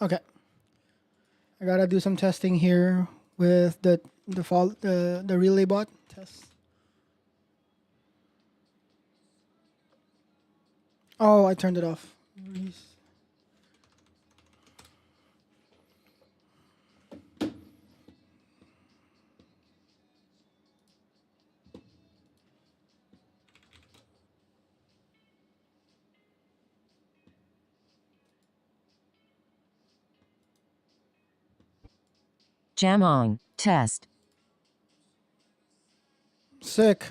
Okay, I gotta do some testing here with the relay bot test. Oh, I turned it off. Jamong. Test. Sick.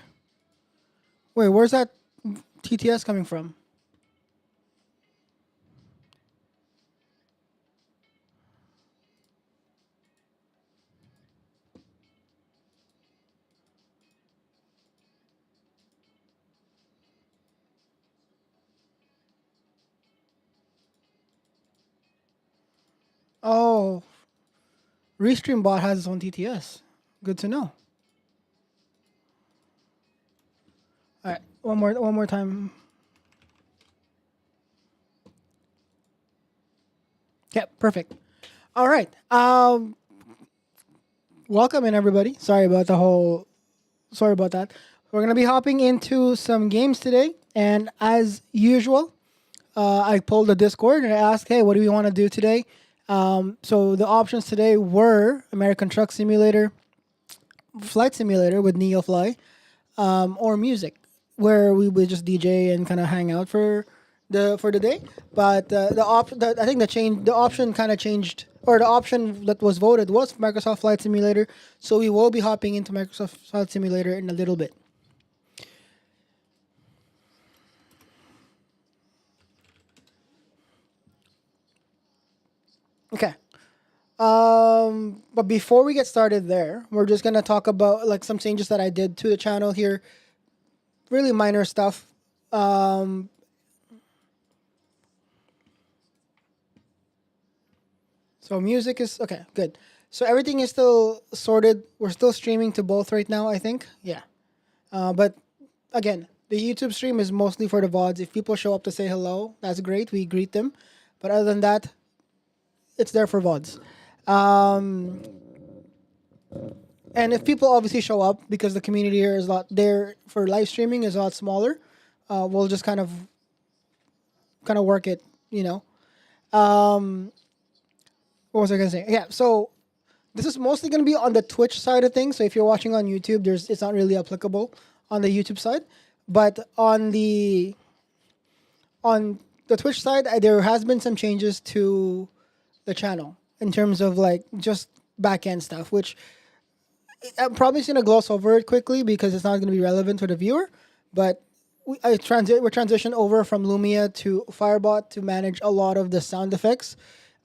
Wait, where's that TTS coming from? Oh, Restream bot has its own TTS. Good to know. All right, one more time. Yeah, perfect. All right. Welcome in everybody. Sorry about that. We're gonna be hopping into some games today, and as usual, I pulled the Discord and I asked, "Hey, what do we want to do today?" So the options today were American Truck Simulator, Flight Simulator with NeoFly, or music, where we would just DJ and kind of hang out for the day. But I think the option kind of changed, or the option that was voted was Microsoft Flight Simulator. So we will be hopping into Microsoft Flight Simulator in a little bit. Okay. But before we get started there, we're just gonna talk about like some changes that I did to the channel here. Really minor stuff. Um, so music is okay, good. So everything is still sorted. We're still streaming to both right now, I think. Yeah. But again, the YouTube stream is mostly for the VODs. If people show up to say hello, that's great. We greet them. But other than that, it's there for VODs. Um, and if people obviously show up because the community here is a lot there for live streaming is a lot smaller, we'll just kind of work it. You know. Um, what was I gonna say? Yeah. So this is mostly gonna be on the Twitch side of things. So if you're watching on YouTube, it's not really applicable on the YouTube side, but on the Twitch side, there has been some changes to the channel in terms of like just back end stuff, which I'm probably just gonna gloss over it quickly because it's not gonna be relevant to the viewer. But we're transitioned over from Lumia to Firebot to manage a lot of the sound effects,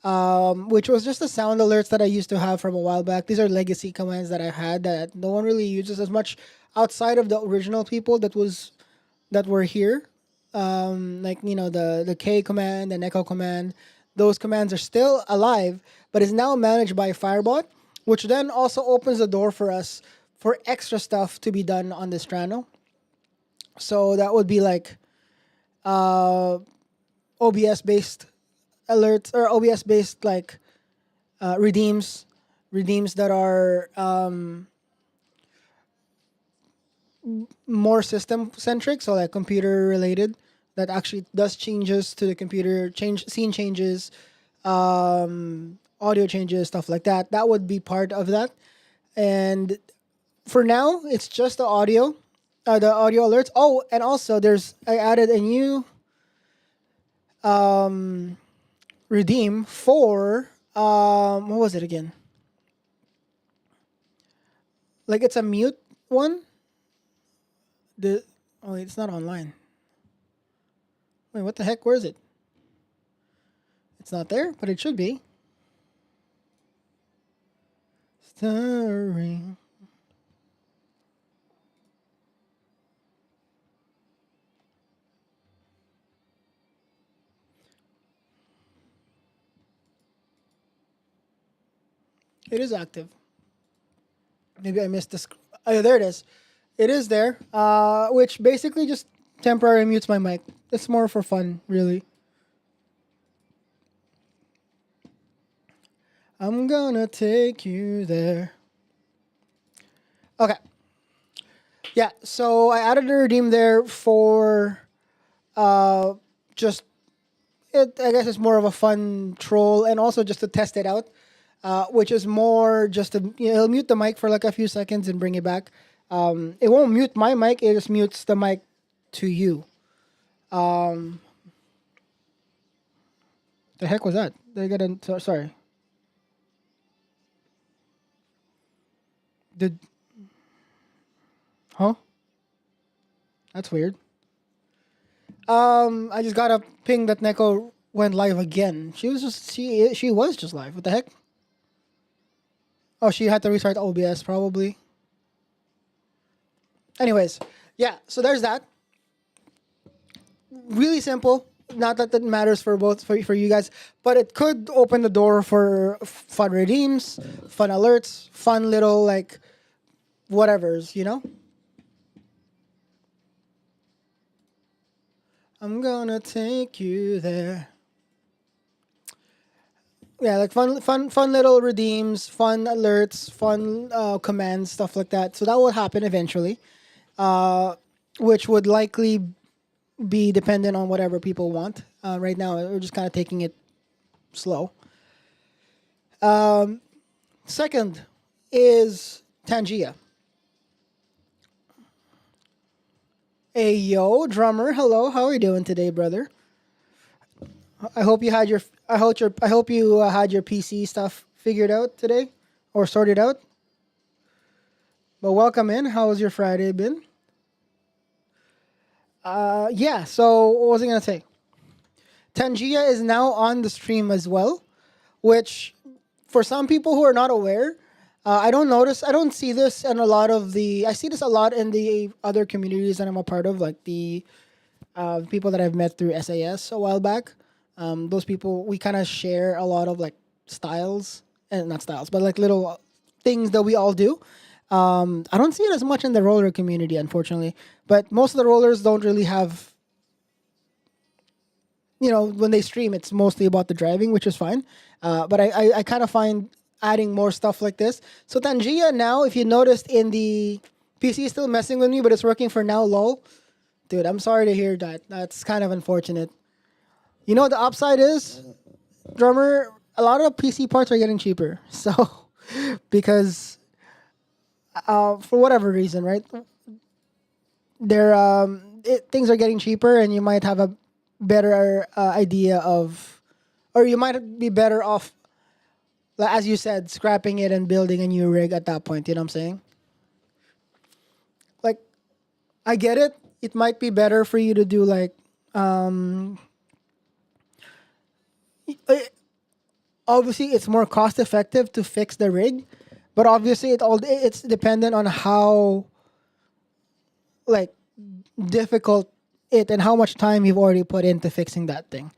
which was just the sound alerts that I used to have from a while back. These are legacy commands that I had that no one really uses as much outside of the original people that were here. Like the K command and Echo command, those commands are still alive, but is now managed by Firebot, which then also opens the door for us for extra stuff to be done on this channel. So that would be like OBS based alerts or OBS based like redeems that are more system centric, so like computer related, that actually does changes to the computer, change scene changes, audio changes, stuff like that. That would be part of that. And for now, it's just the audio alerts. Oh, and also I added a new redeem for what was it again? Like it's a mute one. The oh wait, it's not online. Wait, what the heck? Where is it? It's not there, but it should be. Stirring. It is active. Maybe I missed this. Oh, there it is. It is there. Which basically just temporarily mutes my mic. It's more for fun, really. I'm gonna take you there. Okay. Yeah, so I added a redeem there for just it. I guess it's more of a fun troll, and also just to test it out, which is more just to it'll mute the mic for like a few seconds and bring it back. It won't mute my mic; it just mutes the mic to you. The heck was that? Did I get sorry. Did huh? That's weird. I just got a ping that Neko went live again. She was just live. What the heck? Oh, she had to restart OBS probably. Anyways, yeah. So there's that. Really simple. Not that that matters for both for you guys, but it could open the door for fun redeems, fun alerts, fun little like whatever's. I'm gonna take you there. Yeah, like fun little redeems, fun alerts, fun commands, stuff like that. So that will happen eventually, which would likely be dependent on whatever people want. Right now, we're just kind of taking it slow. Second is Tangia. Hey yo, drummer. Hello, how are you doing today, brother? I hope you had your I hope you had your PC stuff figured out today or sorted out. But welcome in. How was your Friday been? Yeah. So what was I gonna say? Tangia is now on the stream as well, which for some people who are not aware, I don't see this in a lot of the. I see this a lot in the other communities that I'm a part of, like the people that I've met through SAS a while back. Those people, we kind of share a lot of like styles, and not styles, but like little things that we all do. I don't see it as much in the roller community, unfortunately. But most of the rollers don't really have, when they stream, it's mostly about the driving, which is fine. But I kind of find adding more stuff like this. So Tangia now, if you noticed in the PC is still messing with me, but it's working for now, lol. Dude, I'm sorry to hear that. That's kind of unfortunate. You know what the upside is, drummer? A lot of PC parts are getting cheaper. So, because for whatever reason, right? Things are getting cheaper, and you might have a better idea of, or you might be better off, as you said, scrapping it and building a new rig at that point. You know what I'm saying? Like, I get it. It might be better for you to do like, obviously it's more cost effective to fix the rig, but obviously it's dependent on how like difficult it and how much time you've already put into fixing that thing,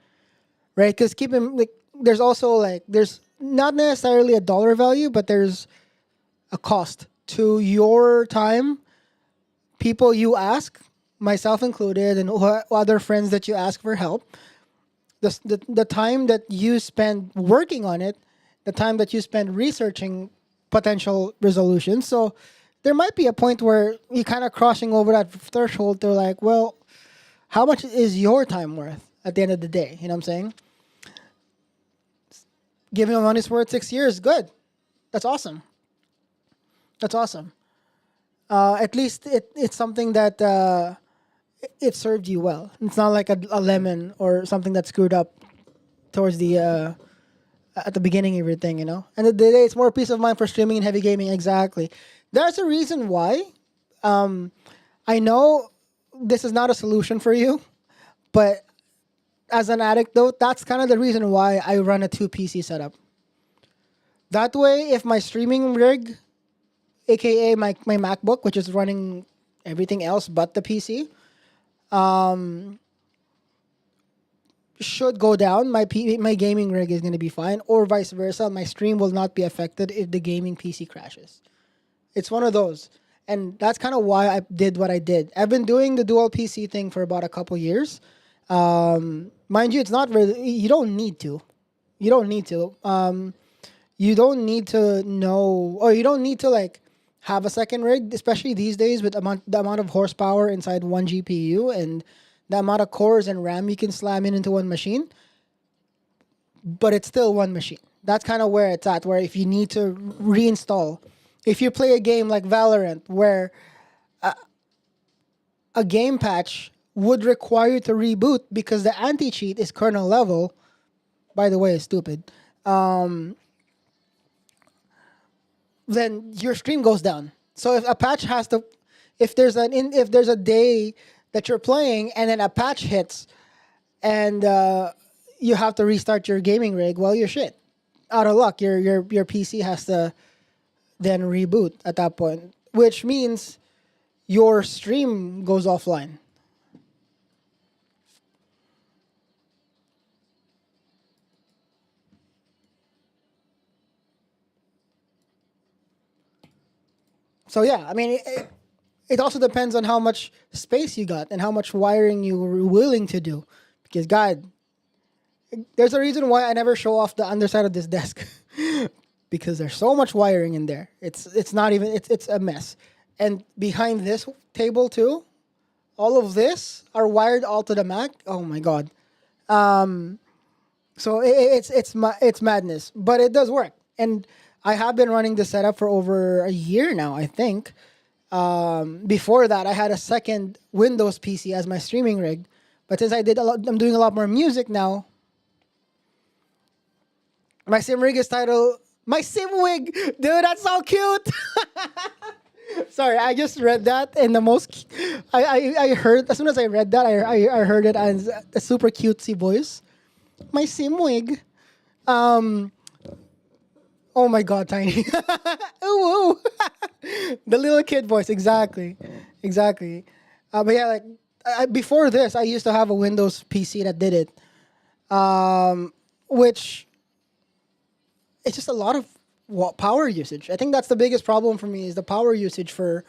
right? Because keep in like there's also like there's not necessarily a dollar value, but there's a cost to your time, people you ask, myself included, and other friends that you ask for help. The time that you spend working on it, the time that you spend researching potential resolutions. So there might be a point where you're kind of crossing over that threshold to like, well, how much is your time worth at the end of the day? You know what I'm saying? Giving my money's worth 6 years, good. That's awesome. That's awesome. At least it's something that it served you well. It's not like a lemon or something that screwed up towards the at the beginning of everything, you know. And the day, it's more peace of mind for streaming and heavy gaming. Exactly. There's a reason why. I know this is not a solution for you, but as an addict, though, that's kind of the reason why I run a 2 PC setup. That way, if my streaming rig, aka my MacBook, which is running everything else but the PC, should go down, my gaming rig is going to be fine, or vice versa. My stream will not be affected if the gaming PC crashes. It's one of those. And that's kind of why I did what I did. I've been doing the dual PC thing for about a couple years. Mind you, it's not really, you don't need to. You don't need to. you don't need to know, or you don't need to like have a second rig, especially these days with the amount of horsepower inside one GPU and the amount of cores and RAM you can slam into one machine. But it's still one machine. That's kind of where it's at. Where if you need to reinstall, if you play a game like Valorant, where a game patch would require you to reboot because the anti cheat is kernel level. By the way, it's stupid. Then your stream goes down. So if a patch has to, if there's a day that you're playing and then a patch hits and you have to restart your gaming rig, well, you're shit. Out of luck. Your PC has to then reboot at that point, which means your stream goes offline. So yeah, I mean, it also depends on how much space you got and how much wiring you were willing to do. Because God, there's a reason why I never show off the underside of this desk, because there's so much wiring in there. It's not even it's a mess. And behind this table too, all of this are wired all to the Mac. Oh my God. So it's madness, but it does work. And I have been running the setup for over a year now, I think. Before that, I had a second Windows PC as my streaming rig, but since I'm doing a lot more music now. My sim rig is titled my sim wig, dude. That's so cute. Sorry, I just read that in the most. I heard as soon as I read that, I heard it as a super cutesy voice. My sim wig. Oh my God, Tiny. Ooh, ooh. The little kid voice, exactly, exactly. But yeah, like before this, I used to have a Windows PC that did it, which it's just a lot of power usage. I think that's the biggest problem for me is the power usage for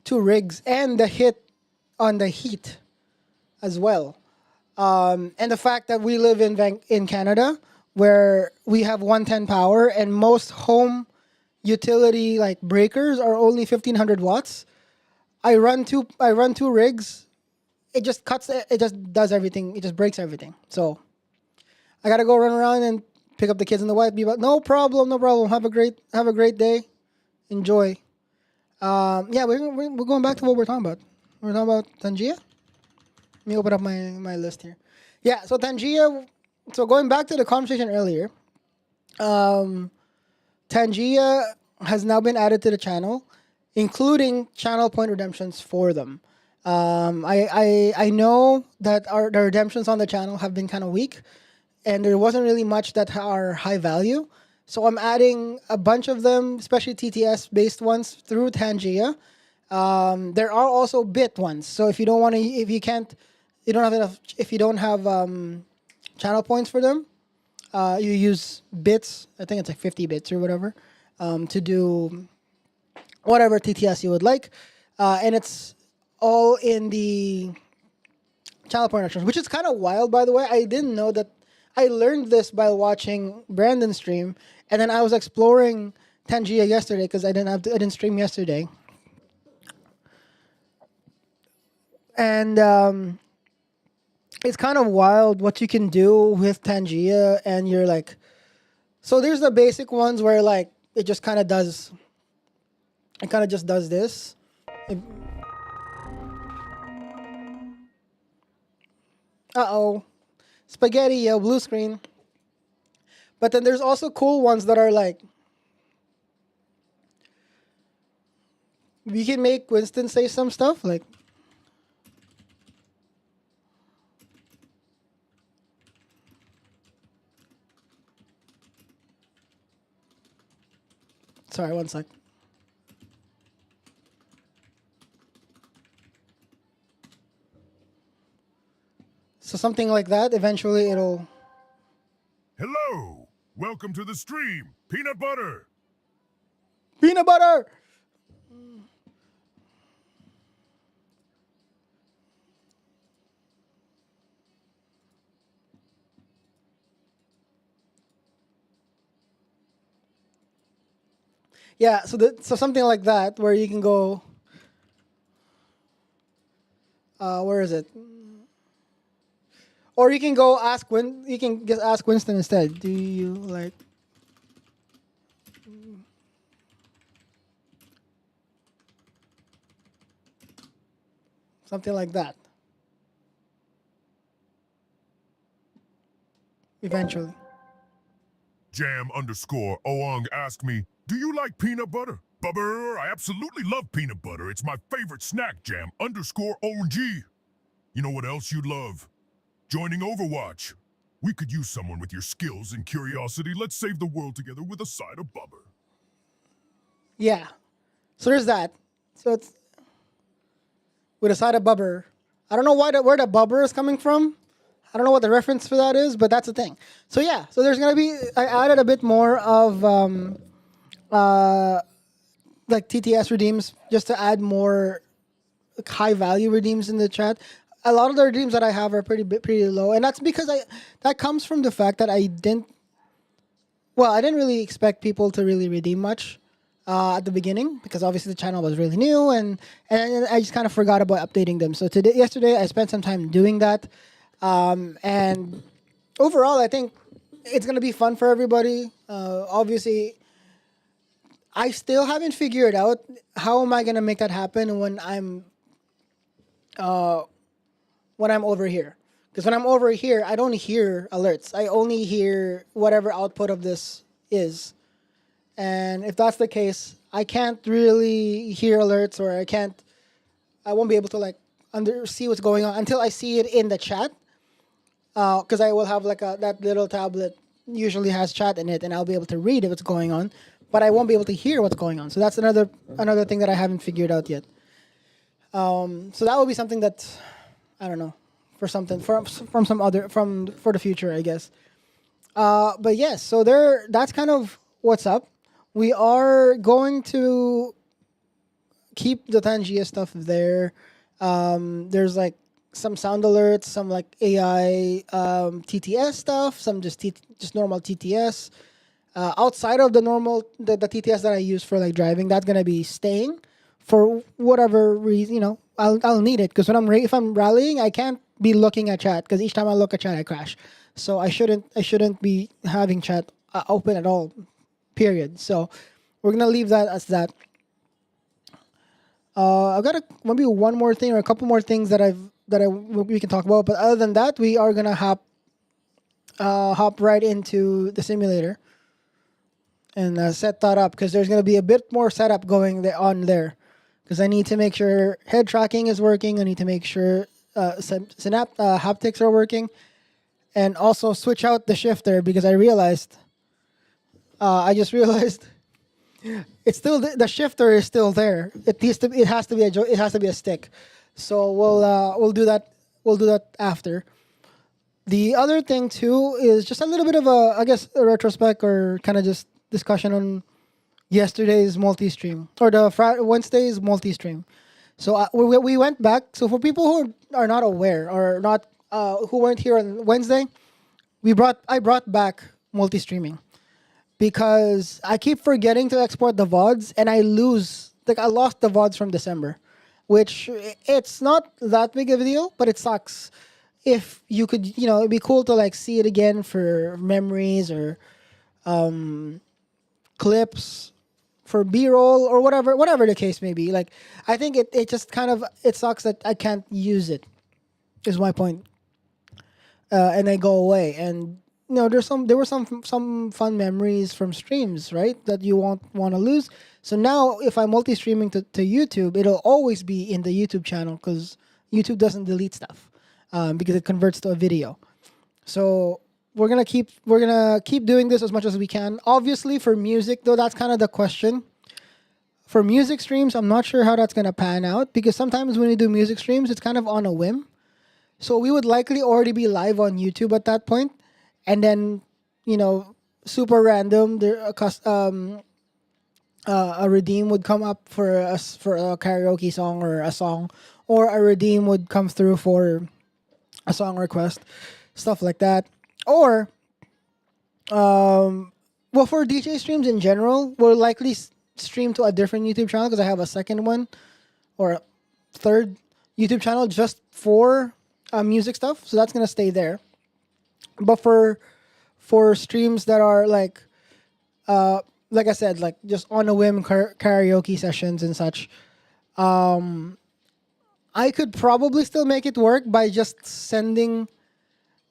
two rigs and the hit on the heat as well. And the fact that we live in Canada where we have 110 power and most home utility like breakers are only 1500 watts. I run two rigs. It just cuts it just does everything. It just breaks everything. So I gotta go run around and pick up the kids and the wife. Be like, no problem, no problem. Have a great day. Enjoy. Yeah, we're going back to what we're talking about. We're talking about Tangia. Let me open up my list here. Yeah, so Tangia. So going back to the conversation earlier, Tangia has now been added to the channel, including channel point redemptions for them. I know that the redemptions on the channel have been kind of weak, and there wasn't really much that are high value. So I'm adding a bunch of them, especially TTS based ones through Tangia. There are also bit ones. So if you don't want to, if you can't, you don't have enough. If you don't have channel points for them, you use bits. I think it's like 50 bits or whatever, to do whatever TTS you would like, and it's all in the channel point actions, which is kind of wild, by the way. I didn't know that. I learned this by watching Brandon stream, and then I was exploring Tangia yesterday because I didn't stream yesterday, and it's kind of wild what you can do with Tangia, and you're like, so there's the basic ones where like it just kind of does, it kind of just does this. Uh-oh. Spaghetti, yo, blue screen. But then there's also cool ones that are like, we can make Winston say some stuff like, sorry, one sec. So something like that, eventually it'll... Hello! Welcome to the stream, Peanut Butter! Peanut butter! Yeah, so something like that where you can go. Where is it? Or you can go ask You can just ask Winston instead. Do you like? Something like that. Eventually. Jam underscore Oong asked me, do you like peanut butter? Bubber, I absolutely love peanut butter. It's my favorite snack, Jam underscore ONG. You know what else you'd love? Joining Overwatch. We could use someone with your skills and curiosity. Let's save the world together with a side of bubber. Yeah. So there's that. So it's with a side of bubber. I don't know where the bubber is coming from. I don't know what the reference for that is, but that's the thing. So yeah, so there's gonna be. I added a bit more of like TTS redeems just to add more high value redeems in the chat. A lot of the redeems that I have are pretty low, and that's because that comes from the fact that I didn't really expect people to really redeem much at the beginning because obviously the channel was really new and I just kind of forgot about updating them. So yesterday I spent some time doing that, and overall I think it's gonna be fun for everybody. Obviously, I still haven't figured out how am I gonna make that happen when I'm over here. Because when I'm over here, I don't hear alerts. I only hear whatever output of this is. And if that's the case, I can't really hear alerts or I won't be able to like see what's going on until I see it in the chat. Because I will have like that little tablet usually has chat in it and I'll be able to read what's going on, but I won't be able to hear what's going on. So that's another thing that I haven't figured out yet. So that would be something that I don't know for the future, I guess. But yes, so that's kind of what's up. We are going to keep the Tangia stuff there. There's like some sound alerts, some like AI TTS stuff, some just normal TTS. Outside of the TTS that I use for like driving, that's gonna be staying for whatever reason. I'll need it because if I'm rallying, I can't be looking at chat because each time I look at chat, I crash. So I shouldn't be having chat open at all. Period. So we're gonna leave that as that. I've got maybe one more thing or a couple more things that we can talk about. But other than that, we are gonna hop right into the simulator and set that up because there's gonna be a bit more setup going on there. Because I need to make sure head tracking is working. I need to make sure haptics are working, and also switch out the shifter because I just realized it's still the shifter is still there. It has to be a stick. So we'll do that. We'll do that after. The other thing too is just a little bit of a retrospect or kind of just discussion on yesterday's multi-stream or the Wednesday's multi-stream. So we went back. So for people who are not aware or not who weren't here on Wednesday, I brought back multi-streaming because I keep forgetting to export the VODs and I lost the VODs from December, which it's not that big of a deal, but it sucks. If you could, it'd be cool to like see it again for memories or clips for B-roll or whatever the case may be. Like, I think it just kind of, it sucks that I can't use it, is my point. And I go away. And, there were some fun memories from streams, right? That you won't want to lose. So now if I'm multi-streaming to YouTube, it'll always be in the YouTube channel because YouTube doesn't delete stuff because it converts to a video. So we're gonna keep doing this as much as we can. Obviously, for music though, that's kind of the question. For music streams, I'm not sure how that's gonna pan out because sometimes when we do music streams, it's kind of on a whim. So we would likely already be live on YouTube at that point, and then super random. A redeem would come up for us for a karaoke song or a song, or a redeem would come through for a song request, stuff like that. Or, for DJ streams in general, we'll likely stream to a different YouTube channel because I have a second one or a third YouTube channel just for music stuff. So that's gonna stay there. But for streams that are like I said, like just on a whim karaoke sessions and such, I could probably still make it work by just sending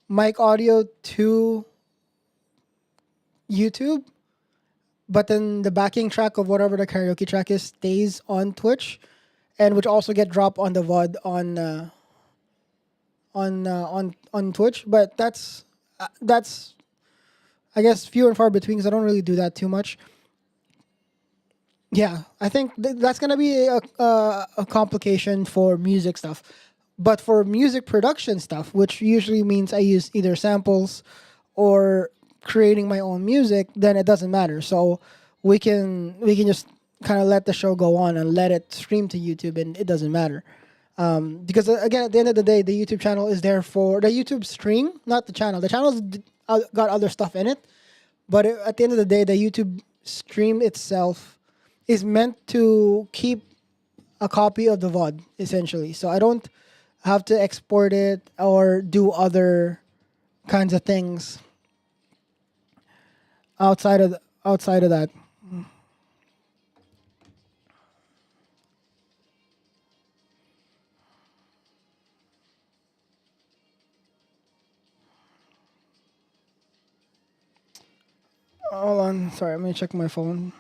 mic audio to YouTube, but then the backing track of whatever the karaoke track is stays on Twitch, and which also get dropped on the VOD on Twitch. But that's I guess few and far between because I don't really do that too much. Yeah, I think that's gonna be a complication for music stuff, but for music production stuff, which usually means I use either samples or creating my own music, then it doesn't matter. So we can just kind of let the show go on and let it stream to YouTube, and it doesn't matter. Because again, at the end of the day, the YouTube channel is there for the YouTube stream, not the channel. The channel's got other stuff in it, but at the end of the day, the YouTube stream itself is meant to keep a copy of the VOD essentially. So I don't have to export it or do other kinds of things outside of that. Hold on, sorry, let me check my phone.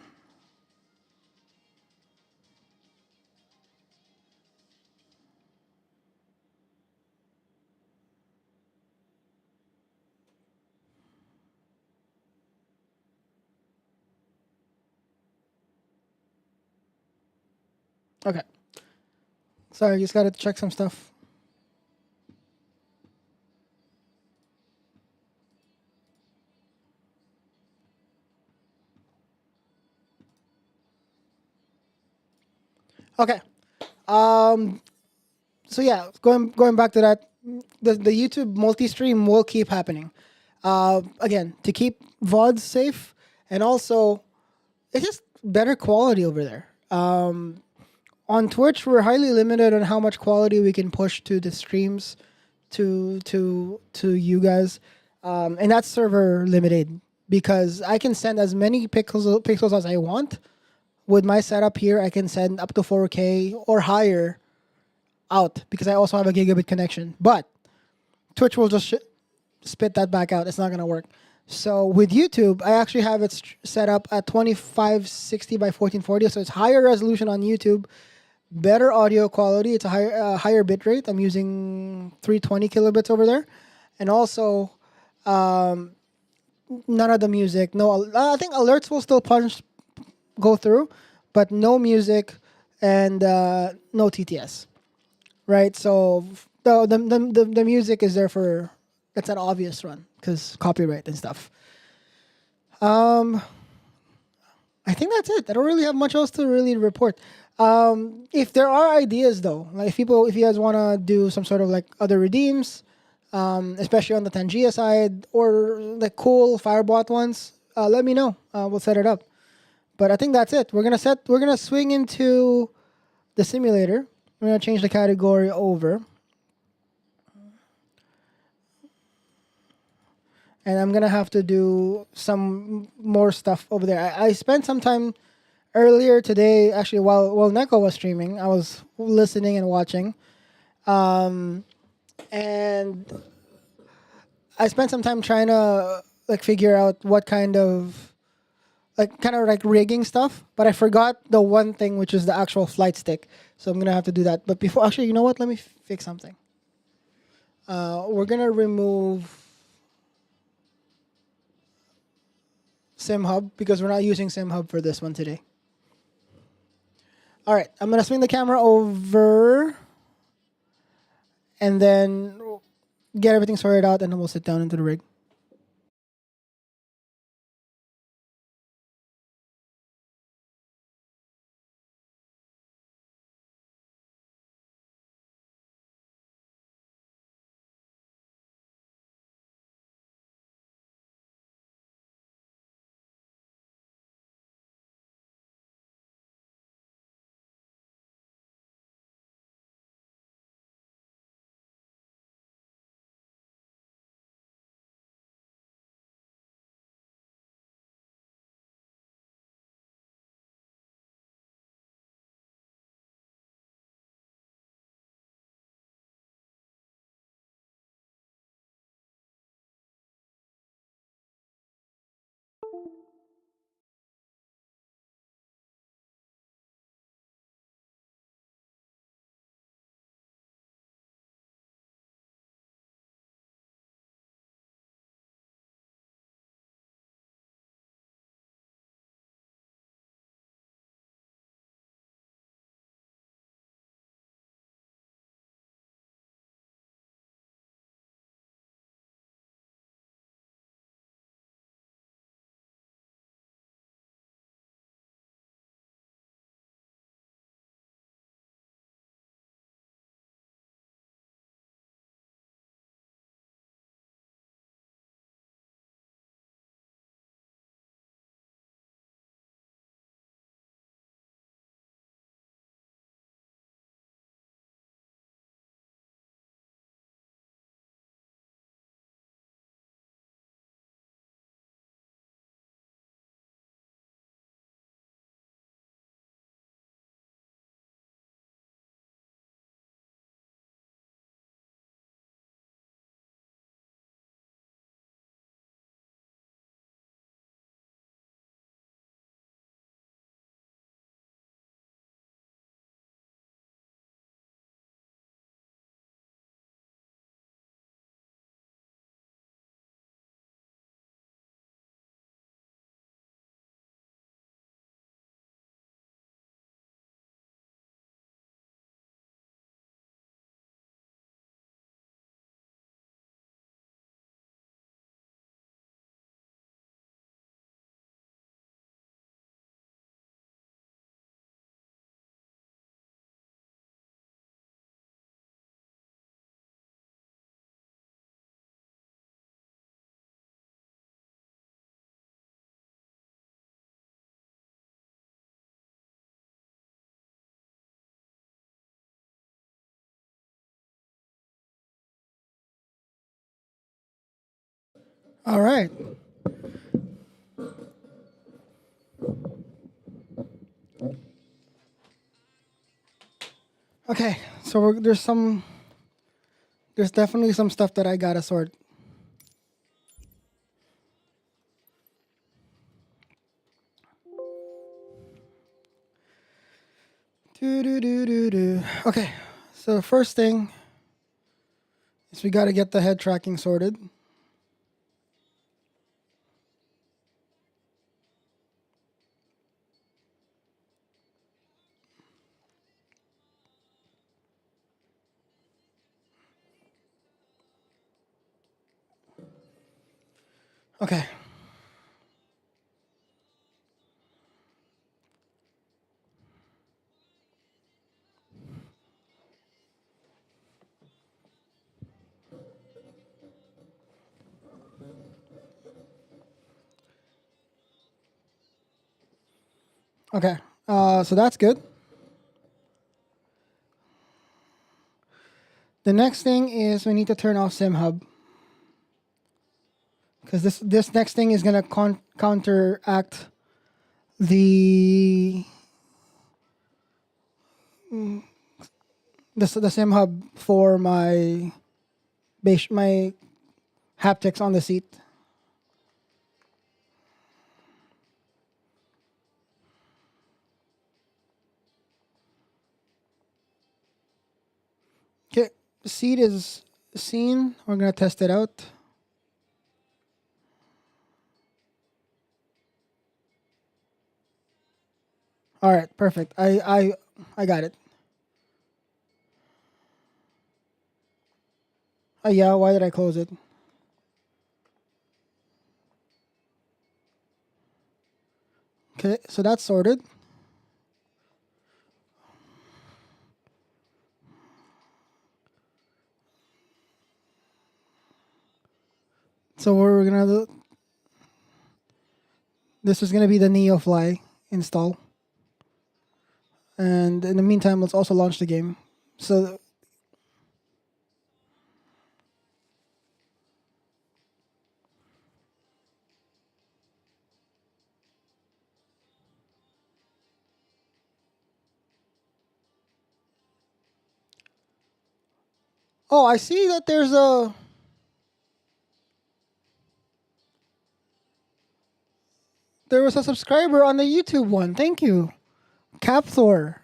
Okay, sorry, just gotta check some stuff. Okay, so yeah, going back to that, the YouTube multi-stream will keep happening. Again, to keep VODs safe, and also it's just better quality over there. On Twitch, we're highly limited on how much quality we can push to the streams, to you guys, and that's server limited because I can send as many pixels as I want. With my setup here, I can send up to 4K or higher out because I also have a gigabit connection. But Twitch will just spit that back out. It's not gonna work. So with YouTube, I actually have it set up at 2560 by 1440, so it's higher resolution on YouTube, better audio quality. It's a higher bit rate. I'm using 320 kilobits over there, and also none of the music. No, I think alerts will still go through, but no music and no TTS. Right. So the music is there for that's an obvious one because copyright and stuff. I think that's it. I don't really have much else to really report. If there are ideas though, like if you guys want to do some sort of like other redeems, especially on the Tangia side or the cool Firebot ones, let me know. We'll set it up. But I think that's it. We're gonna swing into the simulator. We're gonna change the category over. And I'm gonna have to do some more stuff over there. I spent some time earlier today, actually, while Neko was streaming. I was listening and watching, and I spent some time trying to like figure out what kind of like rigging stuff. But I forgot the one thing, which is the actual flight stick. So I'm gonna have to do that. But before, actually, you know what? Let me fix something. We're gonna remove SimHub because we're not using SimHub for this one today. All right, I'm gonna swing the camera over and then get everything sorted out, and then we'll sit down into the rig. All right. Okay. So there's definitely some stuff that I gotta sort. Do do do do do. Okay. So the first thing is we gotta get the head tracking sorted. Okay. Okay. So that's good. The next thing is we need to turn off SimHub because this next thing is gonna counteract the the SimHub for my haptics on the seat. Okay, seat is seen. We're gonna test it out. All right, perfect. I got it. Yeah, why did I close it? Okay, so that's sorted. So we're gonna do, this is gonna be the NeoFly install, and in the meantime, let's also launch the game. So oh, I see that there was a subscriber on the YouTube one. Thank you, Capthor.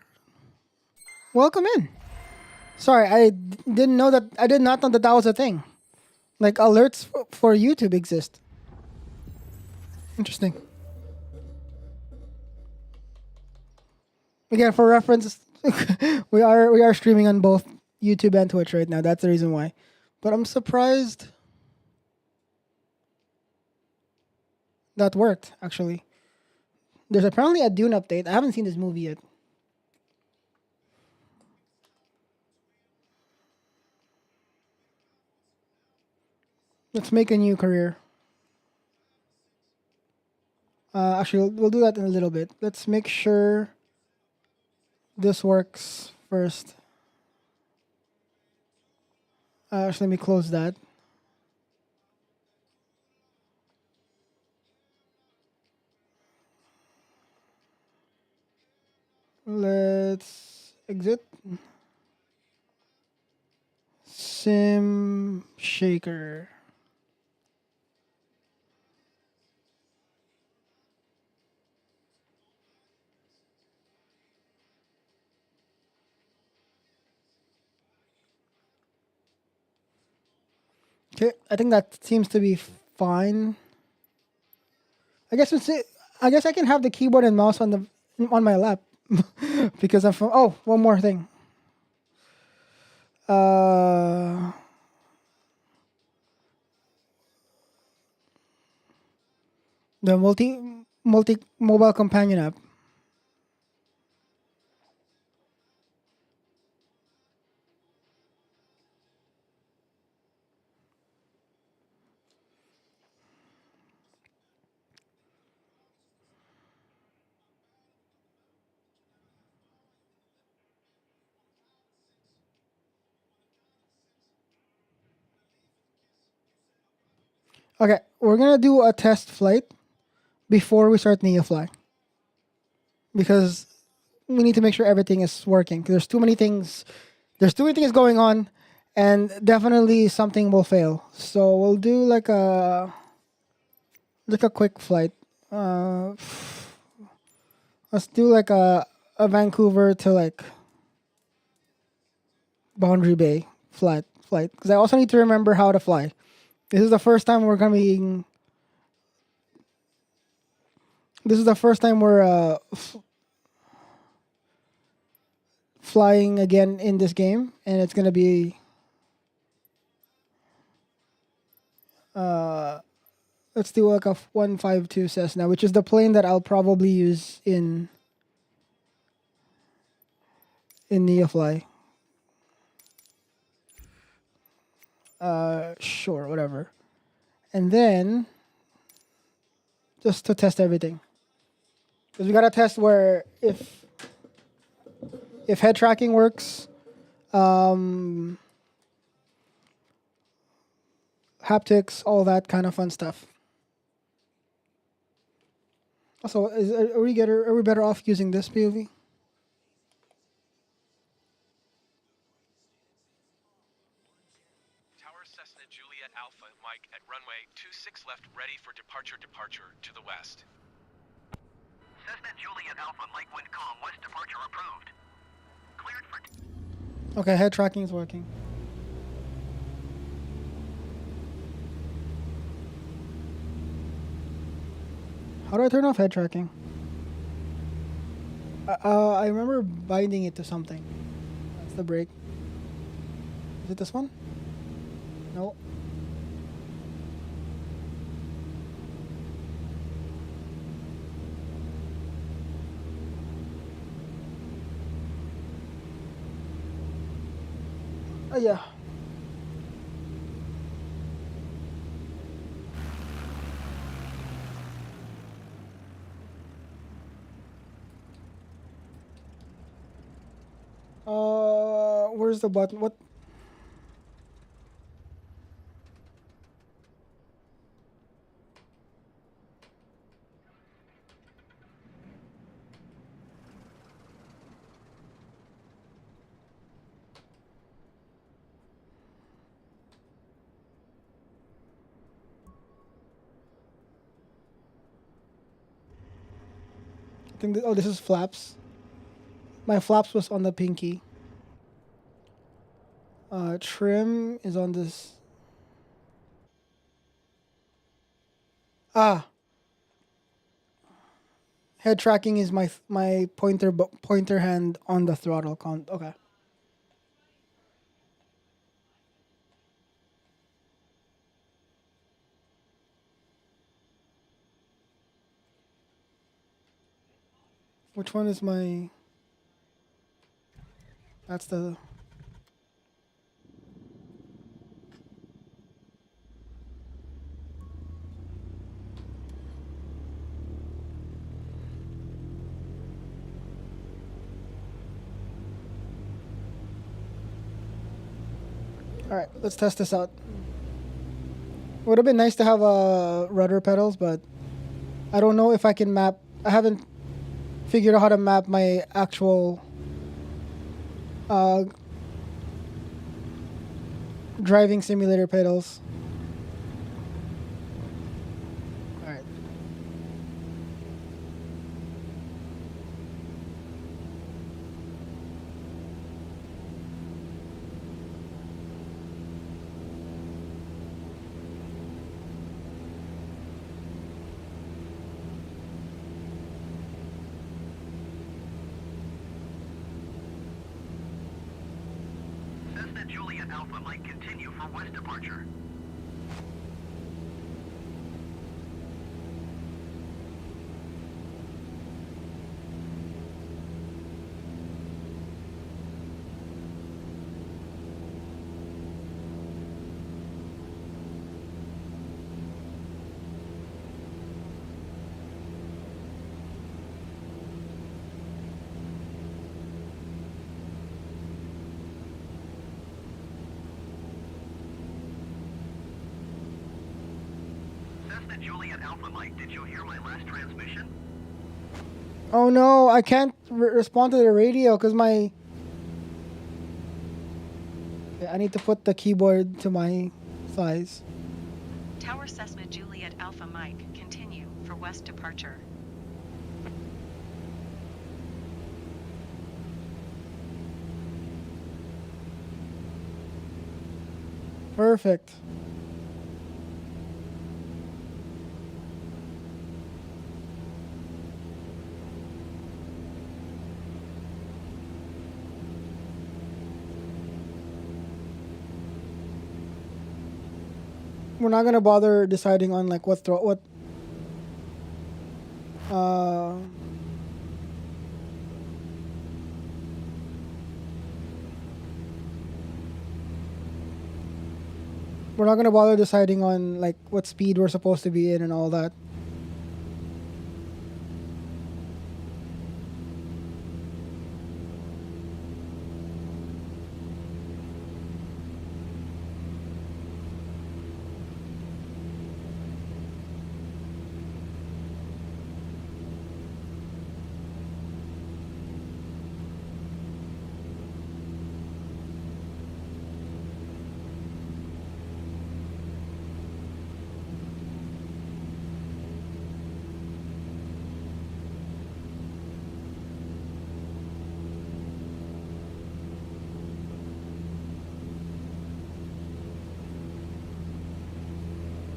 Welcome in. Sorry, didn't know that. I did not know that that was a thing. Like alerts for YouTube exist. Interesting. Again, for reference, we are streaming on both YouTube and Twitch right now. That's the reason why. But I'm surprised that worked. Actually, there's apparently a Dune update. I haven't seen this movie yet. Let's make a new career. Actually, we'll do that in a little bit. Let's make sure this works first. Actually, let me close that. Let's exit. Sim Shaker. Okay, I think that seems to be fine. I guess it's it. I guess I can have the keyboard and mouse on my lap because I'm from. Oh, one more thing. Uh, the multi mobile companion app. Okay, we're gonna do a test flight before we start NeoFly because we need to make sure everything is working. 'Cause there's too many things. There's too many things going on, and definitely something will fail. So we'll do like a quick flight. Uh, let's do like a Vancouver to like Boundary Bay flight because I also need to remember how to fly. This is the first time we're gonna be. This is the first time we're flying again in this game, and it's gonna be. Let's do like a 152 Cessna, which is the plane that I'll probably use in NeoFly. Sure, whatever. And then just to test everything, because we gotta test where if head tracking works, haptics, all that kind of fun stuff. Also, are we better off using this POV? Tower Cessna Juliet Alpha, Mike at runway 26 left, ready for departure to the west. Cessna Juliet Alpha, Mike Windcom, west departure approved. Cleared for... Okay, head tracking is working. How do I turn off head tracking? I remember binding it to something. That's the brake. Is it this one? No. Oh yeah. Where's the button? What? I think. Oh, this is flaps. My flaps was on the pinky. Trim is on this. Ah. Head tracking is my pointer hand on the throttle count. Okay. Which one is my? That's the. All right, let's test this out. Would have been nice to have rudder pedals, but I don't know if I can map. I haven't figured out how to map my actual driving simulator pedals. All right. Cessna Juliet Alpha, Mike, continue for west departure. Cessna Juliet Alpha Mike, did you hear my last transmission? Oh no, I can't respond to the radio because my. Yeah, I need to put the keyboard to my size. Tower Cessna Juliet Alpha Mike, continue for west departure. Perfect. We're not gonna bother deciding on like what we're not gonna bother deciding on like what speed we're supposed to be in and all that.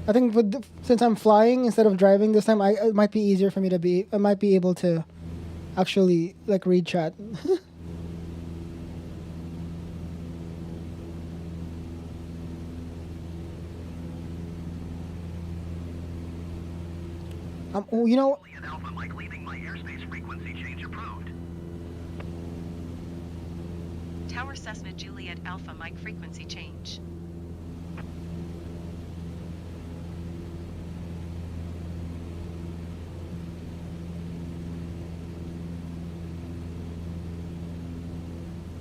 I think since I'm flying instead of driving this time, it might be easier for me to be. I might be able to actually like read chat. You know, Juliet Alpha Mike leaving my airspace frequency change approved. Tower Cessna Juliet Alpha Mike frequency change.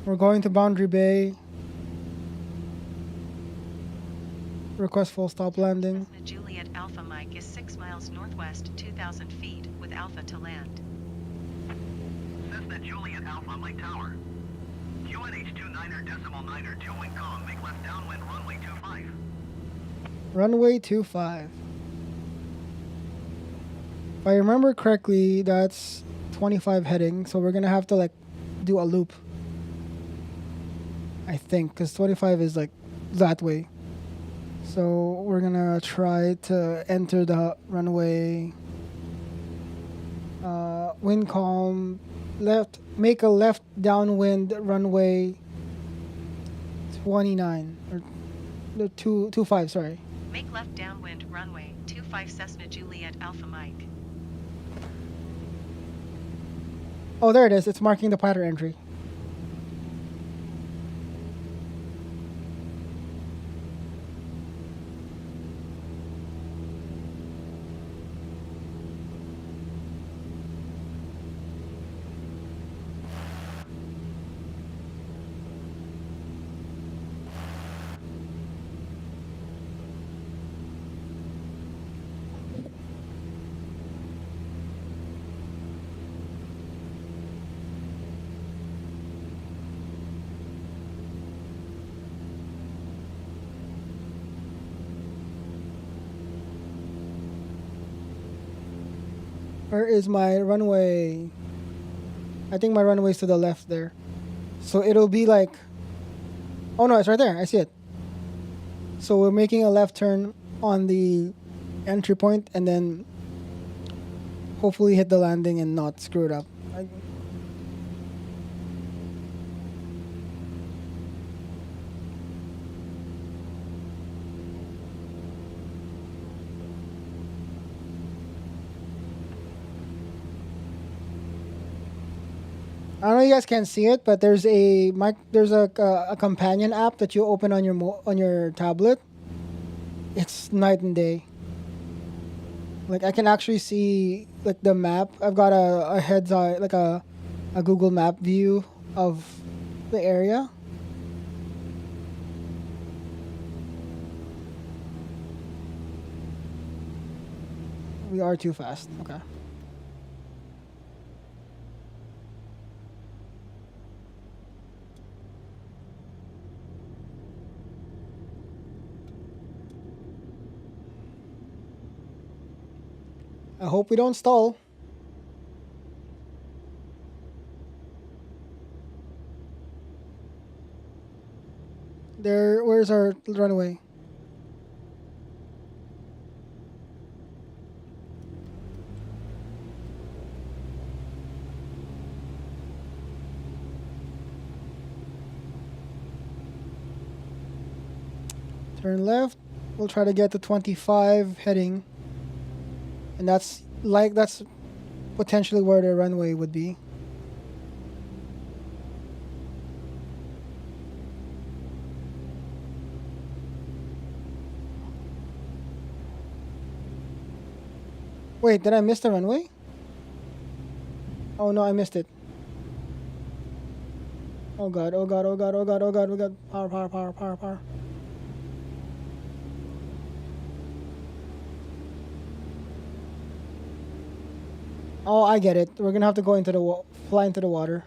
we're going to Boundary Bay. Request full stop landing. Cessna Juliet Alpha Mike is 6 miles northwest, 2,000 feet, with Alpha to land. Cessna Juliet Alpha Mike Tower. QNH 29er.9er 2 wind calm, make left downwind runway 25. Runway 25. If I remember correctly, that's 25 heading, so we're gonna have to like do a loop. I think, because 25 is like that way. So we're gonna try to enter the runway. Wind calm, left. Make a left downwind runway 29 or no, 25. Sorry. Make left downwind runway 25 Cessna Juliet Alpha Mike. Oh, there it is. It's marking the platter entry. Where is my runway? I think my runway is to the left there. So it'll be like... Oh no, it's right there. I see it. So we're making a left turn on the entry point and then hopefully hit the landing and not screw it up. I don't know if you guys can see it, but there's a companion app that you open on your tablet. It's night and day. Like I can actually see like the map. I've got a heads eye, like a Google Map view of the area. We are too fast. Okay. I hope we don't stall. There, where's our runway? Turn left. We'll try to get to 25 heading. And that's potentially where the runway would be. Wait, did I miss the runway? Oh no, I missed it. Oh god, oh god, oh god, oh god, oh god, we got power, power, power, power, power. Oh, I get it. We're gonna have to go into the fly into the water.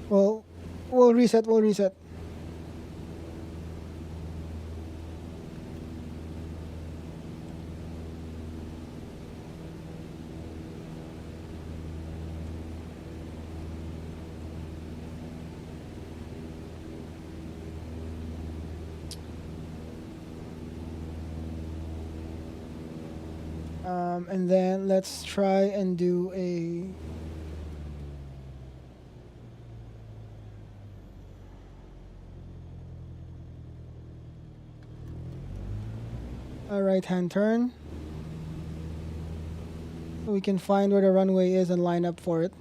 Well, we'll reset. We'll reset. And then let's try and do a right-hand turn. So we can find where the runway is and line up for it.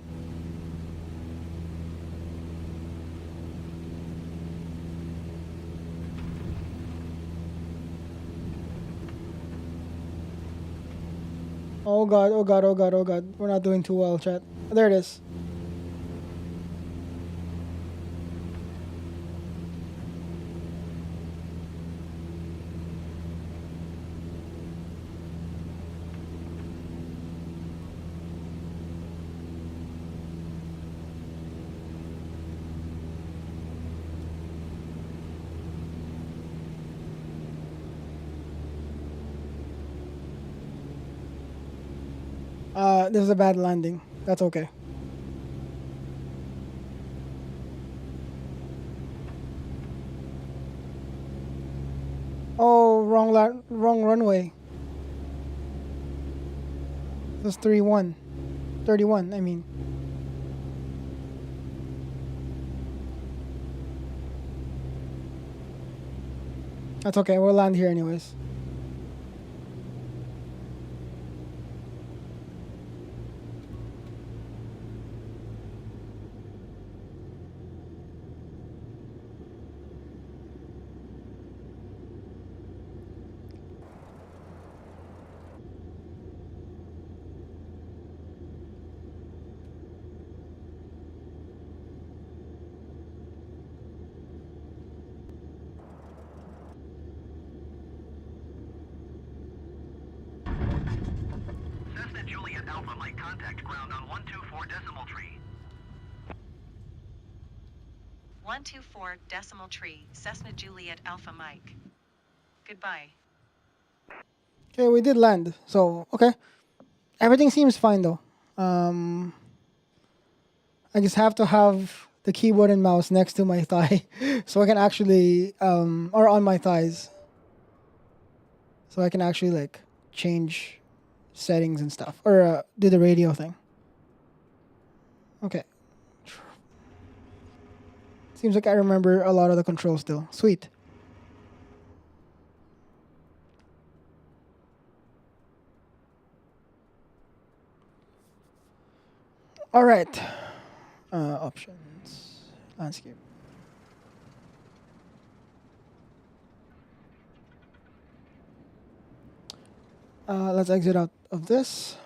Oh god, oh god, oh god, oh god. We're not doing too well, chat. There it is. This is a bad landing. That's okay. Oh, wrong runway. This is 31. 31, I mean. That's okay. We'll land here anyways. Cessna Juliet Alpha Mike contact ground on 124 decimal tree. 124 decimal tree, Cessna Juliet Alpha Mike. Goodbye. Okay, we did land. So, okay. Everything seems fine though. I just have to have the keyboard and mouse next to my thigh so I can actually, or on my thighs. So I can actually like change settings and stuff or do the radio thing. Okay. Seems like I remember a lot of the controls still. Sweet. All right. Options. Landscape. Let's exit out of this.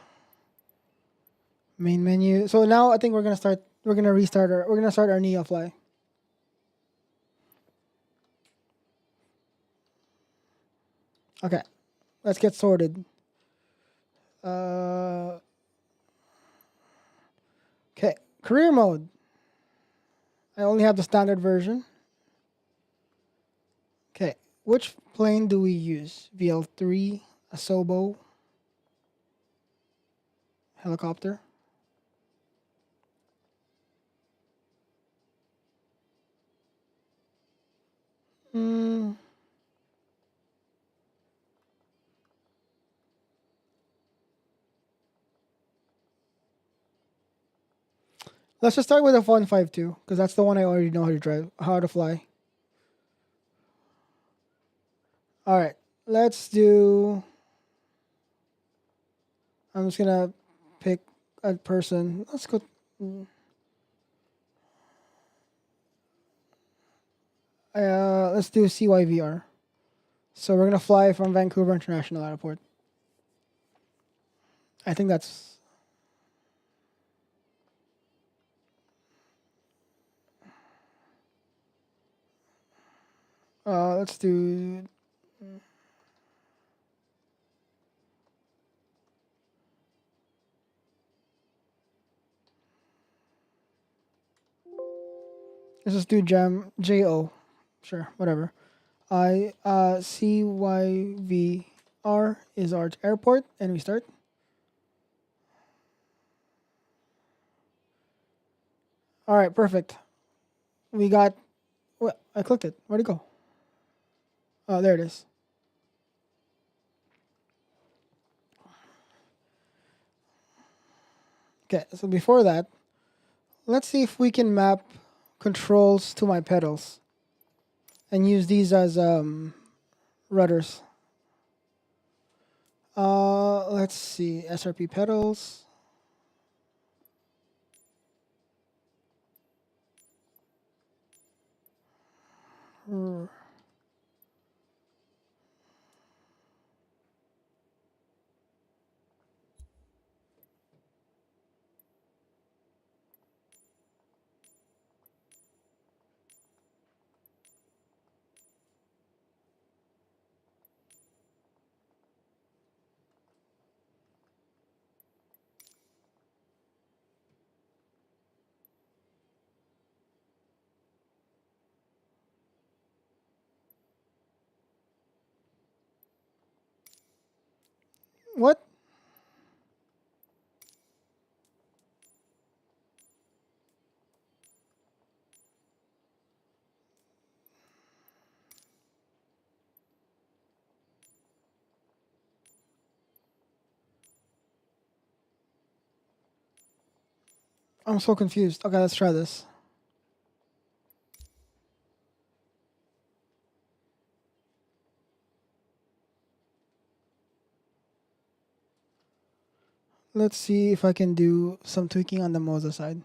Main menu. So now I think we're gonna start. We're gonna restart our. We're gonna start our NeoFly. Okay, let's get sorted. Okay, career mode. I only have the standard version. Okay, which plane do we use? VL3, Asobo, helicopter. Hmm. Let's just start with a 152 because that's the one I already know how to drive, how to fly. All right, let's do. I'm just gonna pick a person. Let's go. Let's do CYVR. So we're gonna fly from Vancouver International Airport. I think that's. Let's do. Let's just do JO. Sure, whatever. CYVR is our airport, and we start. All right, perfect. We got. What? I clicked it. Where'd it go? Oh, there it is. Okay, so before that, let's see if we can map controls to my pedals and use these as rudders. Let's see, SRP pedals. What? I'm so confused. Okay, let's try this. Let's see if I can do some tweaking on the Moza side.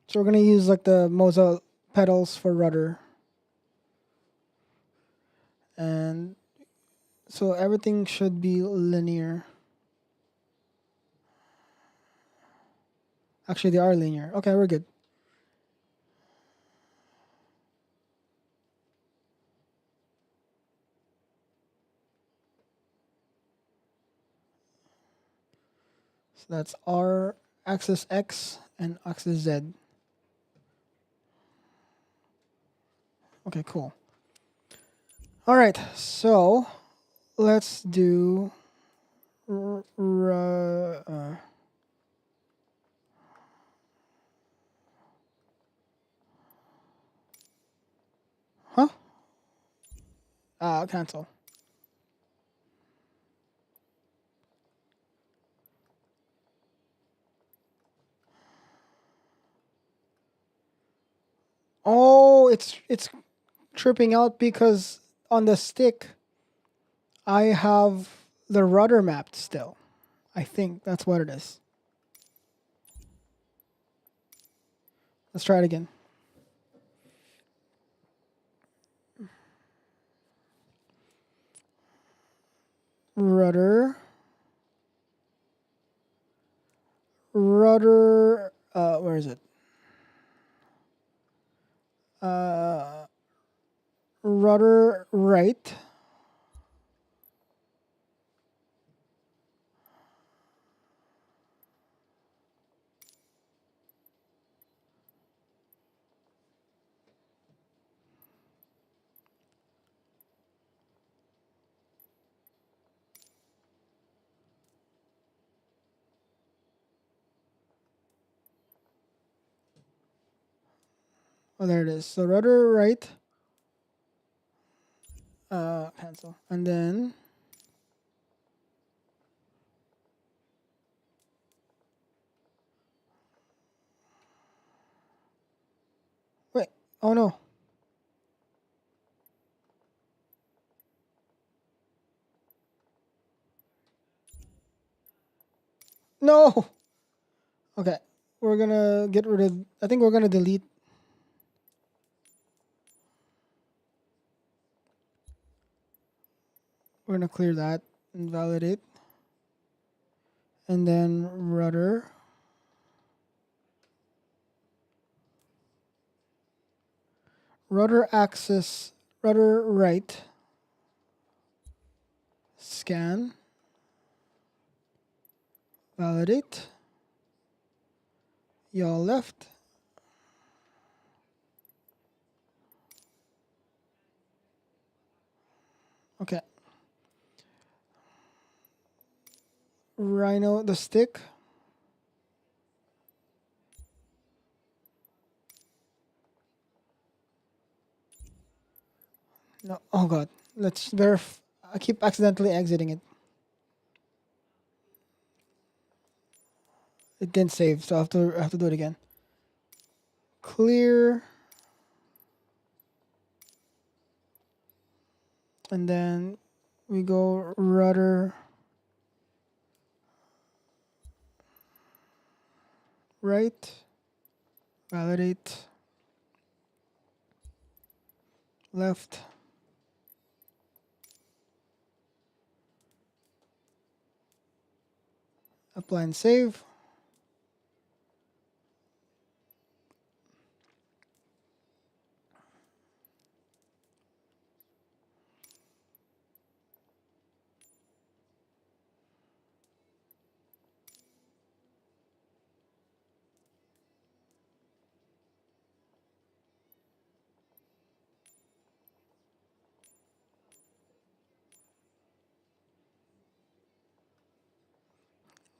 So we're gonna use like the Moza pedals for rudder. And so everything should be linear. Actually, they are linear. Okay, we're good. So that's R axis X and axis Z. Okay, cool. All right, so let's do. Huh? Cancel. Oh, it's tripping out because on the stick I have the rudder mapped still. I think that's what it is. Let's try it again. Rudder. Where is it? Rudder right. Oh, there it is. So rudder right. Cancel. And then wait. Oh no. No. Okay. We're gonna get rid of. I think we're gonna delete. We're gonna clear that and validate. And then rudder. Rudder axis. Rudder right. Scan. Validate. Yaw left. Okay. Rhino the stick. No. Oh god. Let's verify. I keep accidentally exiting it. It didn't save, so I have to do it again. Clear. And then we go rudder right. Validate. Left. Apply and save.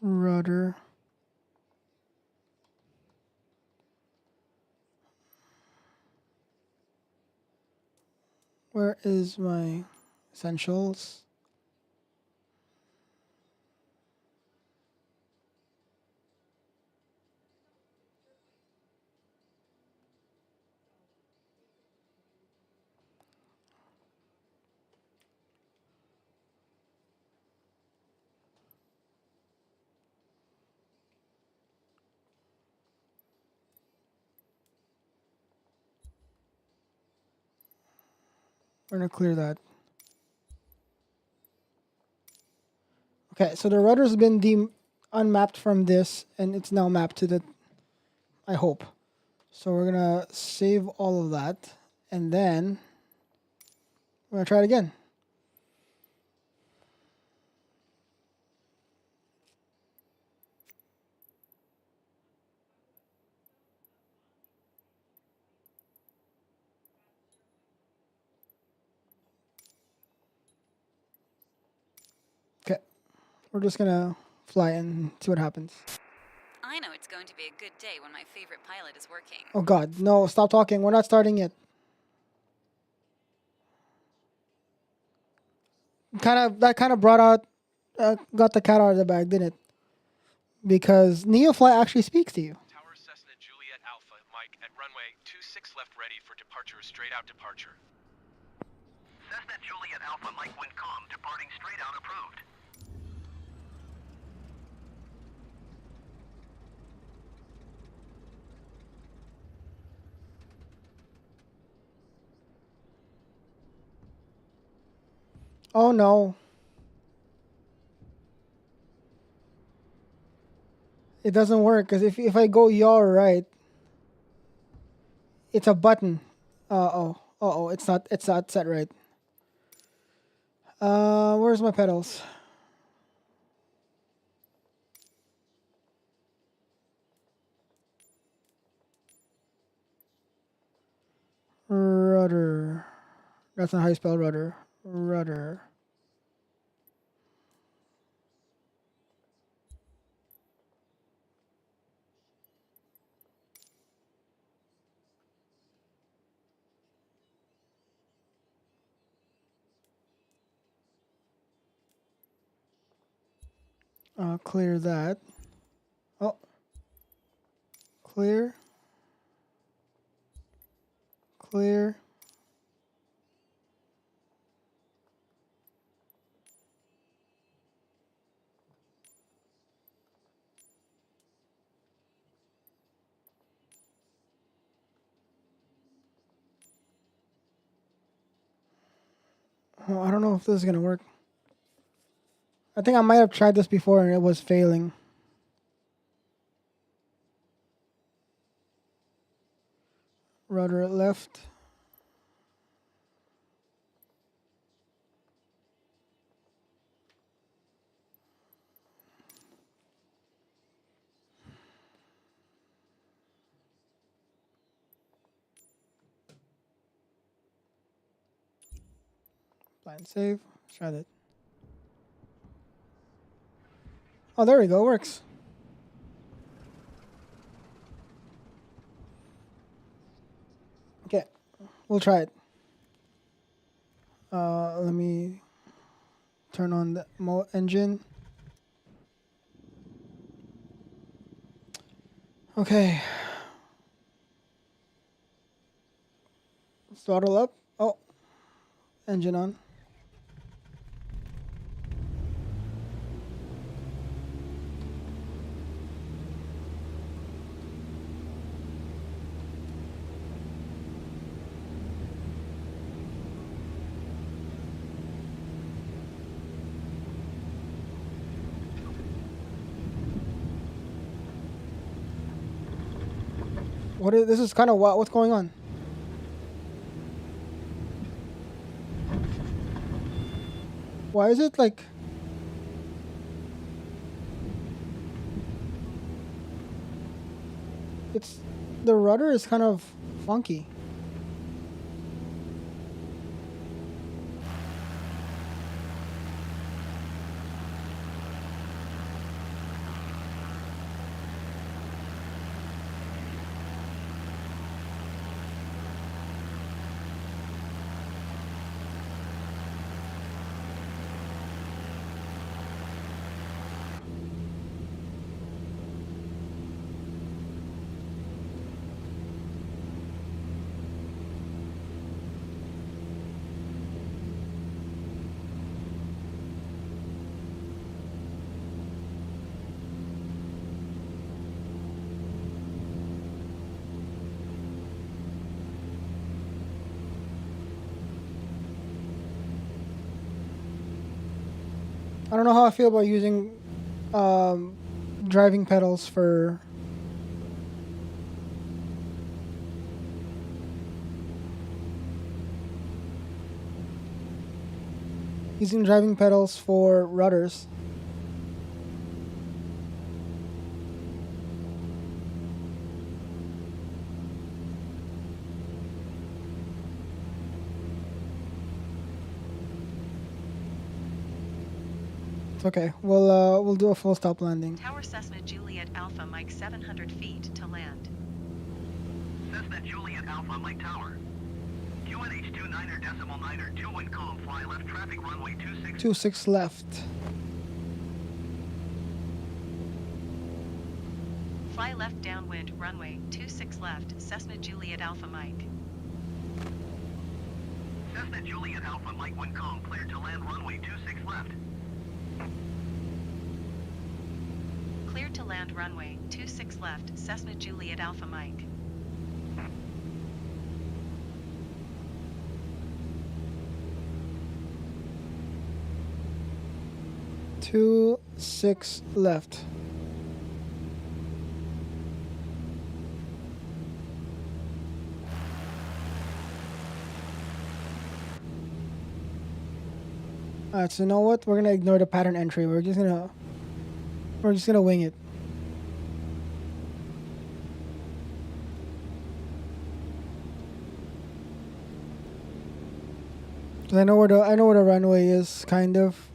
Rudder. Where is my essentials? We're gonna clear that. Okay, so the rudder's been unmapped from this, and it's now mapped to the. I hope. So we're gonna save all of that, and then we're gonna try it again. Okay, we're just gonna fly and see what happens. I know it's going to be a good day when my favorite pilot is working. Oh god, no, stop talking. We're not starting yet. That kind of brought out got the cat out of the bag, didn't it? Because Neofly actually speaks to you. Tower Cessna Juliet Alpha, Mike, at runway 26 left ready for departure, straight out departure. Cessna Juliet Alpha Mike Wincom, departing straight out approved. Oh no. It doesn't work because if I go yaw right, it's a button. It's not set right. Where's my pedals? Rudder. That's not how you spell rudder. Rudder. Clear that. Oh. Clear. Clear. Oh, I don't know if this is gonna work. I think I might have tried this before and it was failing. Rudder left. Blind save. Let's try that. Oh, there we go. It works. Okay, we'll try it. Let me turn on the engine. Okay. Throttle up. Oh, engine on. This is kind of what's going on? Why is it like the rudder is kind of funky. I don't know how I feel about using driving pedals for rudders. Okay, we'll do a full stop landing. Tower Cessna Juliet Alpha Mike 700 feet to land. Cessna Juliet Alpha Mike Tower. QNH 29er decimal 9er 2 wind calm, fly left traffic runway 26. 26 left. Fly left downwind runway 26 left, Cessna Juliet Alpha Mike. Cessna Juliet Alpha Mike wind calm, cleared to land runway 26 left. Cleared to land runway 26 left, Cessna Juliet Alpha Mike. Two, 6 left. Alright, so you know what? We're gonna ignore the pattern entry. We're just gonna wing it. Cause I know where the runway is, kind of.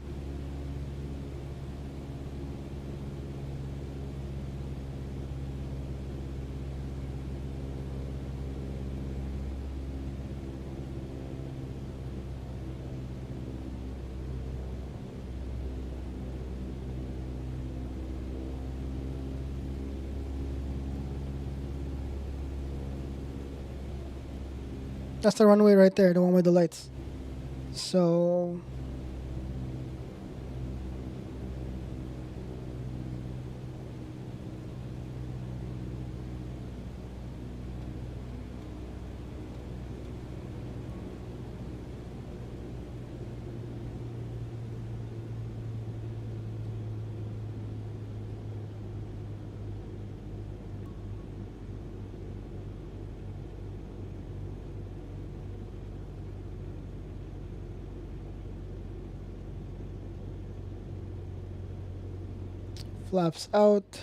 That's the runway right there, the one with the lights. So flaps out.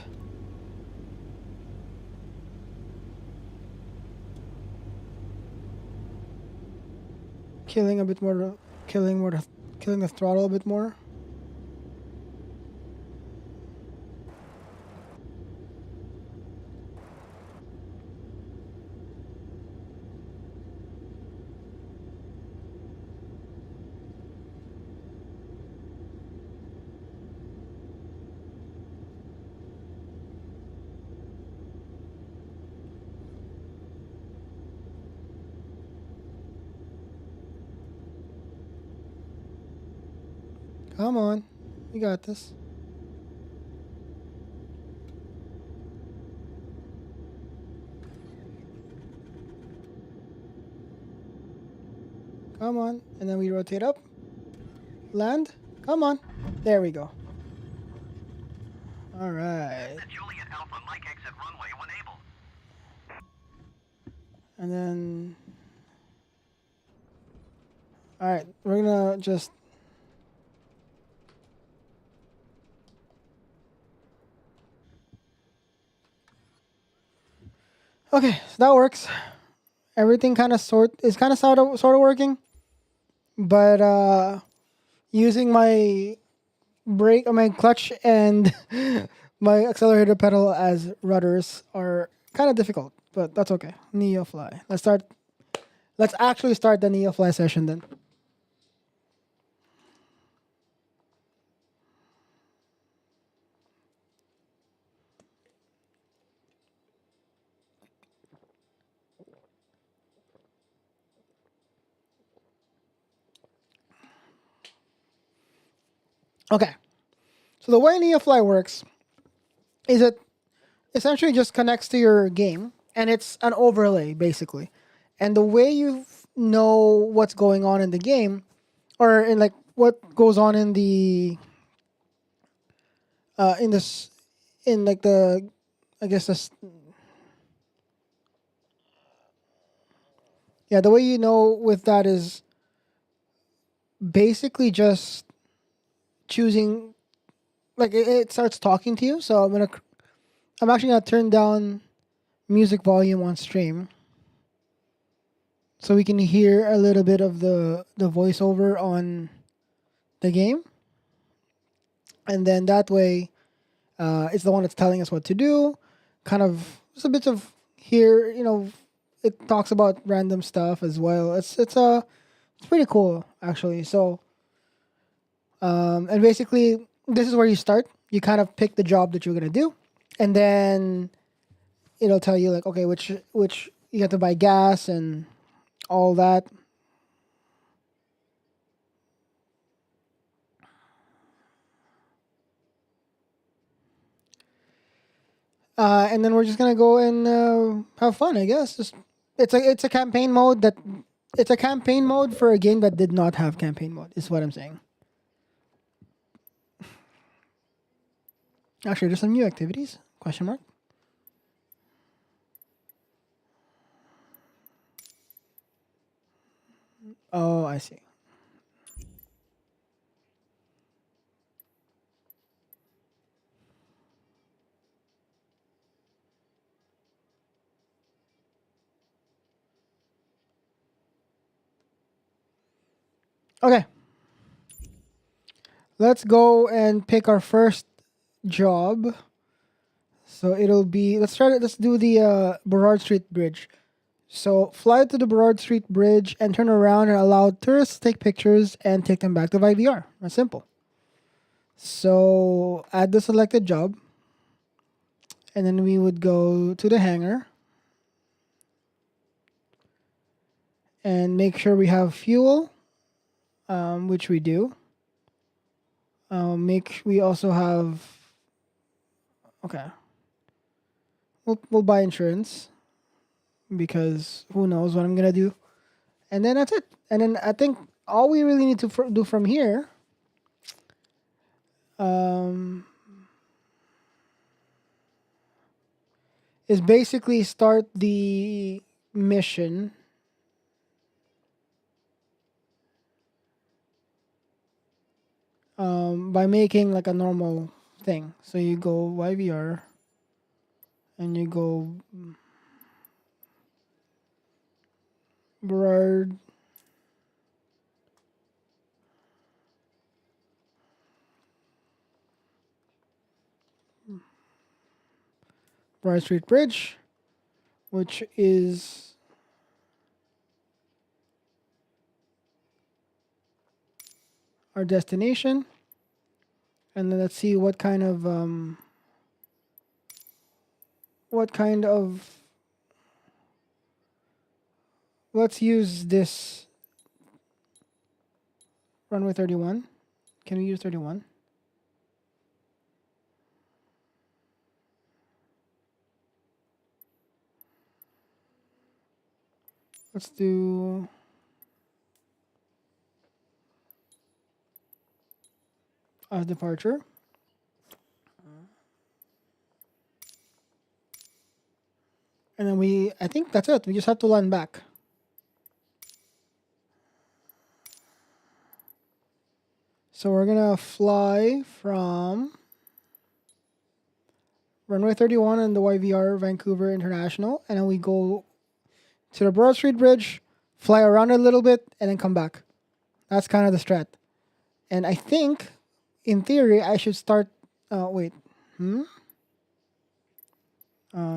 Killing a bit more, killing the throttle a bit more. Come on, you got this. Come on, and then we rotate up. Land. Come on. There we go. All right. The Juliet Alpha Mike exit runway when able. And then, all right, we're gonna just. Okay, so that works. Everything kind of sort of working, but using my brake, my clutch, and my accelerator pedal as rudders are kind of difficult, but that's okay. Neofly. Let's actually start the Neofly session then. Okay. So the way Neofly works is it essentially just connects to your game, and it's an overlay basically. And the way you know what's going on in the game, or in like what goes on in the in this in like the I guess this yeah, the way you know with that is basically just choosing, like it starts talking to you. So I'm actually gonna turn down music volume on stream so we can hear a little bit of the voiceover on the game, and then that way it's the one that's telling us what to do. Kind of just a bit of here, it talks about random stuff as well. It's pretty cool actually. So and basically this is where you start. You kind of pick the job that you're gonna do, and then it'll tell you like, okay, which you have to buy gas and all that. And then we're just gonna go and have fun, I guess. It's a campaign mode for a game that did not have campaign mode. Is what I'm saying. Actually, there's some new activities? Question mark. Oh, I see. Okay. Let's go and pick our first job. So it'll be let's do the Burrard Street Bridge. So fly to the Burrard Street Bridge and turn around and allow tourists to take pictures and take them back to IVR. That's simple. So add the selected job. And then we would go to the hangar. And make sure we have fuel, which we do. We also have. Okay. We'll buy insurance because who knows what I'm gonna do, and then that's it. And then I think all we really need to do from here, is basically start the mission. By making like a normal thing. So you go YVR and you go Burrard Street Bridge, which is our destination. And then let's see what kind of let's use this runway 31. Can we use 31? Let's do a departure. And then I think that's it. We just have to land back. So we're gonna fly from runway 31 and the YVR Vancouver International, and then we go to the Burrard Street Bridge, fly around a little bit, and then come back. That's kind of the strat. And I think, in theory, I should start. Wait.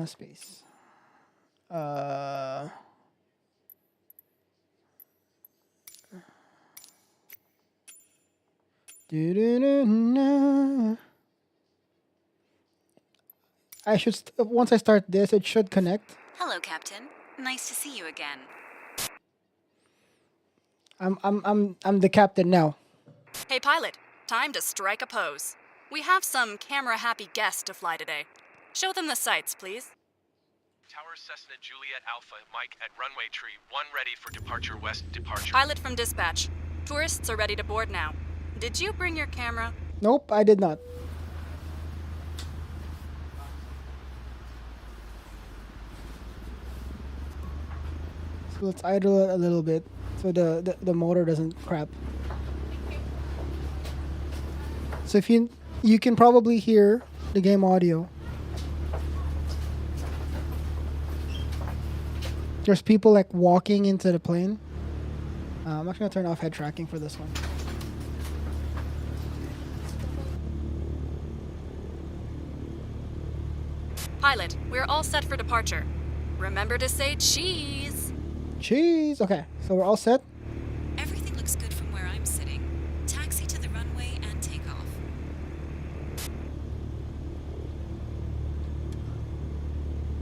Space. I should once I start this, it should connect. Hello, Captain. Nice to see you again. I'm the captain now. Hey, pilot. Time to strike a pose. We have some camera-happy guests to fly today. Show them the sights, please. Tower Cessna Juliet Alpha, Mike at runway tree 1 ready for departure west departure. Pilot from dispatch. Tourists are ready to board now. Did you bring your camera? Nope, I did not. So let's idle it a little bit so the motor doesn't crap. So if you can probably hear the game audio. There's people like walking into the plane. I'm actually gonna turn off head tracking for this one. Pilot, we're all set for departure. Remember to say cheese. Cheese. Okay, so we're all set. Everything looks good from where I'm sitting. Taxi to the runway and take off.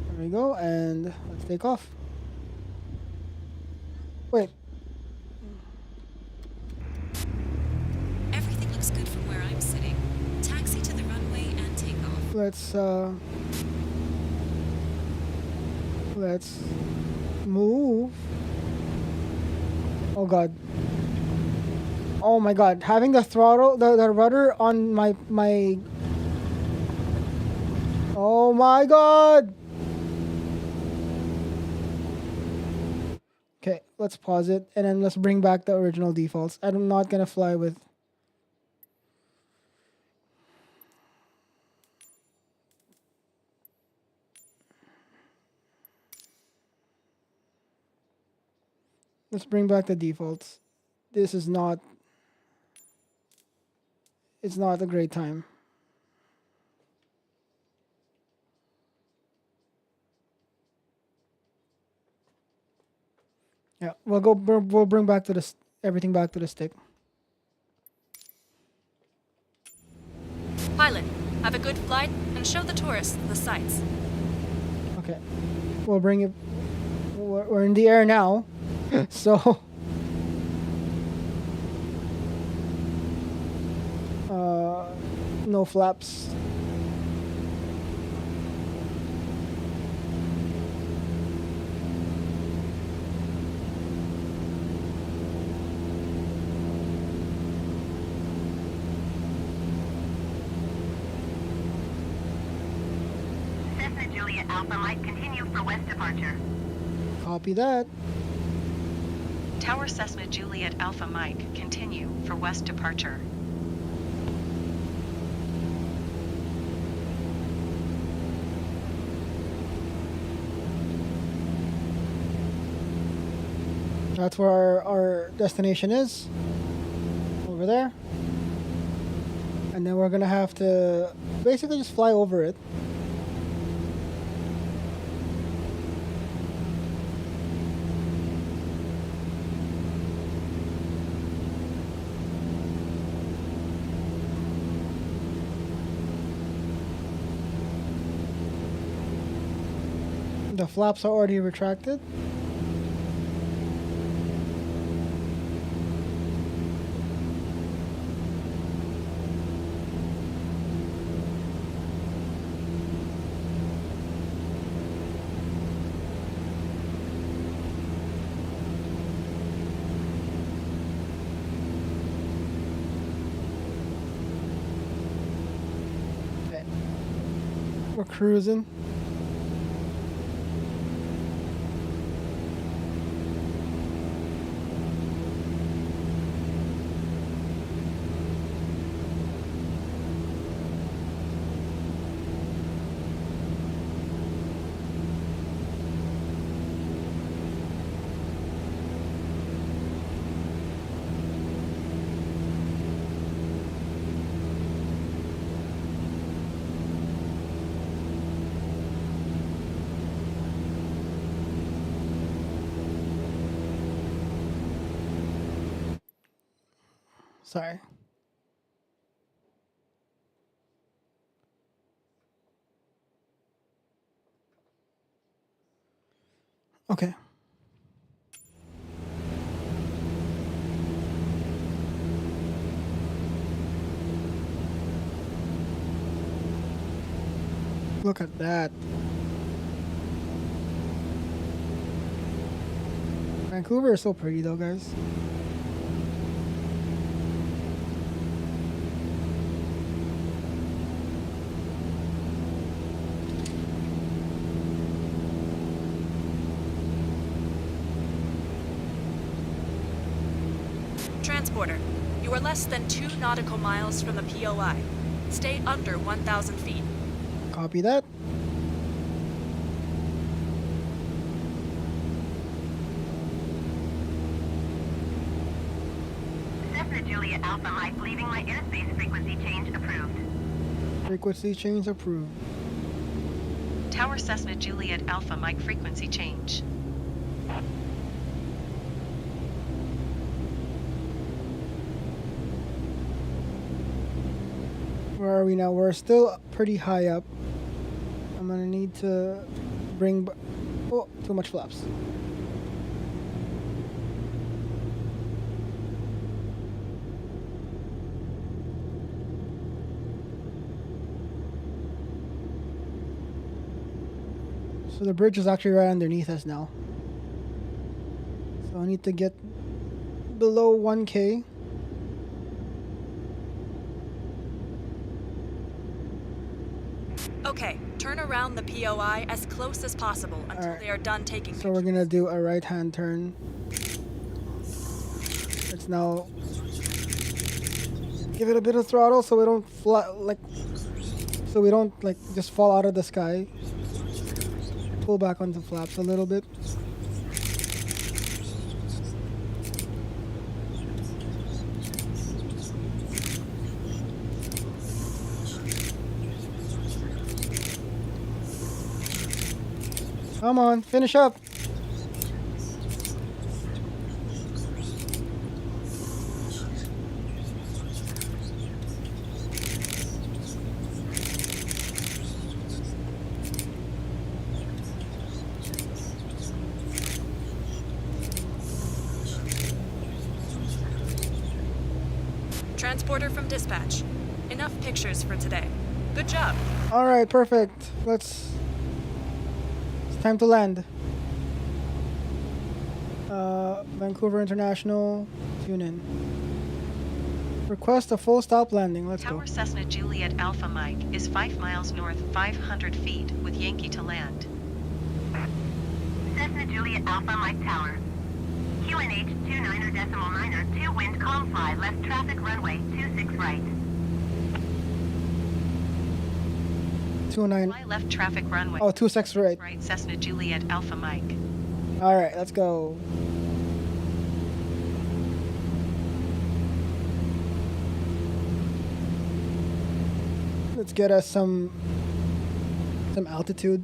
There we go, and let's take off. Wait. Everything looks good from where I'm sitting. Taxi to the runway and take off. Let's move. Oh god. Oh my god. Having the throttle, the rudder on my oh my god. Okay, let's pause it and then let's bring back the original defaults. I'm not gonna fly with. Let's bring back the defaults. this is not. It's not a great time. Yeah, we'll bring back to everything back to the stick. Pilot, have a good flight and show the tourists the sights. Okay, we'll bring it. We're in the air now, so no flaps. Cessna Juliet Alpha Mike, continue for west departure. Copy that. Tower Cessna Juliet Alpha Mike, continue for west departure. That's where our destination is. Over there. And then we're gonna have to basically just fly over it. The flaps are already retracted. Okay. We're cruising. Sorry. Okay. Look at that. Vancouver is so pretty though, guys. Transporter, you are less than 2 nautical miles from the POI. Stay under 1,000 feet. Copy that. Cessna Juliet Alpha Mike, leaving my airspace frequency change approved. Frequency change approved. Tower Cessna Juliet Alpha Mike, frequency change. Where are we now? We're still pretty high up. I'm gonna need to bring. Oh, too much flaps. So the bridge is actually right underneath us now. So I need to get below 1K. Okay, turn around the POI as close as possible until Alright. they are done taking So we're gonna do a right-hand turn. Let's now give it a bit of throttle so we don't so we don't like just fall out of the sky. Pull back on the flaps a little bit. Come on, finish up. Transporter from dispatch. Enough pictures for today. Good job. All right, perfect. It's time to land. Vancouver International, tune in. Request a full stop landing. Let's go. Tower Cessna Juliet Alpha Mike is 5 miles north, 500 feet, with Yankee to land. Cessna Juliet Alpha Mike Tower. QNH 29er decimal 9er, 2 wind calm fly, left traffic runway 26 right. 29. Fly left traffic runway. Oh, 26 right. Right, Cessna Juliet Alpha Mike. All right, let's go. Let's get us some altitude.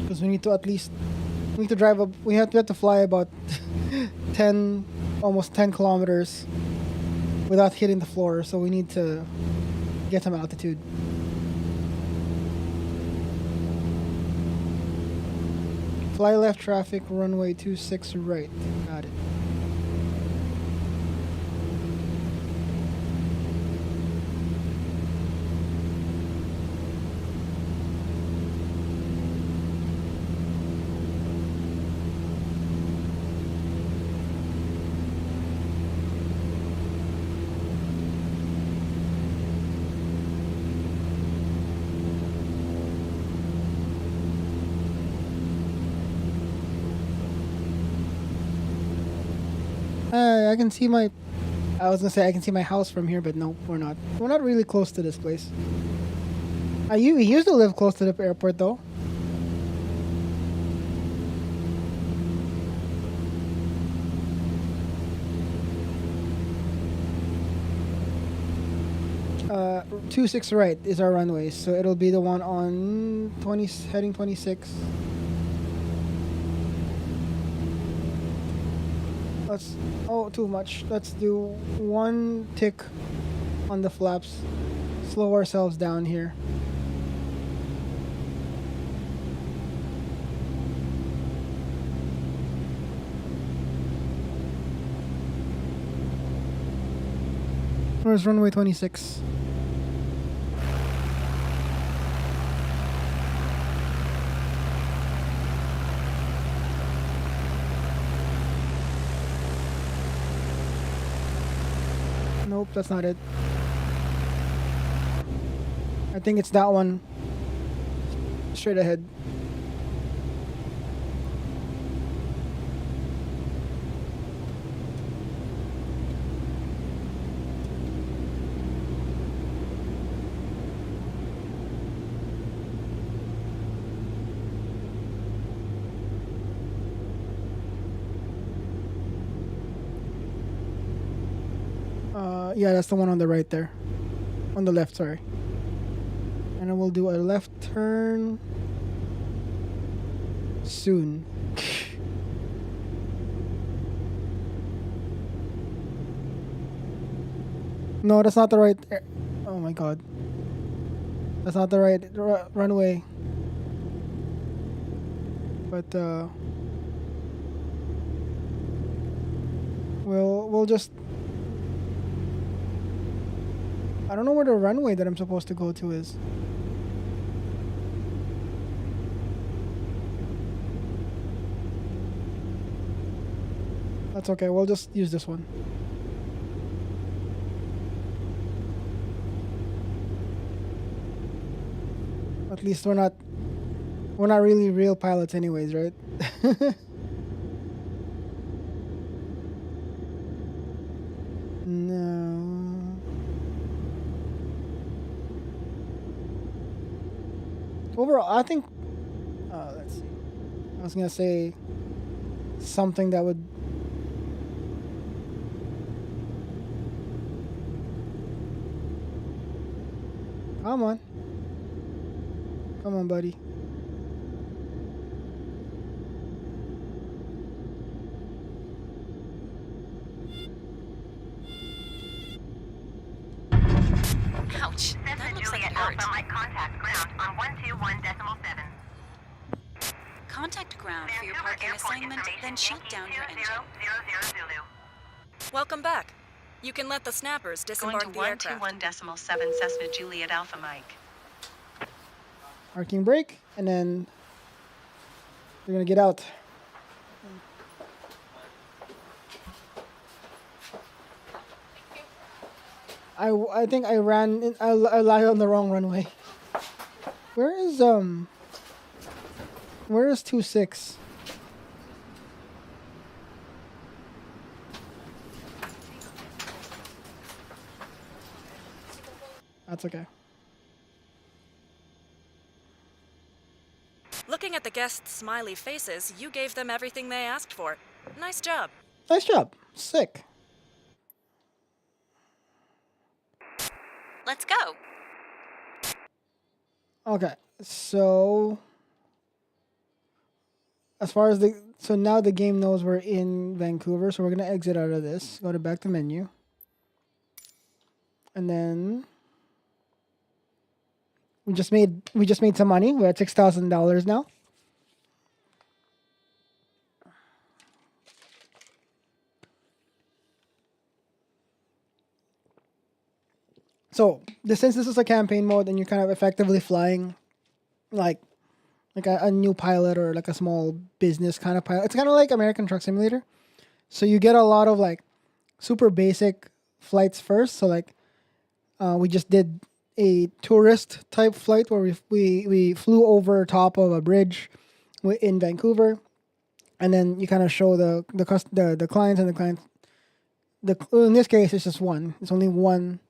Because we need to drive up. We have to fly about 10, almost 10 kilometers without hitting the floor. So we need to get some altitude. Fly left traffic, runway 26 right. Got it. I can see my... I was gonna say I can see my house from here, but no, we're not. We're not really close to this place. We used to live close to the airport, though. Uh, 26 right is our runway, so it'll be the one on heading 26. Too much. Let's do one tick on the flaps. Slow ourselves down here. Where's runway 26? Nope, that's not it. I think it's that one. Straight ahead. Yeah, that's the one on the right there. On the left, sorry. And then we'll do a left turn soon. No, that's not the right... Oh my god. That's not the right runway. But, we'll just... I don't know where the runway that I'm supposed to go to is. That's okay, we'll just use this one. At least we're not really real pilots anyways, right? No. Overall, I think let's see. I was gonna say something that would come on. Come on, buddy. Ouch, that Cessna looks like Juliet it hurt. Alpha might contact ground on 121.7. Contact ground for your Vancouver parking Airport assignment, information then shut down your Yankee engine. 0000 Zulu. Welcome back. You can let the snappers Going disembark to the aircraft. 121.7 Cessna Juliet Alpha Mike. Parking brake, and then we're gonna get out. I think I ran in, I landed on the wrong runway. Where is 26? That's okay. Looking at the guests' smiley faces, you gave them everything they asked for. Nice job. Nice job. Sick. Let's go. Okay, so as far as so now the game knows we're in Vancouver, so we're gonna exit out of this, go to back to menu, and then we just made some money. We're at $6,000 now. So since this is a campaign mode and you're kind of effectively flying like a new pilot or like a small business kind of pilot, it's kind of like American Truck Simulator. So you get a lot of like super basic flights first. So like we just did a tourist type flight where we flew over top of a bridge in Vancouver, and then you kind of show the clients and the clients. In this case, it's just one. It's only one.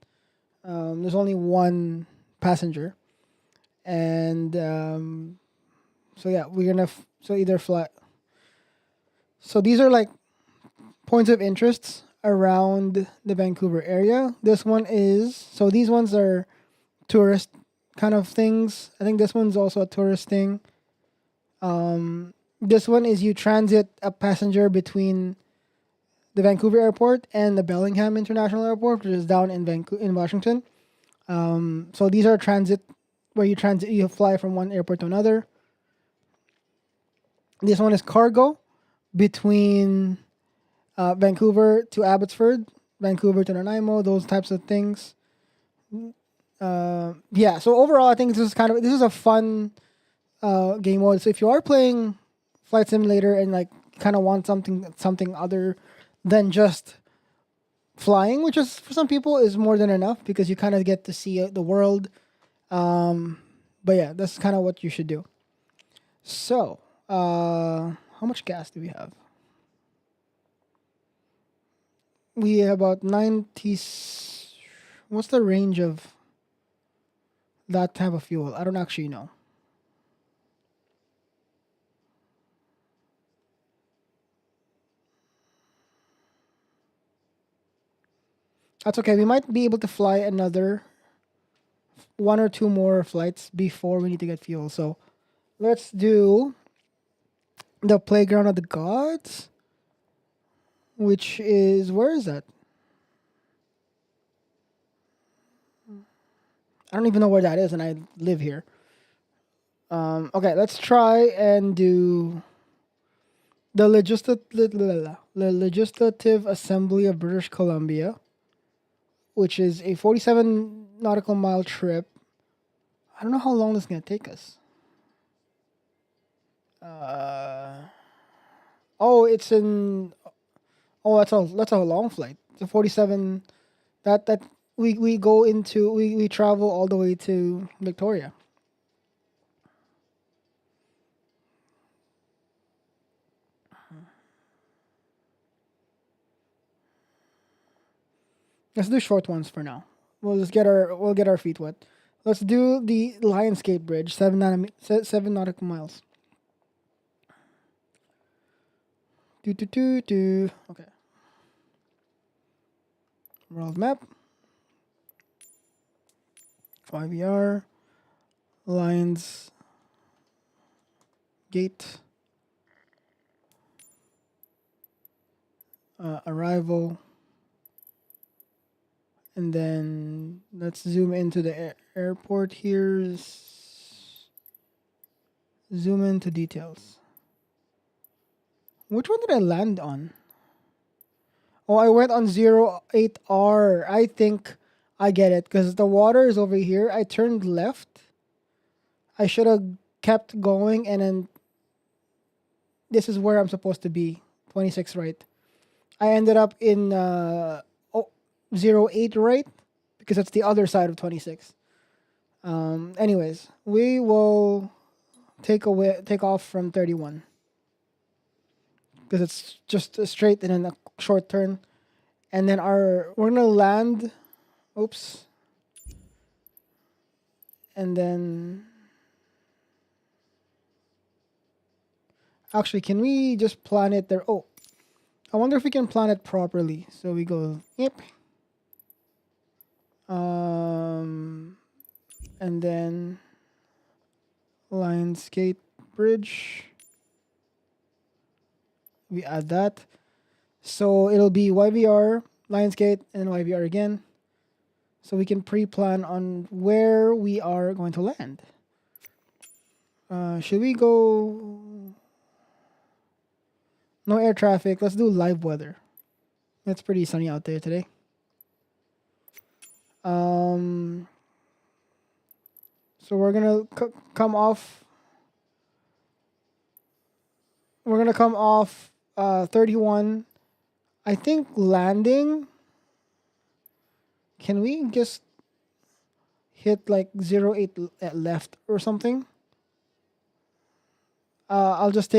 There's only one passenger, and so yeah, we're gonna either fly. So these are like points of interest around the Vancouver area. This one is these ones are tourist kind of things. I think this one's also a tourist thing. This one is you transit a passenger between the Vancouver airport and the Bellingham International Airport, which is down in Washington. So these are transit where you fly from one airport to another. This one is cargo between Vancouver to Abbotsford, Vancouver to Nanaimo, those types of things. Yeah. So overall, I think this is a fun game mode. So if you are playing Flight Simulator and like kind of want something other than just flying, which is for some people is more than enough because you kind of get to see the world. But yeah, that's kind of what you should do. So, how much gas do we have? We have about 90. What's the range of that type of fuel? I don't actually know. That's okay. We might be able to fly another one or two more flights before we need to get fuel. So let's do the Playground of the Gods, which is, where is that? I don't even know where that is, and I live here. Okay, let's try and do the Legislative Assembly of British Columbia, which is a 47 nautical mile trip. I don't know how long this is gonna take us. It's in. Oh, that's a long flight. It's a 47. That we go into we travel all the way to Victoria. Let's do short ones for now. We'll get our feet wet. Let's do the Lionsgate Bridge, 7 nautical miles. Okay. World map. YVR. Lions gate. Arrival. And then let's zoom into the airport here. Zoom into details. Which one did I land on? Oh, I went on 08R. I think I get it because the water is over here. I turned left. I should have kept going and then this is where I'm supposed to be. 26 right. I ended up in 08 right because that's the other side of 26. Anyways, we will take off from 31 because it's just a straight and then a short turn, and then we're gonna land. Oops. And then actually, can we just plan it there? Oh, I wonder if we can plan it properly. So we go yep. And then Lionsgate Bridge. We add that. So it'll be YVR, Lionsgate, and YVR again. So we can pre-plan on where we are going to land. Should we go... No air traffic. Let's do live weather. It's pretty sunny out there today. So we're gonna come off. We're gonna come off 31. I think landing. Can we just hit like 08 left or something? I'll just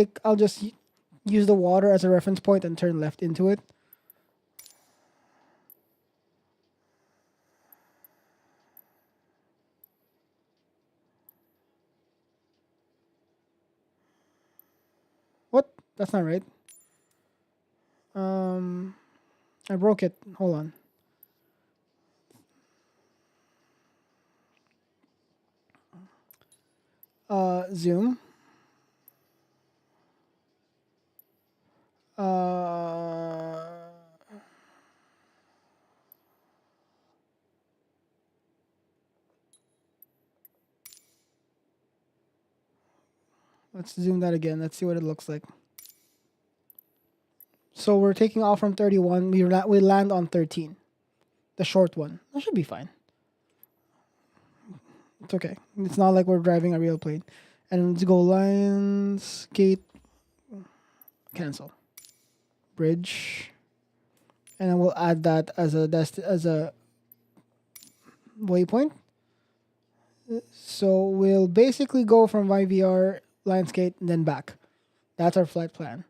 use the water as a reference point and turn left into it. What? That's not right. I broke it. Hold on. Zoom. Let's zoom that again. Let's see what it looks like. So we're taking off from 31. We land on 13. The short one. That should be fine. It's okay. It's not like we're driving a real plane. And let's go Lionsgate. Cancel. Bridge. And then we'll add that as a waypoint. So we'll basically go from YVR, Lionsgate, and then back. That's our flight plan.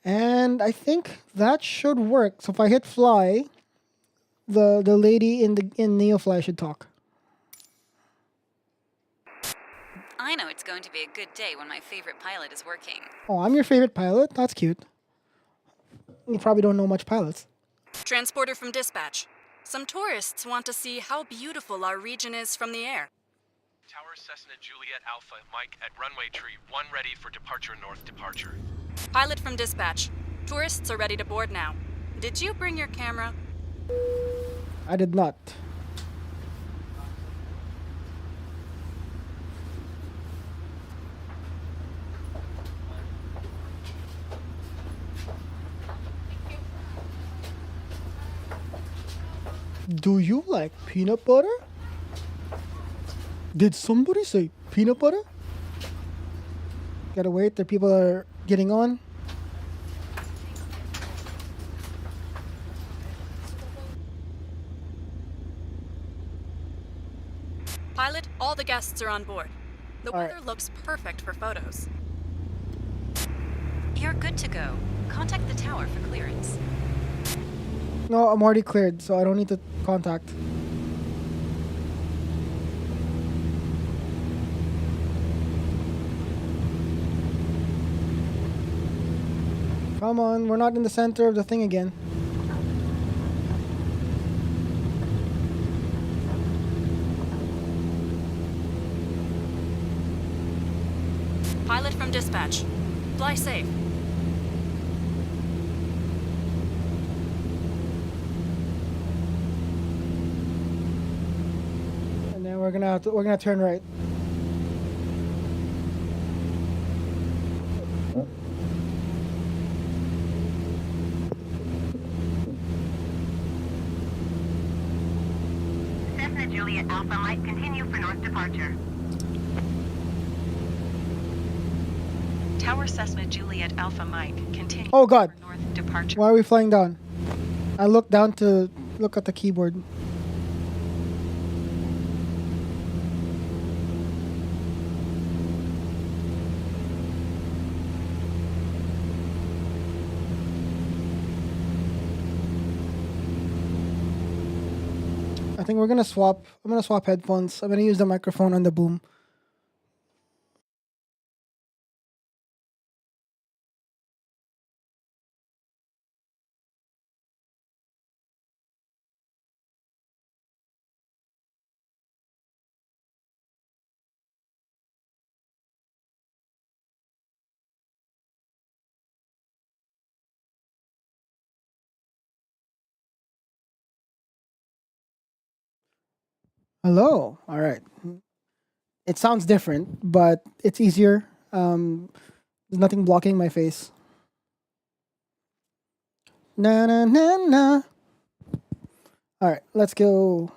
And I think that should work. So if I hit fly, the lady in Neofly should talk. I know it's going to be a good day when my favorite pilot is working. Oh, I'm your favorite pilot? That's cute. You probably don't know much pilots. Transporter from dispatch. Some tourists want to see how beautiful our region is from the air. Tower Cessna Juliet Alpha, Mike at runway tree 1 ready for departure north departure. Pilot from dispatch. Tourists are ready to board now. Did you bring your camera? I did not. Do you like peanut butter? Did somebody say peanut butter? Gotta wait, the people are getting on. Pilot, all the guests are on board. The All right. weather looks perfect for photos. You're good to go. Contact the tower for clearance. No, I'm already cleared, so I don't need to contact. Come on, we're not in the center of the thing again. Pilot, Pilot from dispatch. Fly safe. And then we're gonna turn right. Cessna Juliet Alpha Mike, continue for north departure. Tower Cessna Juliet Alpha Mike, continue Oh, God. for north departure. Why are we flying down? I looked down to look at the keyboard. I think we're gonna swap. I'm gonna swap headphones. I'm gonna use the microphone on the boom. Hello. All right. It sounds different, but it's easier. There's nothing blocking my face. Na na na na. All right, let's go.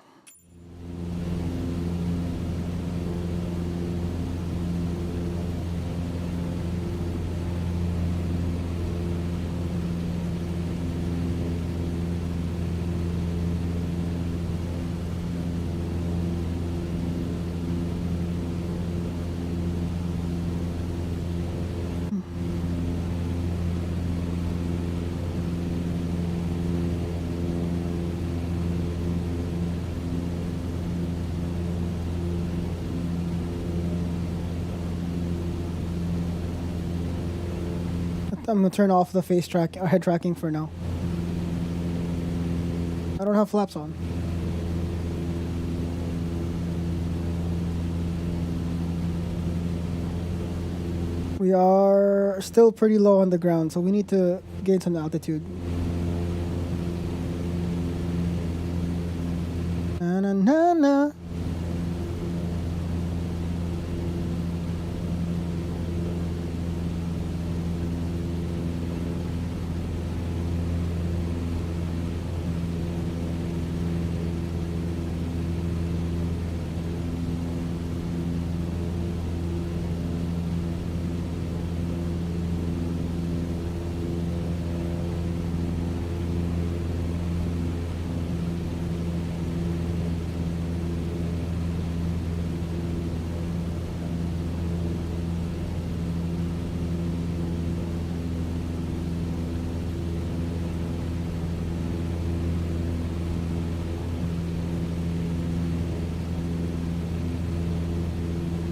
I'm gonna turn off the head tracking for now. I don't have flaps on. We are still pretty low on the ground, so we need to gain some altitude. Na na na na.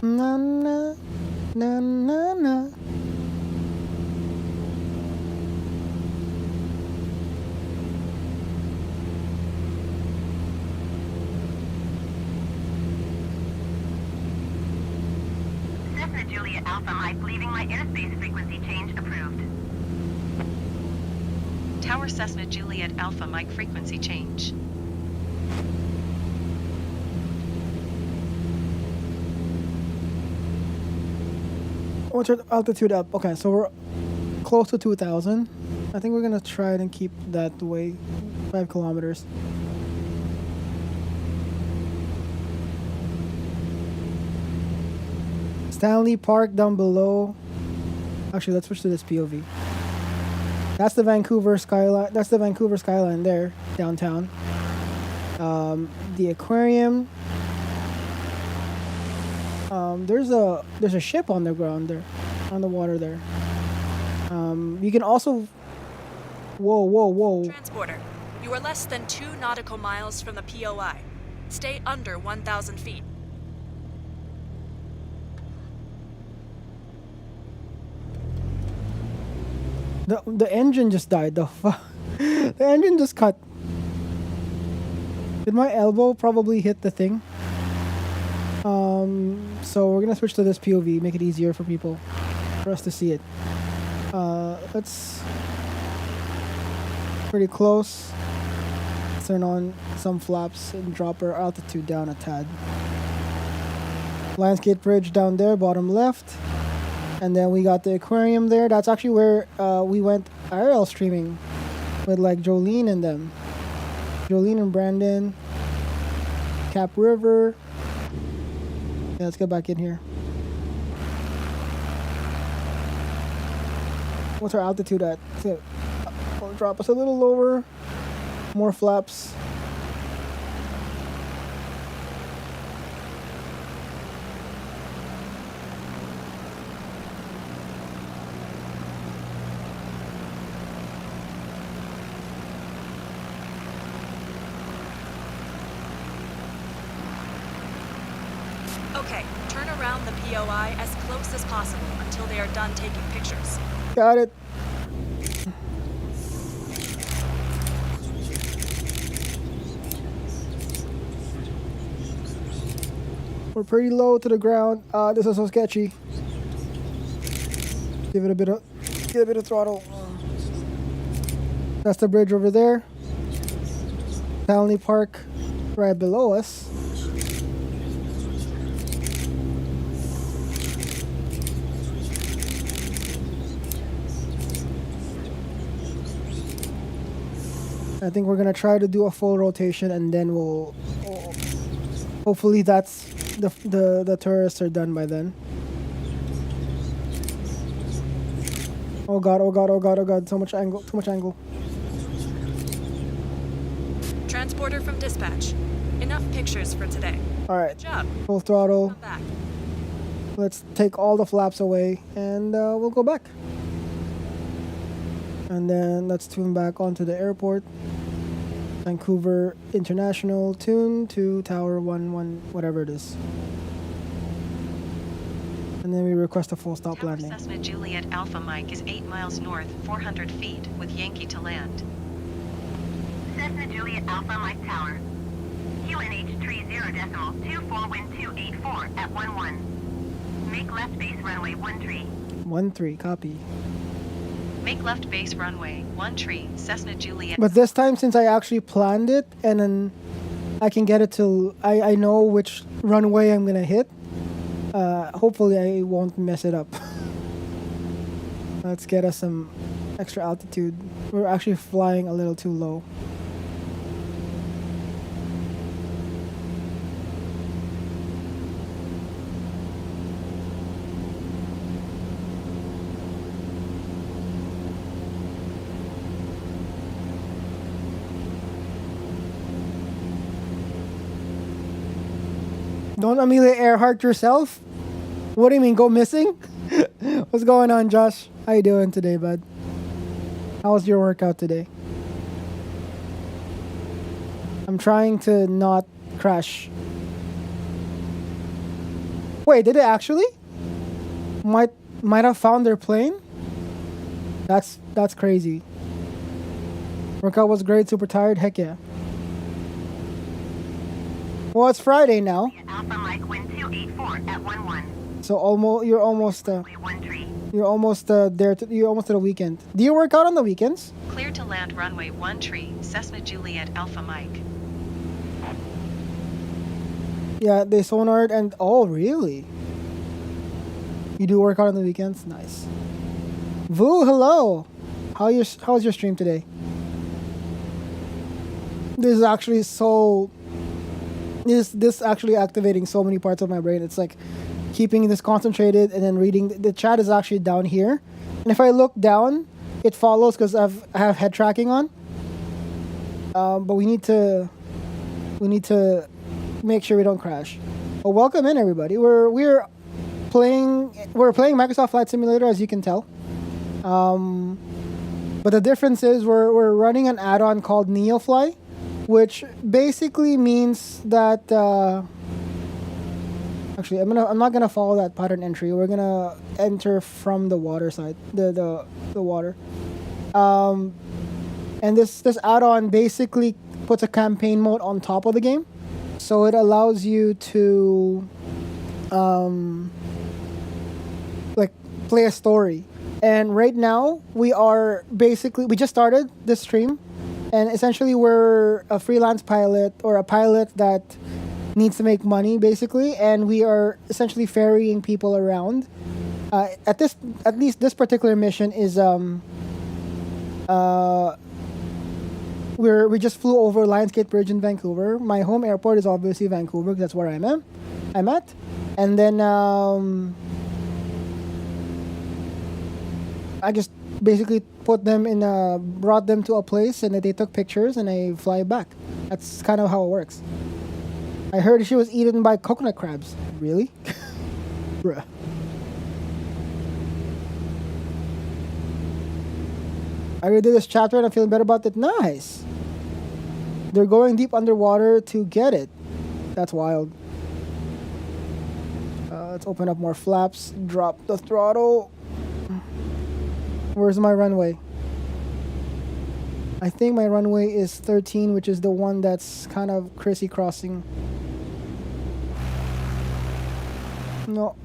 Na na na na na. Cessna Juliet Alpha Mike, leaving my airspace frequency change approved. Tower Cessna Juliet Alpha Mike, frequency change. What's our altitude up? Okay, so we're close to 2,000. I think we're gonna try and keep that way, 5 kilometers. Stanley Park down below. Actually, let's switch to this POV. That's the Vancouver skyline. That's the Vancouver skyline there, downtown. The aquarium. There's a ship on the ground there, on the water there. You can also. Whoa, whoa, whoa! Transporter, you are less than 2 nautical miles from the POI. Stay under 1,000 feet. The engine just died. The the engine just cut. Did my elbow probably hit the thing? So we're gonna switch to this POV, make it easier for people. for us to see it. Let's pretty close. Let's turn on some flaps and drop our altitude down a tad. Lionsgate Bridge down there, bottom left. And then we got the aquarium there. That's actually where we went IRL streaming with like Jolene and them. Jolene and Brandon. Cap River. Yeah, let's get back in here. What's our altitude at? We'll drop us a little lower. More flaps. Okay, turn around the POI as close as possible until they are done taking pictures. Got it. We're pretty low to the ground. This is so sketchy. Give it a bit of throttle. That's the bridge over there. Stanley Park right below us. I think we're gonna try to do a full rotation and then we'll hopefully that's the tourists are done by then. Oh god, oh god, oh god, oh god, so much angle, too much angle. Transporter from dispatch. Enough pictures for today. Alright, Good job. full throttle. Come back. Let's take all the flaps away and we'll go back. And then let's tune back onto the airport. Vancouver International, tune to Tower 11, whatever it is. And then we request a full stop Tower landing. Cessna Juliet Alpha Mike is 8 miles north, 400 feet, with Yankee to land. Cessna Juliet Alpha Mike Tower. QNH 30.24 wind 284 at 11. Make left base runway 13. 1-3, copy. Make left base runway, 13, Cessna Juliet. But this time, since I actually planned it, and then I can get it to, I know which runway I'm gonna hit. Hopefully I won't mess it up. Let's get us some extra altitude. We're actually flying a little too low. Don't Amelia Earhart yourself? What do you mean, go missing? What's going on, Josh? How you doing today, bud? How was your workout today? I'm trying to not crash. Wait, did it actually? Might have found their plane? That's crazy. Workout was great, super tired, heck yeah. Well, it's Friday now, Alpha Mike wind 284 at 11. so you're almost there. You're almost to the weekend. Do you work out on the weekends? Clear to land runway 13, Cessna Juliet Alpha Mike. Yeah, they sonared and oh really? You do work out on the weekends? Nice. Vu, hello. How's your stream today? This is actually so. This actually activating so many parts of my brain. It's like keeping this concentrated and then reading. The chat is actually down here, and if I look down, it follows because I have head tracking on. But we need to make sure we don't crash. But welcome in everybody. We're playing Microsoft Flight Simulator, as you can tell. But the difference is we're running an add-on called NeoFly, which basically means that actually I'm not gonna follow that pattern entry. We're gonna enter from the water side, the water. And this add-on basically puts a campaign mode on top of the game, so it allows you to like play a story. And right now we just started this stream, and essentially we're a freelance pilot or a pilot that needs to make money basically, and we are essentially ferrying people around. At least this particular mission is we just flew over Lionsgate Bridge in Vancouver. My home airport is obviously Vancouver, 'cause that's where I'm at. And then I just basically brought them to a place, and they took pictures, and I fly back. That's kind of how it works. I heard she was eaten by coconut crabs. Really? Bruh. I already did this chapter and I'm feeling better about it. Nice. They're going deep underwater to get it. That's wild. Let's open up more flaps. Drop the throttle. Where's my runway? I think my runway is 13, which is the one that's kind of crazy crossing. No.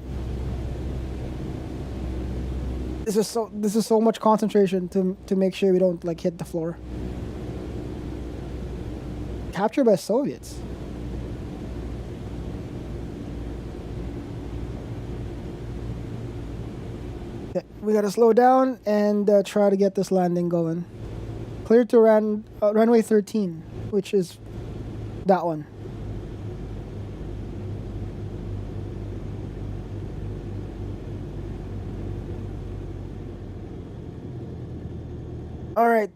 This is so much concentration to make sure we don't like hit the floor. Captured by Soviets. Okay, we gotta slow down and try to get this landing going. Clear to runway 13, which is that one. All right.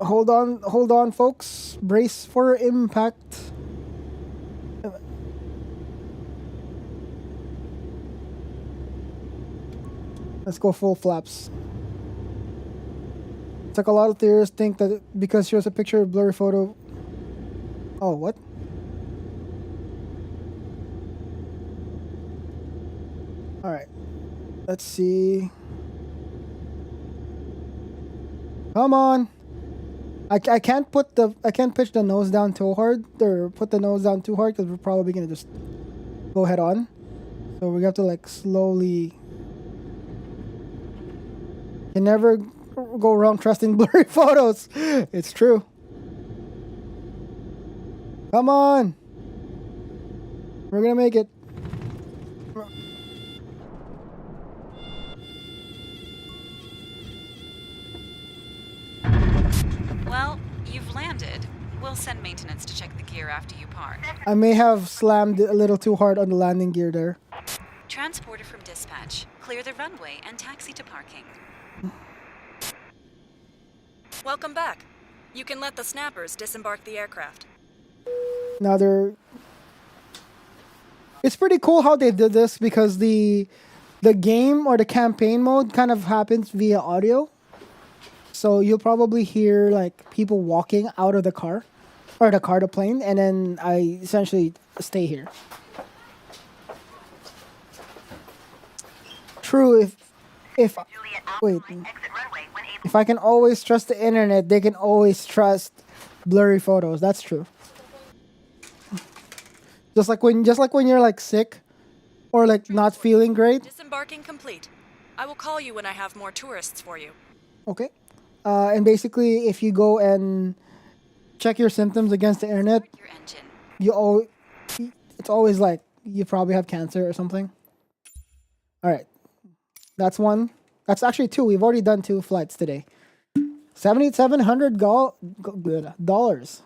Hold on, folks. Brace for impact. Let's go full flaps. It's like a lot of theorists think that because she was a picture of blurry photo. Oh, what? All right. Let's see. Come on. I can't pitch the nose down too hard, or put the nose down too hard, because we're probably gonna just go head on. So we have to like slowly. You never go wrong trusting blurry photos. It's true. Come on. We're gonna make it. Well, you've landed. We'll send maintenance to check the gear after you park. I may have slammed a little too hard on the landing gear there. Transporter from dispatch. Clear the runway and taxi to parking. Welcome back. You can let the snappers disembark the aircraft. Now it's pretty cool how they did this, because the game or the campaign mode kind of happens via audio. So you'll probably hear like people walking out of the car, or the car to plane, and then I essentially stay here. True, if wait, if I can always trust the internet, they can always trust blurry photos. That's true. Just like when you're like sick or like not feeling great. Disembarking complete. I will call you when I have more tourists for you. Okay. And basically, if you go and check your symptoms against the internet, Your engine. it's always like you probably have cancer or something. All right. That's one. That's actually two. We've already done 2 flights today. $7,700.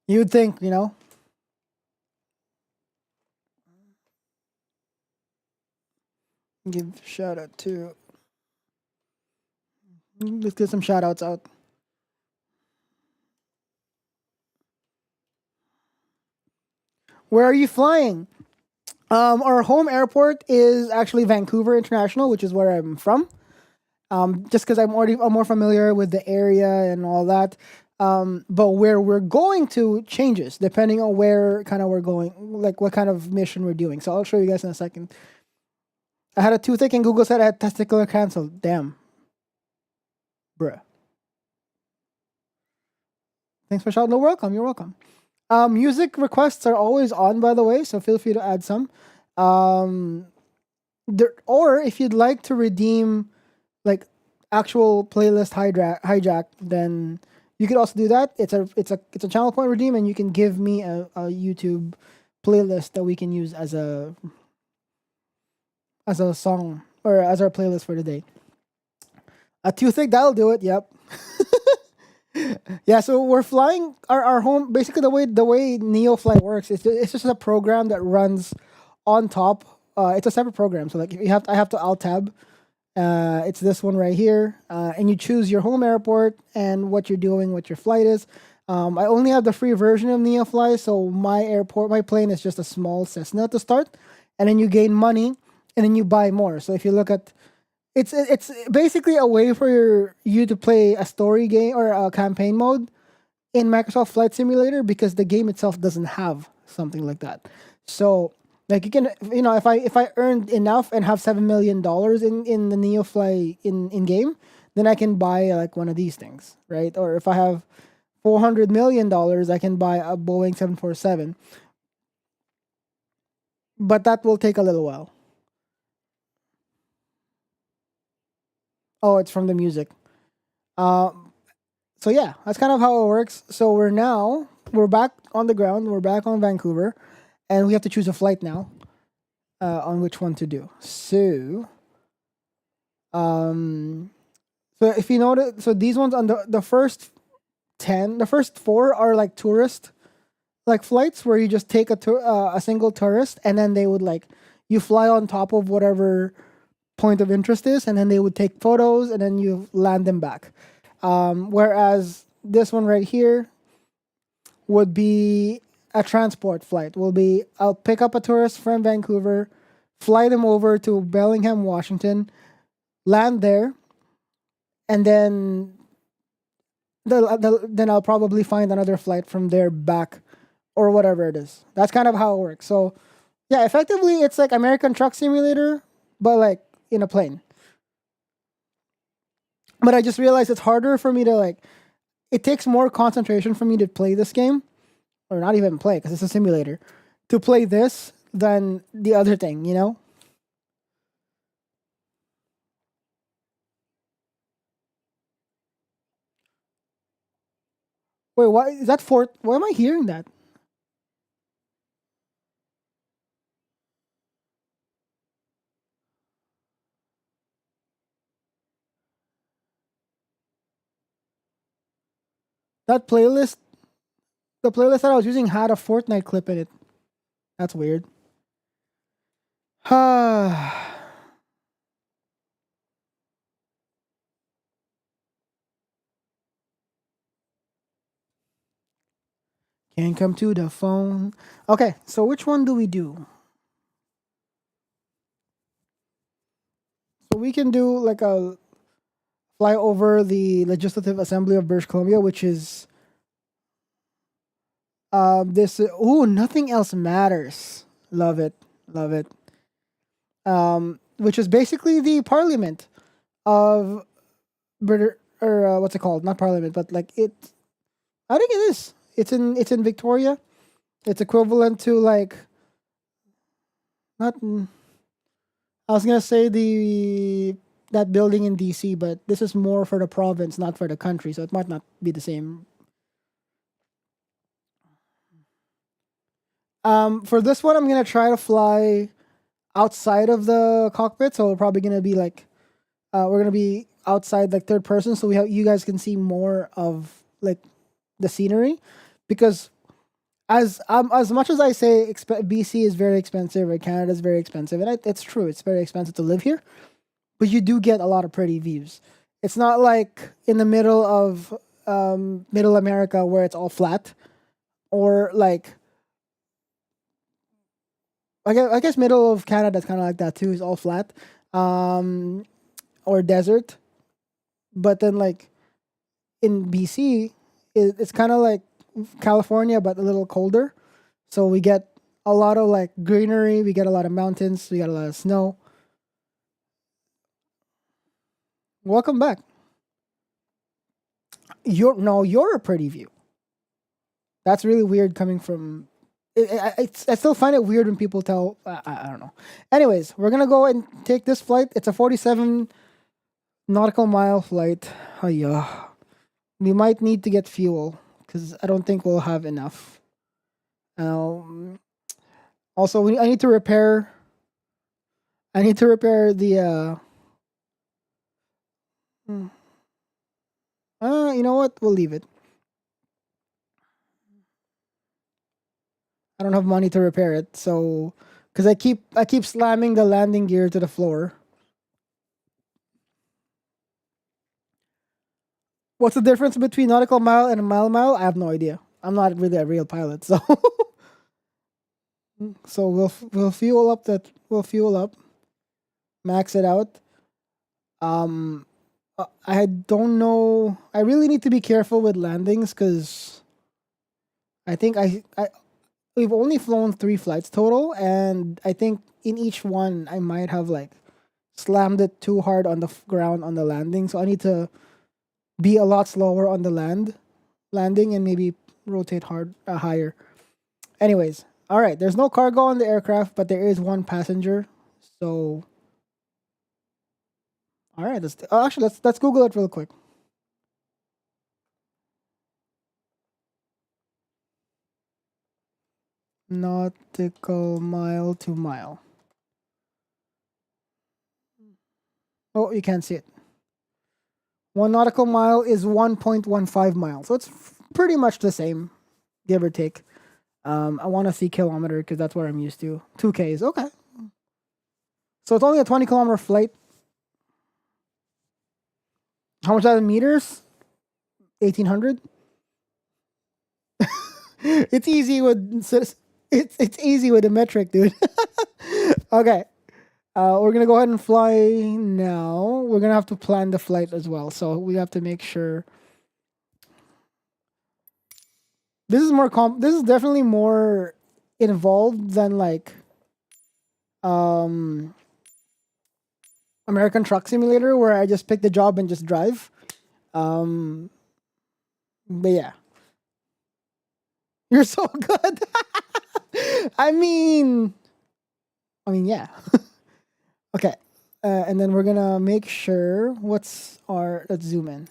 You'd think, you know. Give a shout out to. Let's get some shout outs out. Where are you flying? Our home airport is actually Vancouver International, which is where I'm from. Just because I'm more familiar with the area and all that. But where we're going to changes depending on where kind of we're going, like what kind of mission we're doing. So I'll show you guys in a second. I had a toothache and Google said I had testicular cancer. Damn. Bruh. Thanks for shouting. No, welcome. You're welcome. Music requests are always on, by the way, so feel free to add some. Um, or if you'd like to redeem like actual playlist hijack, then you could also do that. It's a channel point redeem, and you can give me a YouTube playlist that we can use as a song or as our playlist for today. You think that'll do it? Yep. Yeah, so we're flying our home. Basically, the way NeoFly works is it's just a program that runs on top. It's a separate program. So like if I have to alt tab. It's this one right here, and you choose your home airport and what you're doing, what your flight is. I only have the free version of NeoFly, so my plane is just a small Cessna to start, and then you gain money, and then you buy more. So if you look at it's basically a way for you to play a story game or a campaign mode in Microsoft Flight Simulator because the game itself doesn't have something like that. So like you can if I earned enough and have $7 million in the NeoFly in game, then I can buy like one of these things, right? Or if I have $400 million, I can buy a Boeing 747. But that will take a little while. Oh, it's from the music. So yeah, that's kind of how it works. So we're back on the ground. We're back on Vancouver, and we have to choose a flight now on which one to do. So, so if you notice, so these ones on the first 10, the first 4 are like tourist like flights where you just take a single tourist, and then they would like you fly on top of whatever point of interest is, and then they would take photos, and then you land them back. Whereas this one right here would be a transport flight. I'll pick up a tourist from Vancouver, fly them over to Bellingham, Washington, land there, and then then I'll probably find another flight from there back or whatever it is. That's kind of how it works. So yeah, effectively it's like American Truck Simulator, but like in a plane. But I just realized it's harder for me to like. It takes more concentration for me to play this game, or not even play because it's a simulator, to play this than the other thing. You know. Wait, why is that Fort? Why am I hearing that? That playlist, the playlist that I was using had a Fortnite clip in it. That's weird. Can't come to the phone. Okay, so which one do we do? So we can do like a fly over the Legislative Assembly of British Columbia, which is this. Oh, nothing else matters. Love it, love it. Which is basically the Parliament of British, or what's it called? Not Parliament, but like it. I think it is. It's in Victoria. It's equivalent to like not. I was gonna say that building in DC, but this is more for the province, not for the country, so it might not be the same. For this one, I'm gonna try to fly outside of the cockpit, so we're probably gonna be like, we're gonna be outside like third person, so you guys can see more of like the scenery, because as much as I say BC is very expensive or Canada is very expensive, and it's true, it's very expensive to live here, but you do get a lot of pretty views. It's not like in the middle of Middle America where it's all flat, or like I guess middle of Canada is kind of like that too. It's all flat, or desert. But then like in BC, it's kind of like California but a little colder. So we get a lot of like greenery. We get a lot of mountains. We get a lot of snow. Welcome back. You're a pretty view. That's really weird coming from. I still find it weird when people tell. I don't know. Anyways, we're gonna go and take this flight. It's a 47 nautical mile flight. Oh yeah, we might need to get fuel because I don't think we'll have enough. Also, I need to repair. I need to repair the. You know what? We'll leave it. I don't have money to repair it, so because I keep slamming the landing gear to the floor. What's the difference between nautical mile and a mile? I have no idea. I'm not really a real pilot, so so we'll fuel up, max it out. I don't know. I really need to be careful with landings because I think we've only flown 3 flights total, and I think in each one I might have like slammed it too hard on the ground on the landing. So I need to be a lot slower on the landing and maybe rotate higher. Anyways, all right. There's no cargo on the aircraft, but there is 1 passenger. So, all right. Let's Google it real quick. Nautical mile to mile. Oh, you can't see it. 1 nautical mile is 1.15 miles. So it's pretty much the same, give or take. I want to see kilometer because that's what I'm used to. 2Ks, okay. So it's only a 20-kilometer flight. How much is that in meters? 1,800. It's easy with it's easy with a metric, dude. Okay. We're gonna go ahead and fly now. We're gonna have to plan the flight as well, so we have to make sure. This is definitely more involved than like American Truck Simulator, where I just pick the job and just drive. But yeah, you're so good. I mean, yeah. Okay, and then we're gonna make sure let's zoom in.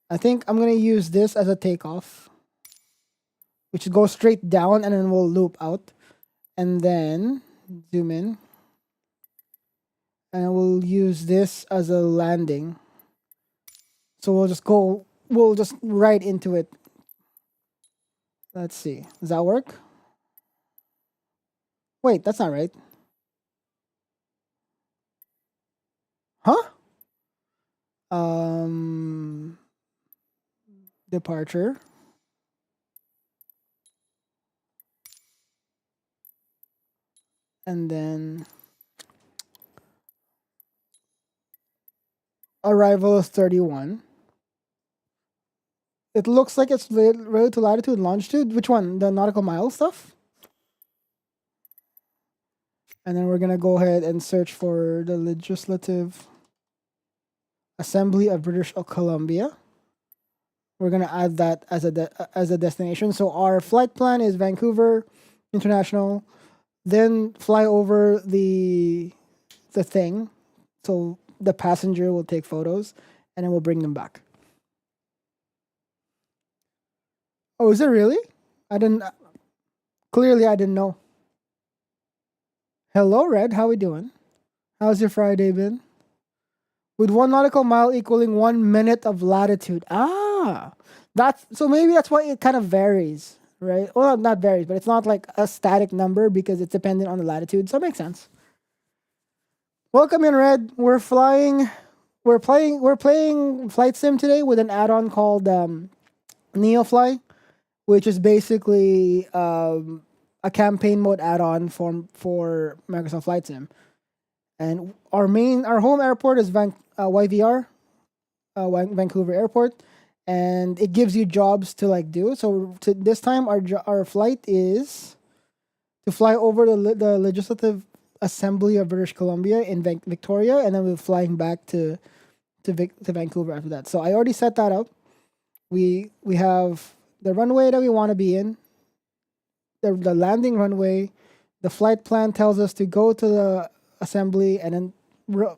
I think I'm gonna use this as a takeoff, which goes straight down and then we'll loop out, and then zoom in, and we'll use this as a landing. So we'll just right into it. Let's see, does that work? Wait, that's not right. Huh? Departure. And then arrival is 31. It looks like it's related to latitude and longitude. Which one? The nautical mile stuff? And then we're going to go ahead and search for the Legislative Assembly of British Columbia. We're going to add that as a destination. So our flight plan is Vancouver International, then fly over the thing. So the passenger will take photos and then we'll bring them back. Oh, is it really? Clearly I didn't know. Hello, Red. How we doing? How's your Friday been? With 1 nautical mile equaling 1 minute of latitude. Maybe that's why it kind of varies, right? Well, not varies, but it's not like a static number because it's dependent on the latitude. So it makes sense. Welcome in, Red. We're playing Flight Sim today with an add-on called NeoFly, which is basically a campaign mode add-on for Microsoft Flight Sim. And our home airport is YVR, Vancouver Airport, and it gives you jobs to do. So this time our flight is to fly over the Legislative Assembly of British Columbia in Victoria, and then we're flying back to Vancouver after that. So I already set that up. We have the runway that we want to be in, the landing runway. The flight plan tells us to go to the assembly and then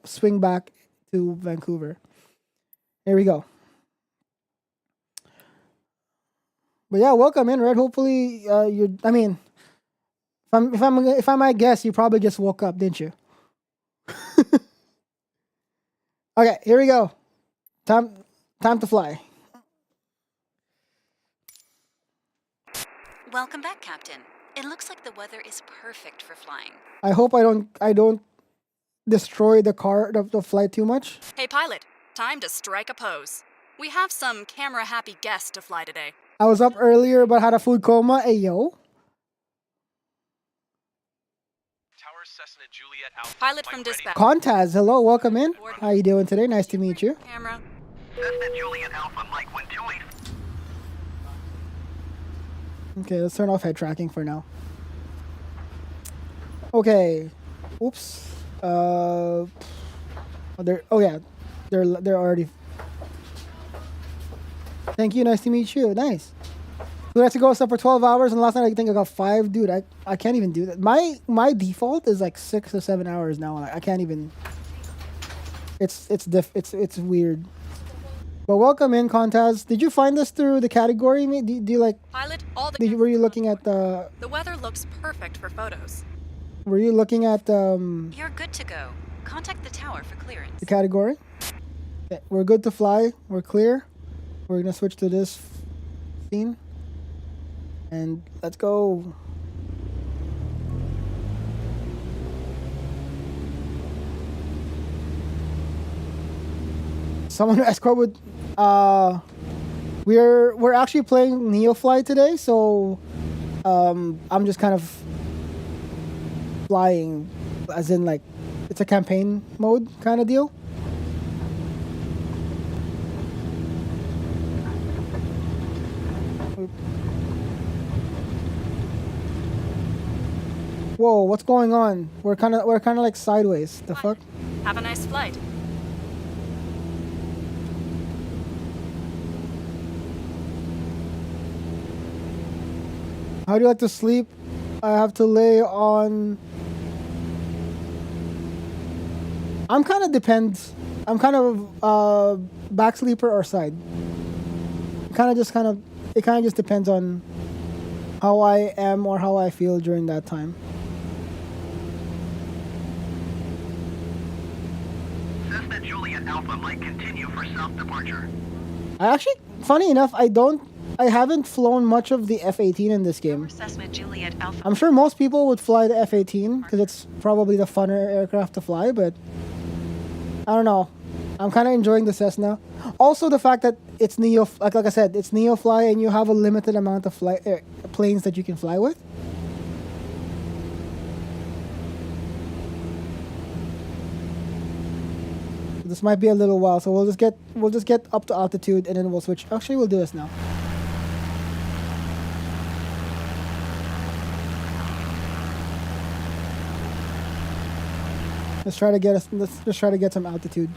swing back to Vancouver. Here we go. But yeah, welcome in, Red. Hopefully, you're. I mean, if I might guess, you probably just woke up, didn't you? Okay, here we go. Time to fly. Welcome back, Captain. It looks like the weather is perfect for flying. I hope I don't destroy the flight too much. Hey, pilot, time to strike a pose. We have some camera-happy guests to fly today. I was up earlier but had a food coma. Hey yo. Tower Cessna Juliet Alpha. Pilot Mike from ready. dispatch. Contaz, hello, welcome in. How you doing today? Nice to meet you. Camera. Cessna Juliet Alpha, Mike 128. Okay, let's turn off head tracking for now. Okay. Oops. Oh, they're already. Thank you. Nice to meet you. Nice. We had to go stuff for 12 hours, and last night I think I got 5. Dude, I can't even do that. My default is like 6 or 7 hours now. I can't even. It's weird. But welcome in, Contaz. Did you find this through the category? Do you like? Pilot, all the. Were you looking at the? The weather looks perfect for photos. Were you looking at You're good to go. Contact the tower for clearance. the category? Okay, we're good to fly. We're clear. We're gonna switch to this scene. And let's go. Someone escort with we're actually playing Neofly today, so I'm just kind of flying, as in like it's a campaign mode kind of deal. Whoa, what's going on? We're kind of like sideways. The fuck? Have a nice flight. How do you like to sleep? I have to lay on. I'm kind of depends. I'm kind of back sleeper or side. It kind of just depends on how I am or how I feel during that time. Cessna Juliet Alpha might continue for south departure. I actually, funny enough, I haven't flown much of the F-18 in this game. Cessna Juliet Alpha. I'm sure most people would fly the F-18 because it's probably the funner aircraft to fly, but I don't know. I'm kind of enjoying the Cessna. Also, the fact that it's Neo, like I said, it's Neofly and you have a limited amount of planes that you can fly with. This might be a little while, so we'll just get up to altitude and then we'll switch. Actually, we'll do this now. Let's try to get some altitude.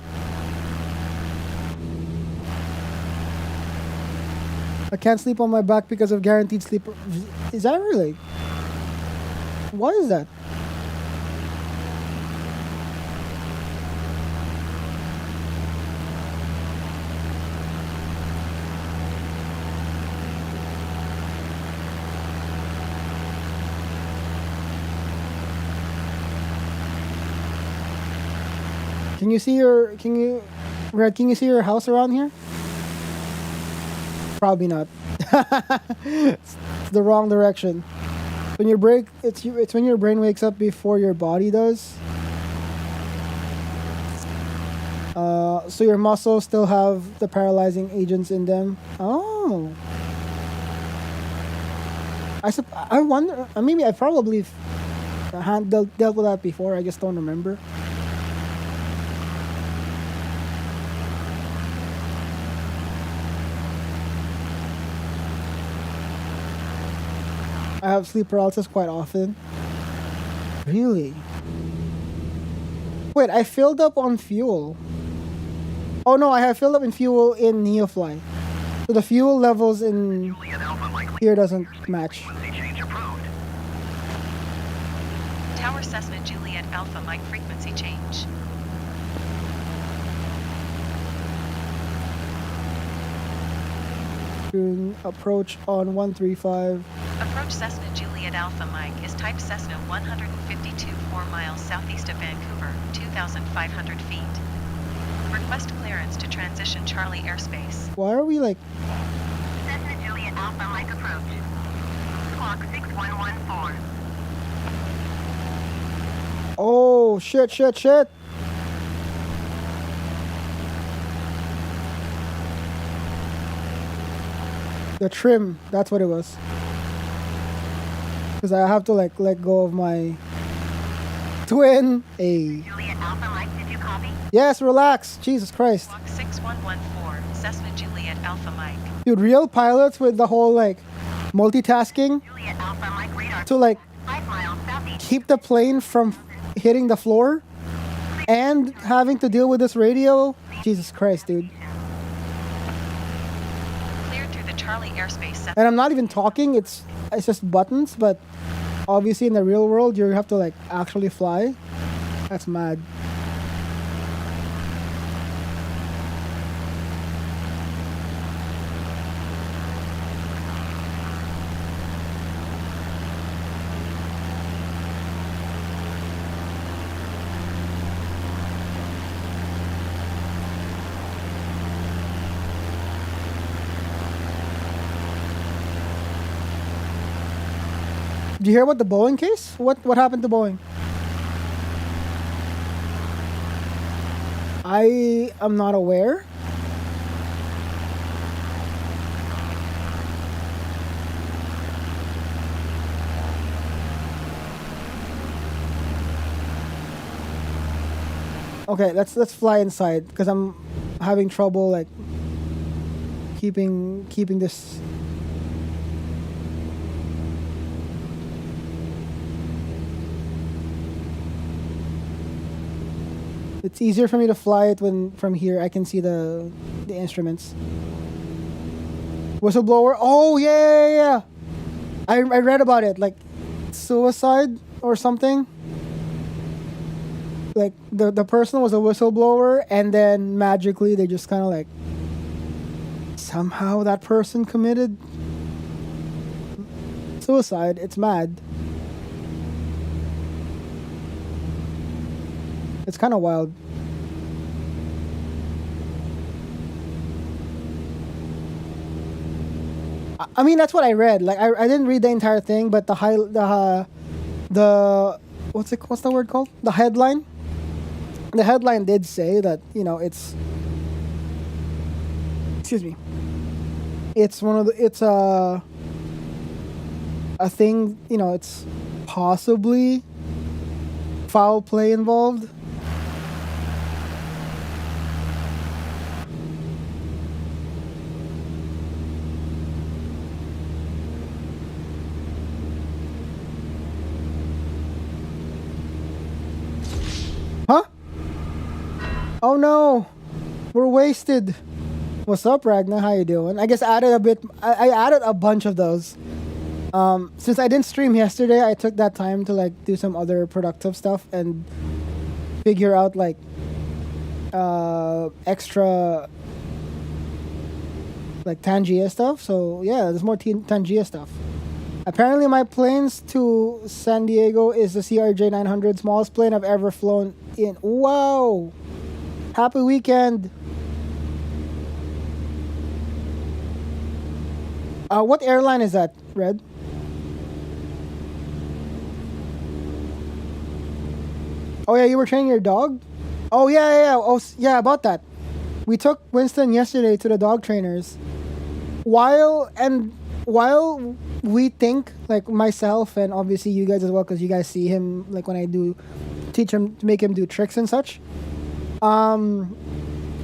I can't sleep on my back because of guaranteed sleep. Is that really? Why is that? Can you see your house around here? Probably not. It's the wrong direction. When your brain, it's when your brain wakes up before your body does. So your muscles still have the paralyzing agents in them. Oh. I wonder. Maybe I probably dealt with that before. I just don't remember. I have sleep paralysis quite often. Really? Wait, I filled up on fuel. Oh no, I have filled up in fuel in Neofly. So the fuel levels in Juliet Alpha Mike. here doesn't match. Frequency change approved. Tower Cessna Juliet Alpha Mike frequency change. Doing approach on 135. Approach Cessna Juliet Alpha Mike is type Cessna 152 4 miles southeast of Vancouver, 2,500 feet. Request clearance to transition Charlie airspace. Why are we like? Cessna Juliet Alpha Mike approach. Squawk 6114. Oh shit! The trim, that's what it was. Because I have to like let go of my twin. Hey. Juliet Alpha Mike, did you copy? Yes, relax. Jesus Christ. Squawk 6114, Cessna Juliet Alpha Mike. Dude, real pilots with the whole like multitasking Juliet Alpha Mike radar. to like 5 miles southeast. keep the plane from hitting the floor and having to deal with this radio. Jesus Christ, dude. Cleared through the Charlie airspace. And I'm not even talking, it's just buttons, but obviously in the real world you have to like actually fly. That's mad. Did you hear about the Boeing case? What happened to Boeing? I am not aware. Okay, let's fly inside because I'm having trouble like keeping this. It's easier for me to fly it when from here I can see the instruments. Whistleblower. Oh yeah. I read about it, like suicide or something. Like the person was a whistleblower and then magically they just kind of like somehow that person committed suicide. It's mad. It's kind of wild. I mean, that's what I read. Like, I didn't read the entire thing, but the what's the word called? The headline. The headline did say that, you know, it's. Excuse me. It's it's a thing. You know, it's possibly foul play involved. Huh? Oh no, we're wasted. What's up, Ragnar? How you doing? I guess I added a bunch of those. Since I didn't stream yesterday, I took that time to like do some other productive stuff and figure out like extra like Tangia stuff. So yeah, there's more Tangia stuff. Apparently, my planes to San Diego is the CRJ 900, smallest plane I've ever flown in. Wow! Happy weekend! What airline is that, Red? Oh yeah, you were training your dog? Oh yeah. Oh yeah, about that. We took Winston yesterday to the dog trainers. While we think, like myself and obviously you guys as well, because you guys see him like when I do teach him to make him do tricks and such.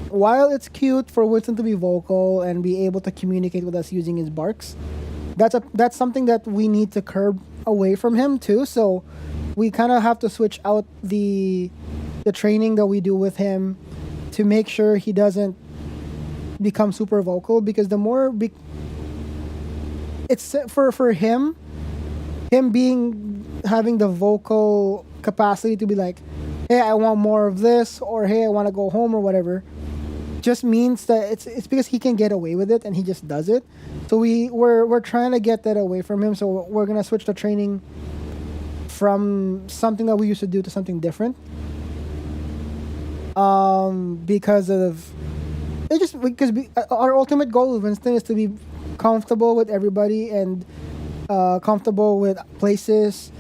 While it's cute for Winston to be vocal and be able to communicate with us using his barks, that's something that we need to curb away from him too. So we kind of have to switch out the training that we do with him to make sure he doesn't become super vocal, because the more it's for him being having the vocal capacity to be like, hey, I want more of this, or hey, I want to go home, or whatever, just means that it's because he can get away with it and he just does it. So we're trying to get that away from him. So we're gonna switch the training from something that we used to do to something different. Because our ultimate goal with Winston is to be comfortable with everybody and comfortable with places.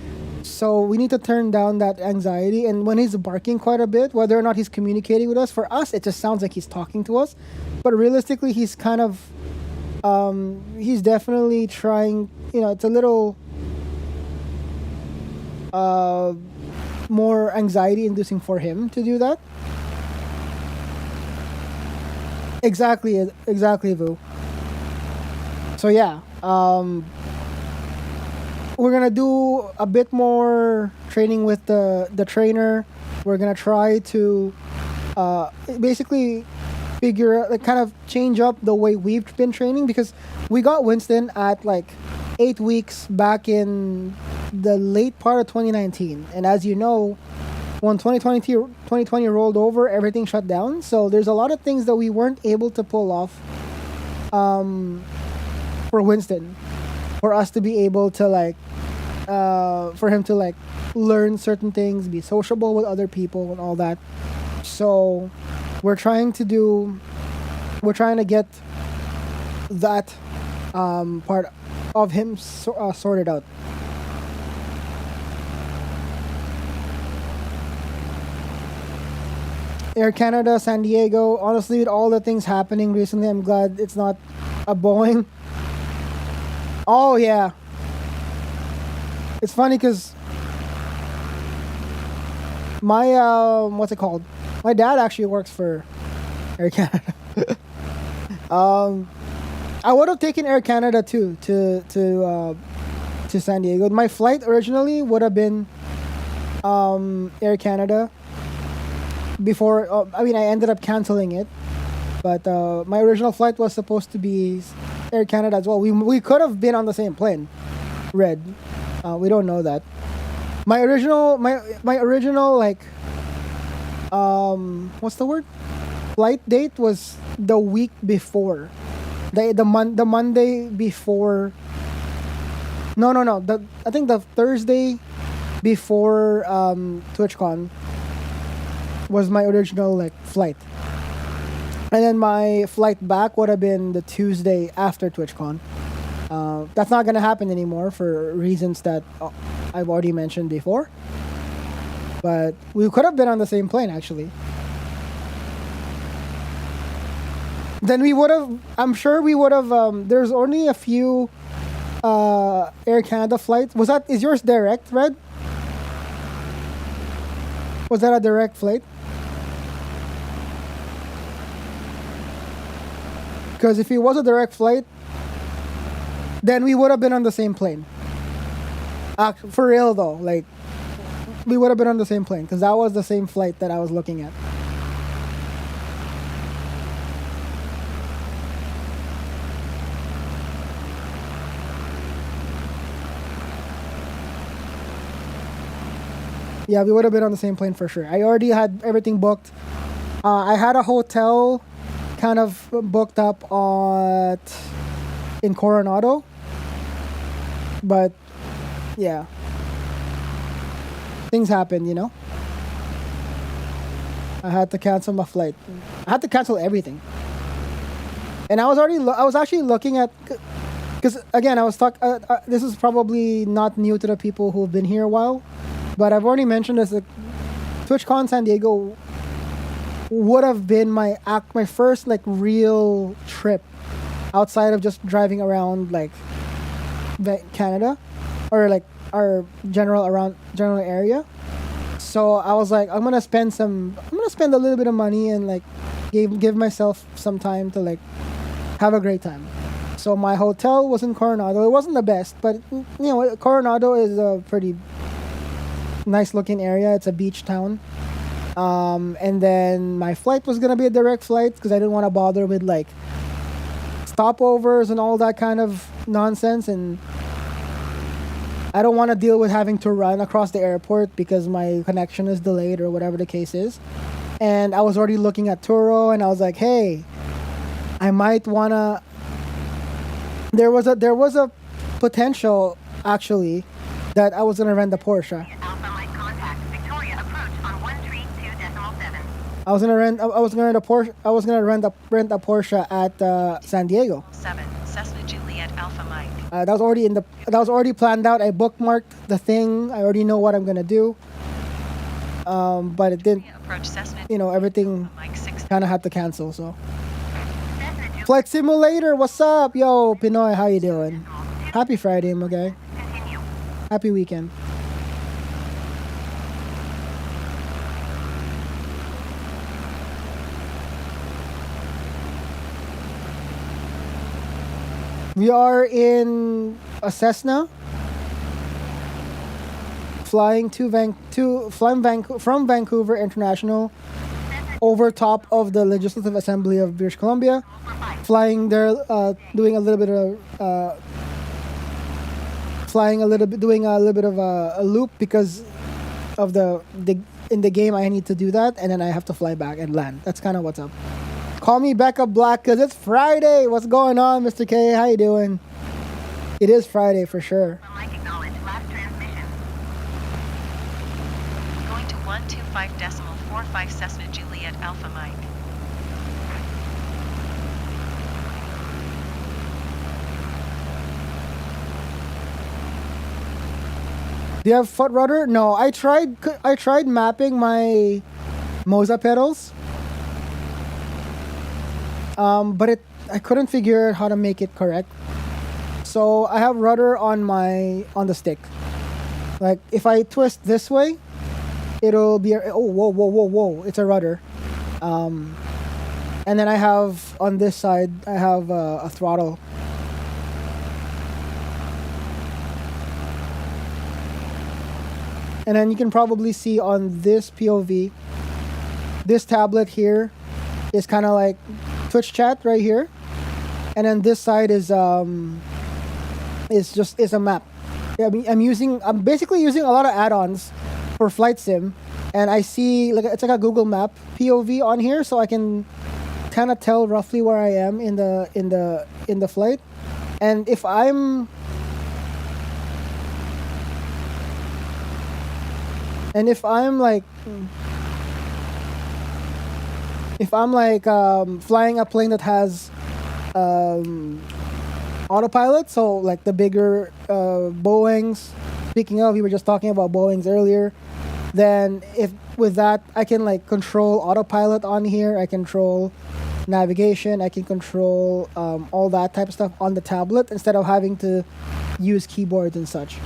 So we need to turn down that anxiety. And when he's barking quite a bit, whether or not he's communicating with us, for us it just sounds like he's talking to us, but realistically he's kind of he's definitely trying. It's a little more anxiety inducing for him to do that. Exactly, Vu. So yeah, we're gonna do a bit more training with the trainer. We're gonna try to basically figure out, kind of change up the way we've been training, because we got Winston at 8 weeks back in the late part of 2019, and as you know, when 2020 rolled over, everything shut down. So there's a lot of things that we weren't able to pull off for Winston, for us to be able to for him to learn certain things, be sociable with other people and all that. So we're trying to get that part of him sorted out. Air Canada, San Diego. Honestly, with all the things happening recently, I'm glad it's not a Boeing. Oh yeah. It's funny because my what's it called? My dad actually works for Air Canada. I would have taken Air Canada too to San Diego. My flight originally would have been Air Canada. Before, I ended up canceling it, but my original flight was supposed to be Air Canada as well. We could have been on the same plane, Red. We don't know that. My original what's the word? Flight date was the week before, the Monday before. No. I think the Thursday before TwitchCon was my original flight, and then my flight back would have been the Tuesday after TwitchCon. That's not gonna happen anymore for reasons that I've already mentioned before. But we could have been on the same plane actually. Then we would have. I'm sure we would have. There's only a few Air Canada flights. Is yours direct, Red? Was that a direct flight? Because if it was a direct flight, then we would have been on the same plane. For real though, we would have been on the same plane, because that was the same flight that I was looking at. Yeah, we would have been on the same plane for sure. I already had everything booked. I had a hotel kind of booked up in Coronado, but yeah, things happen, I had to cancel my flight. I had to cancel everything, and I was actually looking at, because again I was this is probably not new to the people who've been here a while, but I've already mentioned this. TwitchCon San Diego would have been my first real trip outside of just driving around Canada, or our general area. So I was like, I'm gonna spend a little bit of money and give myself some time to have a great time. So my hotel was in Coronado. It wasn't the best, but Coronado is a pretty nice looking area. It's a beach town. And then my flight was gonna be a direct flight because I didn't want to bother with like stopovers and all that kind of nonsense, and I don't want to deal with having to run across the airport because my connection is delayed or whatever the case is. And I was already looking at Turo, and I was like, hey, I might wanna. There was a potential actually that I was gonna rent a Porsche. Alpha Mike contact. Victoria approach on 132.7. I was gonna rent a Porsche. I was gonna rent a Porsche at San Diego. 7, Cessna Juliet Alpha Mike. That was already planned out. I bookmarked the thing. I already know what I'm gonna do. But it didn't. Approach Cessna Everything Mike 6. kind of had to cancel. So, Cessna Juliet Flight Simulator, what's up, yo, Pinoy? How you doing? Happy Friday, my guy. continue. Happy weekend. We are in a Cessna, flying from Vancouver International over top of the Legislative Assembly of British Columbia, flying there, doing a little bit of a loop because of in the game I need to do that, and then I have to fly back and land. That's kind of what's up. Call me Becca Black because it's Friday. What's going on, Mr. K? How you doing? It is Friday for sure. Mike acknowledge last transmission. Going to 125.45 Cessna Juliet Alpha Mike. Do you have foot rudder? No, I tried mapping my Moza pedals. But I couldn't figure out how to make it correct. So I have rudder on the stick. Like if I twist this way, it'll be whoa, it's a rudder. And then I have on this side I have a throttle. And then you can probably see on this POV, this tablet here is kind of like Twitch chat right here, and then this side is a map. Yeah, I'm basically using a lot of add-ons for Flight Sim, and I see it's like a Google Map POV on here, so I can kind of tell roughly where I am in the flight, and if I'm flying a plane that has autopilot, so like the bigger Boeings. Speaking of, we were just talking about Boeings earlier. Then if with that, I can like control autopilot on here. I control navigation. I can control all that type of stuff on the tablet instead of having to use keyboards and such.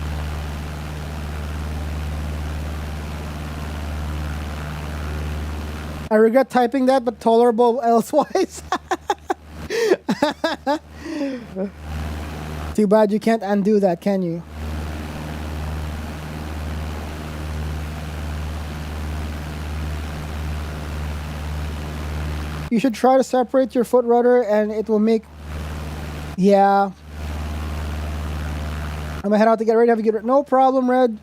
I regret typing that, but tolerable elsewise. Too bad you can't undo that, can you? You should try to separate your foot rudder and it will make... Yeah. I'm gonna head out to get ready. No problem, Red.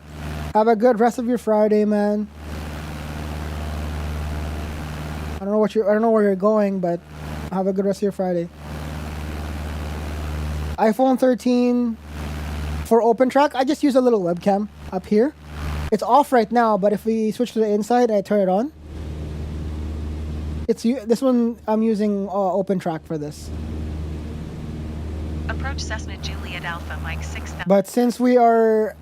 Have a good rest of your Friday, man. I don't know where you're going, but have a good rest of your Friday. iPhone 13 for OpenTrack. I just use a little webcam up here. It's off right now, but if we switch to the inside and I turn it on, this one. I'm using OpenTrack for this. Approach Cessna Juliet Alpha Mike 6000. But since we are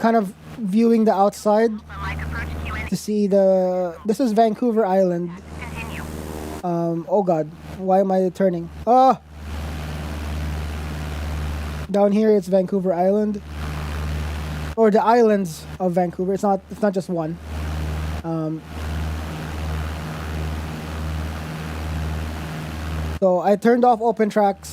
kind of viewing the outside Mike approach QN. to see this is Vancouver Island. Continue. Oh God, why am I turning? Down here it's Vancouver Island, or the islands of Vancouver. It's not just one. So I turned off OpenTrack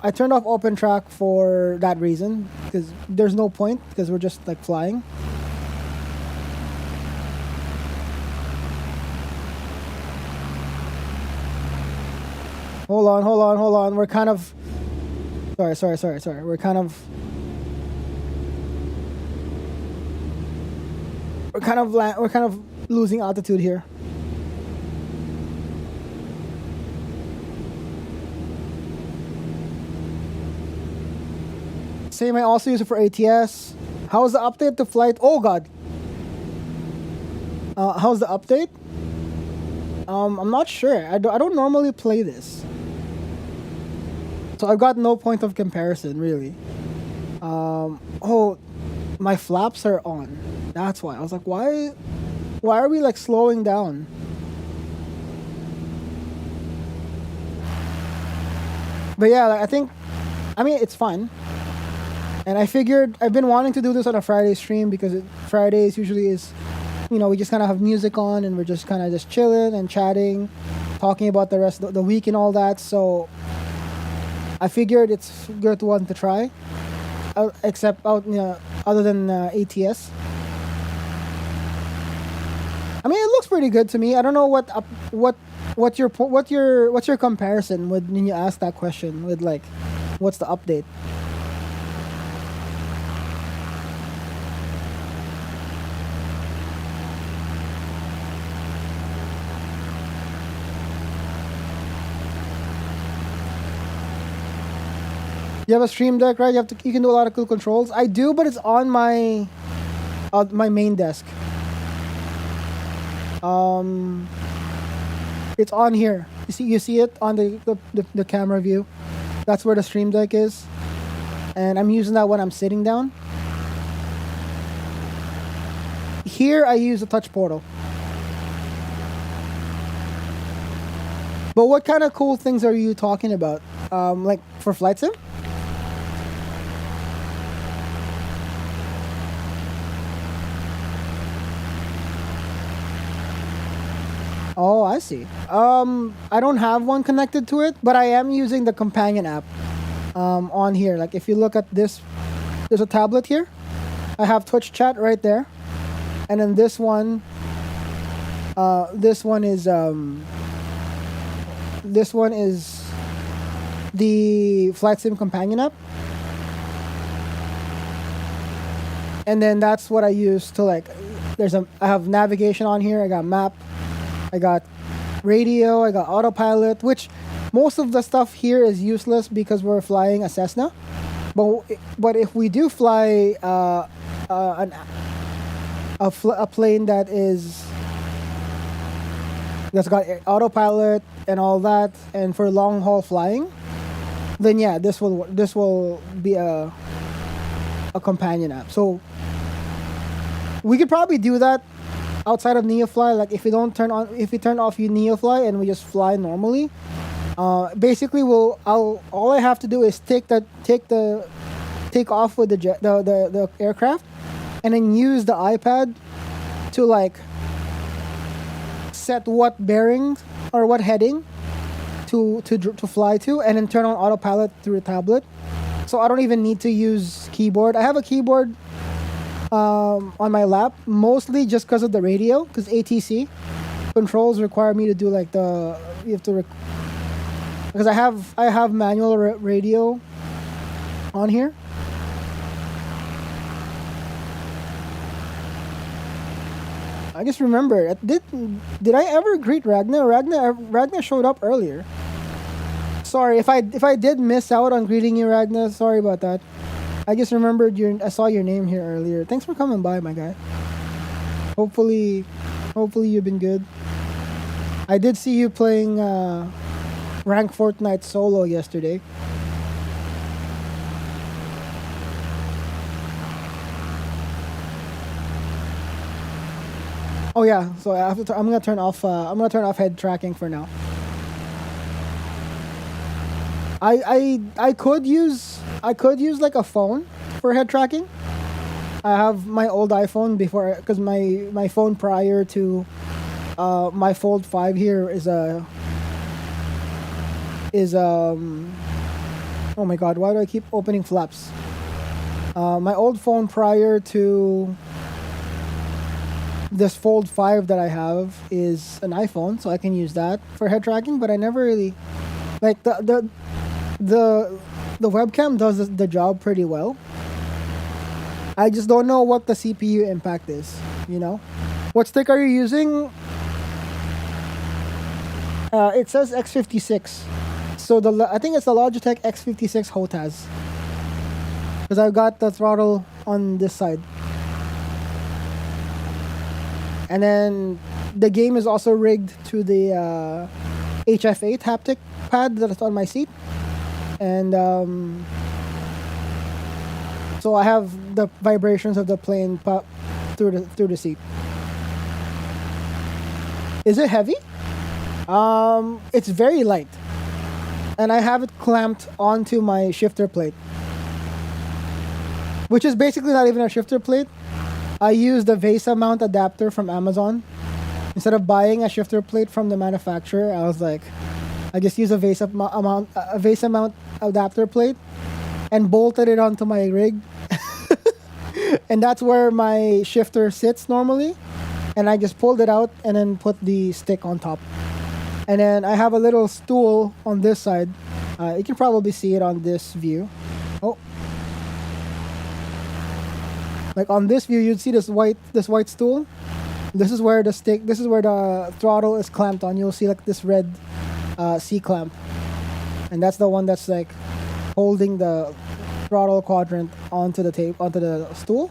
I turned off OpenTrack for that reason, because there's no point, because we're just like flying. Hold on. We're kind of... Sorry. We're kind of losing altitude here. Same, I also use it for ATS. How's the update to flight? Oh god. How's the update? I'm not sure. I don't normally play this. So I've got no point of comparison, really. Oh, my flaps are on. That's why. I was like, why are we like slowing down? But yeah, like, I mean, it's fun. And I figured I've been wanting to do this on a Friday stream because Fridays usually is, you know, we just kind of have music on and we're just kind of just chilling and chatting, talking about the rest of the week and all that. So I figured it's a good one to try, except other than ATS. I mean, it looks pretty good to me. I don't know what's your comparison when you ask that question with like, what's the update? You have a Stream Deck, right? You can do a lot of cool controls. I do, but it's on my main desk. It's on here. You see it on the camera view. That's where the Stream Deck is, and I'm using that when I'm sitting down. Here I use the touch portal. But what kind of cool things are you talking about? Like for Flight Sim? Oh, I see. I don't have one connected to it, but I am using the companion app on here. Like if you look at this, there's a tablet here. I have Twitch chat right there. And then this one is the Flight Sim companion app. And then that's what I use to like, I have navigation on here. I got map. I got radio, I got autopilot, which most of the stuff here is useless because we're flying a Cessna. But if we do fly a plane that's got autopilot and all that, and for long haul flying, then yeah, this will be a companion app. So we could probably do that outside of NeoFly. Like if you turn off your NeoFly and we just fly normally, basically all I have to do is take off with the aircraft, and then use the iPad to like set what bearings or what heading to fly to, and then turn on autopilot through the tablet. So I don't even need to use keyboard. I have a keyboard on my lap, mostly just because of the radio, because ATC controls require me to do like because I have manual radio on here. I just remember, did I ever greet Ragnar? Ragnar showed up earlier. Sorry if I did miss out on greeting you, Ragnar. Sorry about that. I just remembered I saw your name here earlier. Thanks for coming by, my guy. Hopefully you've been good. I did see you playing Rank Fortnite solo yesterday. Oh yeah, so I'm gonna turn off head tracking for now. I could use like a phone for head tracking. I have my old iPhone before, because my phone prior to my Fold 5 here is oh my god, why do I keep opening flaps? My old phone prior to this Fold 5 that I have is an iPhone, so I can use that for head tracking, but I never really Like the webcam does the job pretty well. I just don't know what the CPU impact is, you know? What stick are you using? It says X56. So I think it's the Logitech X56 HOTAS. Because I've got the throttle on this side. And then the game is also rigged to the HF8 haptic pad that's on my seat. And so I have the vibrations of the plane pop through the seat. Is it heavy? It's very light. And I have it clamped onto my shifter plate. Which is basically not even a shifter plate. I use the VESA mount adapter from Amazon. Instead of buying a shifter plate from the manufacturer, I was like, I just use a VESA mount adapter plate and bolted it onto my rig. And that's where my shifter sits normally. And I just pulled it out and then put the stick on top. And then I have a little stool on this side. You can probably see it on this view. Oh. Like on this view, you'd see this white stool. This is where the throttle is clamped on. You'll see like this red C-clamp. And that's the one that's like holding the throttle quadrant onto the stool.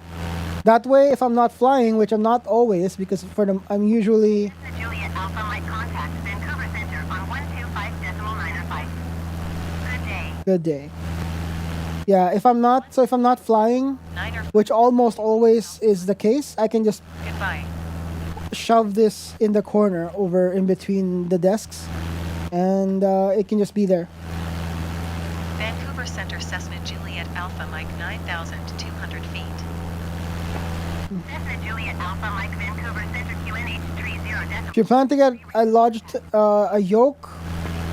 That way, if I'm not flying, which I'm not always, because I'm usually... Cessna Juliet Alpha Mike contact Vancouver Center on 125.905. Good day. Good day. Yeah, if I'm not flying, which almost always is the case, I can just Goodbye. shove this in the corner over in between the desks, and it can just be there. Vancouver Center Cessna Juliet Alpha Mike 9,200 feet. Cessna Juliet Alpha Mike Vancouver Center QNH 30 If you plan to get a yoke,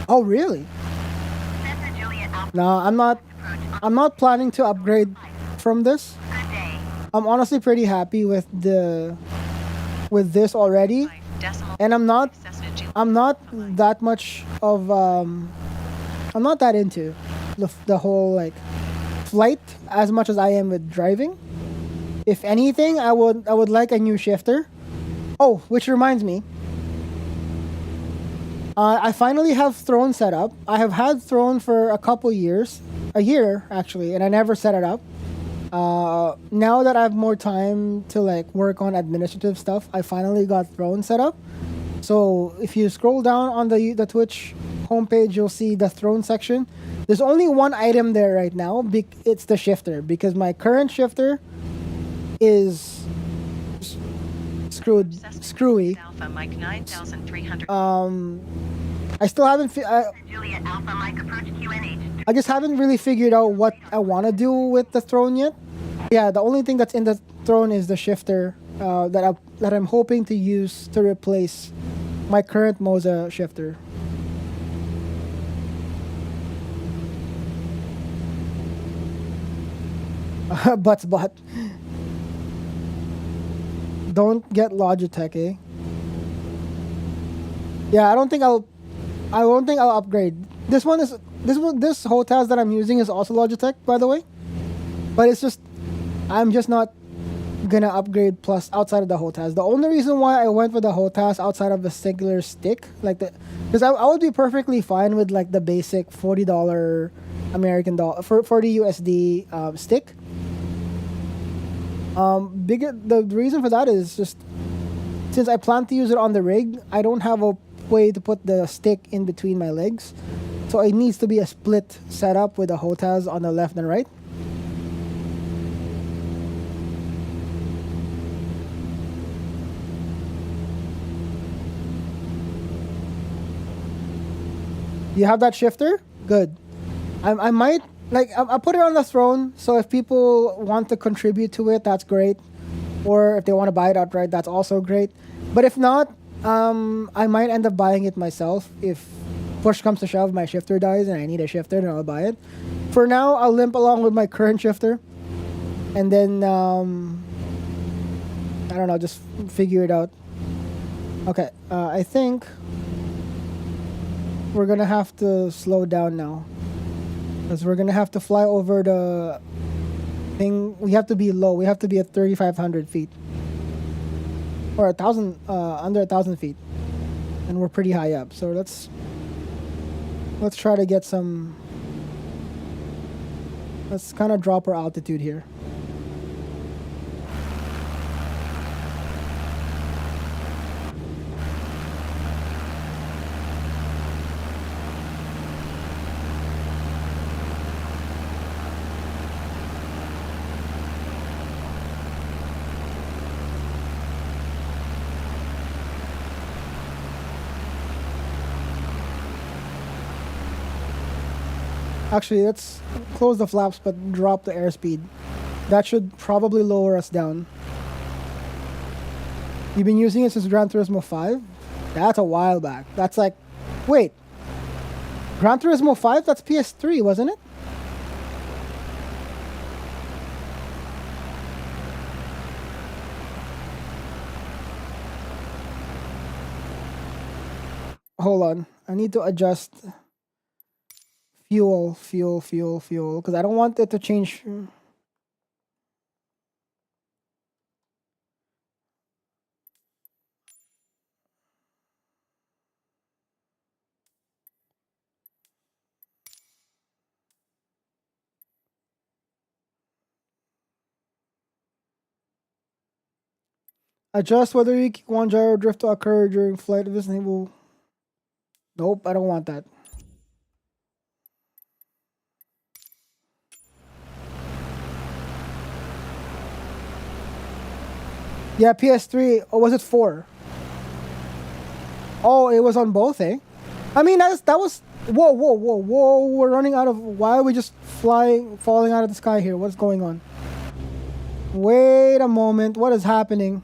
oh really? Cessna Juliet Alpha. No, I'm not planning to upgrade from this. Good day. I'm honestly pretty happy with this already, and I'm not that much of I'm not that into the whole like flight as much as I am with driving. If anything, I would like a new shifter. Oh, which reminds me, I finally have Throne set up. I have had Throne for a year actually, and I never set it up. Now that I have more time to like work on administrative stuff, I finally got Throne set up. So if you scroll down on the Twitch homepage, you'll see the Throne section. There's only one item there right now. It's the shifter, because my current shifter is screwy. Alpha Mike 9,300. I still haven't. Juliet Alpha Mike approach QNH. I just haven't really figured out what I want to do with the Throne yet. Yeah, the only thing that's in the Throne is the shifter that I'm hoping to use to replace my current Moza shifter. Butts butt. Don't get Logitech, eh? Yeah, I don't think I'll upgrade. This HOTAS that I'm using is also Logitech, by the way. But it's just, I'm just not gonna upgrade plus outside of the HOTAS. The only reason why I went with the HOTAS outside of the singular stick, because I would be perfectly fine with like the basic $40 American dollar, $40 USD stick. The reason for that is just since I plan to use it on the rig, I don't have a way to put the stick in between my legs, so it needs to be a split setup with the HOTAS on the left and right. You have that shifter? Good. I might I'll put it on the Throne, so if people want to contribute to it, that's great. Or if they want to buy it outright, that's also great. But if not, I might end up buying it myself. If push comes to shove, my shifter dies and I need a shifter, then I'll buy it. For now, I'll limp along with my current shifter. And then, I don't know, just figure it out. Okay, I think we're gonna have to slow down now. Because we're gonna have to fly over the thing. We have to be low. We have to be at 3,500 feet. Or 1,000, under 1,000 feet. And we're pretty high up. So let's try to get some... Let's kind of drop our altitude here. Actually, let's close the flaps but drop the airspeed. That should probably lower us down. You've been using it since Gran Turismo 5? That's a while back. That's like... Wait. Gran Turismo 5? That's PS3, wasn't it? Hold on. I need to adjust... Fuel, because I don't want it to change. Adjust whether you want gyro drift to occur during flight of this enable. Nope, I don't want that. Yeah, PS3. Or was it 4? Oh, it was on both, eh? I mean, that was... Whoa. We're running out of... Why are we just falling out of the sky here? What's going on? Wait a moment. What is happening?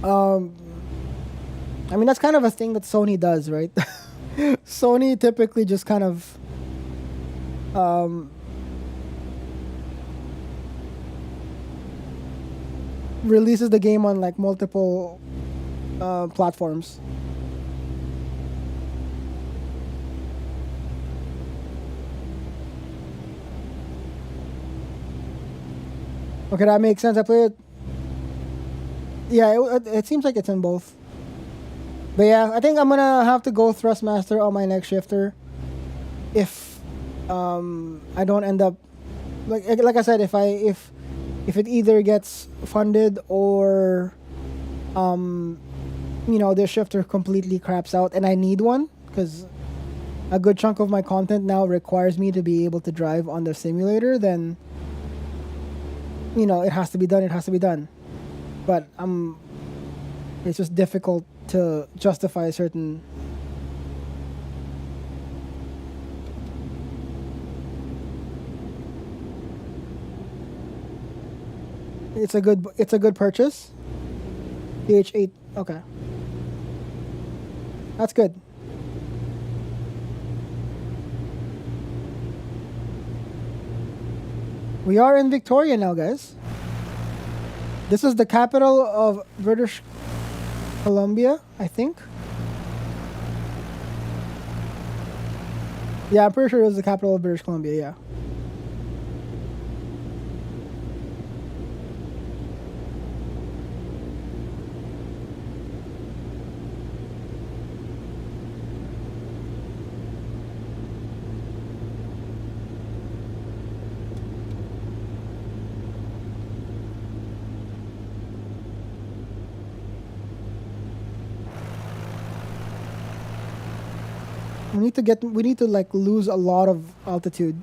I mean, that's kind of a thing that Sony does, right? Sony typically just kind of... releases the game on like multiple platforms. Okay, that makes sense. I played it. Yeah, it seems like it's in both. But yeah, I think I'm gonna have to go Thrustmaster on my next shifter. If I don't end up like I said, if it either gets funded or you know, this shifter completely craps out and I need one, because a good chunk of my content now requires me to be able to drive on the simulator, then you know, it has to be done. But it's just difficult to justify certain... It's a good purchase. PH8, okay. That's good. We are in Victoria now, guys. This is the capital of British Columbia, I think. Yeah, I'm pretty sure it was the capital of British Columbia, yeah. We need to like lose a lot of altitude.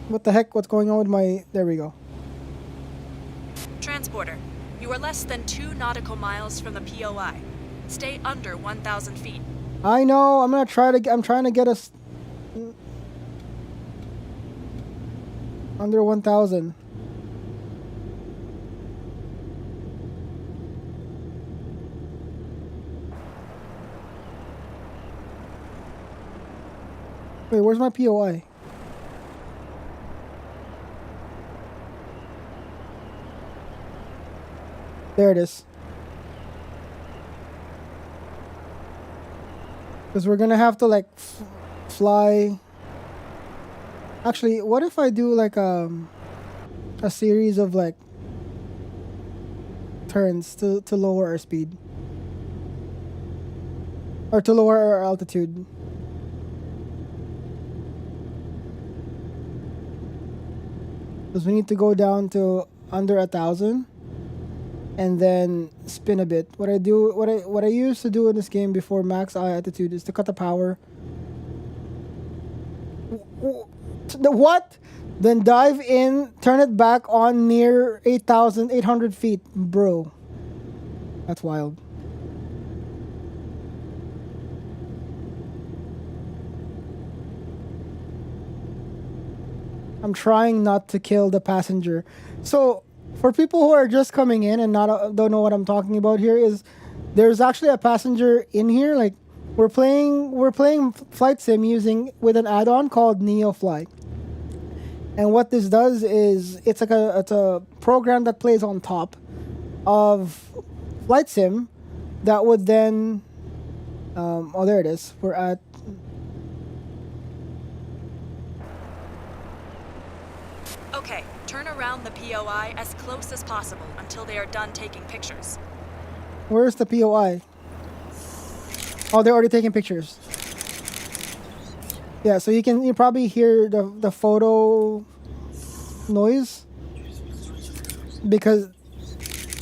What the heck? What's going on with my... There we go. Transporter, you are less than 2 nautical miles from the POI. Stay under 1,000 feet. I know. I'm trying to get us under 1,000. Wait, where's my POI? There it is. Because we're gonna have to like fly. Actually, what if I do like a series of like turns to lower our speed or to lower our altitude? Because we need to go down to under 1,000 and then spin a bit. What I used to do in this game before max altitude is to cut the power. What? Then dive in, turn it back on near 8,800 feet, bro. That's wild. I'm trying not to kill the passenger. So, for people who are just coming in and don't know what I'm talking about here, is there's actually a passenger in here. Like we're playing flight sim with an add-on called NeoFly. And what this does is it's a program that plays on top of flight sim that would then oh, there it is. We're at Okay, turn around the POI as close as possible until they are done taking pictures. Where's the POI? Oh, they're already taking pictures. Yeah, so you probably hear the photo noise because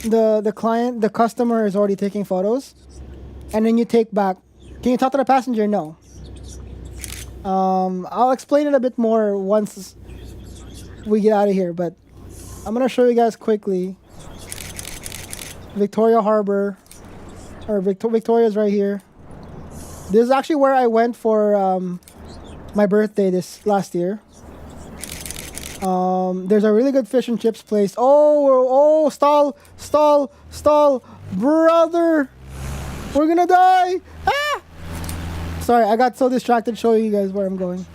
the customer is already taking photos, and then you take back. Can you talk to the passenger? No. I'll explain it a bit more once we get out of here, but I'm gonna show you guys quickly. Victoria Harbor, or Victoria's right here. This is actually where I went for my birthday this last year. There's a really good fish and chips place. Oh, stall, brother, we're gonna die. Ah! Sorry, I got so distracted showing you guys where I'm going.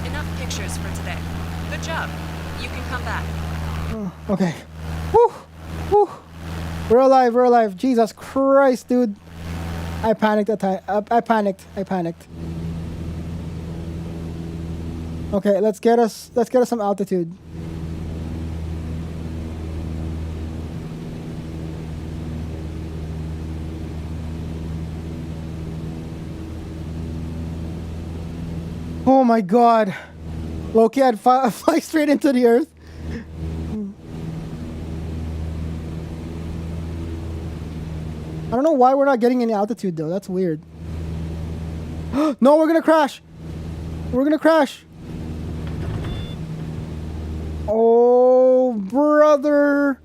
Enough pictures for today. Good job. You can come back. Okay. Whew. We're alive. Jesus Christ, dude. I panicked at time. I panicked. Okay, let's get us some altitude. Oh my god. Loki, I'd fly straight into the earth. I don't know why we're not getting any altitude though. That's weird. No, we're gonna crash. Oh, brother.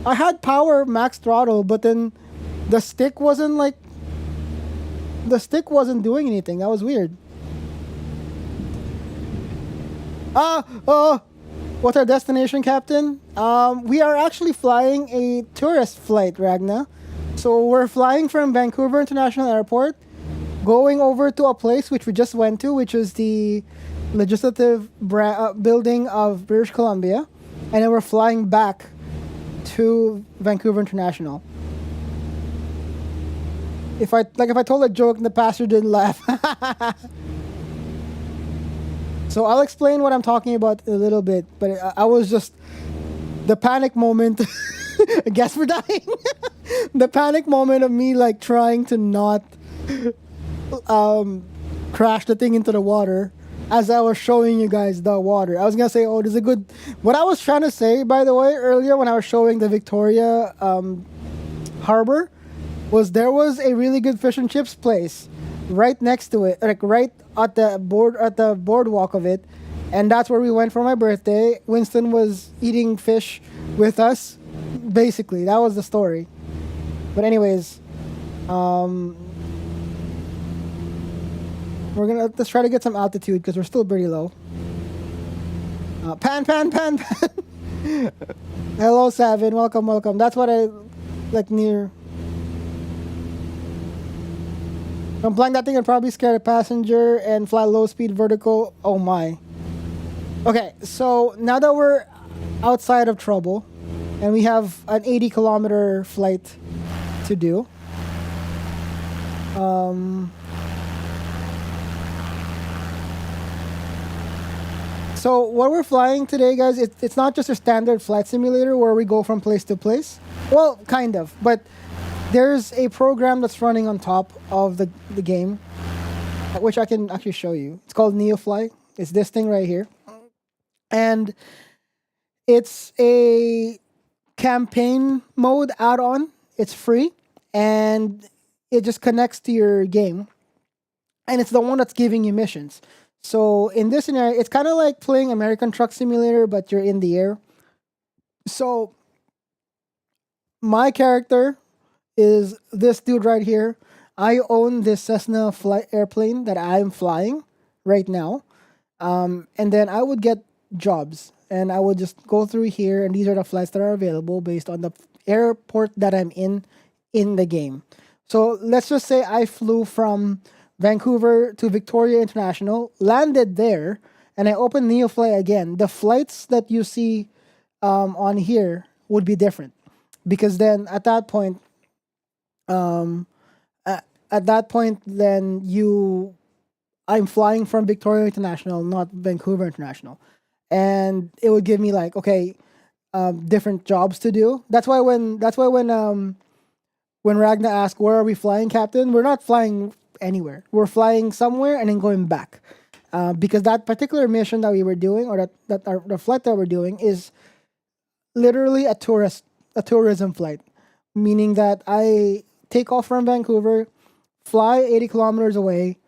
I had power max throttle, but then the stick wasn't doing anything. That was weird. What's our destination, Captain? We are actually flying a tourist flight, Ragna. So we're flying from Vancouver International Airport, going over to a place which we just went to, which is the legislative building of British Columbia, and then we're flying back to Vancouver International. If I told a joke and the pastor didn't laugh. So I'll explain what I'm talking about in a little bit, but I was just the panic moment. I guess we're dying. The panic moment of me like trying to not crash the thing into the water as I was showing you guys the water. I was gonna say, oh, there's a good. What I was trying to say, by the way, earlier when I was showing the Victoria Harbor, was there was a really good fish and chips place right next to it, like right at the boardwalk of it, and that's where we went for my birthday. Winston was eating fish with us. Basically, that was the story. But anyways, let's try to get some altitude because we're still pretty low. Pan. Hello, Savin. Welcome. That's what I like near. I'm flying that thing and probably scare a passenger and fly low speed vertical. Oh my. Okay, so now that we're outside of trouble and we have an 80-kilometer flight to do. So what we're flying today, guys, it's not just a standard flight simulator where we go from place to place. Well, kind of, but there's a program that's running on top of the game, which I can actually show you. It's called NeoFly. It's this thing right here. And it's a campaign mode add-on. It's free, and it just connects to your game. And it's the one that's giving you missions. So in this scenario, it's kind of like playing American Truck Simulator, but you're in the air. So my character is this dude right here. I own this Cessna airplane that I'm flying right now. And then I would get jobs, and I would just go through here, and these are the flights that are available based on the airport that I'm in the game. So let's just say I flew from Vancouver to Victoria International, landed there, and I opened NeoFly again. The flights that you see on here would be different, because then at that point, I'm flying from Victoria International, not Vancouver International, and it would give me like, okay, different jobs to do. That's why when Ragna asked, "Where are we flying, Captain?" We're not flying anywhere. We're flying somewhere and then going back, because that particular mission that we were doing, or the flight that we're doing, is literally a tourism flight, meaning that I take off from Vancouver, fly 80 kilometers away,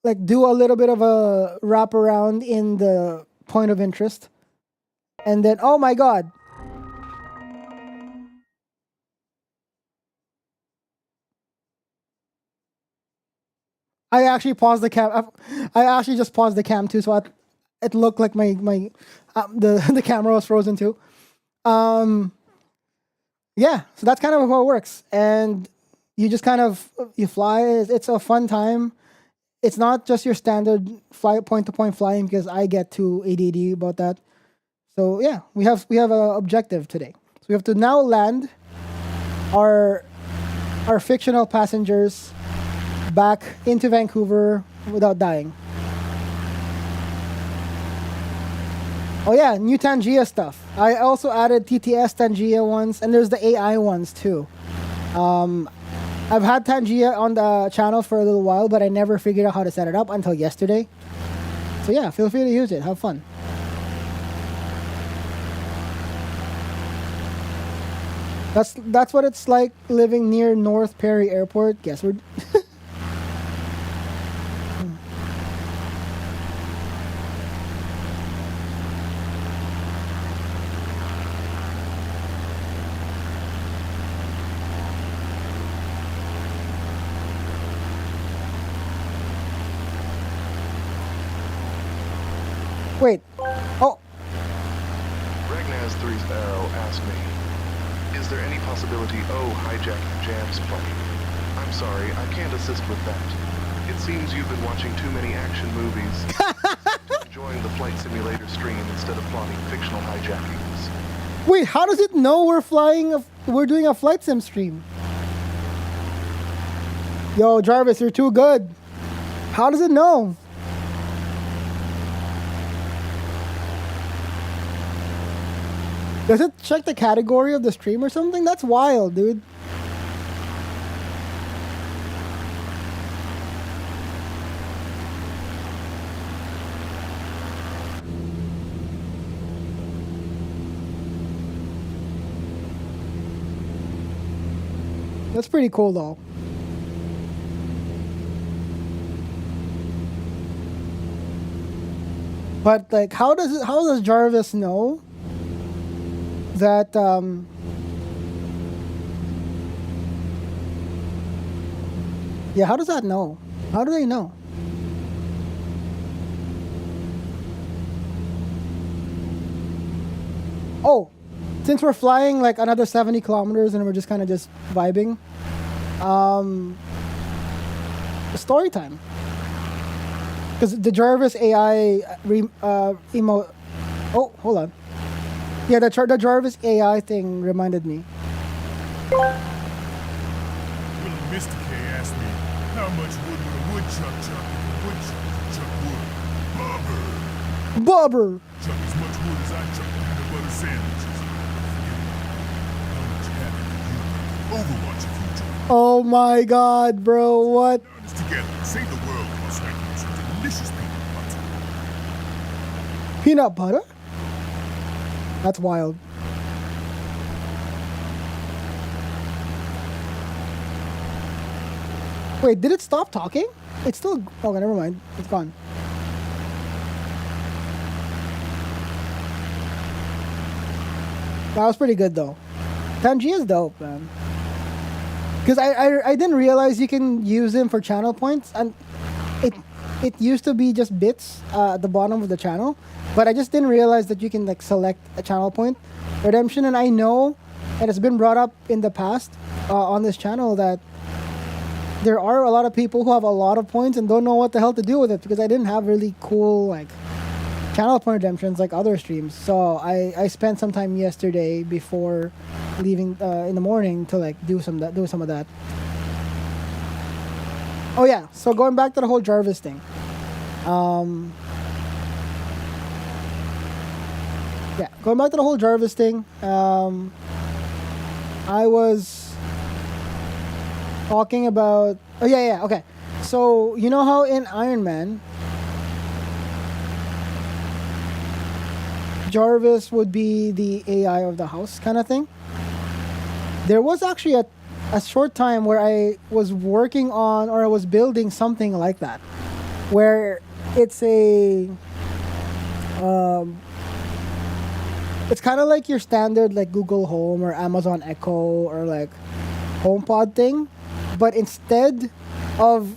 like do a little bit of a wrap around in the point of interest, and then, oh my god. I actually paused the cam. I actually just paused the cam too, so it looked like the camera was frozen too. Yeah, so that's kind of how it works, and you just kind of fly. It's a fun time. It's not just your standard point to point flying, because I get too ADD about that. So yeah, we have an objective today. So we have to now land our fictional passengers back into Vancouver without dying. Oh yeah, new Tangia stuff. I also added TTS Tangia ones, and there's the AI ones too. I've had Tangia on the channel for a little while, but I never figured out how to set it up until yesterday. So yeah, feel free to use it. Have fun. That's what it's like living near North Perry Airport. Guess we're wait. Oh, Ragnaz 3's Arrow asked me, is there any possibility O hijacking Jam's plane? I'm sorry, I can't assist with that. It seems you've been watching too many action movies, enjoying the flight simulator stream instead of plotting fictional hijackings. wait. How does it know we're doing a flight sim stream? Yo, Jarvis, you're too good. How does it know? Does it check the category of the stream or something? That's wild, dude. That's pretty cool, though. But like, how does Jarvis know that yeah, how does that know? How do they know? Oh, since we're flying like another 70 kilometers and we're just kind of just vibing, story time. Because the Jarvis AI emo. Oh, hold on. Yeah, the Jarvis AI thing reminded me. Little Mr. K asked me, how much wood would a woodchuck chuck if a woodchuck chuck wood? Bobber! Bobber! Chuck as much wood as I chuck peanut butter sandwiches. How much havoc could you make Overwatch if you join? Oh my god, bro, what? Learn this together and save the world while snacking some delicious peanut butter. Peanut butter? That's wild. Wait, did it stop talking? It's still... Okay, never mind. It's gone. That was pretty good, though. Tanji is dope, man. Because I didn't realize you can use him for channel points. And it used to be just bits at the bottom of the channel. But I just didn't realize that you can like select a channel point redemption. And I know, and it's been brought up in the past on this channel, that there are a lot of people who have a lot of points and don't know what the hell to do with it, because I didn't have really cool like channel point redemptions like other streams. So I spent some time yesterday before leaving in the morning to like do some of that. Oh yeah, so going back to the whole Jarvis thing. Yeah, going back to the whole Jarvis thing. I was talking about... Oh, yeah, okay. So, you know how in Iron Man, Jarvis would be the AI of the house kind of thing? There was actually a short time where I was working on, or I was building something like that, where it's a... it's kind of like your standard like Google Home or Amazon Echo or like HomePod thing, but instead of,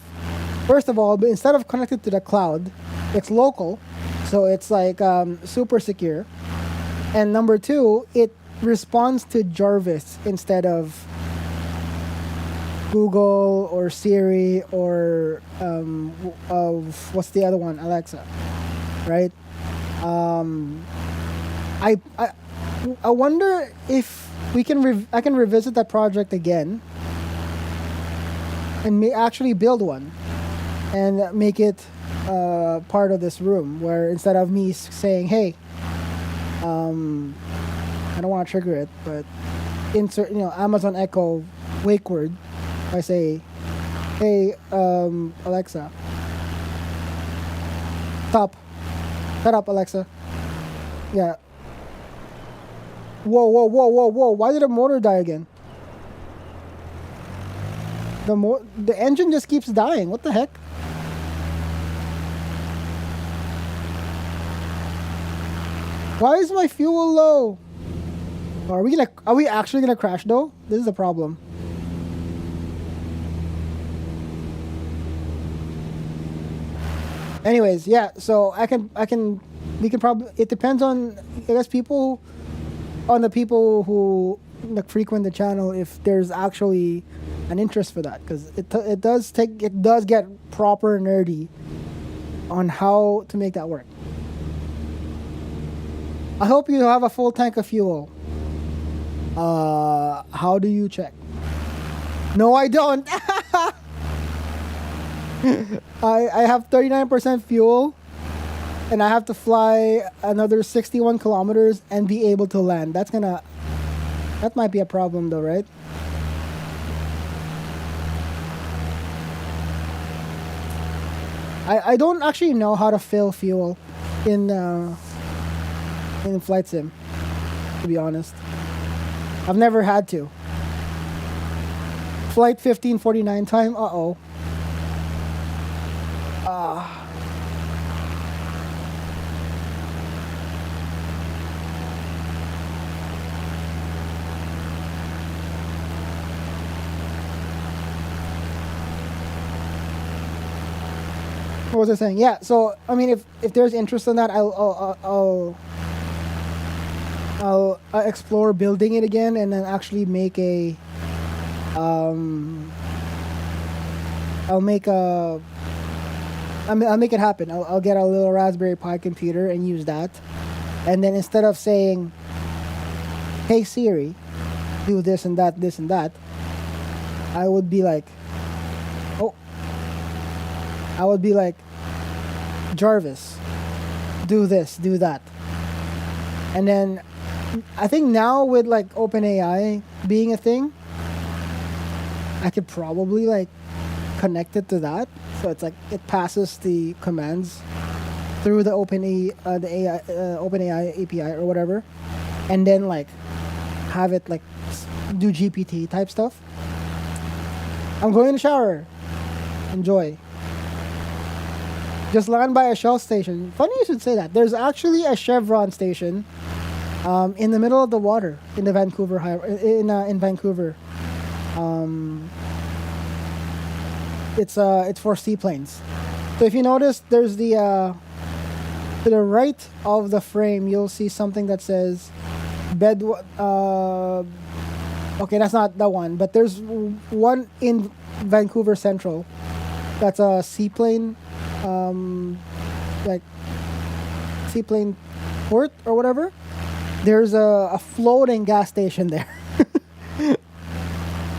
first of all, instead of connected to the cloud, it's local, so it's like super secure. And number two, it responds to Jarvis instead of Google or Siri or of what's the other one, Alexa, right? I wonder if we can I can revisit that project again and actually build one and make it part of this room, where instead of me saying, hey, I don't want to trigger it, but insert, Amazon Echo wake word, I say, hey, Alexa, shut up, Alexa. Yeah. Whoa. Why did the motor die again? The engine just keeps dying. What the heck? Why is my fuel low? Are we actually gonna crash though? This is a problem. Anyways, yeah, so we can probably, it depends on, I guess, the people who like frequent the channel, if there's actually an interest for that, because it does get proper nerdy on how to make that work. I hope you have a full tank of fuel. How do you check? No, I don't. I have 39% fuel, and I have to fly another 61 kilometers and be able to land. That might be a problem though, right? I don't actually know how to fill fuel in Flight Sim, to be honest. I've never had to. Flight 1549 time, uh-oh. What was I saying? Yeah, so I mean, if there's interest in that, I'll explore building it again and then actually make a I'll make a. I'll make it happen. I'll get a little Raspberry Pi computer and use that, and then instead of saying, "Hey Siri, do this and that," I would be like, "Oh," I would be like, "Jarvis, do this, do that," and then I think now with like OpenAI being a thing, I could probably like connect it to that. So it's like it passes the commands through the OpenAI API or whatever, and then like have it like do GPT type stuff. I'm going to shower. Enjoy. Just land by a Shell station. Funny you should say that. There's actually a Chevron station in the middle of the water in the Vancouver in Vancouver. It's for seaplanes. So if you notice, there's the to the right of the frame, you'll see something that says bed. Okay, that's not that one, but there's one in Vancouver Central. That's a seaplane, like seaplane port or whatever. There's a floating gas station there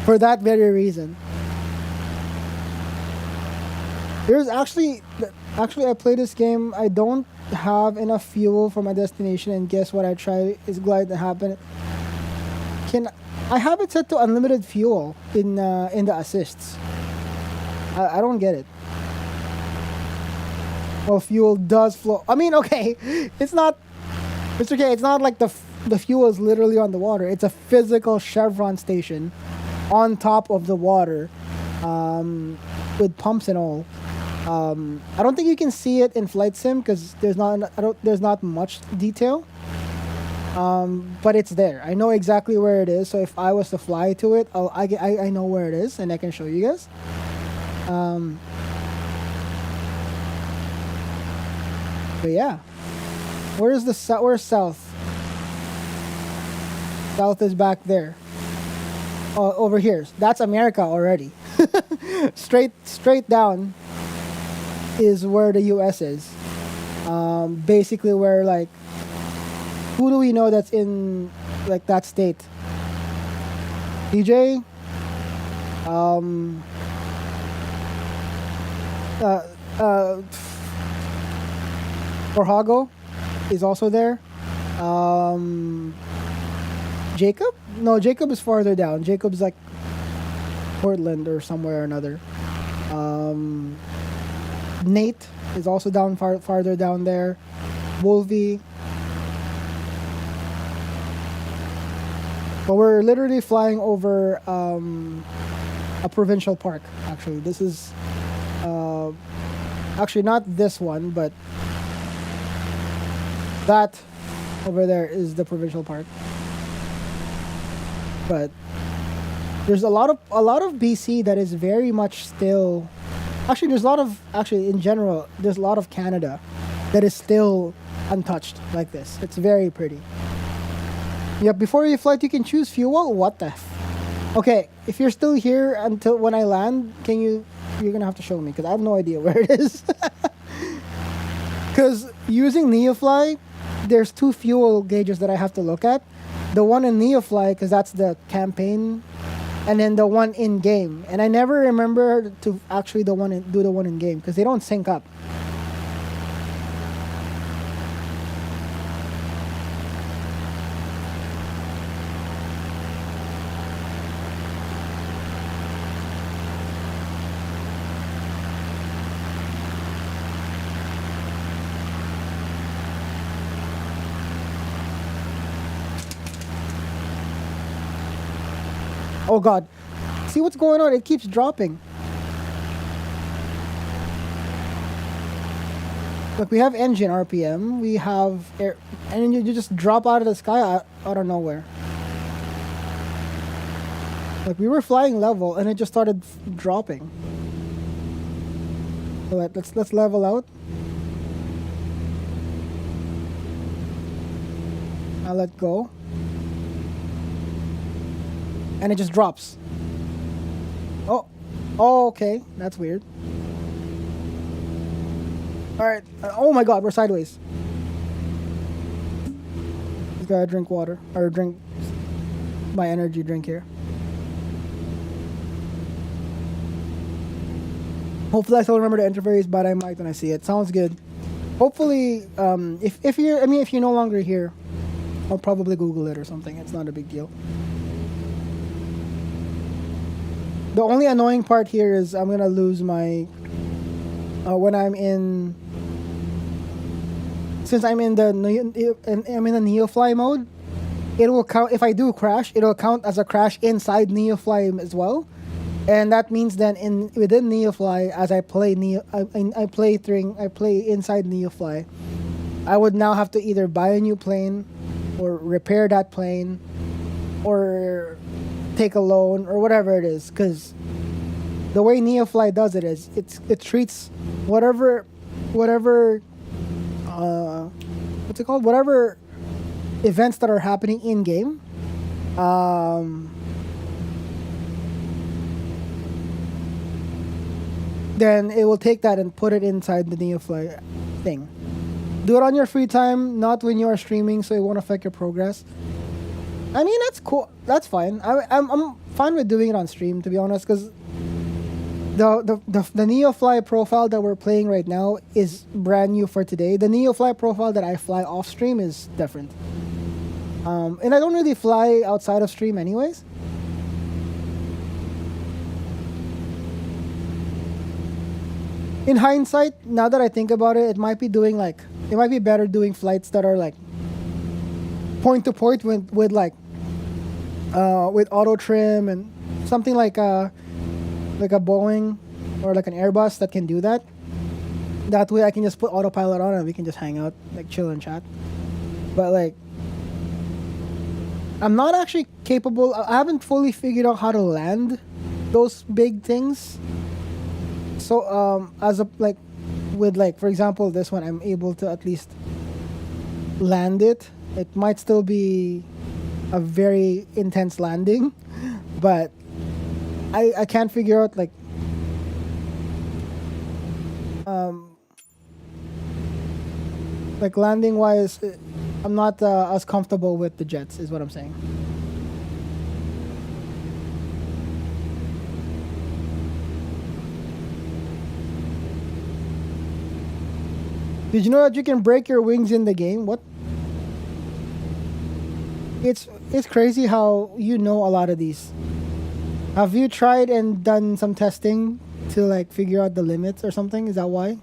for that very reason. There's actually I play this game. I don't have enough fuel for my destination, and guess what? I try is glad to happen. I have it set to unlimited fuel in the assists. I don't get it. Well, fuel does flow. I mean, okay, it's not. It's okay. It's not like the fuel is literally on the water. It's a physical Chevron station on top of the water, with pumps and all. I don't think you can see it in Flight Sim because there's not much detail. But it's there. I know exactly where it is. So if I was to fly to it, I know where it is and I can show you guys. But yeah, where's south? South is back there. Oh, over here. That's America already. Straight down is where the US is. Basically where like, who do we know that's in like that state? DJ? Orhago is also there. Jacob? No, Jacob is farther down. Jacob's like Portland or somewhere or another. Nate is also down farther down there. Wolvie. But we're literally flying over a provincial park. Actually, this is actually not this one, but that over there is the provincial park. But there's a lot of BC that is very much still. Actually, in general, there's a lot of Canada that is still untouched like this. It's very pretty. Yeah, before you flight, you can choose fuel. What the f? Okay, if you're still here until when I land, you're gonna have to show me because I have no idea where it is. Because using Neofly, there's two fuel gauges that I have to look at. The one in Neofly, because that's the campaign, and then the one in game. And I never remember to actually do the one in game because they don't sync up. Oh god. See what's going on? It keeps dropping. Look, we have engine RPM. We have air. And then you just drop out of the sky out of nowhere. Like, we were flying level and it just started dropping. So let's level out. I'll let go. And it just drops. Oh, Oh, okay. That's weird. Alright. Oh my god, we're sideways. Just gotta drink water. Or drink my energy drink here. Hopefully I still remember the interface, but I might when I see it. Sounds good. Hopefully, if you're, I mean, if you're no longer here, I'll probably Google it or something. It's not a big deal. The only annoying part here is I'm gonna lose my when I'm in, since I'm in the I'm in the Neofly mode. It will count if I do crash. It'll count as a crash inside Neofly as well, and that means then within Neofly, as I play I play inside Neofly, I would now have to either buy a new plane, or repair that plane, or take a loan or whatever it is, because the way Neofly does it is it treats whatever what's it called, whatever events that are happening in game, then it will take that and put it inside the Neofly thing. Do it on your free time, not when you are streaming, so it won't affect your progress. I mean, that's cool. That's fine. I'm fine with doing it on stream, to be honest, because the Neofly profile that we're playing right now is brand new for today. The Neofly profile that I fly off stream is different. And I don't really fly outside of stream anyways. In hindsight, now that I think about it, it might be better doing flights that are like point to point with auto trim and something like a Boeing or like an Airbus that can do that. That way I can just put autopilot on and we can just hang out, like chill and chat. But like, I'm not actually capable. I haven't fully figured out how to land those big things. So for example, this one, I'm able to at least land it. It might still be a very intense landing, but I can't figure out like landing wise, I'm not as comfortable with the jets, is what I'm saying. Did you know that you can break your wings in the game? What? It's crazy how you know a lot of these. Have you tried and done some testing to like figure out the limits or something? Is that why?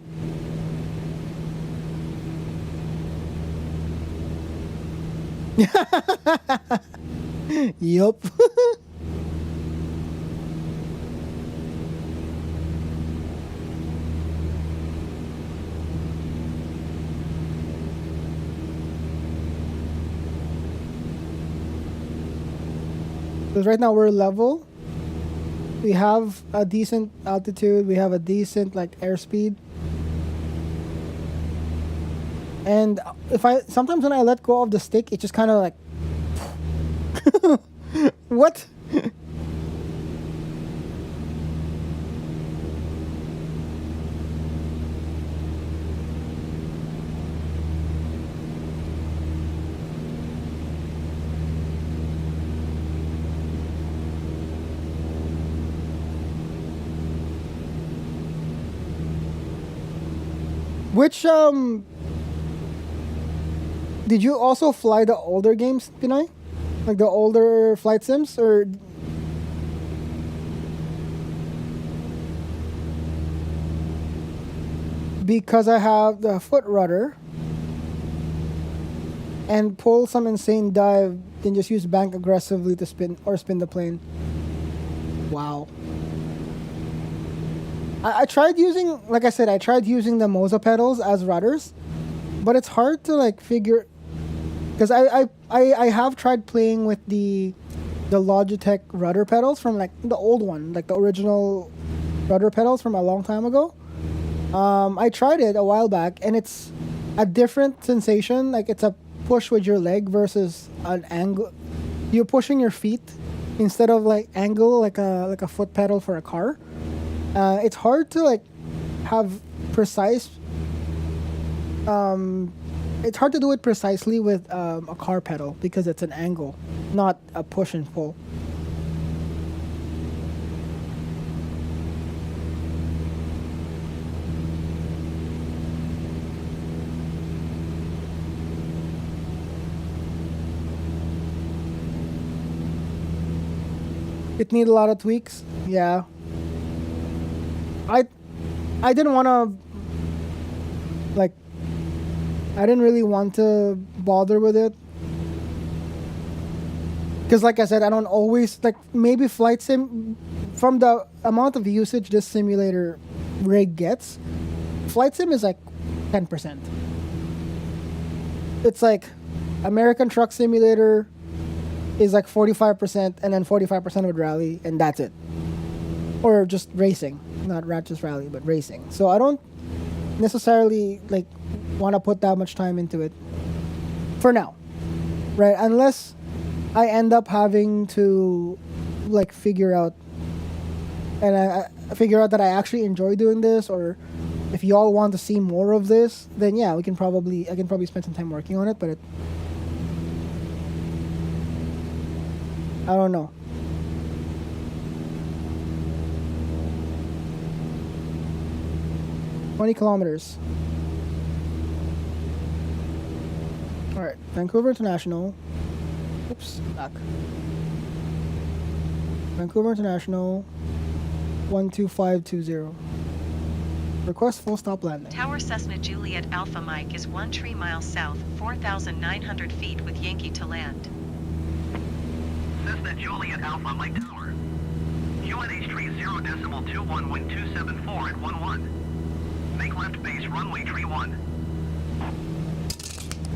Yup. Because right now we're level. We have a decent altitude. We have a decent like airspeed. And sometimes when I let go of the stick, it just kind of like, what? Which did you also fly the older games, Pinay? Like the older flight sims, or? Because I have the foot rudder and pull some insane dive, then just use bank aggressively to spin the plane. Wow. I tried using, like I said, the Moza pedals as rudders, but it's hard to like figure, because I have tried playing with the Logitech rudder pedals from like the old one, like the original rudder pedals from a long time ago. I tried it a while back, and it's a different sensation. Like it's a push with your leg versus an angle. You're pushing your feet instead of like angle, like a foot pedal for a car. It's hard to like have precise. It's hard to do it precisely with a car pedal because it's an angle, not a push and pull. It needs a lot of tweaks. Yeah. I didn't want to like I didn't really want to bother with it. Cuz like I said, I don't always like maybe flight sim from the amount of usage this simulator rig gets. Flight sim is like 10%. It's like American Truck Simulator is like 45% and then 45% with rally and that's it. Or just racing, not just rally, but racing. So I don't necessarily like want to put that much time into it for now, right? Unless I end up having to like figure out and I figure out that I actually enjoy doing this, or if y'all want to see more of this, then yeah, I can probably spend some time working on it, but I don't know. $20 kilometers. Alright, Vancouver International. Oops, back. Vancouver International 12520. Request full stop landing. Tower Cessna Juliet Alpha Mike is 13 miles south, 4,900 feet with Yankee to land. Cessna Juliet Alpha Mike Tower. UNH 30.21 wind 274 at 11. Make left base runway 31.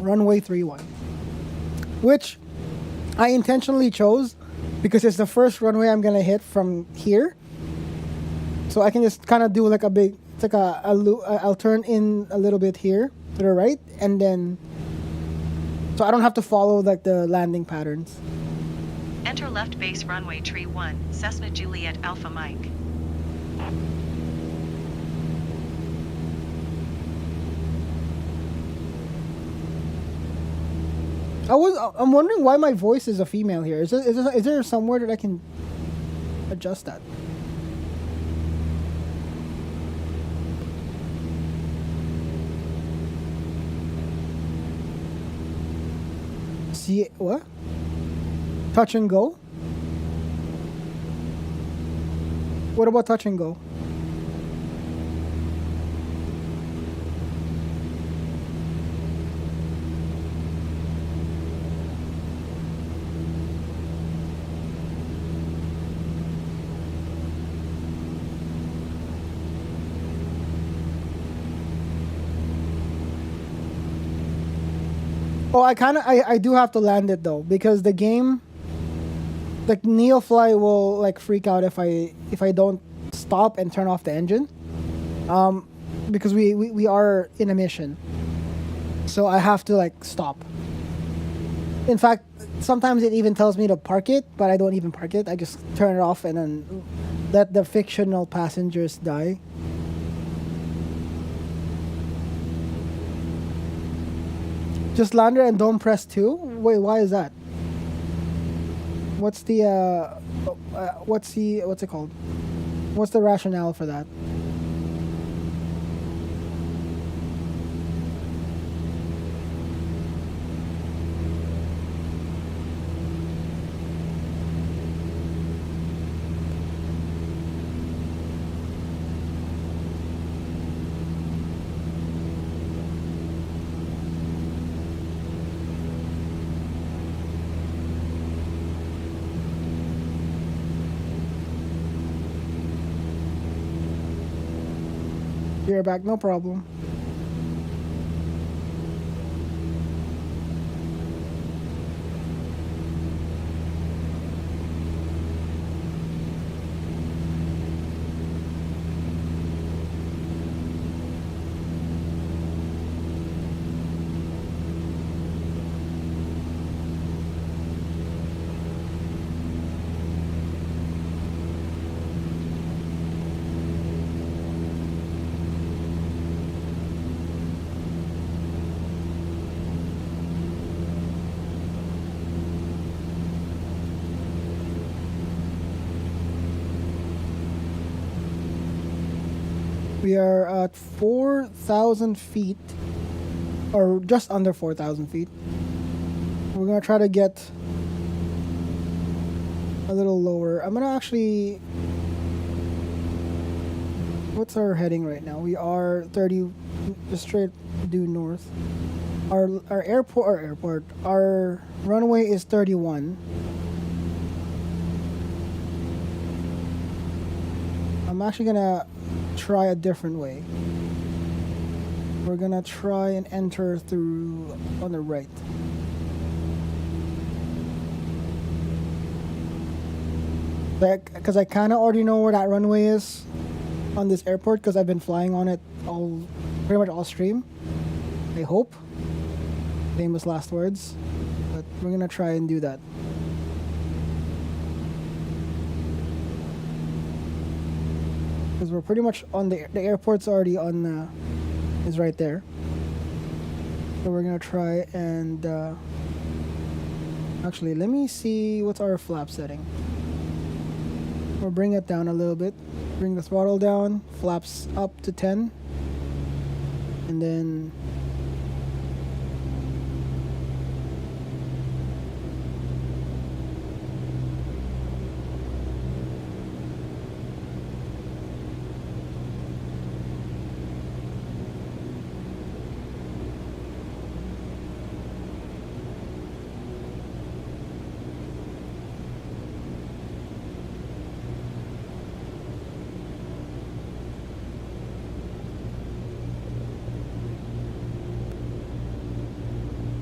Runway 31. Which I intentionally chose because it's the first runway I'm gonna hit from here. So I can just kind of do like a big, it's like I'll turn in a little bit here to the right and then, so I don't have to follow like the landing patterns. Enter left base runway 31, Cessna Juliet Alpha Mike. I'm wondering why my voice is a female here. Is there somewhere that I can adjust that? See what? Touch and go? What about touch and go? Oh, I do have to land it though, because the game, like Neofly will like freak out if I don't stop and turn off the engine, because we are in a mission, so I have to like stop. In fact, sometimes it even tells me to park it, but I don't even park it. I just turn it off and then let the fictional passengers die. Just land it and don't press 2? Wait, why is that? What's it called? What's the rationale for that? You're back, no problem. We are at 4,000 feet, or just under 4,000 feet. We're gonna try to get a little lower. I'm gonna actually. What's our heading right now? We are 30, just straight due north. Our runway is 31. I'm actually gonna try a different way. We're gonna try and enter through on the right. Because I kind of already know where that runway is on this airport, because I've been flying on it pretty much all stream. I hope. Famous last words. But we're gonna try and do that. Because we're pretty much on the airport's already on is right there. So we're gonna try and actually let me see what's our flap setting. We'll bring it down a little bit. Bring the throttle down, flaps up to 10, and then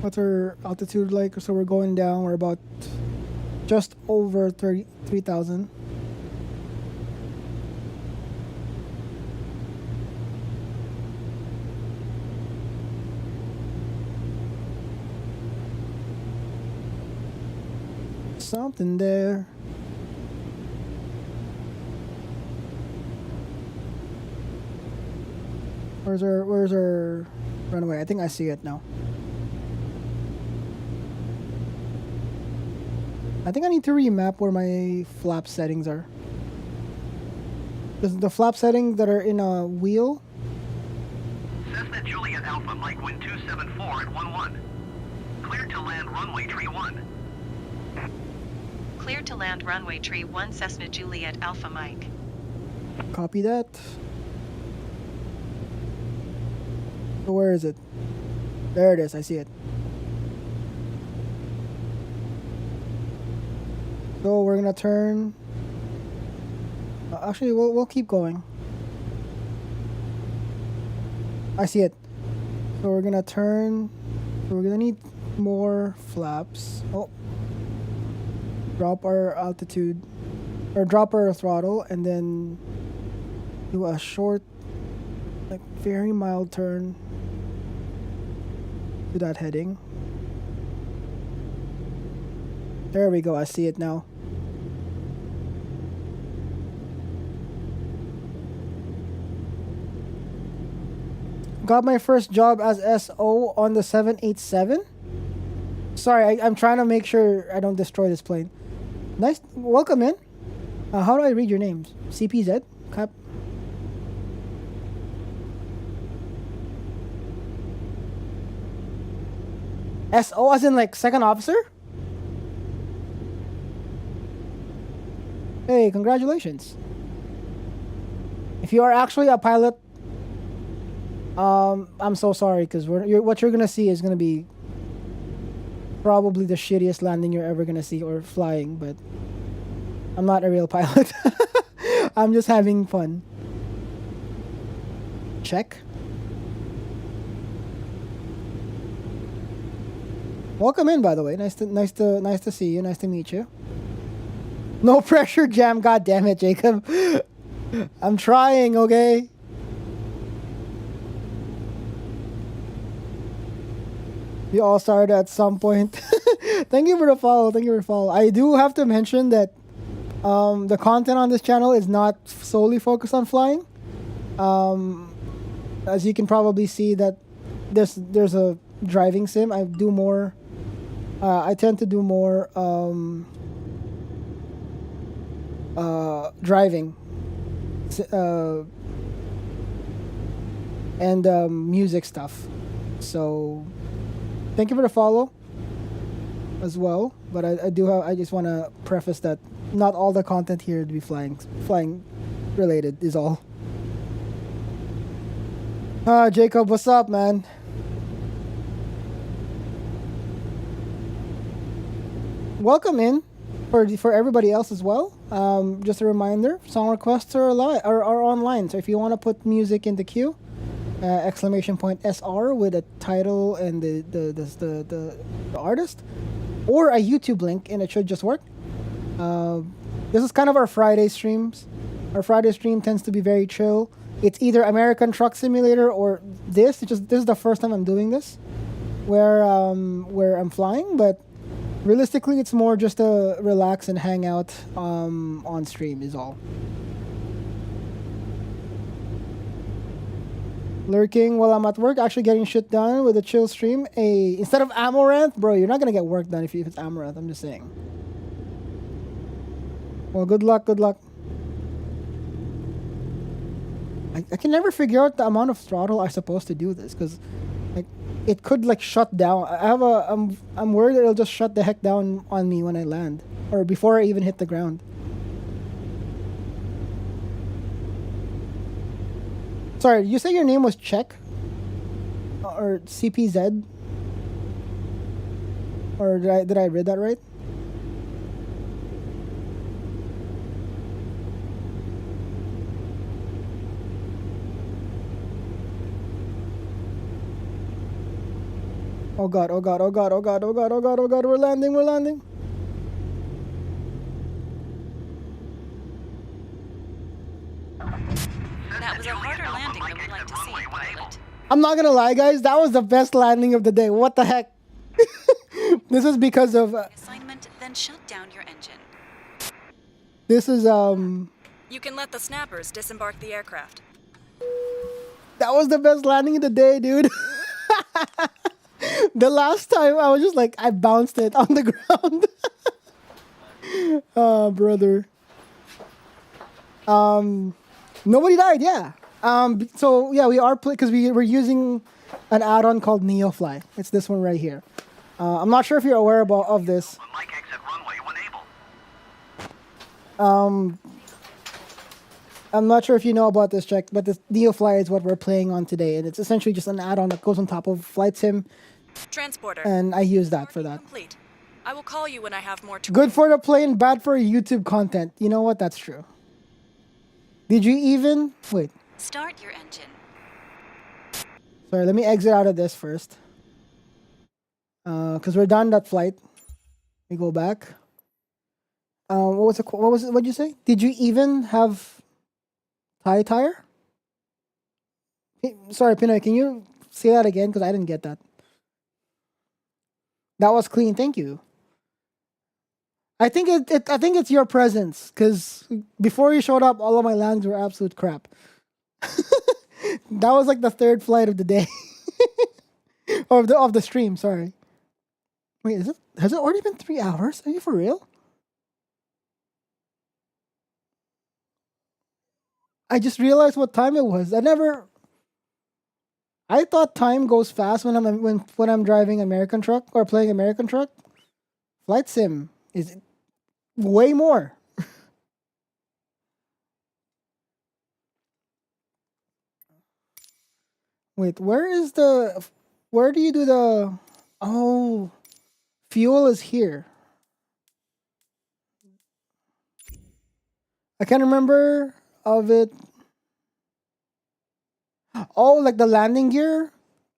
what's our altitude like? So we're going down. We're about just over 3,000. Something there. Where's our runway? I think I see it now. I think I need to remap where my flap settings are. The flap settings that are in a wheel. Cessna Juliet Alpha Mike Wind 274 at 11. Cleared to land runway tree 1. Cleared to land runway tree 1 Cessna Juliet Alpha Mike. Copy that. So where is it? There it is. I see it. So we're gonna turn. Actually, we'll keep going. I see it. So we're gonna turn. So we're gonna need more flaps. Oh. Drop our altitude, or drop our throttle, and then do a short, like very mild turn to that heading. There we go. I see it now. Got my first job as SO on the 787. Sorry, I'm trying to make sure I don't destroy this plane. Nice. Welcome in. How do I read your names? CPZ? Cap. SO as in like second officer? Hey, congratulations. If you are actually a pilot, I'm so sorry, because what you're gonna see is gonna be probably the shittiest landing you're ever gonna see or flying, but I'm not a real pilot. I'm just having fun. Check. Welcome in, by the way. Nice to see you. Nice to meet you. No pressure, Jam. God damn it, Jacob. I'm trying, okay? We all started at some point. Thank you for the follow. Thank you for the follow. I do have to mention that the content on this channel is not solely focused on flying. As you can probably see that there's a driving sim. I do more. I tend to do more driving and music stuff. So thank you for the follow as well. But I just want to preface that not all the content here to be flying related is all. Jacob, what's up, man? Welcome in for everybody else as well. Just a reminder, song requests are online. So if you want to put music in the queue, exclamation point SR with a title and the artist, or a YouTube link, and it should just work. This is kind of our Friday streams. Our Friday stream tends to be very chill. It's either American Truck Simulator or this. This is the first time I'm doing this, where I'm flying, but realistically, it's more just to relax and hang out on stream is all. Lurking while I'm at work, actually getting shit done with a chill stream. Instead of Amaranth, bro, you're not gonna get work done if it's Amaranth. I'm just saying. Well, good luck. Good luck. I can never figure out the amount of throttle I'm supposed to do this because, like, it could like shut down. I'm worried that it'll just shut the heck down on me when I land or before I even hit the ground. Sorry, you say your name was Czech or CPZ, or did I read that right? Oh god, oh god, oh god, oh god, oh god, oh god, oh god, we're landing. That was a harder landing than we'd like to see, pilot. I'm not gonna lie, guys, that was the best landing of the day. What the heck? This is because of Assignment, then shut down your engine. this is You can let the snappers disembark the aircraft. that was the best landing of the day, dude. The last time I was just like, I bounced it on the ground. Oh, brother. Nobody died, yeah. So yeah, we are because we're using an add-on called NeoFly. It's this one right here. I'm not sure if you're aware of this. Mike exit runway when able. I'm not sure if you know about this, Check, but this NeoFly is what we're playing on today, and it's essentially just an add-on that goes on top of Flight Sim, Transporter. and I use that for that. Complete. I will call you when I have more to. Good for the plane, bad for YouTube content. You know what? That's true. Did you even... Wait. Start your engine. Sorry, let me exit out of this first. Because we're done that flight. We go back. What'd you say? Did you even have tire? Sorry, Pinoy, can you say that again? Because I didn't get that. That was clean, thank you. I think it's your presence, because before you showed up, all of my lands were absolute crap. That was like the third flight of the day. of the stream, sorry. Wait, has it already been 3 hours? Are you for real? I just realized what time it was. I thought time goes fast when I'm driving American Truck or playing American Truck. Flight Sim is way more. Wait, where do you do the... Oh, fuel is here. I can't remember of it. Oh, like the landing gear?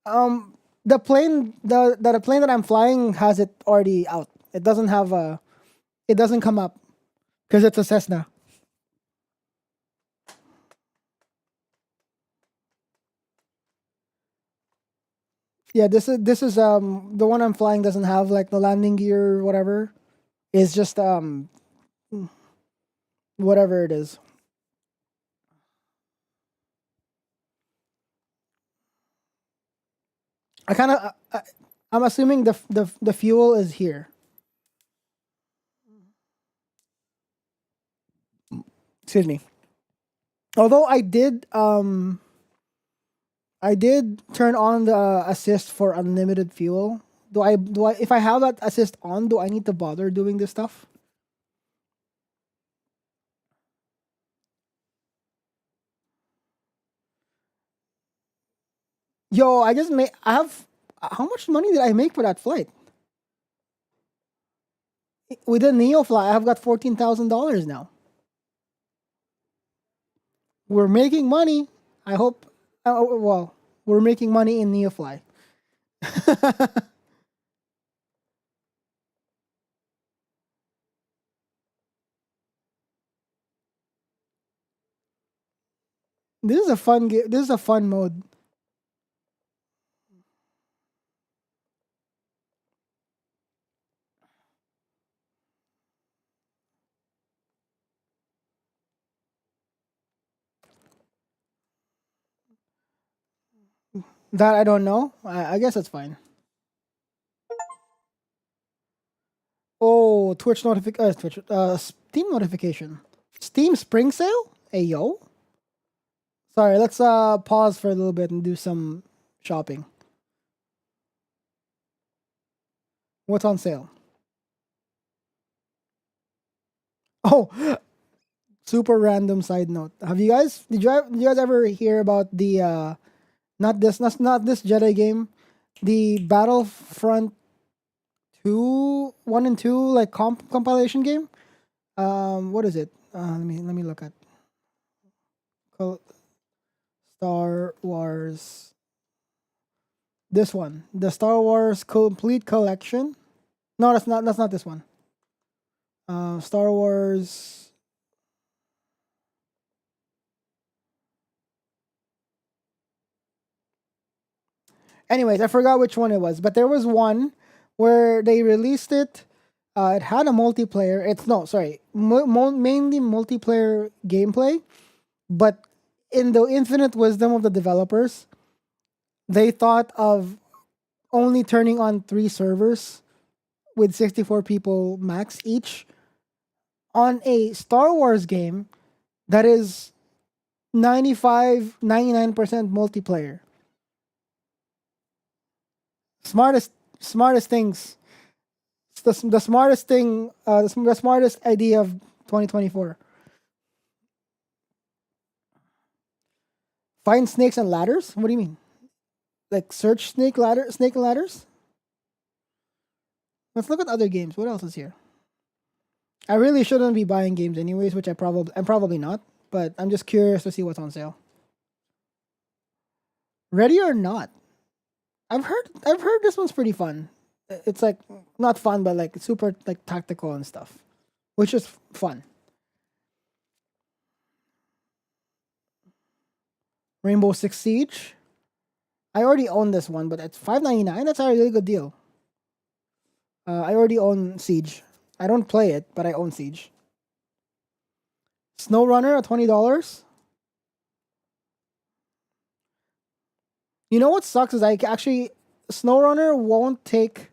The plane that I'm flying has it already out. It doesn't come up because it's a Cessna. Yeah, this is the one I'm flying doesn't have like the landing gear or whatever. It's just whatever it is. I'm assuming the fuel is here. Excuse me. Although I did I did turn on the assist for unlimited fuel. Do I if I have that assist on, do I need to bother doing this stuff? Yo, I just made I have how much money did I make for that flight? With the Neo flight, I've got $14,000 now. We're making money. I hope well, we're making money in Neofly. This is a fun game. This is a fun mode. That I don't know. I guess that's fine. Oh, Twitch notification. Twitch. Steam notification. Steam Spring Sale. Hey yo. Sorry. Let's pause for a little bit and do some shopping. What's on sale? Oh, super random side note. Did you guys ever hear about the not this Jedi game, the Battlefront 2 1 and 2 like compilation game? What is it? Let me look at Star Wars. This one, the Star Wars Complete Collection. No, that's not this one. Star Wars. Anyways, I forgot which one it was, but there was one where they released it. It had a multiplayer. It's no, sorry, mainly multiplayer gameplay, but in the infinite wisdom of the developers, they thought of only turning on 3 servers with 64 people max each on a Star Wars game that is 99% multiplayer. Smartest things. The smartest thing, the smartest idea of 2024. Find snakes and ladders? What do you mean? Like search snake and ladders? Let's look at other games. What else is here? I really shouldn't be buying games anyways, which I'm probably not, but I'm just curious to see what's on sale. Ready or Not. I've heard this one's pretty fun. It's like not fun, but like super like tactical and stuff, which is fun. Rainbow Six Siege. I already own this one, but it's $5.99. That's a really good deal. I already own Siege. I don't play it, but I own Siege. SnowRunner at $20. You know what sucks is SnowRunner won't take.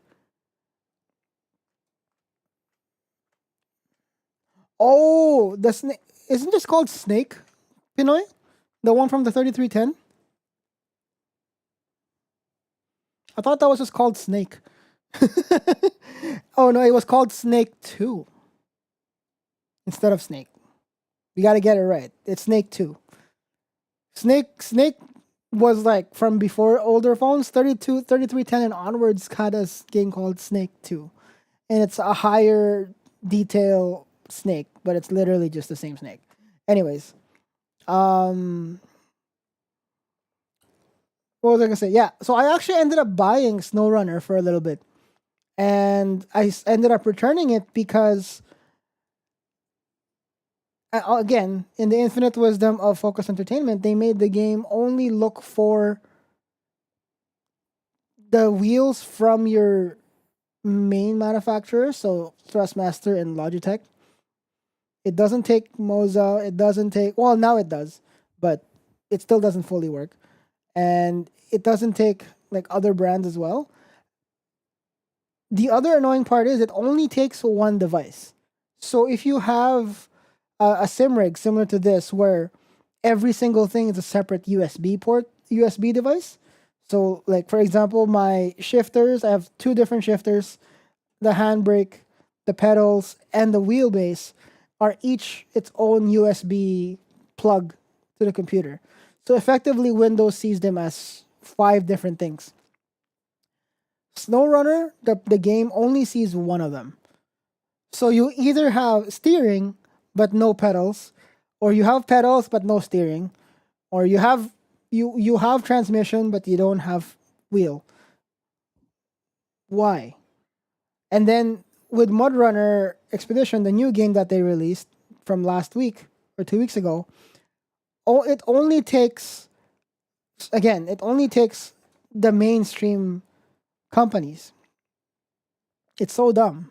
Oh, the snake isn't this called Snake, Pinoy? The one from the 3310. I thought that was just called Snake. Oh no, it was called Snake 2 instead of Snake. You got to get it right. It's Snake 2. Snake was like from before older phones, 3310 and onwards had a game called Snake 2. And it's a higher detail snake, but it's literally just the same snake. Anyways, what was I gonna say? Yeah, so I actually ended up buying SnowRunner for a little bit. And I ended up returning it because again, in the infinite wisdom of Focus Entertainment, they made the game only look for the wheels from your main manufacturer, so Thrustmaster and Logitech. It doesn't take Moza. It doesn't take, well, now it does, but it still doesn't fully work. And it doesn't take like other brands as well. The other annoying part is it only takes one device. So if you have a sim rig similar to this where every single thing is a separate USB port USB device. So, like for example, my shifters, I have two different shifters. The handbrake, the pedals, and the wheelbase are each its own USB plug to the computer. So effectively, Windows sees them as 5 different things. SnowRunner, the game only sees one of them. So you either have steering but no pedals, or you have pedals but no steering, or you have transmission but you don't have wheel. Why? And then with Mud Runner Expedition, the new game that they released from last week or 2 weeks ago, it only takes the mainstream companies. It's so dumb.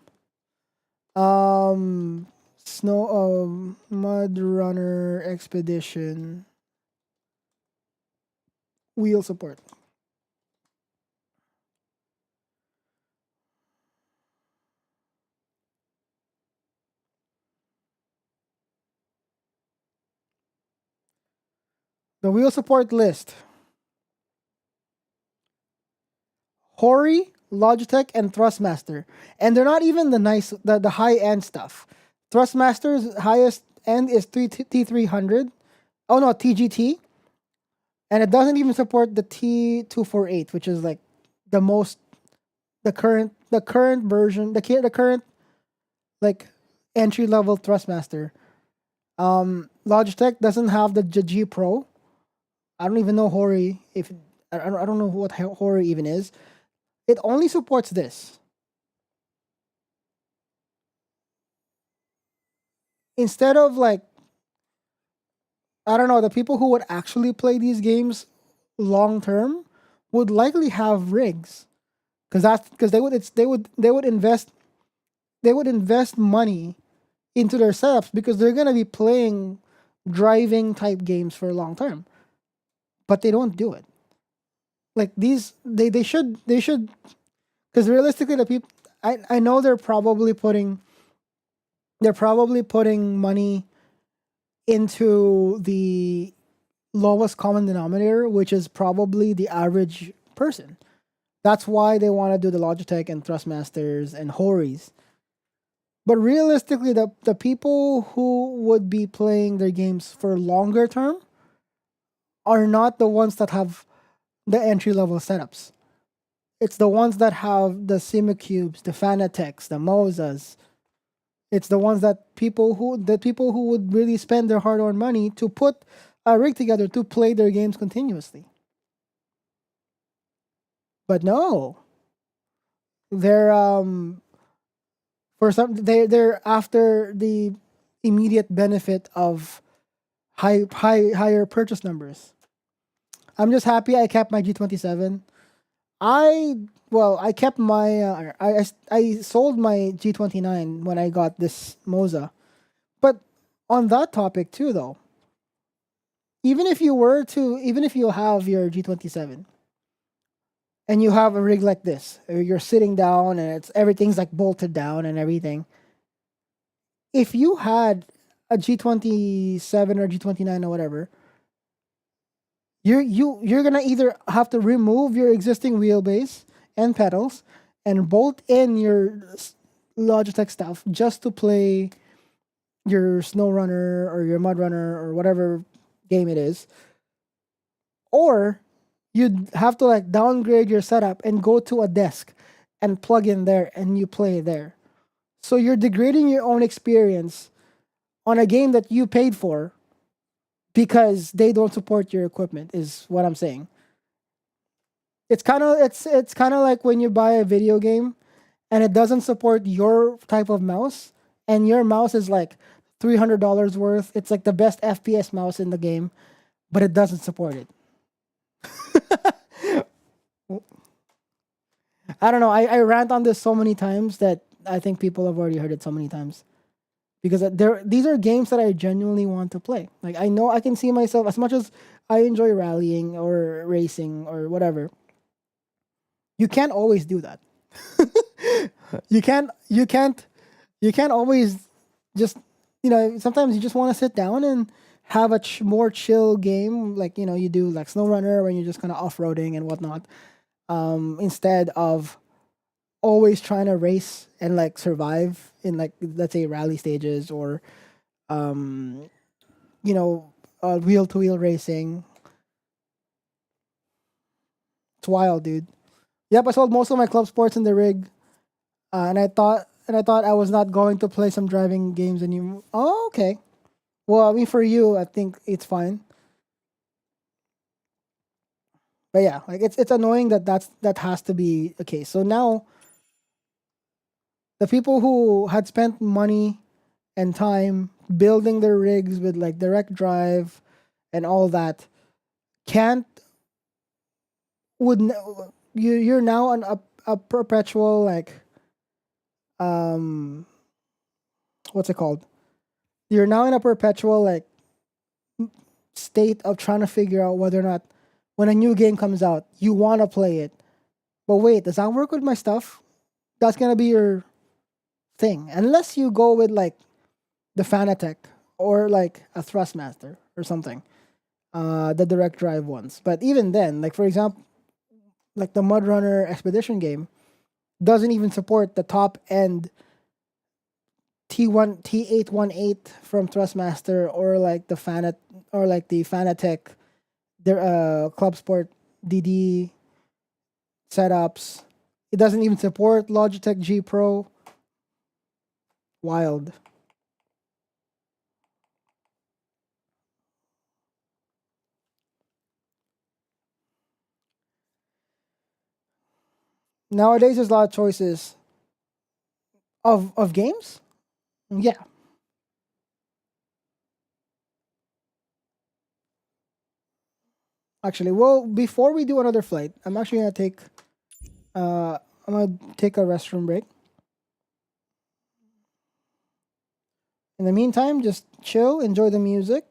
Mud Runner Expedition wheel support. The wheel support list: Hori, Logitech, and Thrustmaster. And they're not even the high-end stuff. Thrustmaster's highest end is T300. Oh no, TGT. And it doesn't even support the T248, which is like the current version, the current like entry-level Thrustmaster. Logitech doesn't have the G Pro. I don't even know Hori. I don't know what Hori even is. It only supports this. Instead of like, I don't know, the people who would actually play these games long term would likely have rigs, because they would invest money into their setups because they're gonna be playing driving type games for long term. But they don't do it. Like these, they should, because realistically, the people, I know they're probably putting money into the lowest common denominator, which is probably the average person. That's why they want to do the Logitech and Thrustmasters and Horis. But realistically, the people who would be playing their games for longer term are not the ones that have the entry-level setups. It's the ones that have the Simicubes, the Fanatecs, the Mozas. It's the ones that people who would really spend their hard-earned money to put a rig together to play their games continuously. But no, they're they're after the immediate benefit of higher purchase numbers. I'm just happy I kept my G27. I kept my I sold my G29 when I got this Moza. But on that topic too, though, even if you have your G27 and you have a rig like this, or you're sitting down and everything's like bolted down and everything, if you had a G27 or G29 or whatever, you're gonna either have to remove your existing wheelbase and pedals and bolt in your Logitech stuff just to play your SnowRunner or your Mud Runner or whatever game it is, or you'd have to like downgrade your setup and go to a desk and plug in there and you play there. So you're degrading your own experience on a game that you paid for because they don't support your equipment, is what I'm saying. It's kind of like when you buy a video game and it doesn't support your type of mouse, and your mouse is like $300 worth. It's like the best FPS mouse in the game, but it doesn't support it. I don't know. I rant on this so many times that I think people have already heard it so many times. Because these are games that I genuinely want to play. Like, I know I can see myself, as much as I enjoy rallying or racing or whatever, you can't always do that. you can't always just, sometimes you just want to sit down and have a more chill game, like you do like Snow Runner when you're just kind of off-roading and whatnot, instead of always trying to race and like survive in like let's say rally stages or um, wheel-to-wheel racing. It's wild, dude. Yep, I sold most of my club sports in the rig, and I thought I was not going to play some driving games anymore. Oh, okay. Well, I mean, for you, I think it's fine. But yeah, like it's annoying that has to be the case. So now the people who had spent money and time building their rigs with like direct drive and all that can't you're now on a perpetual like um what's it called? You're now in a perpetual like state of trying to figure out whether or not when a new game comes out you want to play it. But wait, does that work with my stuff? That's gonna be your thing, unless you go with like the Fanatec or like a Thrustmaster or something, the direct drive ones. But even then, like for example, like the Mud Runner Expedition game doesn't even support the top end T818 from Thrustmaster or like the Fanatec, their Club Sport DD setups. It doesn't even support Logitech G Pro. Wild. Nowadays, there's a lot of choices of games. Yeah. Actually, well, before we do another flight, I'm actually gonna take I'm gonna take a restroom break. In the meantime, just chill, enjoy the music,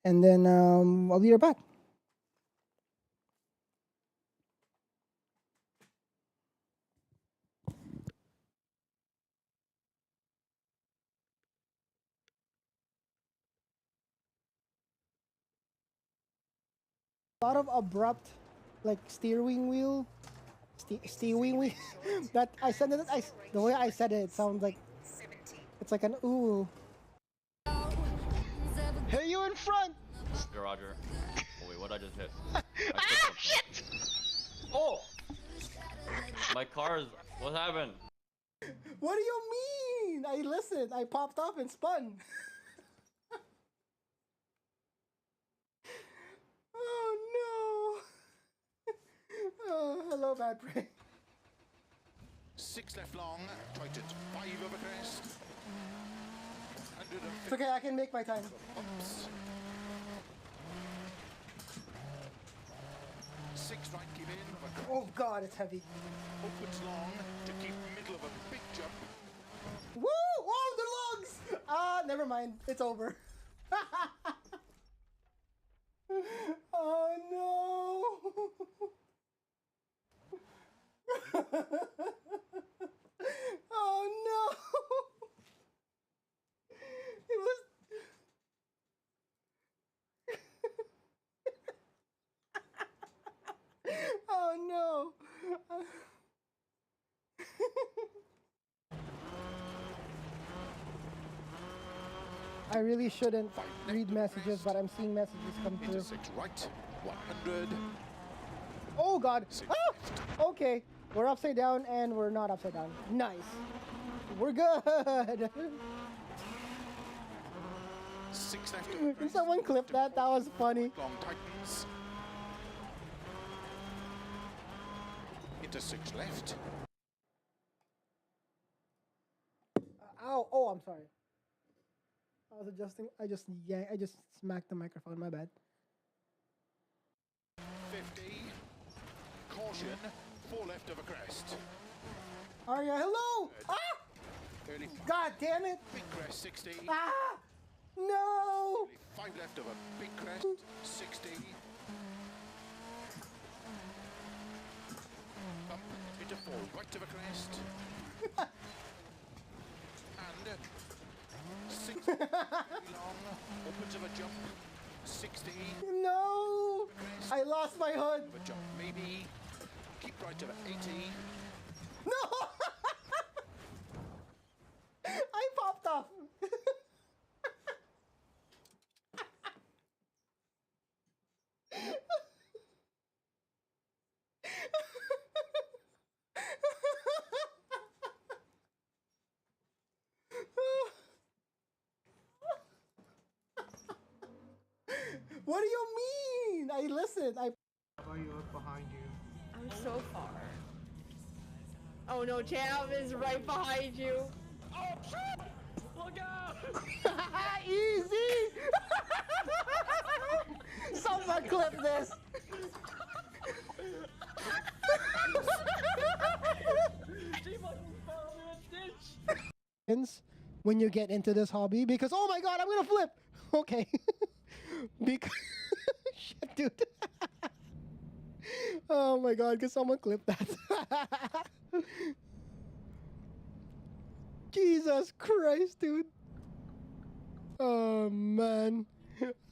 and then I'll be right back. A lot of abrupt, like steering wheel, steering wheel. That I said it. The way I said it, it sounds like it's like an ooh. Hey, you in front! Yeah, Roger. Oh wait, what I just hit? Shit! Oh! My car's... What happened? What do you mean? I listened. I popped off and spun. Oh no! Oh, hello, bad prey. 6 left long, tried it 5 over crest. It's okay, I can make my time. Oops. 6 right, keep in. Oh god, it's heavy. Opens long to keep middle of a big jump. Woo! Oh, the logs! Ah, never mind. It's over. Oh no! Oh no! It was. Oh no! I really shouldn't read messages, but I'm seeing messages come Into through. 6 right, 100. Oh god! 6 Ah! left. Okay, we're upside down and we're not upside down. Nice. We're good. 6 left. Can someone clip that? That was funny. Long tightens. Into 6 left. Ow! Oh, I'm sorry. I was adjusting. I just smacked the microphone. My bad. 50. Caution, 4 left of a crest. Aria, hello! Ah! Early God damn it! big crest, 60. Ah! No! 5 left of a big crest, 60. Bump into 4 right of a crest. And 6 long, upwards of a jump. 60. No! I lost my hood. Of a jump, maybe. Keep right of 80. No! I popped off. What do you mean? I listened. I. I'm so far. Oh no, Jam is right behind you. Oh shit! Look out! Easy. Someone clip this. When you get into this hobby, because oh my god, I'm gonna flip. Okay. Because shit, dude. Oh my god, can someone clip that? Jesus Christ, dude. Oh man.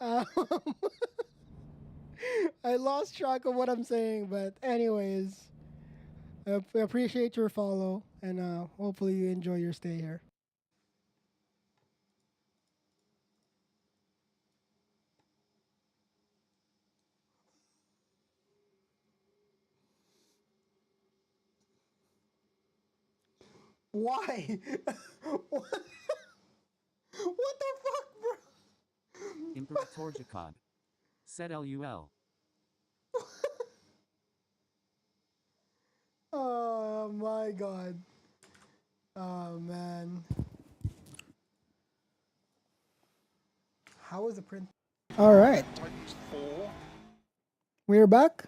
I lost track of what I'm saying, but anyways, I appreciate your follow, and hopefully you enjoy your stay here. Why? What the fuck, bro? Imperator Jacod. Said LUL. Oh my god. Oh man. How was the print? All right. Titans 4. We're back.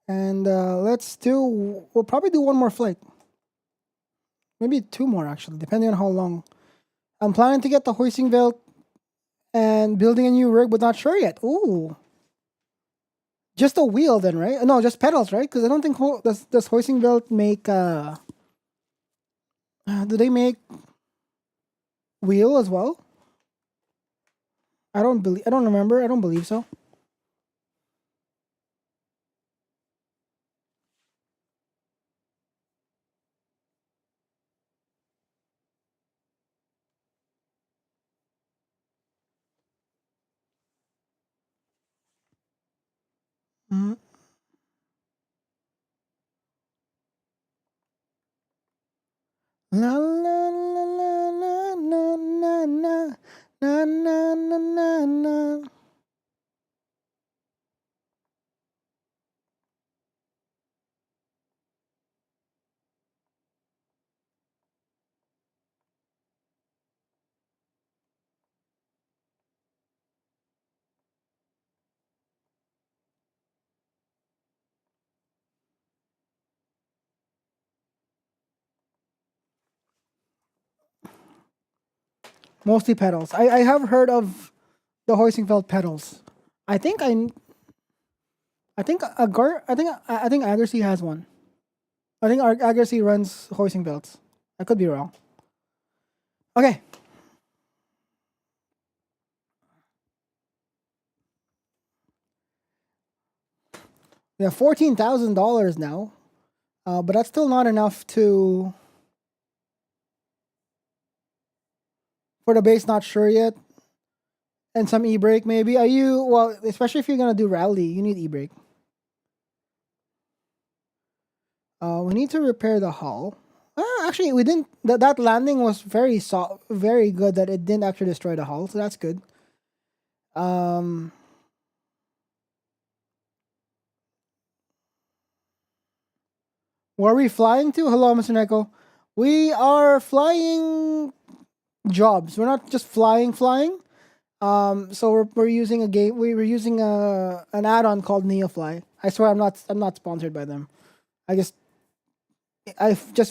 And we'll probably do one more flight. Maybe two more actually, depending on how long. I'm planning to get the hoisting belt and building a new rig, but not sure yet. Ooh. Just a wheel then, right? No, just pedals, right? Because I don't think does hoisting belt make do they make wheel as well? I don't remember. I don't believe so. Mm. La la la la la na na na na na na na na. Mostly pedals. I have heard of the hoisting belt pedals. I think Agassi has one. I think Agassi runs hoisting belts. I could be wrong. Okay. We have $14,000 now, but that's still not enough for the base. Not sure yet, and some e-brake maybe. Especially if you're gonna do rally, you need e-brake. We need to repair the hull. Actually, we didn't. That landing was very good that it didn't actually destroy the hull, so that's good. Where are we flying to? Hello, Mr. Neko. We are flying jobs. We're not just flying. So we're using a game. We were using an add-on called NeoFly. I swear I'm not sponsored by them. I just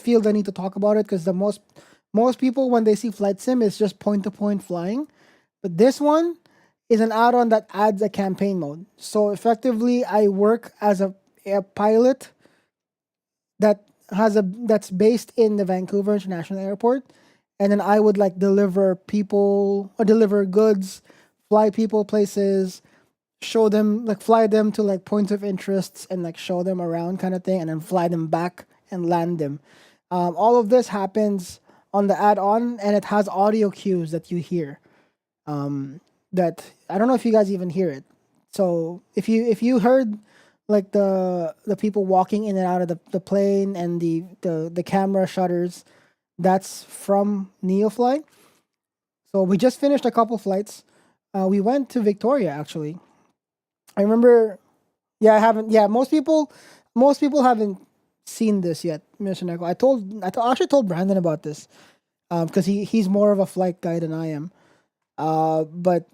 feel the need to talk about it because the most people when they see flight sim it's just point-to-point flying, but this one is an add-on that adds a campaign mode. So effectively, I work as a pilot that's based in the Vancouver International Airport, and then I would like deliver people or deliver goods, fly people places, show them like fly them to like points of interests and like show them around kind of thing, and then fly them back and land them. All of this happens on the add-on, and it has audio cues that you hear. That I don't know if you guys even hear it. So if you heard like the people walking in and out of the plane and the camera shutters, that's from Neofly. So we just finished a couple flights. We went to Victoria actually. I remember. Yeah, I haven't. Yeah, most people haven't seen this yet, Mr. Neko. I actually told Brandon about this, because he's more of a flight guy than I am. But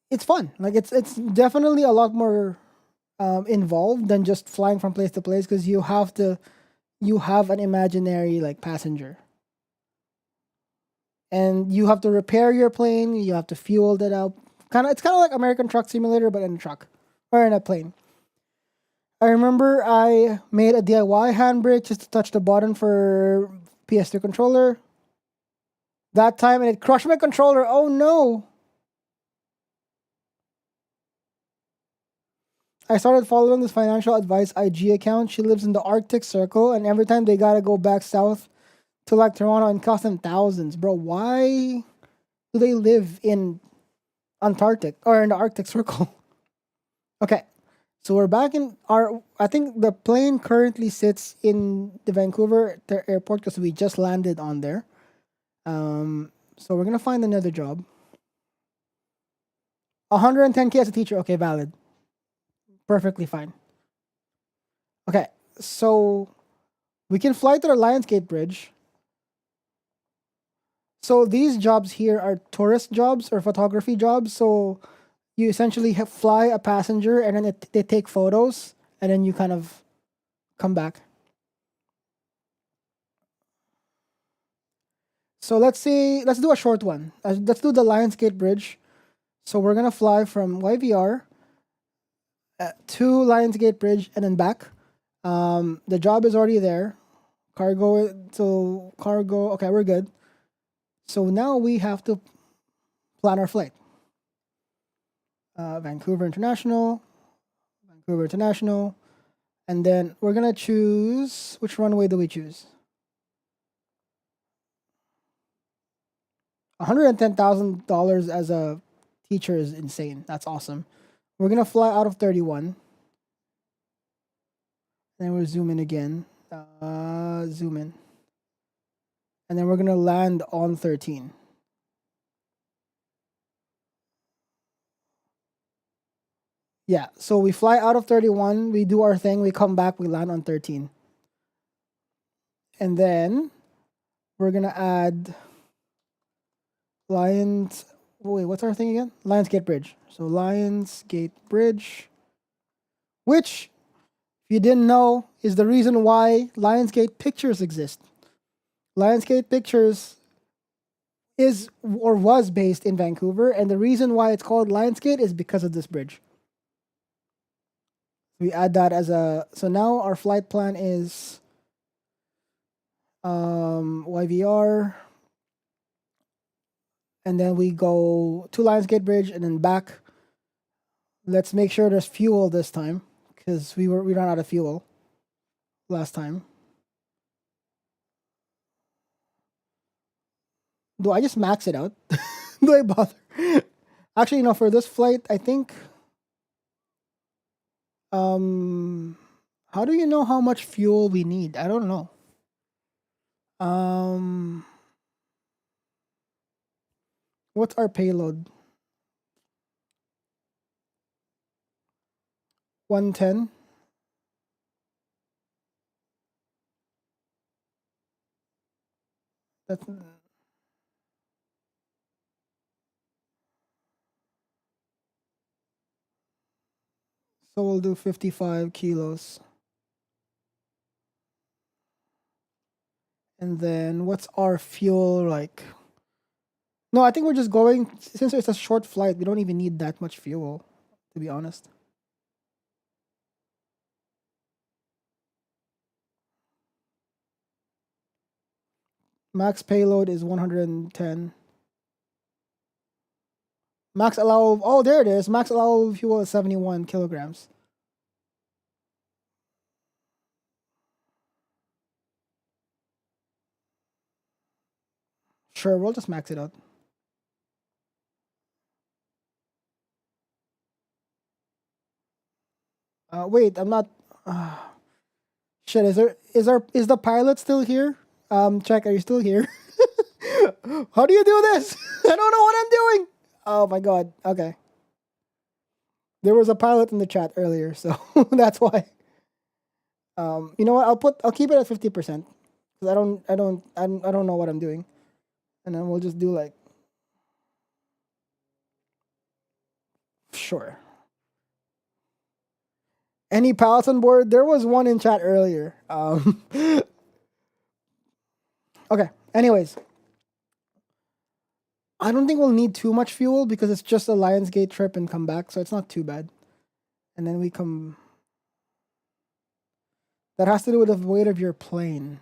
it's fun. Like it's definitely a lot more involved than just flying from place to place, because you have an imaginary like passenger, and you have to repair your plane. You have to fuel that up. It's kind of like American Truck Simulator, but in a truck or in a plane. I remember I made a DIY handbrake just to touch the button for PS2 controller. That time, and it crushed my controller. Oh no! I started following this financial advice IG account. She lives in the Arctic Circle, and every time they gotta go back south to like Toronto and cost them thousands. Bro, why do they live in Antarctic or in the Arctic Circle? Okay, so we're back in our. I think the plane currently sits in the Vancouver airport because we just landed on there. So we're gonna find another job. 110K as a teacher. Okay, valid. Perfectly fine. Okay, so we can fly to the Lionsgate Bridge. So these jobs here are tourist jobs or photography jobs. So you essentially fly a passenger, and then they take photos, and then you kind of come back. So let's do a short one. Let's do the Lionsgate Bridge. So we're gonna fly from YVR to Lionsgate Bridge and then back. The job is already there. Cargo. Okay, we're good. So now we have to plan our flight. Vancouver International, and then we're gonna choose, which runway do we choose? $110,000 as a teacher is insane. That's awesome. We're gonna fly out of 31. Then we'll zoom in again. Zoom in. And then we're gonna land on 13. Yeah, so we fly out of 31, we do our thing, we come back, we land on 13. And then we're gonna add what's our thing again? Lionsgate Bridge. So Lionsgate Bridge, which, if you didn't know, is the reason why Lionsgate Pictures exist. Lionsgate Pictures is or was based in Vancouver, and the reason why it's called Lionsgate is because of this bridge. We add that so now our flight plan is YVR, and then we go to Lionsgate Bridge and then back. Let's make sure there's fuel this time, because we ran out of fuel last time. Do I just max it out? Do I bother? Actually, no, for this flight, I think how do you know how much fuel we need? I don't know. What's our payload? 110. That's so we'll do 55 kilos. And then what's our fuel like? No, I think we're just going, since it's a short flight, we don't even need that much fuel, to be honest. Max payload is 110. Max allowable. Oh, there it is. Max allowable fuel is 71 kilograms. Sure, we'll just max it out. Wait, I'm not. Shit, is the pilot still here? Check, are you still here? How do you do this? I don't know what I'm doing. Oh my god. Okay. There was a pilot in the chat earlier, so that's why. You know what? I'll keep it at 50% because I don't know what I'm doing, and then we'll just do like. Sure. Any pilots on board? There was one in chat earlier. Okay. Anyways, I don't think we'll need too much fuel because it's just a Lionsgate trip and come back, so it's not too bad. And then we come. That has to do with the weight of your plane.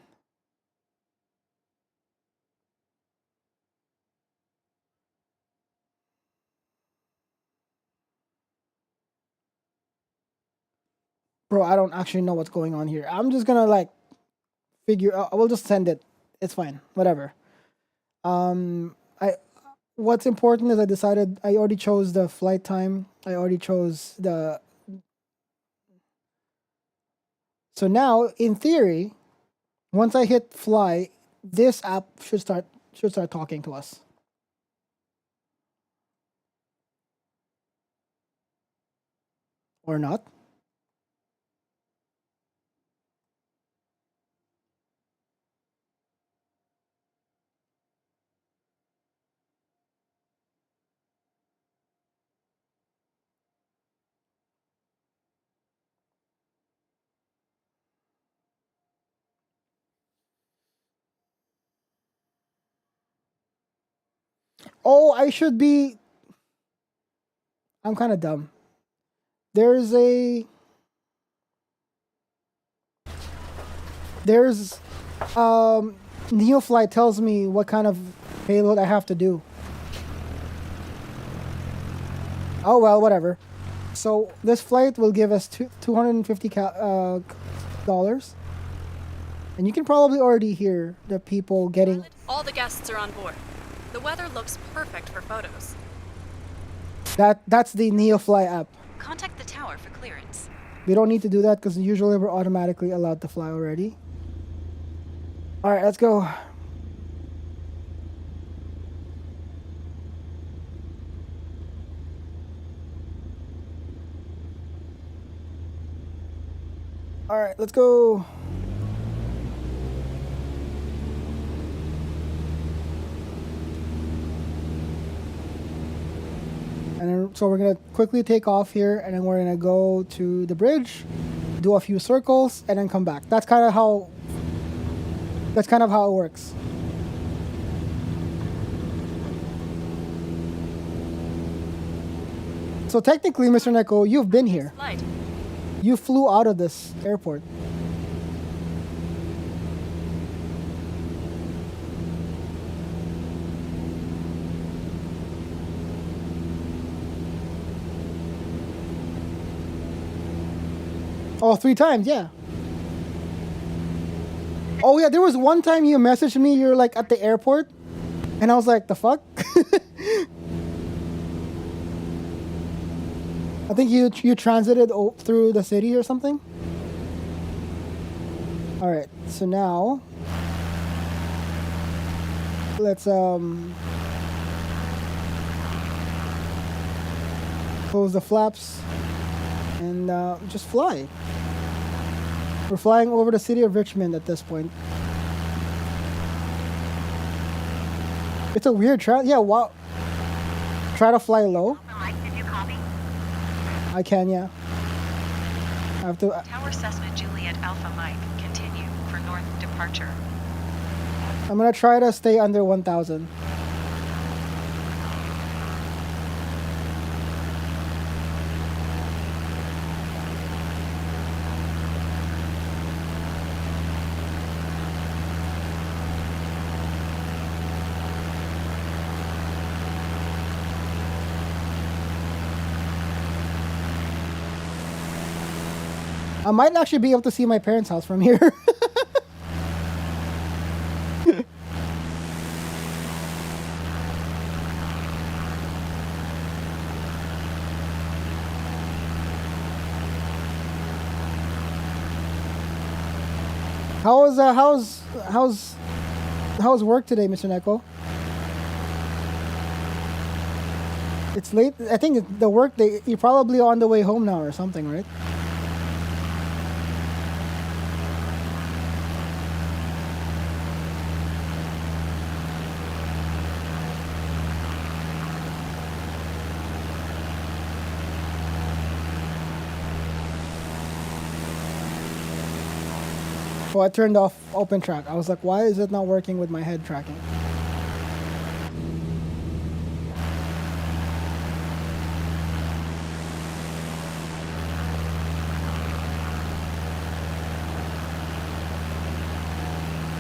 Bro, I don't actually know what's going on here. I'm just gonna like figure out. We'll just send it. It's fine. Whatever. What's important is I already chose the flight time. I already chose the. So now, in theory, once I hit fly, this app should start talking to us. Or not. Oh, I should be. I'm kind of dumb. There's Neoflight tells me what kind of payload I have to do. Oh well, whatever. So this flight will give us $250 and you can probably already hear the people getting. All the guests are on board. The weather looks perfect for photos. That's the Neofly app. Contact the tower for clearance. We don't need to do that because usually we're automatically allowed to fly already. All right, let's go. All right, let's go. And then, so we're gonna quickly take off here, and then we're gonna go to the bridge, do a few circles, and then come back. That's kind of how it works. So technically, Mr. Neko, you've been here. You flew out of this airport. Oh, 3 times, yeah. Oh yeah, there was one time you messaged me, you're like at the airport, and I was like, the fuck? I think you transited through the city or something. All right, so now let's close the flaps and just fly. We're flying over the city of Richmond at this point. It's a weird yeah, wow. Try to fly low. Mike, did you copy? I can, yeah. I have to. Tower Cessna Juliet Alpha Mike, continue for north departure. I'm gonna try to stay under 1,000. I might actually be able to see my parents' house from here. How's work today, Mr. Neko? It's late. I think the work day. You're probably on the way home now or something, right? So I turned off open track. I was like, why is it not working with my head tracking?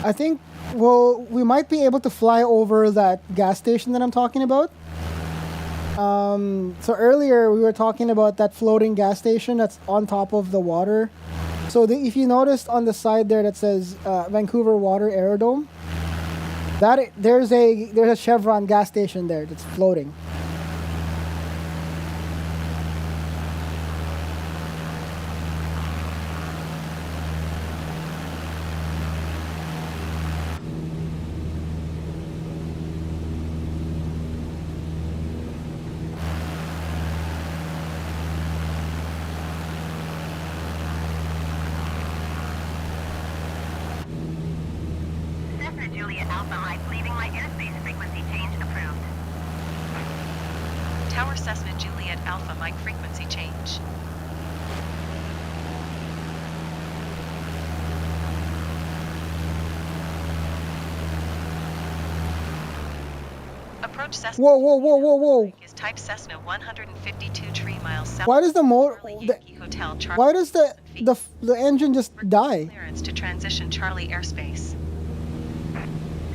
I think, well, we might be able to fly over that gas station that I'm talking about. So earlier we were talking about that floating gas station that's on top of the water. So if you noticed on the side there that says Vancouver Water Aerodrome, there's a Chevron gas station there that's floating. Cessna Juliet Alpha Mike leaving my airspace frequency change approved. Tower Cessna Juliet Alpha Mike frequency change. Approach Cessna. Whoa! Is type Cessna 152 tree miles south. Why does the Hotel Charlie. why does the engine just die? Clearance to transition Charlie airspace.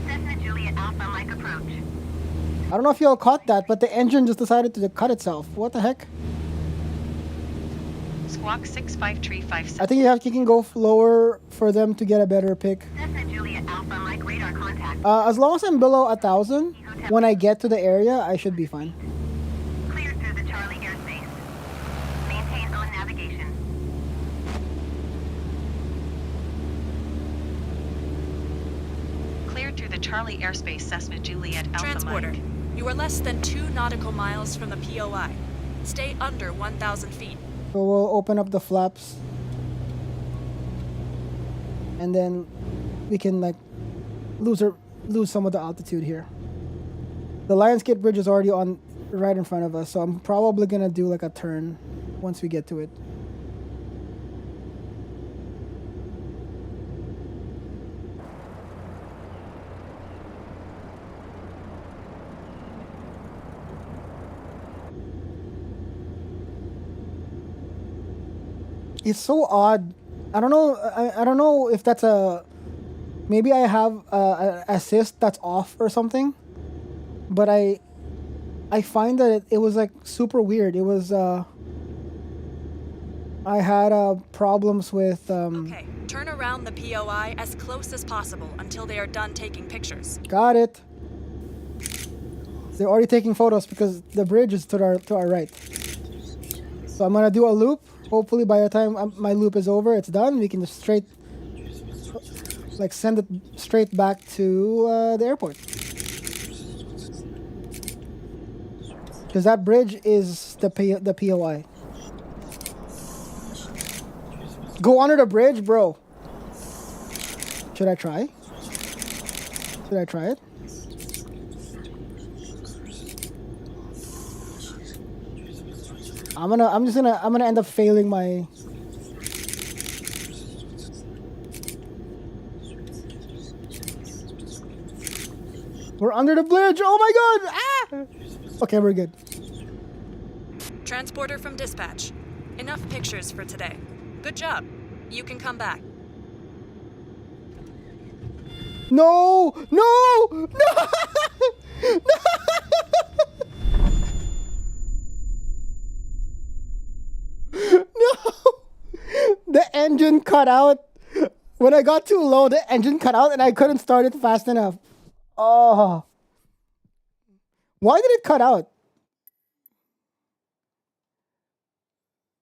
Cessna Juliet Alpha Mike approach. I don't know if you all caught that, but the engine just decided to cut itself. What the heck? Squawk 65357. I think you can go lower for them to get a better pick. Cessna Juliet Alpha Mike radar contact. As long as I'm below 1,000, when I get to the area, I should be fine. Cleared through the Charlie airspace. Maintain on navigation. Cleared through the Charlie airspace Cessna Juliet Alpha Transporter, Mike. you are less than 2 nautical miles from the POI. Stay under 1,000 feet. So we'll open up the flaps. And then we can like lose some of the altitude here. The Lionsgate Bridge is already on right in front of us, so I'm probably gonna do like a turn once we get to it. It's so odd. I don't know. I don't know if that's maybe I have a assist that's off or something. But I find that it was like super weird. It was I had problems with Okay, turn around the POI as close as possible until they are done taking pictures. Got it. They're already taking photos because the bridge is to our right. So I'm gonna do a loop. Hopefully by the time my loop is over, it's done. We can just send it straight back to the airport. Because that bridge is the POI. Go under the bridge, bro. Should I try? Should I try it? I'm gonna end up failing my. We're under the bridge. Oh my god! Ah! Okay, we're good. Transporter from dispatch. Enough pictures for today. Good job. You can come back. No! No! No! No! No! The engine cut out. When I got too low, the engine cut out and I couldn't start it fast enough. Oh. Why did it cut out?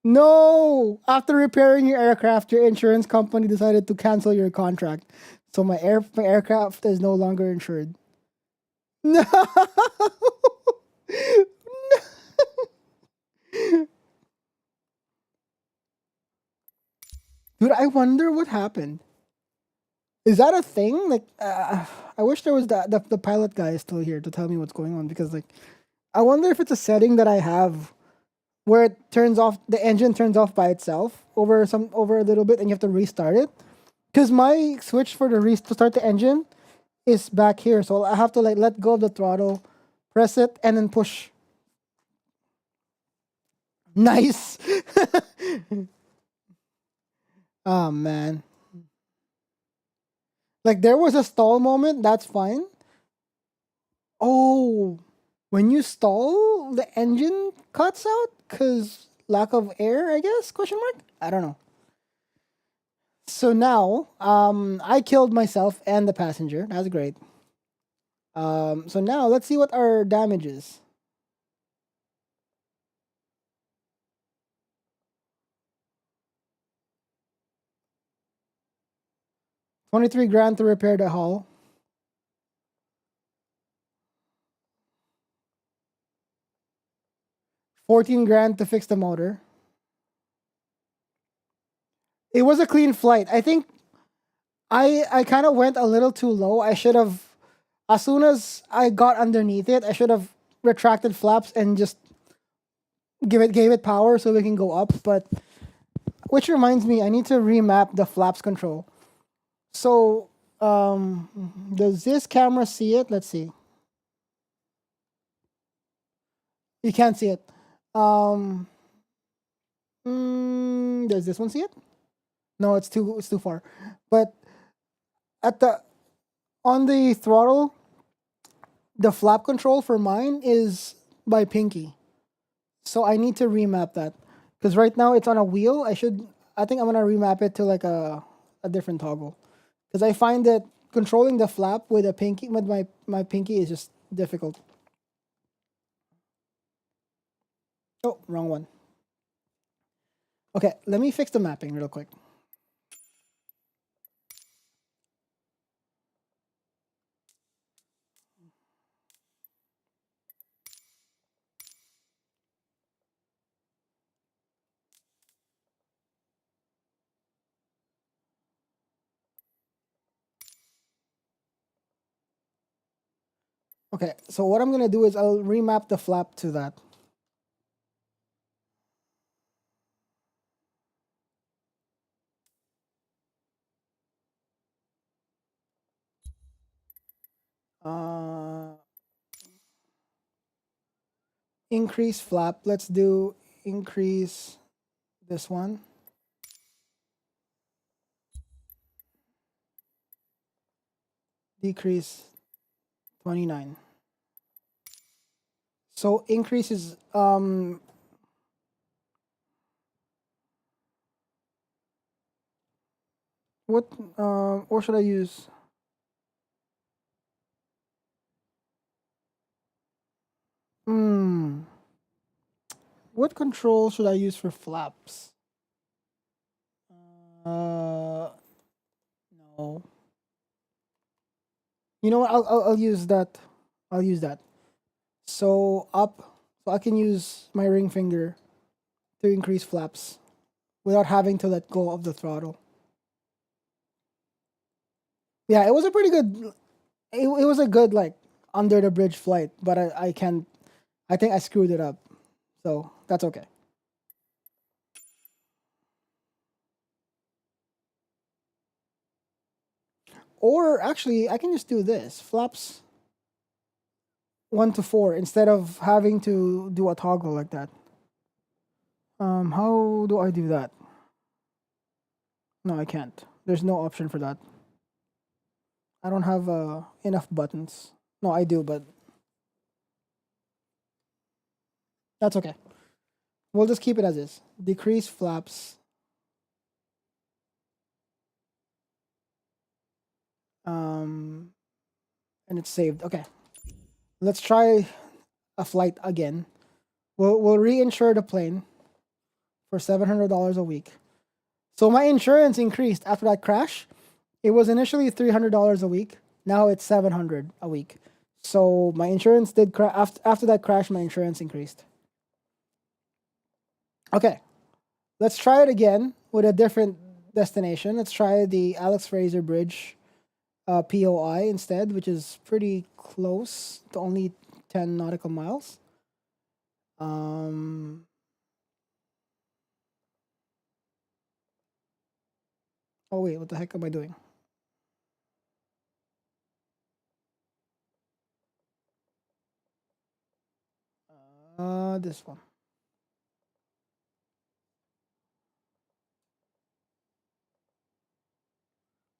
No! After repairing your aircraft, your insurance company decided to cancel your contract. So my aircraft is no longer insured. No! Dude, I wonder what happened. Is that a thing? Like, I wish there was the pilot guy still here to tell me what's going on, because like, I wonder if it's a setting that I have where it turns off, the engine turns off by itself over a little bit, and you have to restart it. Because my switch for to start the engine is back here, so I have to like let go of the throttle, press it, and then push. Nice. Oh man. Like there was a stall moment, that's fine. Oh, when you stall, the engine cuts out because lack of air, I guess? Question mark? I don't know. So now, I killed myself and the passenger. That's great. So now let's see what our damage is. $23,000 to repair the hull. $14,000 to fix the motor. It was a clean flight. I think I kind of went a little too low. I should have, as soon as I got underneath it, I should have retracted flaps and just gave it power so we can go up. But which reminds me, I need to remap the flaps control. So, does this camera see it? Let's see. You can't see it. Does this one see it? No, it's too far. But on the throttle, the flap control for mine is by pinky. So I need to remap that. Because right now it's on a wheel. I think I'm gonna remap it to like a different toggle. Because I find that controlling the flap with a pinky, with my pinky, is just difficult. Oh, wrong one. Okay, let me fix the mapping real quick. Okay, so what I'm gonna do is I'll remap the flap to that. Increase flap. Let's do increase this one. Decrease 29. So increase is what should I use? What control should I use for flaps? No. You know what? I'll use that. I'll use that. So up, so I can use my ring finger to increase flaps without having to let go of the throttle. Yeah, it was a pretty good. It was a good like under the bridge flight, but I think I screwed it up, so that's okay. Or actually, I can just do this flaps 1 to 4 instead of having to do a toggle like that. How do I do that? No, I can't. There's no option for that. I don't have enough buttons. No, I do, but that's okay. We'll just keep it as is. Decrease flaps. And it's saved. Okay. Let's try a flight again. We'll reinsure the plane for $700 a week. So my insurance increased after that crash. It was initially $300 a week. Now it's $700 a week. So my insurance did after that crash. My insurance increased. Okay, let's try it again with a different destination. Let's try the Alex Fraser Bridge, POI instead, which is pretty close to only 10 nautical miles. Oh wait, what the heck am I doing? This one.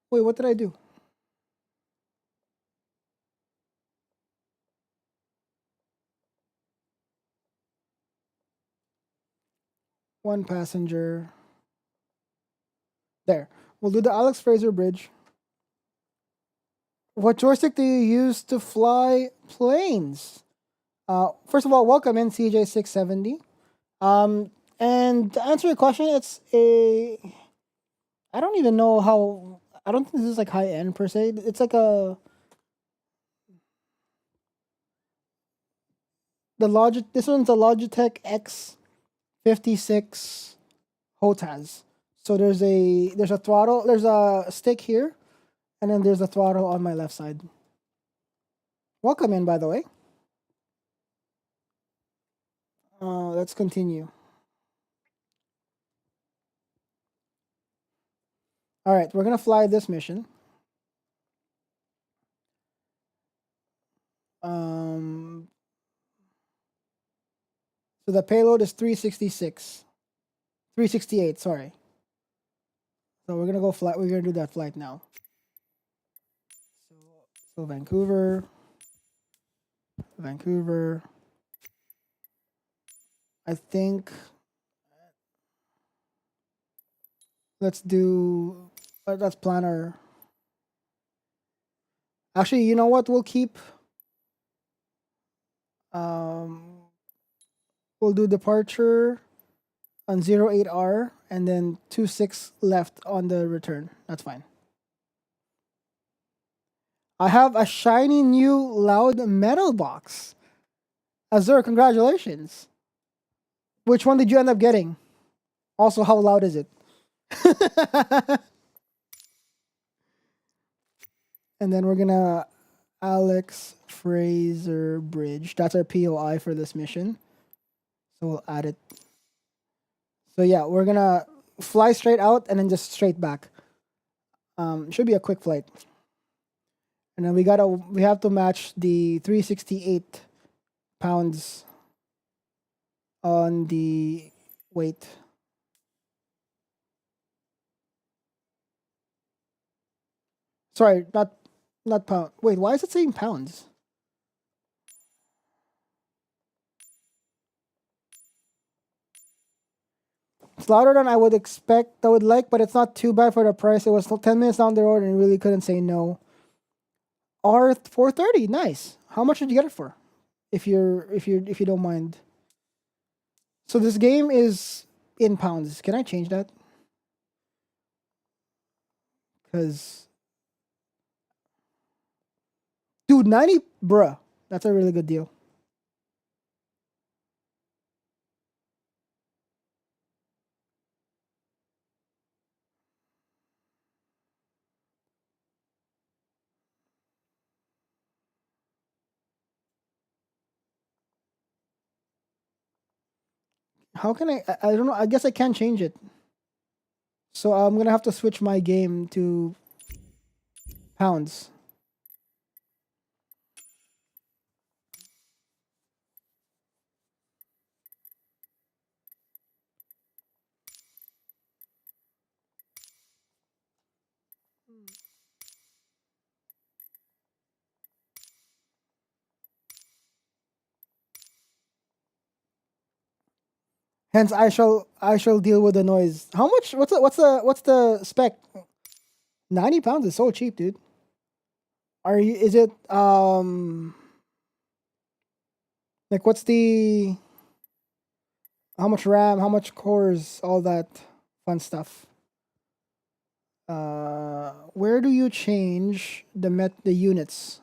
Wait, what did I do? One passenger. There. We'll do the Alex Fraser Bridge. What joystick do you use to fly planes? First of all, welcome in CJ670. And to answer your question, it's a. I don't even know how. I don't think this is like high end per se. It's like a. This one's a Logitech X56 HOTAS. So there's a throttle, there's a stick here, and then there's a throttle on my left side. Welcome in, by the way. Let's continue. All right, we're gonna fly this mission. So the payload is 368, sorry. So we're gonna go flight. We're gonna do that flight now. So Vancouver. I think let's plan our. Actually, you know what? We'll keep. We'll do departure on 08R and then 26 left on the return. That's fine. I have a shiny new loud metal box. Azur, congratulations. Which one did you end up getting? Also, how loud is it? And then we're gonna Alex Fraser Bridge. That's our POI for this mission. So we'll add it. So yeah, we're gonna fly straight out and then just straight back. Should be a quick flight. And then we have to match the 368 pounds on the weight. Sorry, not pound. Wait, why is it saying pounds? It's louder than I would expect, but it's not too bad for the price. It was 10 minutes down the road and really couldn't say no. R430, nice. How much did you get it for? If you don't mind. So this game is in pounds. Can I change that? Because dude, 90, bruh. That's a really good deal. How can I don't know. I guess I can't change it. So I'm going to have to switch my game to pounds. Hence, I shall deal with the noise. How much? What's the spec? 90 pounds is so cheap, dude. Are you? Is it like what's the how much RAM, how much cores, all that fun stuff? Where do you change the units?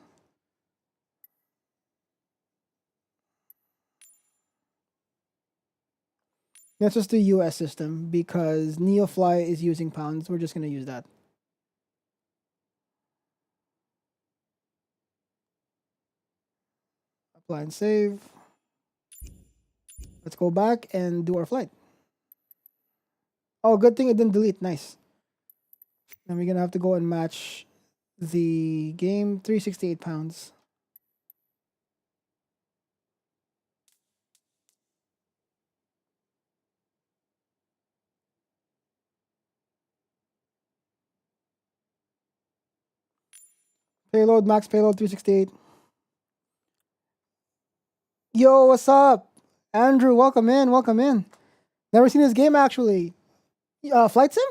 That's just the US system because NeoFly is using pounds. We're just gonna use that. Apply and save. Let's go back and do our flight. Oh, good thing it didn't delete. Nice. Then we're gonna have to go and match the game 368 pounds. Payload, max payload 368. Yo, what's up? Andrew, welcome in, welcome in. Never seen this game actually. Flight Sim?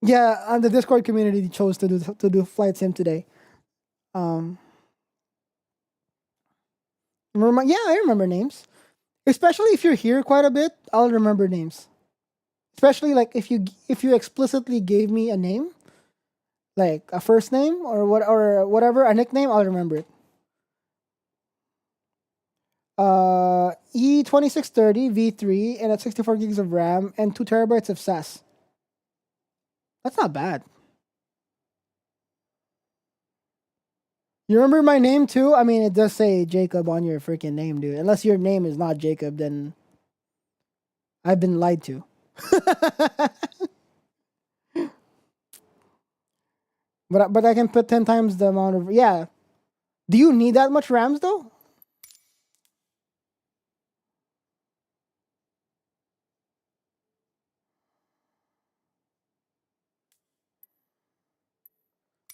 Yeah, and the Discord community chose to do Flight Sim today. Yeah, I remember names. Especially if you're here quite a bit, I'll remember names. Especially like if you explicitly gave me a name, like a first name or whatever, a nickname, I'll remember it. E2630 V3 and at 64 gigs of RAM and 2 terabytes of SAS. That's not bad. You remember my name too? I mean, it does say Jacob on your freaking name, dude. Unless your name is not Jacob, then I've been lied to. But I can put 10 times the amount of... Yeah. Do you need that much RAMs though?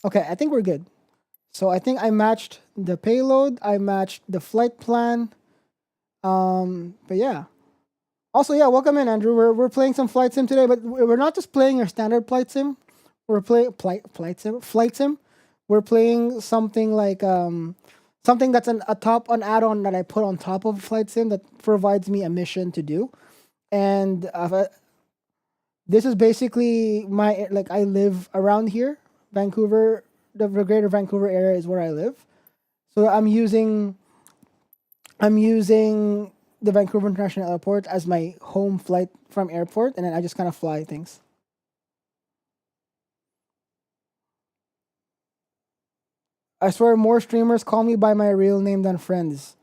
Okay, I think we're good. So I think I matched the payload. I matched the flight plan. But yeah. Also, yeah, welcome in, Andrew. We're playing some Flight Sim today, but we're not just playing your standard Flight Sim. We're playing Flight Sim. We're playing something like something that's an add-on that I put on top of Flight Sim that provides me a mission to do. And this is basically I live around here. Vancouver, the greater Vancouver area is where I live. So I'm using the Vancouver International Airport as my home flight from airport, and then I just kind of fly things. I swear more streamers call me by my real name than friends.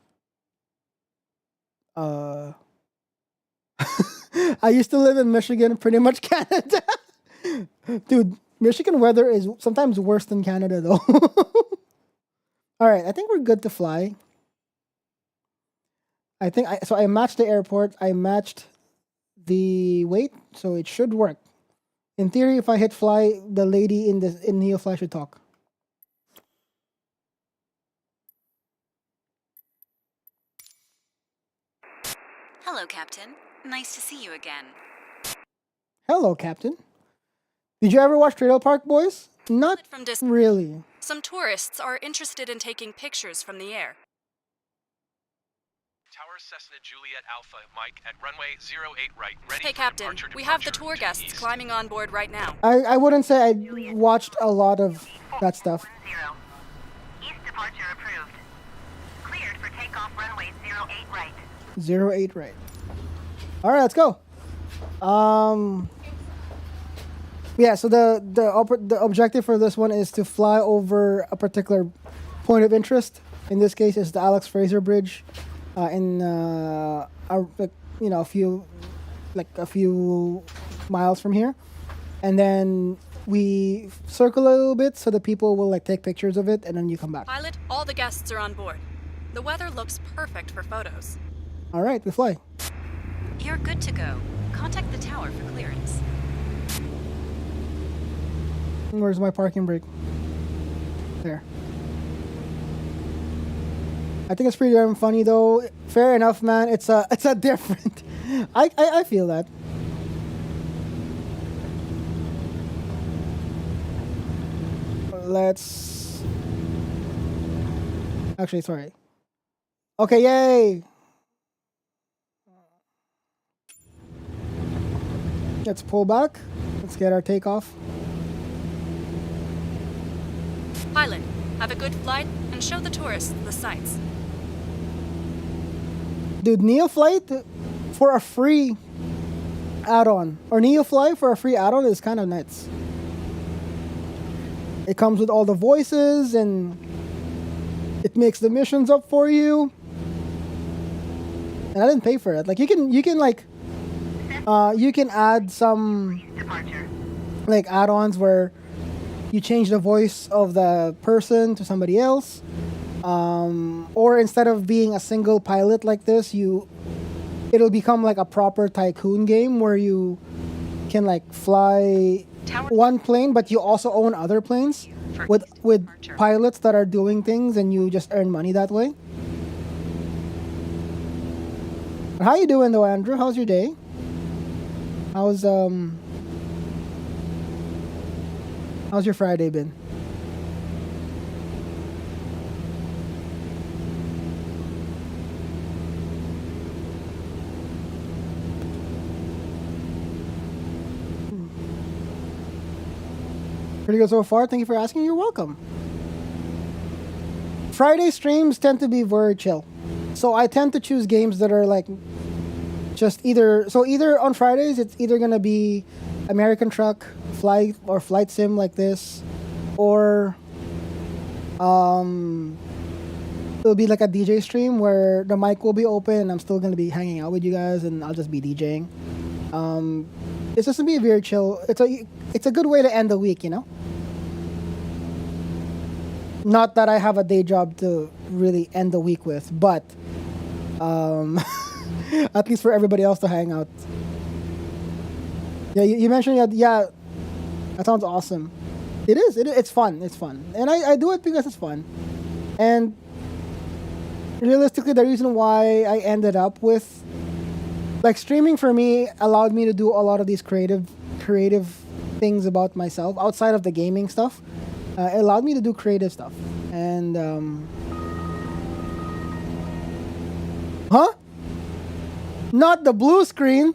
I used to live in Michigan, pretty much Canada. Dude, Michigan weather is sometimes worse than Canada, though. All right, I think we're good to fly. So I matched the airport. I matched the weight, so it should work. In theory, if I hit fly, the lady in NeoFly should talk. Hello, Captain. Nice to see you again. Hello, Captain. Did you ever watch Trailer Park Boys? Not really. Some tourists are interested in taking pictures from the air. Tower Cessna Juliet Alpha, Mike, at runway 08 right, ready Hey, for Captain, departure, we have the departure tour to guests east. climbing on board right now. I wouldn't say I watched a lot of that stuff. East departure approved. Cleared for takeoff runway 08 right. 08 right. All right, let's go. Yeah, so the objective for this one is to fly over a particular point of interest. In this case, it's the Alex Fraser Bridge, in a few miles from here, and then we circle a little bit so the people will take pictures of it, and then you come back. Pilot, all the guests are on board. The weather looks perfect for photos. All right, we fly. You're good to go. Contact the tower for clearance. Where's my parking brake? There. I think it's pretty damn funny though. Fair enough, man. It's a different. I feel that. let's. Actually, sorry. Okay, yay! Let's pull back. Let's get our takeoff. Pilot, have a good flight and show the tourists the sights. Dude, NeoFlight for a free add-on, or NeoFly for a free add-on is kind of nuts. It comes with all the voices and it makes the missions up for you. And I didn't pay for it. Like you can like you can add some like add-ons where you change the voice of the person to somebody else. Or instead of being a single pilot like this, it'll become like a proper tycoon game where you can like fly one plane, but you also own other planes with pilots that are doing things, and you just earn money that way. How you doing though, Andrew? How's your day? How's your Friday been? Pretty good so far. Thank you for asking. You're welcome. Friday streams tend to be very chill. So I tend to choose games that are like just either on Fridays it's either gonna be American Truck, Flight or Flight Sim like this, or it'll be like a DJ stream where the mic will be open and I'm still gonna be hanging out with you guys and I'll just be DJing. It's just gonna be very chill. It's a good way to end the week, you know? Not that I have a day job to really end the week with, but at least for everybody else to hang out. Yeah, you mentioned yeah, that sounds awesome. It is. It's fun. It's fun, and I do it because it's fun. And realistically, the reason why I ended up with like streaming for me allowed me to do a lot of these creative things about myself outside of the gaming stuff. It allowed me to do creative stuff, and huh? Not the blue screen.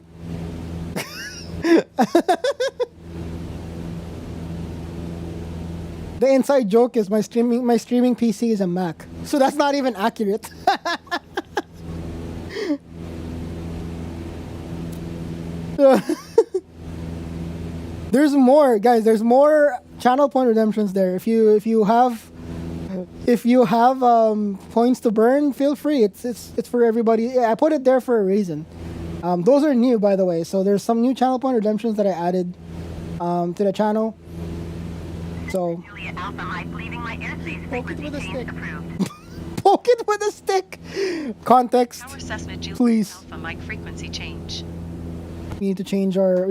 The inside joke is my streaming PC is a Mac, so that's not even accurate. There's more, guys. There's more channel point redemptions there. If you have points to burn, feel free. It's for everybody. Yeah, I put it there for a reason. Those are new, by the way. So there's some new channel point redemptions that I added to the channel. So Juliet Alpha Mike leaving my airspace frequency change approved. Poke it with a stick. Context, Tower Cessna Juliet please. Alpha Mike frequency change. We need to change our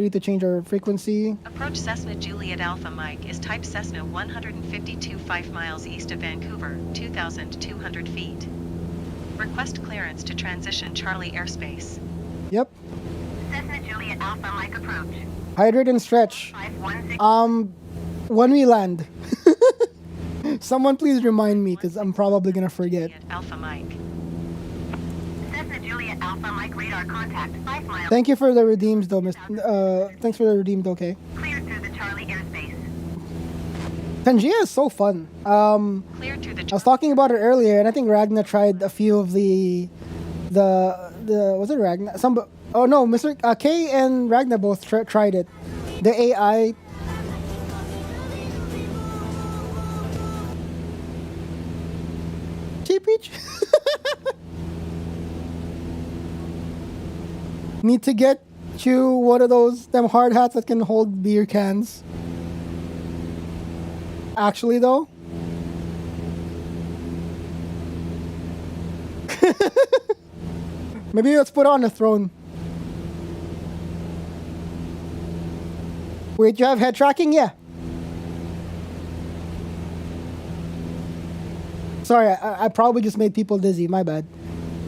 frequency. Approach Cessna Juliet Alpha Mike is type Cessna 152 5 miles east of Vancouver, 2,200 feet. Request clearance to transition Charlie airspace. Yep. Cessna Juliet Alpha Mike approach. Hydrate and stretch. 516. When we land. Someone please remind me because I'm probably gonna forget. Juliet Alpha Mike. Cessna Juliet Alpha Mike radar contact 5 miles. Thank you for the redeems though, thanks for the redeemed, okay. Cleared through the Charlie airspace. Pangea is so fun. Cleared through the I was talking about it earlier, and I think Ragna tried a few of the was it Ragna? Oh no, Mr. K and Ragna both tried it. The AI. Peach. Need to get you one of them hard hats that can hold beer cans. Actually though, maybe let's put on a throne. Wait, you have head tracking? Yeah. Sorry, I probably just made people dizzy. My bad.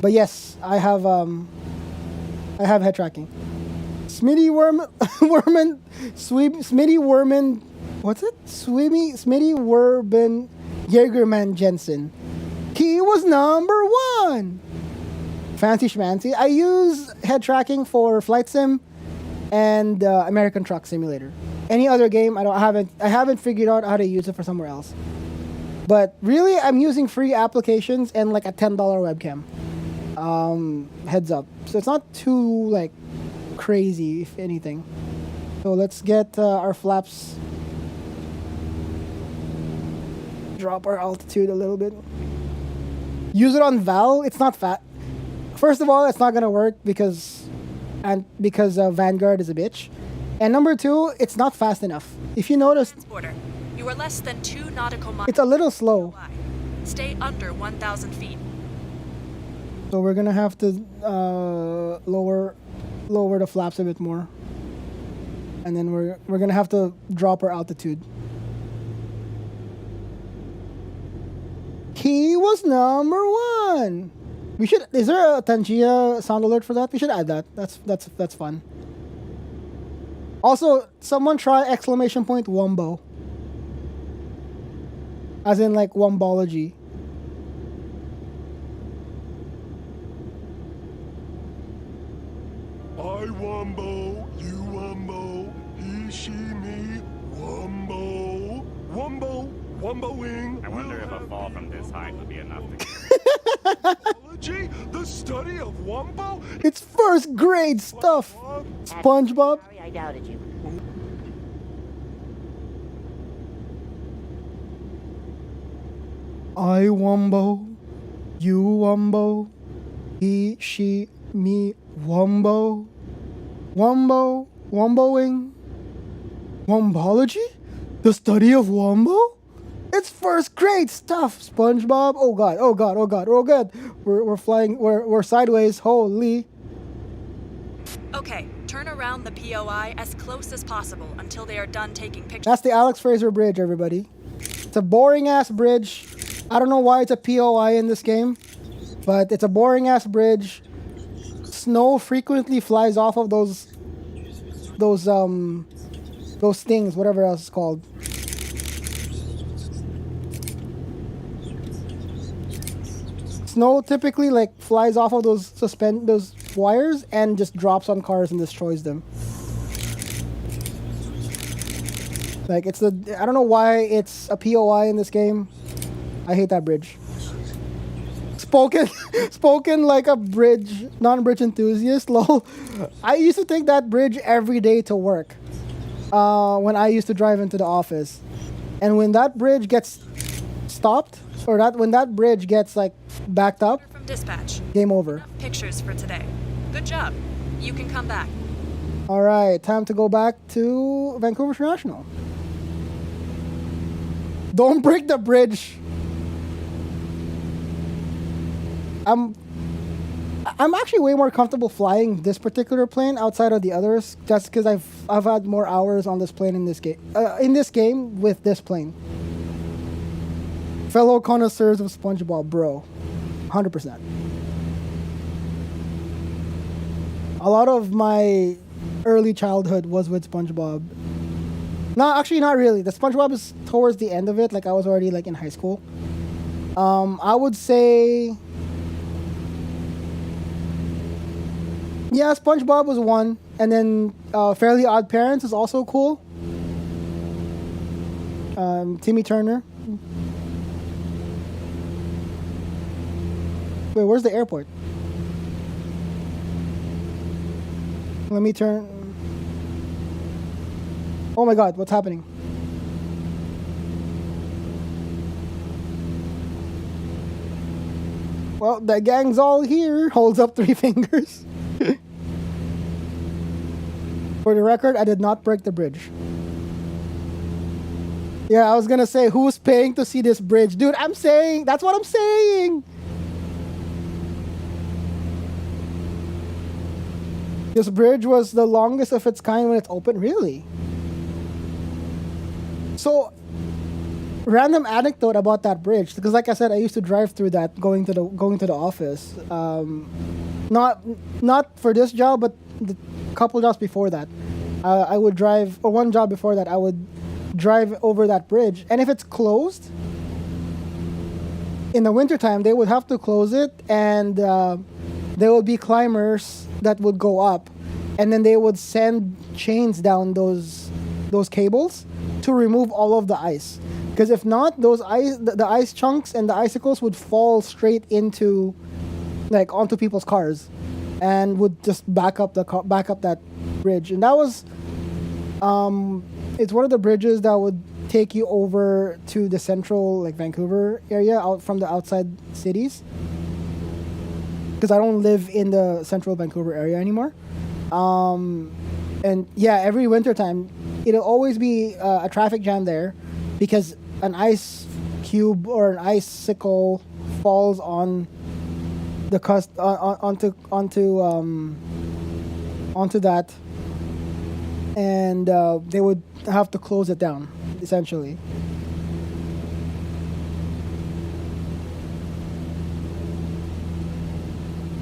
But yes, I have head tracking. Smitty Worman, What's it? Smitty Werben Jaegerman Jensen. He was number 1. Fancy schmancy. I use head tracking for Flight Sim and American Truck Simulator. Any other game, I haven't figured out how to use it for somewhere else. But really, I'm using free applications and like a $10 webcam. Heads up. So it's not too like crazy, if anything. So let's get our flaps. Drop our altitude a little bit. Use it on Val. It's not fat. First of all, it's not gonna work because Vanguard is a bitch. And number 2, it's not fast enough. If you notice, Transporter. You are less than 2 nautical miles. it's a little slow. Stay under 1,000 feet. So we're gonna have to lower the flaps a bit more, and then we're gonna have to drop our altitude. He was number 1. We should. Is there a Tangia sound alert for that? We should add that. That's fun. Also, someone try exclamation point Wombo. As in like Wombology. I wombo, you wombo, he, she, me, wombo, wombo, womboing. I wonder if a fall from this height would be enough to Biology? The study of wombo? It's first grade stuff. SpongeBob. Sorry, I doubted you. I wombo, you wombo, he, she, me, wombo, wombo, womboing, wombology, the study of wombo. It's first grade stuff, SpongeBob. Oh god, oh god, oh god, oh god. We're flying. We're sideways. Holy. Okay, turn around the POI as close as possible until they are done taking pictures. That's the Alex Fraser Bridge, everybody. It's a boring ass bridge. I don't know why it's a POI in this game, but it's a boring ass bridge. Snow frequently flies off of those things, whatever else it's called. Snow typically like flies off of those wires and just drops on cars and destroys them. Like I don't know why it's a POI in this game. I hate that bridge. Spoken like a non-bridge enthusiast, lol. I used to take that bridge every day to work when I used to drive into the office. And when that bridge gets stopped, or when that bridge gets like backed up, From dispatch. game over. Enough pictures for today. Good job. You can come back. All right, time to go back to Vancouver International. Don't break the bridge. I'm actually way more comfortable flying this particular plane outside of the others, just because I've had more hours on this plane in this game with this plane. Fellow connoisseurs of SpongeBob, bro, 100%. A lot of my early childhood was with SpongeBob. No, actually not really. The SpongeBob is towards the end of it. Like I was already like in high school. I would say, yeah, SpongeBob was one, and then Fairly Odd Parents is also cool. Timmy Turner. Wait, where's the airport? Let me turn. Oh my god, what's happening? Well, the gang's all here. Holds up 3 fingers. For the record, I did not break the bridge. Yeah, I was gonna say, who's paying to see this bridge? Dude, that's what I'm saying! This bridge was the longest of its kind when it's open, really? So, random anecdote about that bridge, because like I said, I used to drive through that going to the office. Not for this job, but the couple jobs before that. I would drive, or one job before that, I would drive over that bridge. And if it's closed, in the wintertime, they would have to close it, and there would be climbers that would go up, and then they would send chains down those cables to remove all of the ice. Because if not, the ice chunks and the icicles would fall straight into, like, onto people's cars, and would just back up that bridge. And that was, it's one of the bridges that would take you over to the central, like, Vancouver area, out from the outside cities. Because I don't live in the central Vancouver area anymore. And yeah, every winter time, it'll always be a traffic jam there, because an ice cube or an icicle falls on the onto that, and they would have to close it down, essentially.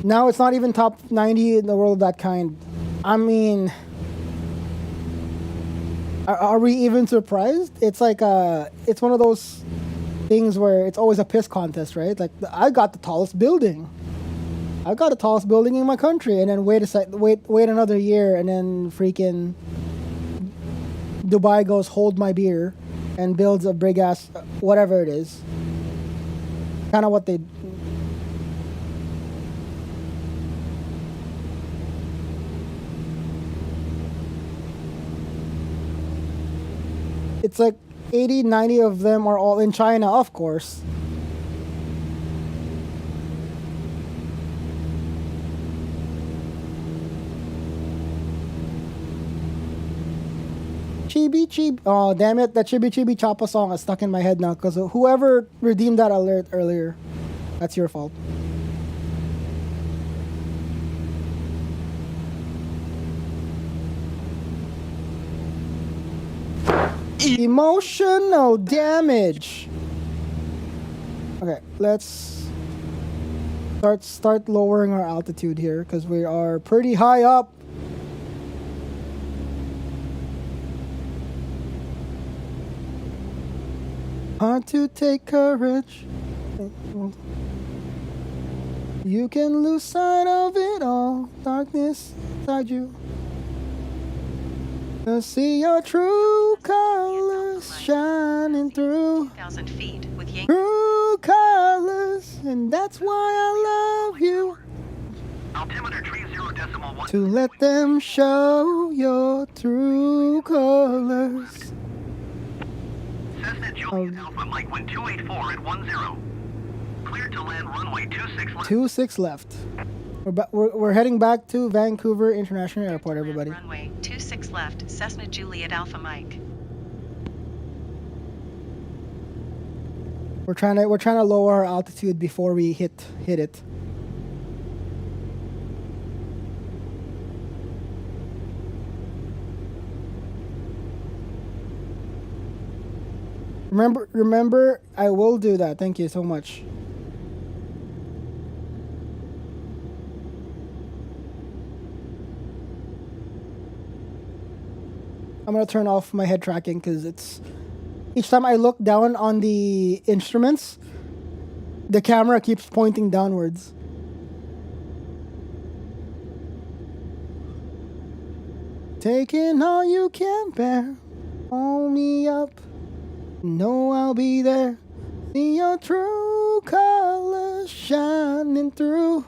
Now it's not even top 90 in the world of that kind. I mean, are we even surprised? It's like it's one of those things where it's always a piss contest, right? Like, I got the tallest building. I got the tallest building in my country, and then wait another year, and then freaking Dubai goes, hold my beer, and builds a big ass whatever it is. Kind of what they. It's like 80, 90 of them are all in China, of course. Chibi Chibi. Oh, damn it. That Chibi Chibi Chapa song is stuck in my head now, because whoever redeemed that alert earlier, that's your fault. Emotional damage. Okay, let's start lowering our altitude here, because we are pretty high up. Hard to take courage. You can lose sight of it all. Darkness inside you. To see your true colors shining through. 1,000 feet with Yankee. True colors, and that's why I love you. Altimeter 30.1. To let them show your true colors. Cessna Juliet Alpha Mike 1284 at 10. Cleared to land runway 26 left. 26 left. We're heading back to Vancouver International Airport, everybody. Runway 26 left, Cessna Juliet Alpha Mike. We're trying to lower our altitude before we hit it. Remember, I will do that. Thank you so much. I'm gonna turn off my head tracking, because it's each time I look down on the instruments, the camera keeps pointing downwards. Taking all you can bear, hold me up, know I'll be there. See your true colors shining through.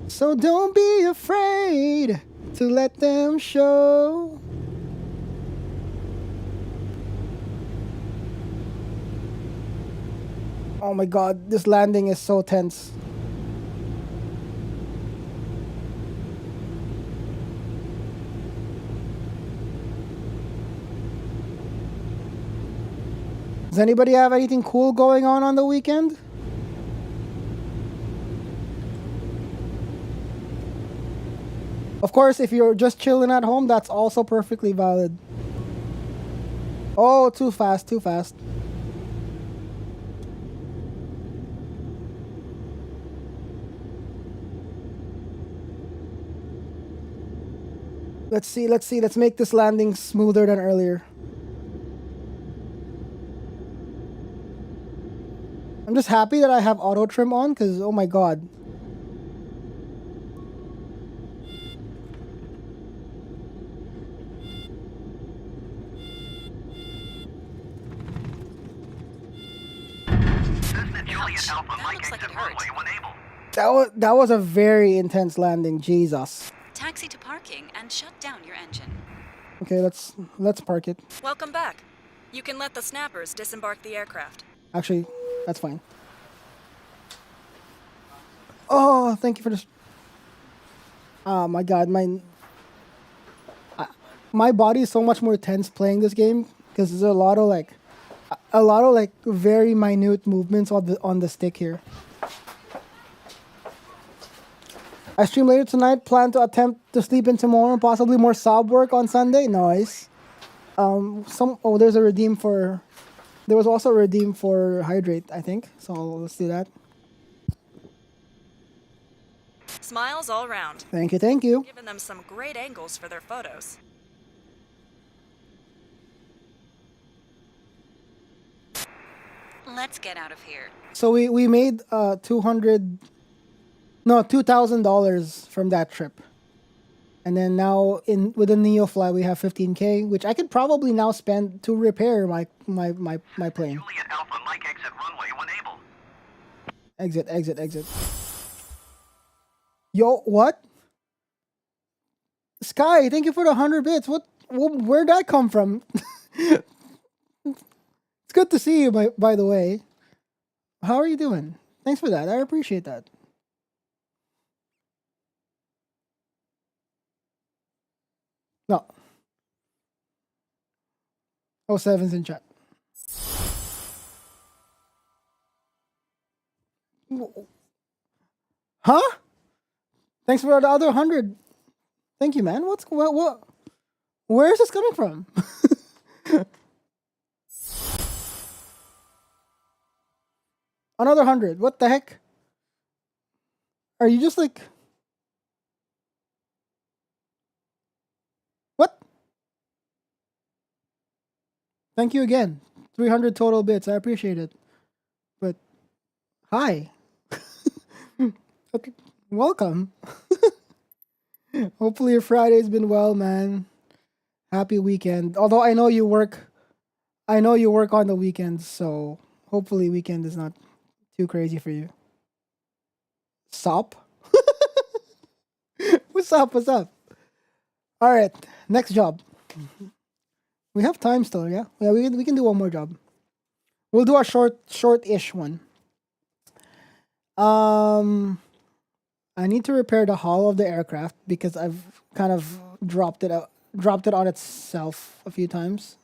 So don't be afraid to let them show. Oh my god, this landing is so tense. Does anybody have anything cool going on the weekend? Of course, if you're just chilling at home, that's also perfectly valid. Oh, too fast, too fast. Let's see. Let's make this landing smoother than earlier. I'm just happy that I have auto trim on because, oh my god. That looks like it hurt. That was a very intense landing. Jesus. Taxi to parking and shut down your engine. Okay, let's park it. Welcome back. You can let the snappers disembark the aircraft. Actually, that's fine. Oh, thank you for this. Oh my god, my body is so much more tense playing this game because there's a lot of very minute movements on the stick here. I stream later tonight. Plan to attempt to sleep in tomorrow. Possibly more sub work on Sunday. Nice. There's a redeem for. There was also a redeem for hydrate, I think. So let's do that. Smiles all round. Thank you. Giving them some great angles for their photos. Let's get out of here. So we made $2,000 from that trip. And then now with the NeoFly we have 15K, which I could probably now spend to repair my plane. Juliet Alpha, Mike exit runway when able. Exit. Yo, what? Sky, thank you for the 100 bits. Where'd that come from? It's good to see you, by the way. How are you doing? Thanks for that. I appreciate that. No. 07's in chat. Huh? Thanks for the other 100. Thank you, man. What? Where is this coming from? Another 100. What the heck? Are you just like... What? Thank you again. 300 total bits. I appreciate it. But, hi. Welcome. Hopefully your Friday's been well, man. Happy weekend. Although I know you work on the weekends, so hopefully weekend is not too crazy for you. Sup? What's up? All right, next job. We have time still, yeah? Yeah, we can do one more job. We'll do a short-ish one. I need to repair the hull of the aircraft because I've kind of dropped it on itself a few times.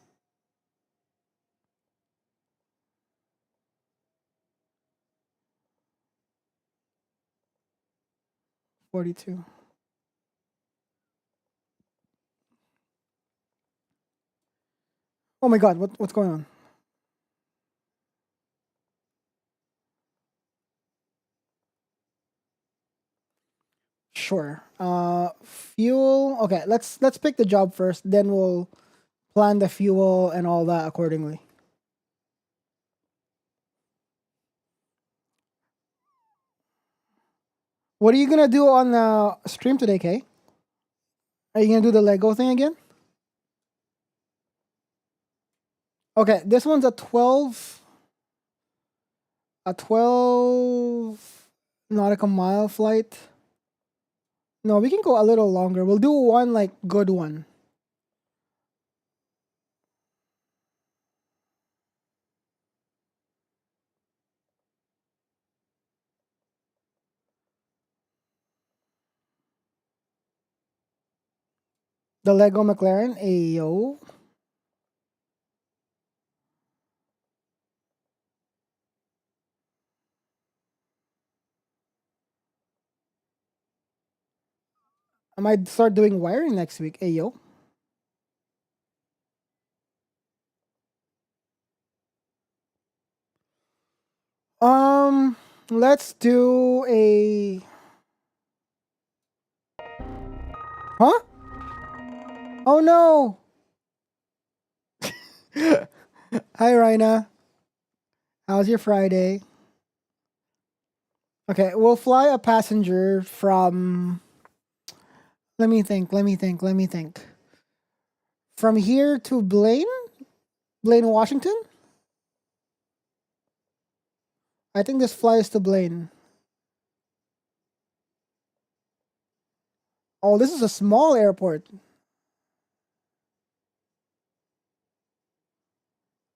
$42. Oh my god, what's going on? Sure. Fuel. Okay, let's pick the job first, then we'll plan the fuel and all that accordingly. What are you gonna do on the stream today, Kay? Are you gonna do the Lego thing again? Okay, this one's a 12 nautical mile flight. No, we can go a little longer. We'll do one like good one. The Lego McLaren, ayo. I might start doing wiring next week, ayo. Let's do a... Huh? Oh no! Hi, Rhina. How's your Friday? Okay, we'll fly a passenger from. Let me think. From here to Blaine, Washington. I think this flies to Blaine. Oh, this is a small airport.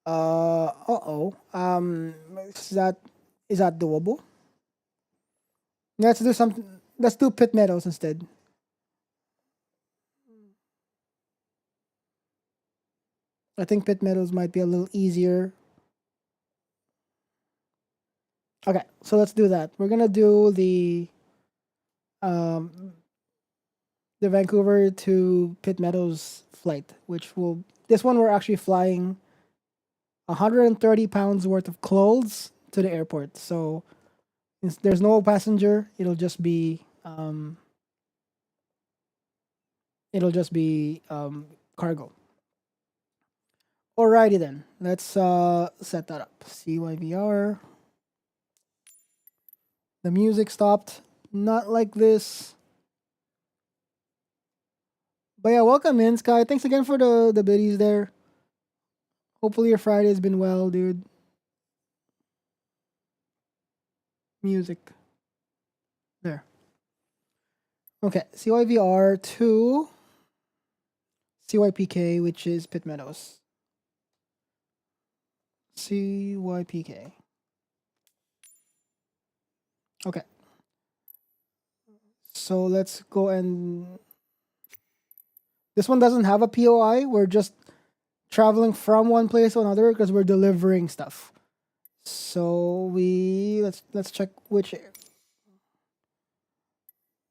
Uh-oh. Is that doable? Let's do something. Let's do Pit Meadows instead. I think Pit Meadows might be a little easier. Okay, so let's do that. We're gonna do the Vancouver to Pit Meadows flight, which will this one we're actually flying 130 pounds worth of clothes to the airport. So there's no passenger. It'll just be cargo. Alrighty then. Let's set that up. CYVR. The music stopped. Not like this. But yeah, welcome in, Sky. Thanks again for the biddies there. Hopefully your Friday's been well, dude. Music. There. Okay, CYVR to CYPK, which is Pit Meadows. CYPK. Okay. So let's go and... This one doesn't have a POI. We're just traveling from one place to another because we're delivering stuff. So let's check which...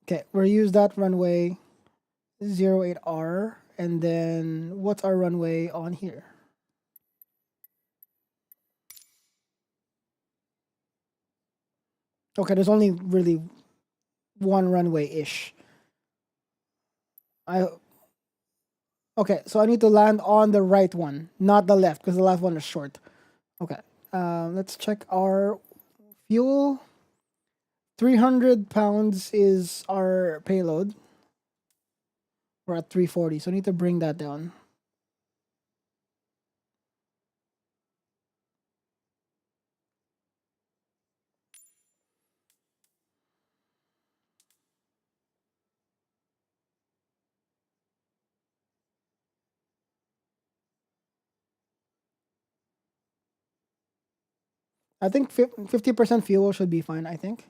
Okay, we'll use that runway 08R. And then what's our runway on here? Okay, there's only really one runway-ish. Okay, so I need to land on the right one, not the left, because the left one is short. Okay, let's check our fuel. 300 pounds is our payload. We're at 340, so I need to bring that down. I think 50% fuel should be fine, I think.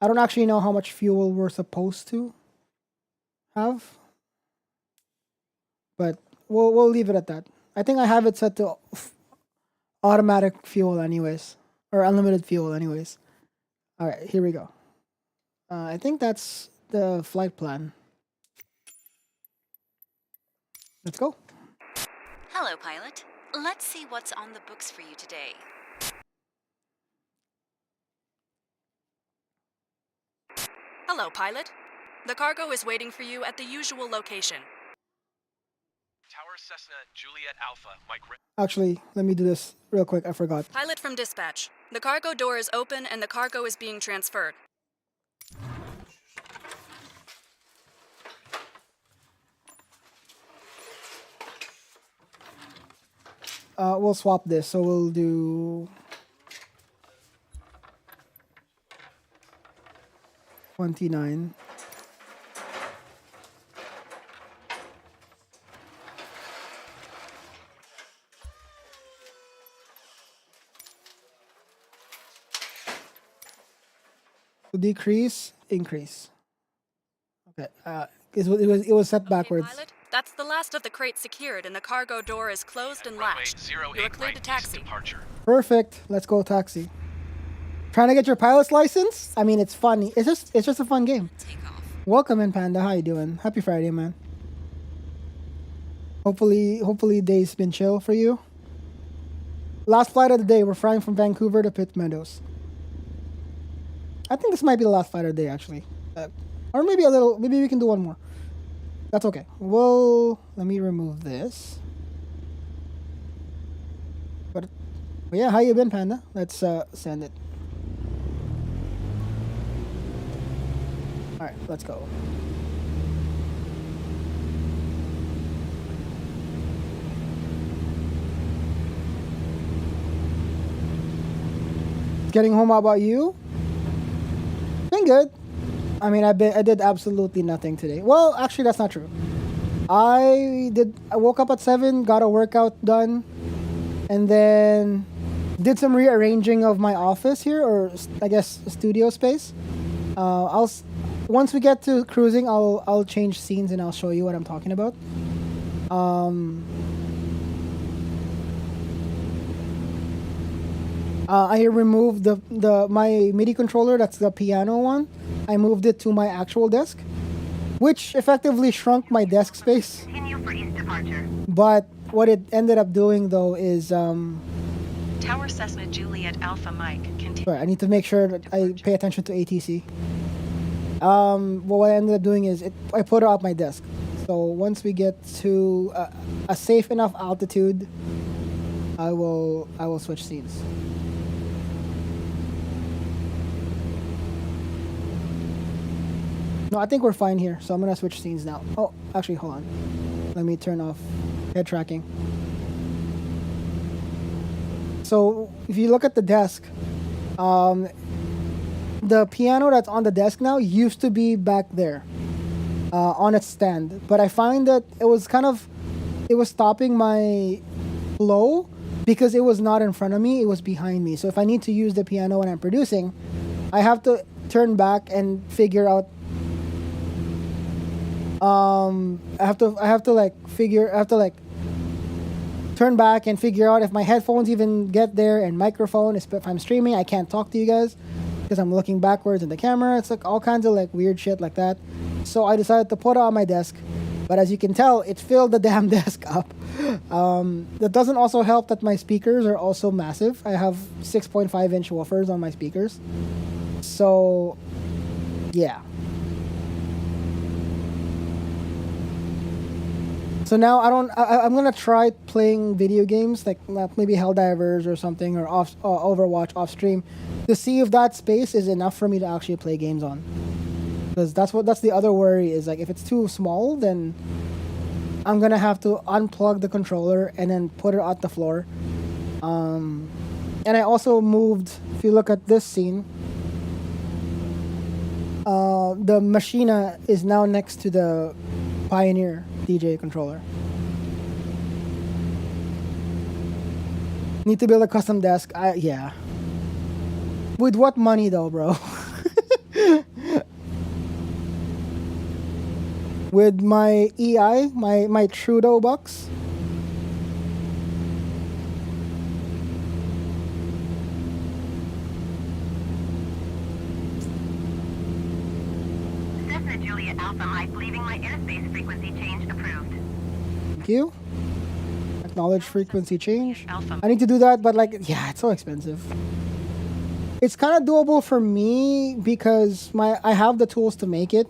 I don't actually know how much fuel we're supposed to have. But we'll leave it at that. I think I have it set to automatic fuel anyways. Or unlimited fuel anyways. Alright, here we go. I think that's the flight plan. Let's go. Hello, pilot. Let's see what's on the books for you today. Hello, pilot. The cargo is waiting for you at the usual location. Tower Cessna Juliet Alpha, Mike. Actually, let me do this real quick. I forgot. Pilot from dispatch. The cargo door is open and the cargo is being transferred. We'll swap this. So we'll do 29. Decrease, increase. Okay. It was set backwards. Pilot, that's the last of the crates secured, and the cargo door is closed and latched. You are cleared to taxi. Perfect. Let's go taxi. Trying to get your pilot's license? I mean, it's funny. It's just a fun game. Welcome in, Panda. How you doing? Happy Friday, man. Hopefully day's been chill for you. Last flight of the day. We're flying from Vancouver to Pit Meadows. I think this might be the last flight of the day, actually. Or maybe a little. Maybe we can do one more. That's okay. Well, let me remove this. But yeah, how you been, Panda? Let's send it. All right, let's go. Getting home, how about you? Been good. I mean, I did absolutely nothing today. Well, actually, that's not true. I woke up at 7, got a workout done, and then did some rearranging of my office here, or I guess studio space. Once we get to cruising, I'll change scenes and I'll show you what I'm talking about. I removed my MIDI controller. That's the piano one. I moved it to my actual desk, which effectively shrunk my desk space. Continue for east departure. But what it ended up doing though is Tower Cessna Juliet Alpha Mike. sorry, I need to make sure that I pay attention to ATC. Well, what I ended up doing is I put it off my desk. So once we get to a safe enough altitude, I will switch scenes. No, I think we're fine here, so I'm gonna switch scenes now. Oh, actually, hold on. Let me turn off head tracking. So if you look at the desk, the piano that's on the desk now used to be back there on its stand, but I find that it was stopping my flow because it was not in front of me, it was behind me. So if I need to use the piano when I'm producing, I have to turn back and figure out I have to turn back and figure out if my headphones even get there, and microphone. If I'm streaming, I can't talk to you guys because I'm looking backwards in the camera. It's like all kinds of like weird shit like that. So I decided to put it on my desk, but as you can tell, it filled the damn desk up. That doesn't also help that my speakers are also massive. I have 6.5-inch woofers on my speakers. So yeah. So now I'm gonna try playing video games like maybe Helldivers or something, or Overwatch off stream, to see if that space is enough for me to actually play games on. Because that's the other worry is like if it's too small, then I'm gonna have to unplug the controller and then put it on the floor. And I also moved. If you look at this scene, the Machina is now next to the Pioneer DJ controller. Need to build a custom desk. Yeah. With what money though, bro? With my EI, my Trudeau bucks. Cessna Juliet Alpha Mike leaving my airspace frequency change approved. Thank you. Acknowledge frequency change. I need to do that, but like, yeah, it's so expensive. It's kind of doable for me because I have the tools to make it,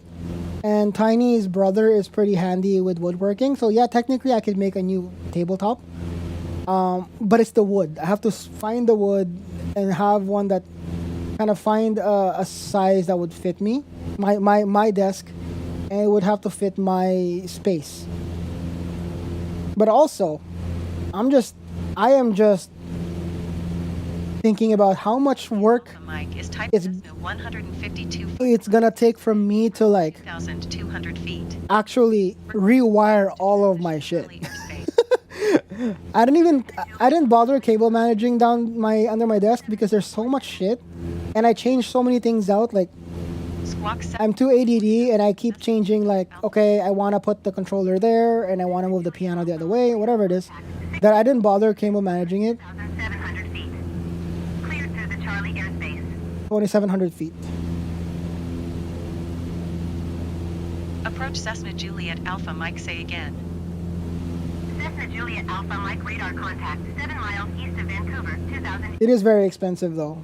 and Tiny's brother is pretty handy with woodworking. So yeah, technically I could make a new tabletop. But it's the wood. I have to find the wood and have one that kind of find a size that would fit me, my desk, and it would have to fit my space. But also, I am just thinking about how much work it's gonna take from me to like actually rewire all of my shit. I didn't bother cable managing down under my desk because there's so much shit, and I changed so many things out. Like, I'm too ADD and I keep changing, like, okay, I want to put the controller there and I want to move the piano the other way, whatever it is, that I didn't bother cable managing it. 700 feet. Cleared through the Charlie airspace. 2,700 feet. Approach Cessna Juliet Alpha Mike, say again. Cessna Juliet Alpha Mike radar contact 7 miles east of Vancouver, 2000. It is very expensive though.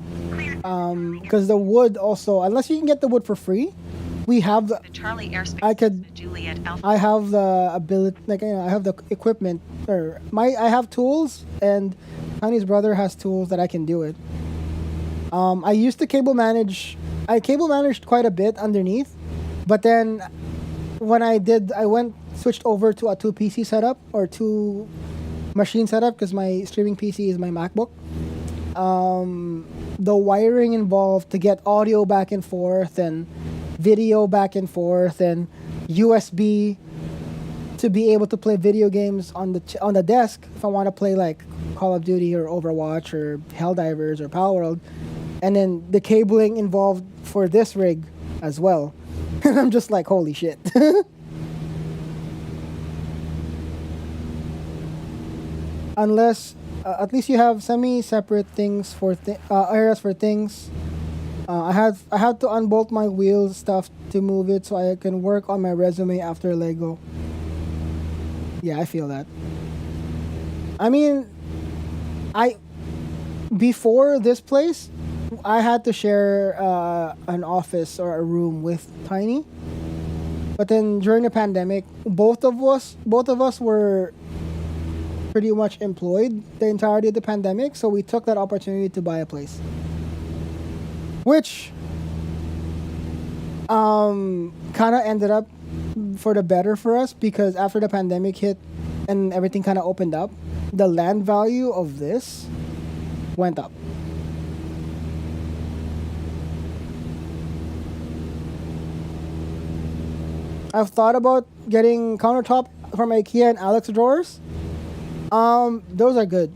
Because the wood also, unless you can get the wood for free, we have the, The Charlie Airspace I could- Cessna Juliet Alpha. I have the ability, like, I have the equipment, or I have tools, and Honey's brother has tools that I can do it. I used to cable manage. I cable managed quite a bit underneath, but then when I switched over to a 2 PC setup or 2 machine setup because my streaming PC is my MacBook. The wiring involved to get audio back and forth and video back and forth and USB to be able to play video games on the desk if I want to play like Call of Duty or Overwatch or Helldivers or Palworld, and then the cabling involved for this rig as well. And I'm just like, holy shit. Unless at least you have semi-separate things for areas for things. I had to unbolt my wheel stuff to move it so I can work on my resume after Lego. Yeah, I feel that. I mean, before this place, I had to share an office or a room with Tiny. But then during the pandemic, both of us were pretty much employed the entirety of the pandemic, so we took that opportunity to buy a place. Which kind of ended up for the better for us, because after the pandemic hit and everything kind of opened up, the land value of this went up. I've thought about getting countertop from IKEA and Alex drawers. Those are good.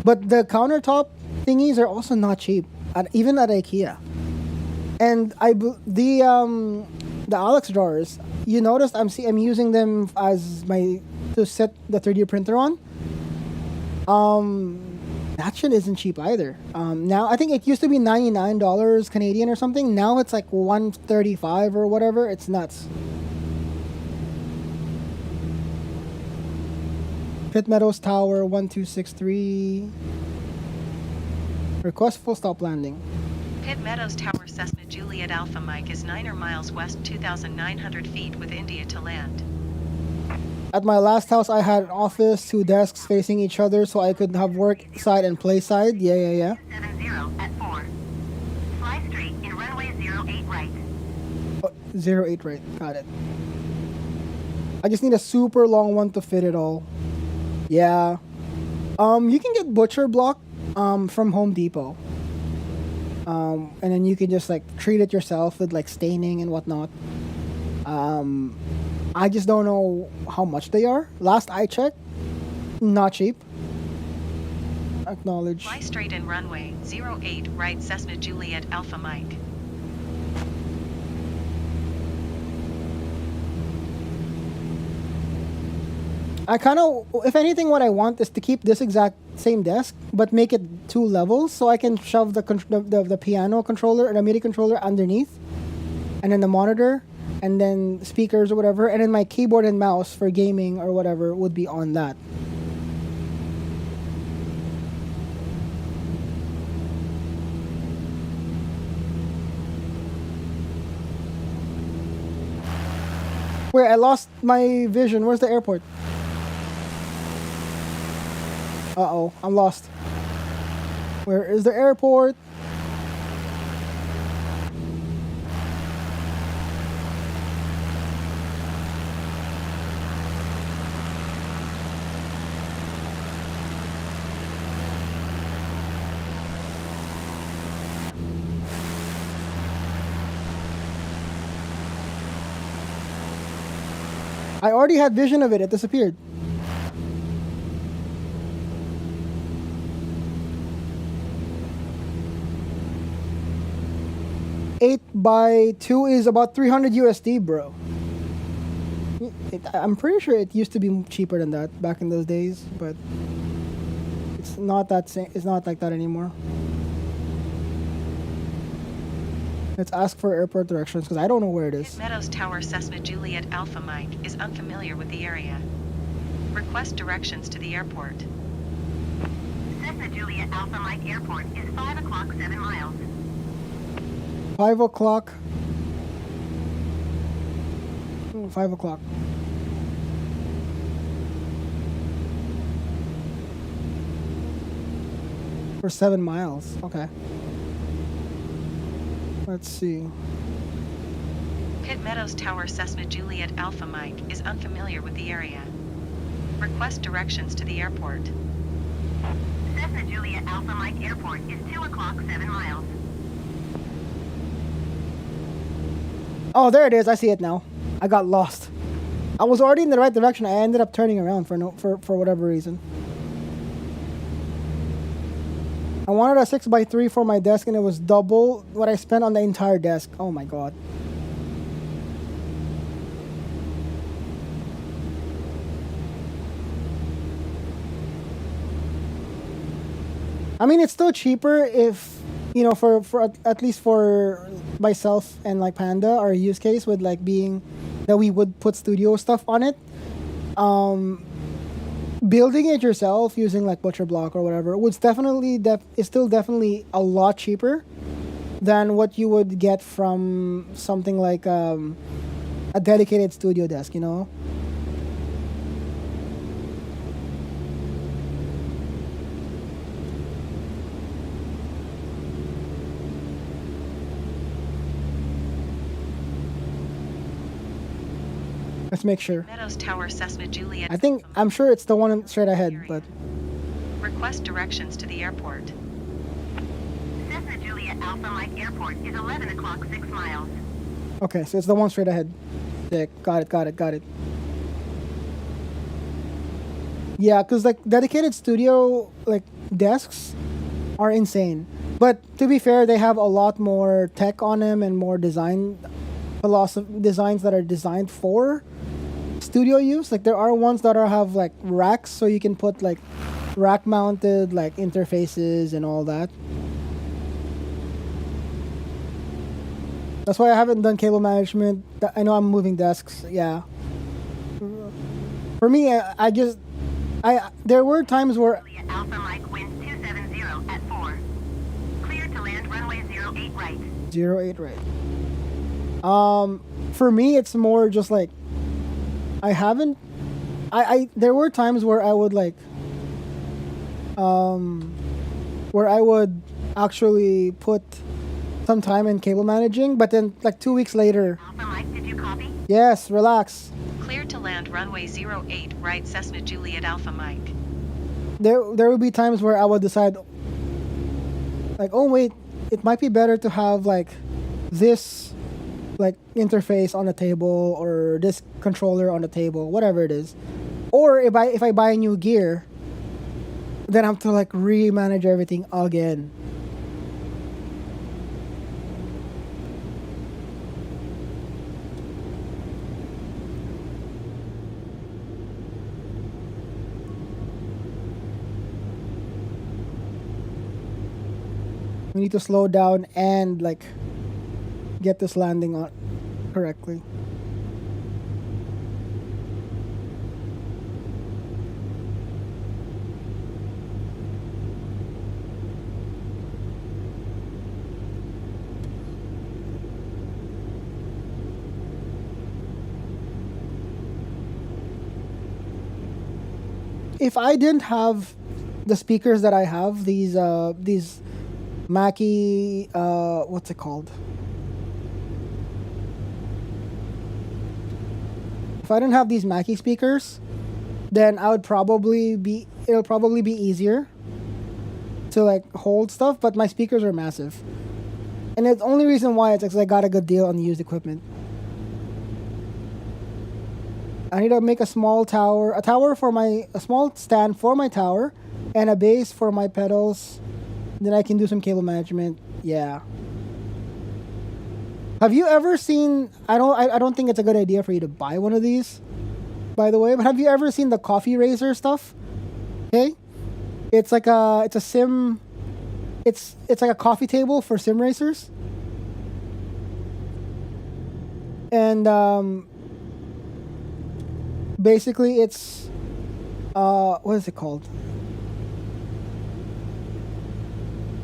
But the countertop thingies are also not cheap, even at IKEA. And the Alex drawers, you noticed I'm using them as to set the 3D printer on. That shit isn't cheap either. Now I think it used to be $99 Canadian or something. Now it's like $135 or whatever. It's nuts. Pitt Meadows Tower 1263. Request full stop landing. Pitt Meadows Tower Cessna Juliet Alpha Mike is 9 miles west 2,900 feet with India to land. At my last house, I had an office, 2 desks facing each other so I could have work side and play side. Yeah. 70 at 4. Fly straight in runway 08 right. 08 right. Got it. I just need a super long one to fit it all. Yeah. You can get butcher block from Home Depot. And then you can just like treat it yourself with like staining and whatnot. I just don't know how much they are. Last I checked, not cheap. Acknowledge. Fly straight in runway 08 right Cessna Juliet Alpha Mike. I kind of, if anything, what I want is to keep this exact same desk, but make it 2 levels so I can shove the piano controller or the MIDI controller underneath, and then the monitor, and then speakers or whatever, and then my keyboard and mouse for gaming or whatever would be on that. Wait, I lost my vision. Where's the airport? Uh-oh, I'm lost. Where is the airport? I already had vision of it. It disappeared. Eight by 2 is about 300 USD, bro. I'm pretty sure it used to be cheaper than that back in those days, but it's not that. It's not like that anymore. Let's ask for airport directions because I don't know where it is. Pitt Meadows Tower Cessna Juliet Alpha Mike is unfamiliar with the area. Request directions to the airport. Cessna Juliet Alpha Mike Airport is 5 o'clock 7 miles. 5 o'clock. 5 o'clock. For 7 miles. Okay. Let's see. Pitt Meadows Tower Cessna Juliet Alpha Mike is unfamiliar with the area. Request directions to the airport. Cessna Juliet Alpha Mike Airport is 2 o'clock, 7 miles. Oh, there it is. I see it now. I got lost. I was already in the right direction. I ended up turning around for whatever reason. I wanted a 6x3 for my desk, and it was double what I spent on the entire desk. Oh my god. I mean, it's still cheaper if, you know, for at least for myself and like Panda, our use case would like being that we would put studio stuff on it. Building it yourself using like Butcher Block or whatever was definitely is still definitely a lot cheaper than what you would get from something like a dedicated studio desk, you know. Let's make sure. Meadows Tower Cessna Juliet. I'm sure it's the one straight ahead, but request directions to the airport. Cessna Juliet Alpha Mike Airport is 11 o'clock, 6 miles. okay, so it's the one straight ahead. Sick. Got it. Yeah, because like dedicated studio like desks are insane. But to be fair, they have a lot more tech on them and more designs that are designed for studio use. Like there are ones that have like racks, so you can put like rack mounted like interfaces and all that. That's why I haven't done cable management. I know I'm moving desks. Yeah. For me, there were times where Alpha Mike winds 270 at 4. Clear to land runway 08 right. 08 right. For me, it's more just like there were times where I would like where I would actually put some time in cable managing, but then like 2 weeks later. Alpha Mike, did you copy? Yes, relax. Cleared to land runway 08 right Cessna Juliet Alpha Mike. There would be times where I would decide like, oh wait, it might be better to have like this like interface on the table or this controller on the table, whatever it is. Or if I buy a new gear, then I have to like re-manage everything again. We need to slow down and like get this landing on correctly. If I didn't have the speakers that I have, these Mackie, what's it called? If I didn't have these Mackie speakers, then it'll probably be easier to like hold stuff, but my speakers are massive. And the only reason why is because I got a good deal on the used equipment. I need to make a small tower, a small stand for my tower, and a base for my pedals. Then I can do some cable management. Yeah. Have you ever seen? I don't think it's a good idea for you to buy one of these, by the way. But have you ever seen the coffee raiser stuff? Okay, it's like it's like a coffee table for sim racers. And basically it's what is it called?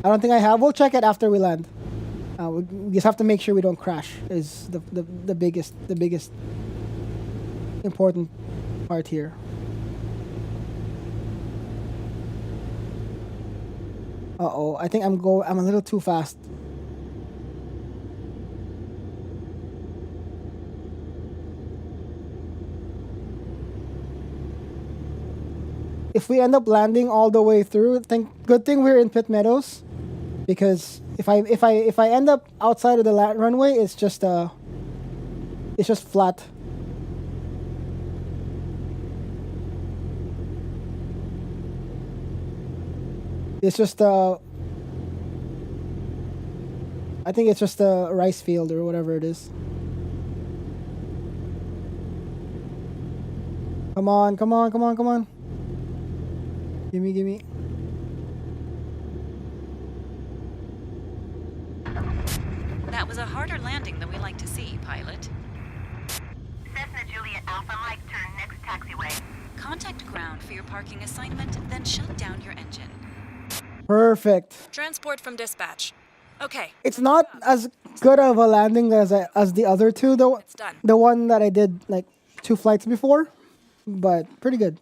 I don't think I have. We'll check it after we land. We just have to make sure we don't crash. Is the biggest important part here. Uh-oh, I think I'm a little too fast. If we end up landing all the way through, good thing we're in Pit Meadows, because if I end up outside of the runway, it's just flat. It's just I think it's just a rice field or whatever it is. Come on, come on, come on, come on. Gimme, gimme. That was a harder landing than we like to see, pilot. Cessna Juliet Alpha Mike, turn next taxiway. Contact ground for your parking assignment, then shut down your engine. Perfect. Transport from dispatch. Okay. It's not as good of a landing as the other two, though. It's done. The one that I did like 2 flights before, but pretty good.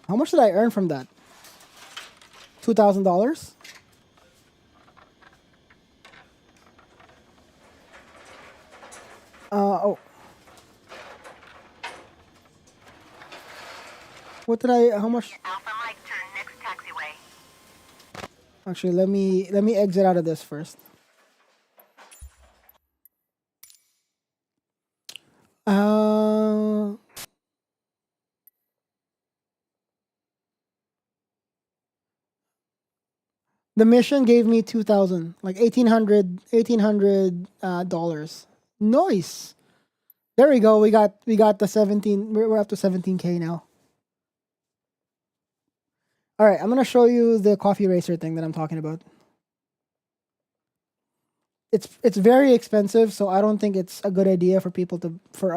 How much did I earn from that? $2,000? Oh. What did I, how much? Alpha Mike, turn next taxiway. Actually, let me exit out of this first. The mission gave me 2,000, like $1,800 dollars. Nice. There we go. We got the 17. We're up to 17K now. All right, I'm gonna show you the coffee racer thing that I'm talking about. It's very expensive, so I don't think it's a good idea for people for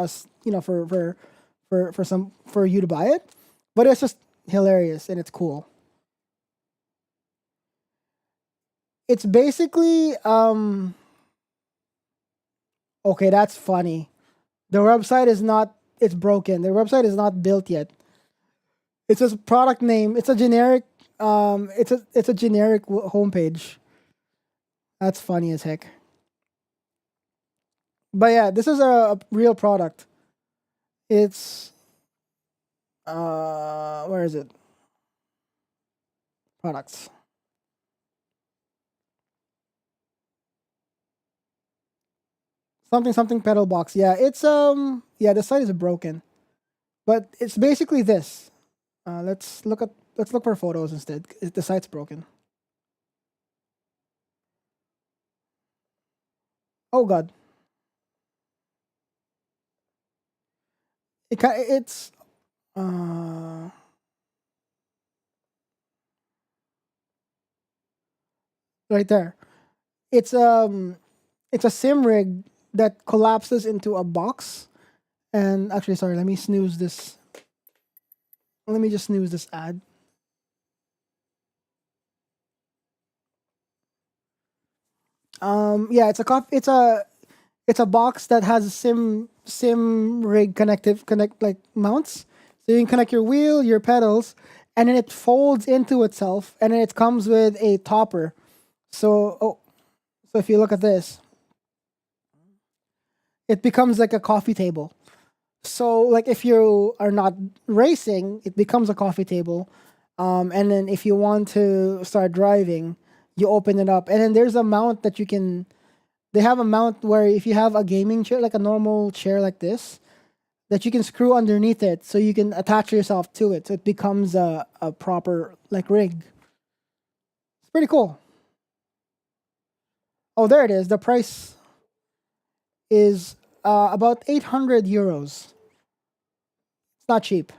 you to buy it. But it's just hilarious and it's cool. It's basically okay, that's funny. The website is not, it's broken. The website is not built yet. It's just a product name. It's a generic it's a generic homepage. That's funny as heck. But yeah, this is a real product. It's where is it? Products. Something pedal box. Yeah, it's yeah, the site is broken. But it's basically this. Let's look for photos instead. The site's broken. Oh god. It's right there. It's a sim rig that collapses into a box. And actually, sorry, let me snooze this. Let me just snooze this ad. Yeah, it's a box that has a sim rig connect like mounts. So you can connect your wheel, your pedals, and then it folds into itself, and then it comes with a topper. So if you look at this, it becomes like a coffee table. So like if you are not racing, it becomes a coffee table. And then if you want to start driving, you open it up. And then there's a mount that you can, they have a mount where if you have a gaming chair, like a normal chair like this, that you can screw underneath it so you can attach yourself to it. So it becomes a proper like rig. It's pretty cool. Oh, there it is. The price is about 800 euros. It's not cheap.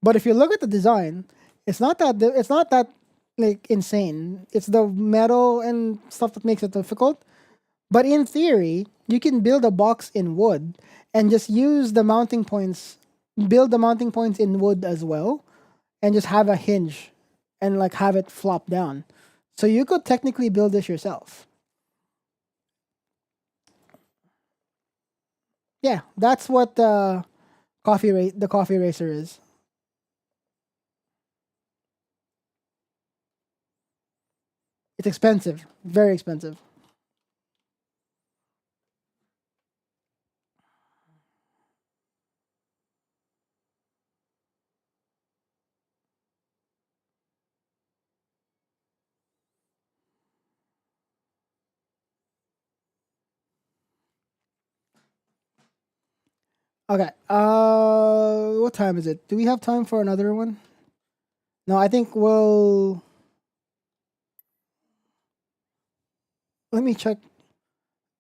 But if you look at the design, it's not that like insane. It's the metal and stuff that makes it difficult. But in theory, you can build a box in wood and just use the mounting points build the mounting points in wood as well, and just have a hinge, and like have it flop down. So you could technically build this yourself. Yeah, that's what the coffee racer is. It's expensive, very expensive. Okay. What time is it? Do we have time for another one? No, I think we'll. Let me check.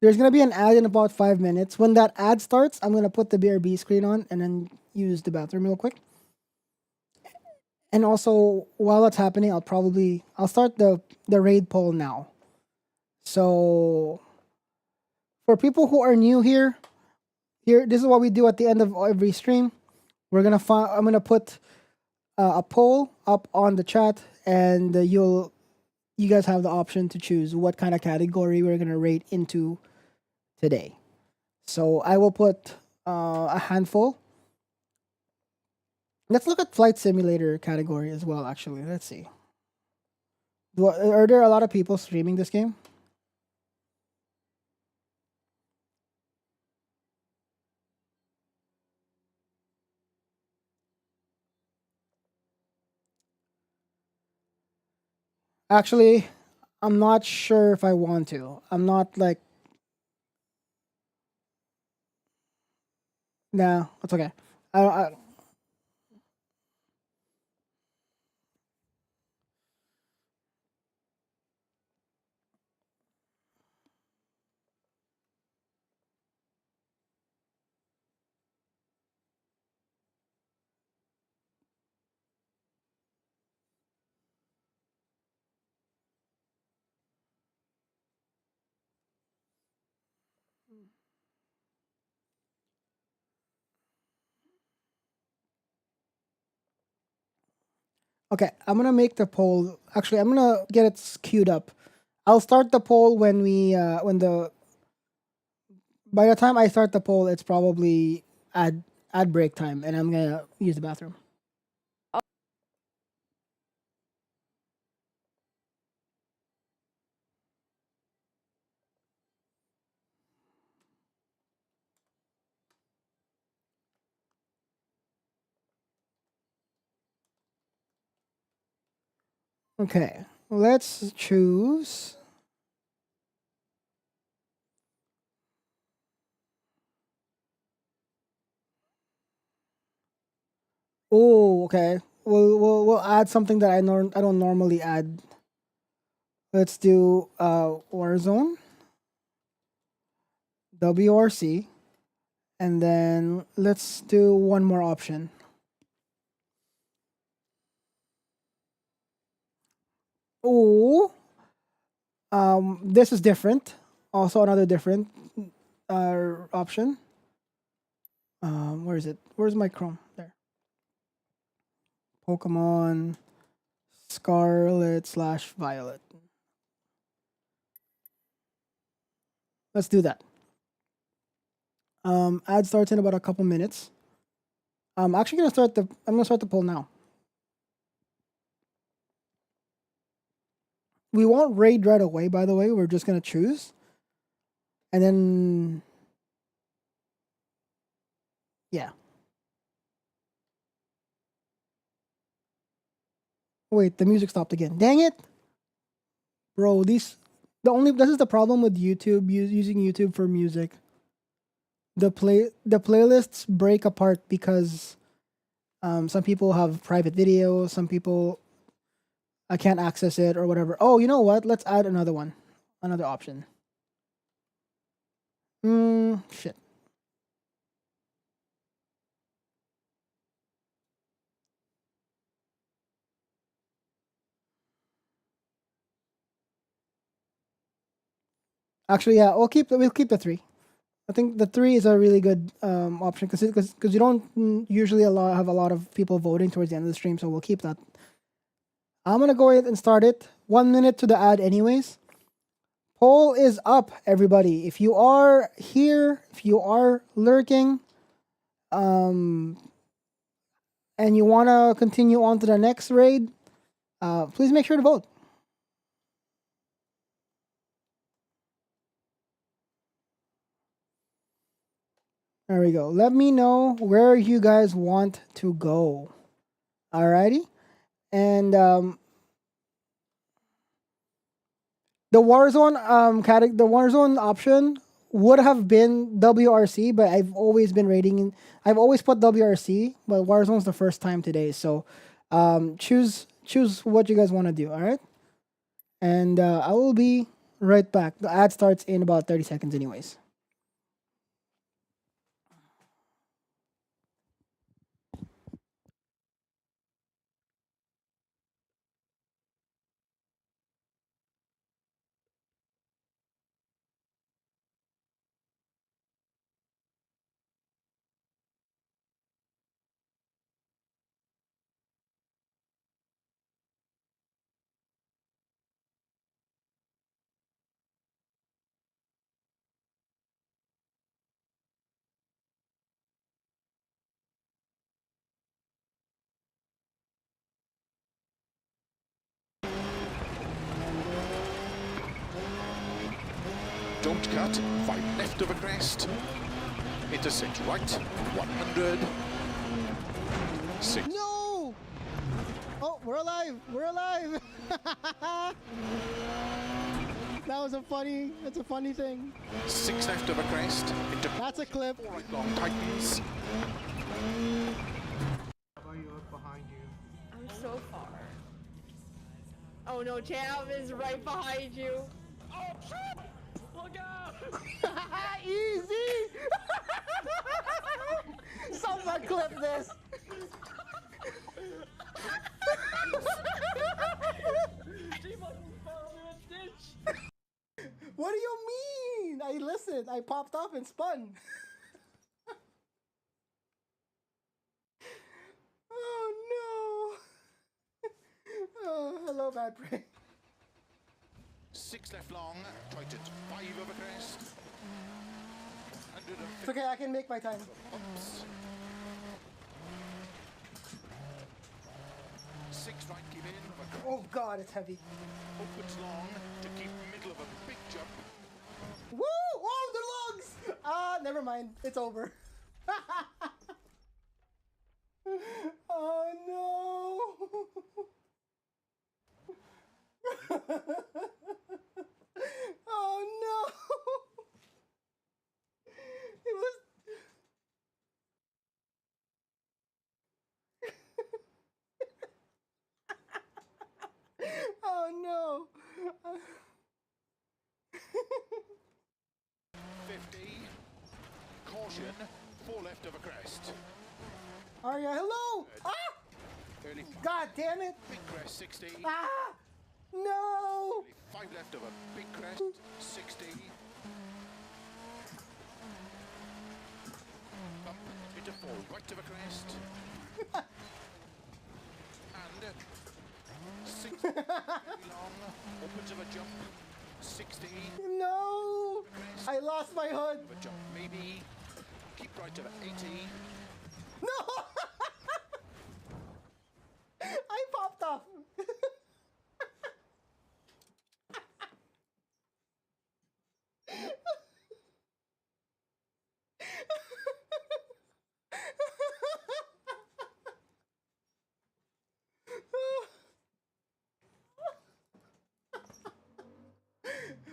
There's gonna be an ad in about 5 minutes. When that ad starts, I'm gonna put the BRB screen on and then use the bathroom real quick. And also, while that's happening, I'll start the raid poll now. So, for people who are new here, this is what we do at the end of every stream. I'm gonna put a poll up on the chat, and you guys have the option to choose what kind of category we're gonna rate into today. So I will put a handful. Let's look at flight simulator category as well. Actually, let's see. Are there a lot of people streaming this game? Actually, I'm not sure if I want to. I'm not like. No, it's okay. I Okay, I'm gonna make the poll. Actually, I'm gonna get it queued up. I'll start the poll when by the time I start the poll, it's probably ad break time, and I'm gonna use the bathroom. Okay, let's choose. Oh, okay. We'll add something that I don't normally add. Let's do Warzone, WRC, and then let's do one more option. Oh, this is different. Also another different option. Where is it? Where's my Chrome? There. Pokemon Scarlet/Violet. Let's do that. Ad starts in about a couple minutes. I'm actually gonna start the poll now. We won't raid right away, by the way. We're just gonna choose. And then yeah. Wait, the music stopped again. Dang it. Bro, this is the problem with YouTube, using YouTube for music. The playlists break apart because some people have private videos, some people I can't access it or whatever. Oh, you know what? Let's add another one. Another option. Shit. Actually, yeah, we'll keep the 3. I think the 3 is a really good option because you don't usually have a lot of people voting towards the end of the stream, so we'll keep that. I'm gonna go ahead and start it. 1 minute to the ad, anyways. Poll is up, everybody. If you are here, if you are lurking, and you wanna continue on to the next raid, please make sure to vote. There we go. Let me know where you guys want to go. Alrighty. And the Warzone the Warzone option would have been WRC, but I've always been I've always put WRC, but Warzone's the first time today. So choose what you guys want to do, all right? And I will be right back. The ad starts in about 30 seconds anyways. Don't cut, 5 left of a crest. Intersect right, 100. 6. No! Oh, we're alive! We're alive! That's a funny thing. 6 left of a crest. That's a clip. 4 right long tightens. I'm so far. Oh no, Champ is right behind you. Oh, shit! Look out! Easy! Someone clip this! What do you mean? I listened. I popped off and spun. Oh no! Oh, hello, bad prey. 6 left long, tightened 5 of a crest. 150. It's okay, I can make my time. Ups. 6 right, keep in. Oh god, it's heavy. Opens long to keep middle of a big jump. Woo! Oh, the logs! Never mind. It's over. Oh no! Oh no! It was. Oh no! 50. Caution, 4 left of a crest. Aria, hello! Ah! Early God damn it! big crest, 60. Ah! No! 5 left of a big crest, 60. Bump into 4 right of a crest. And 6 long, opens of a jump, 60. No! I lost my hood. Of a jump, maybe. Keep right of 80. No! I popped off.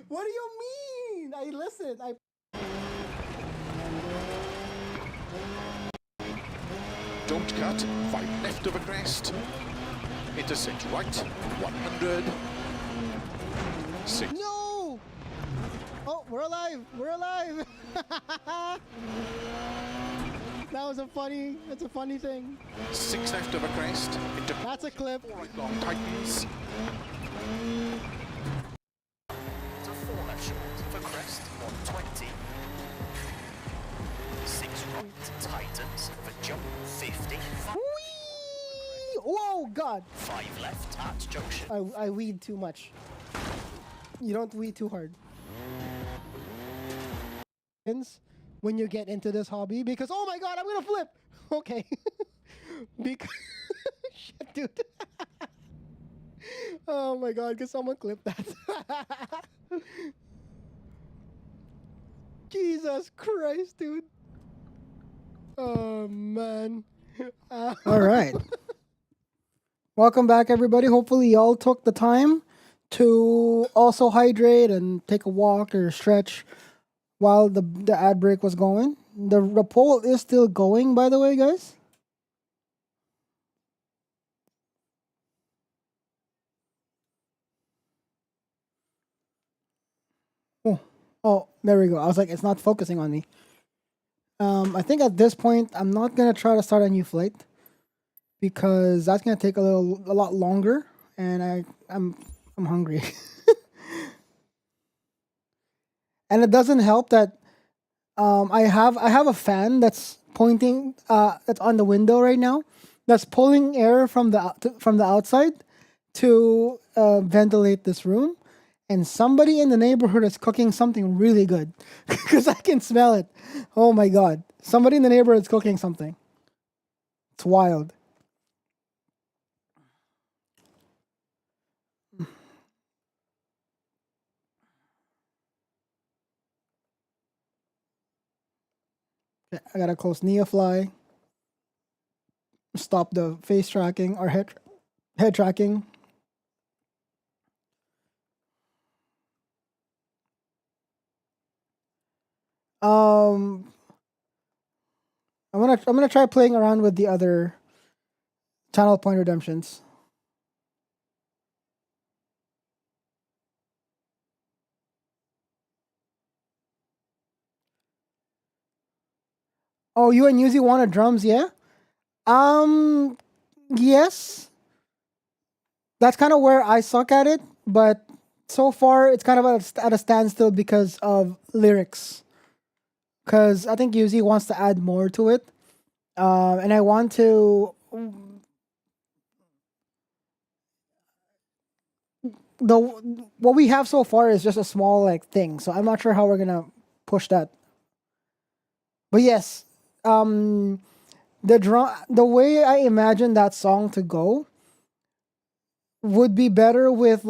What do you mean? I listened. Don't cut, 5 left of a crest. Intersect right, 100. 6. No! Oh, we're alive. We're alive. That's a funny thing. 6 left of a crest. That's a clip. 4 right long tightens. To 4 left short for crest, 120. Titans for jump 50. Oh God! 5 left at junction. I weed too much. You don't weed too hard. When you get into this hobby, because oh my God, I'm gonna flip. Okay. Because shit, dude. Oh my God, can someone clip that? Jesus Christ, dude. Oh man. All right. Welcome back, everybody. Hopefully, y'all took the time to also hydrate and take a walk or stretch while the ad break was going. The poll is still going, by the way, guys. Oh, there we go. I was like, it's not focusing on me. I think at this point, I'm not gonna try to start a new flight because that's gonna take a lot longer, and I'm hungry. And it doesn't help that I have a fan that's pointing that's on the window right now, that's pulling air from the outside to ventilate this room. And somebody in the neighborhood is cooking something really good because I can smell it. Oh my God. Somebody in the neighborhood is cooking something. It's wild. Okay, I gotta close Neofly. Stop the face tracking or head tracking. I'm gonna try playing around with the other channel point redemptions. Oh, you and Yuzi wanted drums, yeah? Yes. That's kind of where I suck at it, but so far it's kind of at a standstill because of lyrics. Because I think Yuzi wants to add more to it, and I want to. What we have so far is just a small thing, so I'm not sure how we're gonna push that. But yes, the way I imagine that song to go would be better with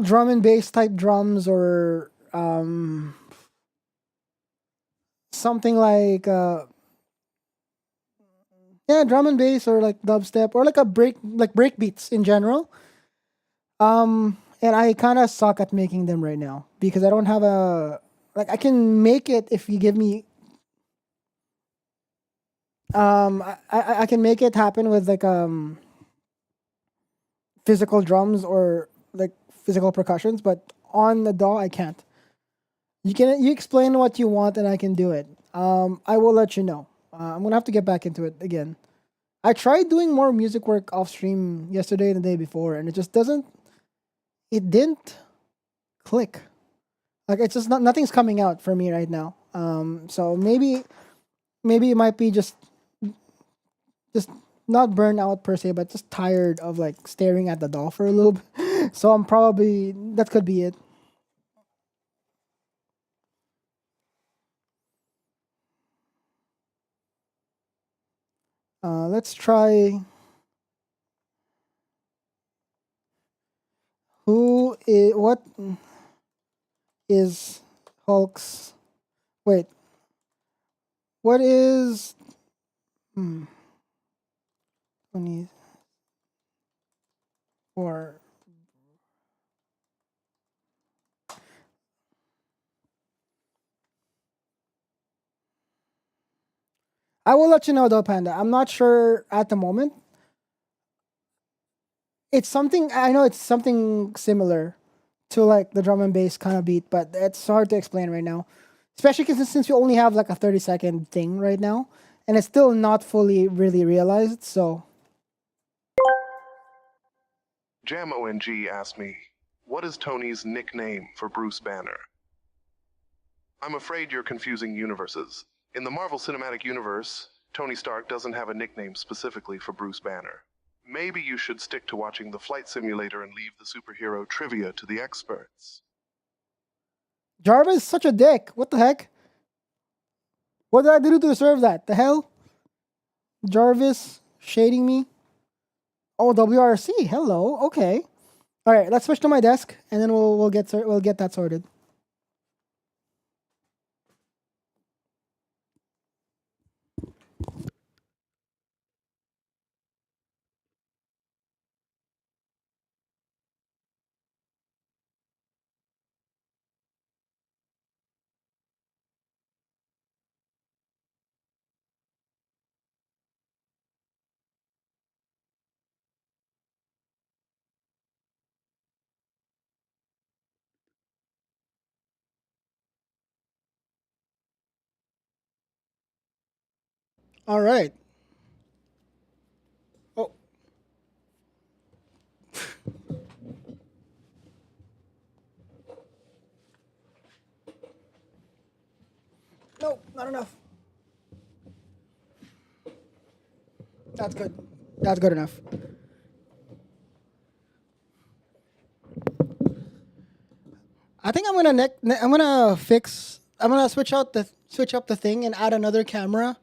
drum and bass type drums or something like drum and bass or dubstep or break beats in general. And I kind of suck at making them right now because I don't have I can make it if you give me I can make it happen with physical drums or physical percussions, but on the DAW I can't. You explain what you want and I can do it. I will let you know. I'm gonna have to get back into it again. I tried doing more music work off stream yesterday and the day before, and it just didn't click. It's just nothing's coming out for me right now. So maybe it might be just not burnt out per se, but just tired of staring at the DAW for a little bit. So that could be it. Let's try. What is Hulk's? Wait. What is? 24. I will let you know though, Panda. I'm not sure at the moment. It's something I know. It's something similar to the drum and bass kind of beat, but it's hard to explain right now. Especially since we only have a 30-second thing right now, and it's still not fully really realized. So, Jam ONG asked me, "What is Tony's nickname for Bruce Banner?" I'm afraid you're confusing universes. In the Marvel Cinematic Universe, Tony Stark doesn't have a nickname specifically for Bruce Banner. Maybe you should stick to watching the flight simulator and leave the superhero trivia to the experts. Jarvis is such a dick. What the heck? What did I do to deserve that? The hell? Jarvis shading me. Oh, WRC. Hello. Okay. All right. Let's switch to my desk, and then we'll get that sorted. All right. Oh. No, not enough. That's good. That's good enough. I think I'm gonna switch up the thing and add another camera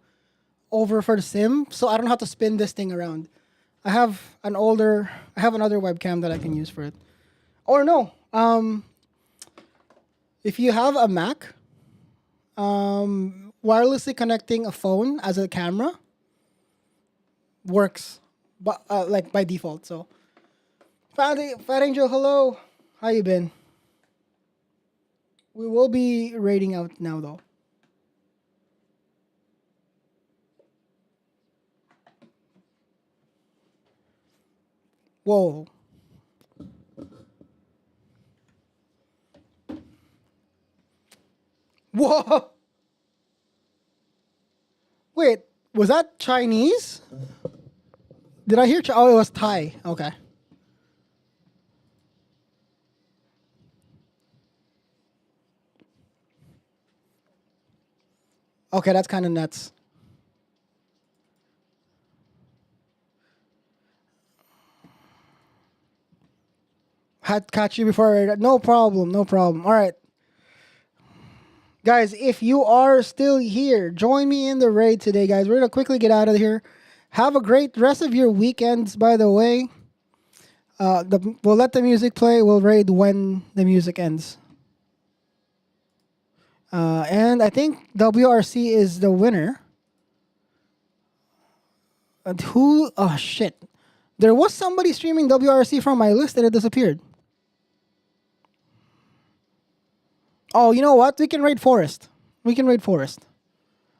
over for the sim, so I don't have to spin this thing around. I have another webcam that I can use for it. Or no, if you have a Mac, wirelessly connecting a phone as a camera works, but like by default. So, Fat Angel, hello, how you been? We will be raiding out now, though. Whoa. Whoa. Wait, was that Chinese? Did I hear? Oh, it was Thai. Okay. Okay, that's kind of nuts. Had to catch you before. No problem. No problem. All right. Guys, if you are still here, join me in the raid today, guys. We're going to quickly get out of here. Have a great rest of your weekends, by the way. We'll let the music play. We'll raid when the music ends. And I think WRC is the winner. And who? Oh, shit. There was somebody streaming WRC from my list and it disappeared. Oh, you know what? We can raid Forest.